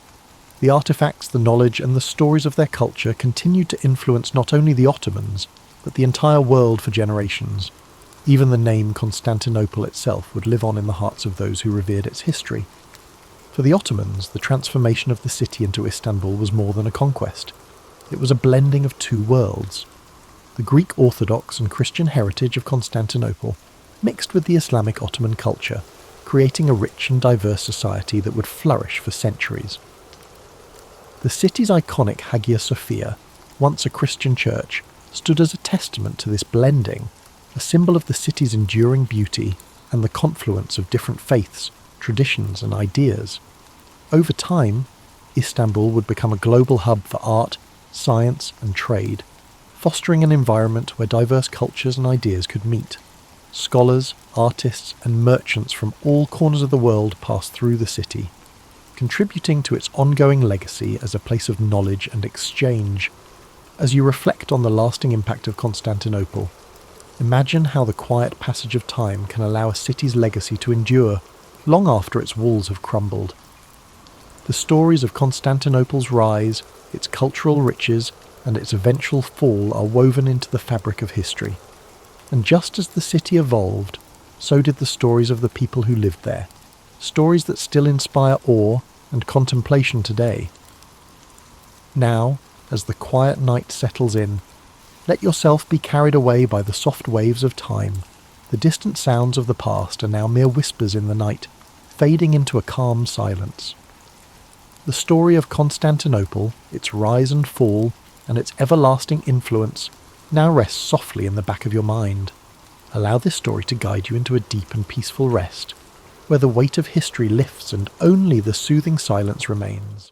The artifacts, the knowledge, and the stories of their culture continued to influence not only the Ottomans, but the entire world for generations. Even the name Constantinople itself would live on in the hearts of those who revered its history. For the Ottomans, the transformation of the city into Istanbul was more than a conquest. It was a blending of two worlds. The Greek Orthodox and Christian heritage of Constantinople mixed with the Islamic Ottoman culture, creating a rich and diverse society that would flourish for centuries. The city's iconic Hagia Sophia, once a Christian church, stood as a testament to this blending, a symbol of the city's enduring beauty and the confluence of different faiths, traditions, and ideas. Over time, Istanbul would become a global hub for art, science, and trade, fostering an environment where diverse cultures and ideas could meet. Scholars, artists, and merchants from all corners of the world passed through the city, contributing to its ongoing legacy as a place of knowledge and exchange. As you reflect on the lasting impact of Constantinople, imagine how the quiet passage of time can allow a city's legacy to endure long after its walls have crumbled. The stories of Constantinople's rise, its cultural riches, and its eventual fall are woven into the fabric of history. And just as the city evolved, so did the stories of the people who lived there, stories that still inspire awe and contemplation today. Now, as the quiet night settles in, let yourself be carried away by the soft waves of time. The distant sounds of the past are now mere whispers in the night, fading into a calm silence. The story of Constantinople, its rise and fall, and its everlasting influence now rests softly in the back of your mind. Allow this story to guide you into a deep and peaceful rest, where the weight of history lifts and only the soothing silence remains.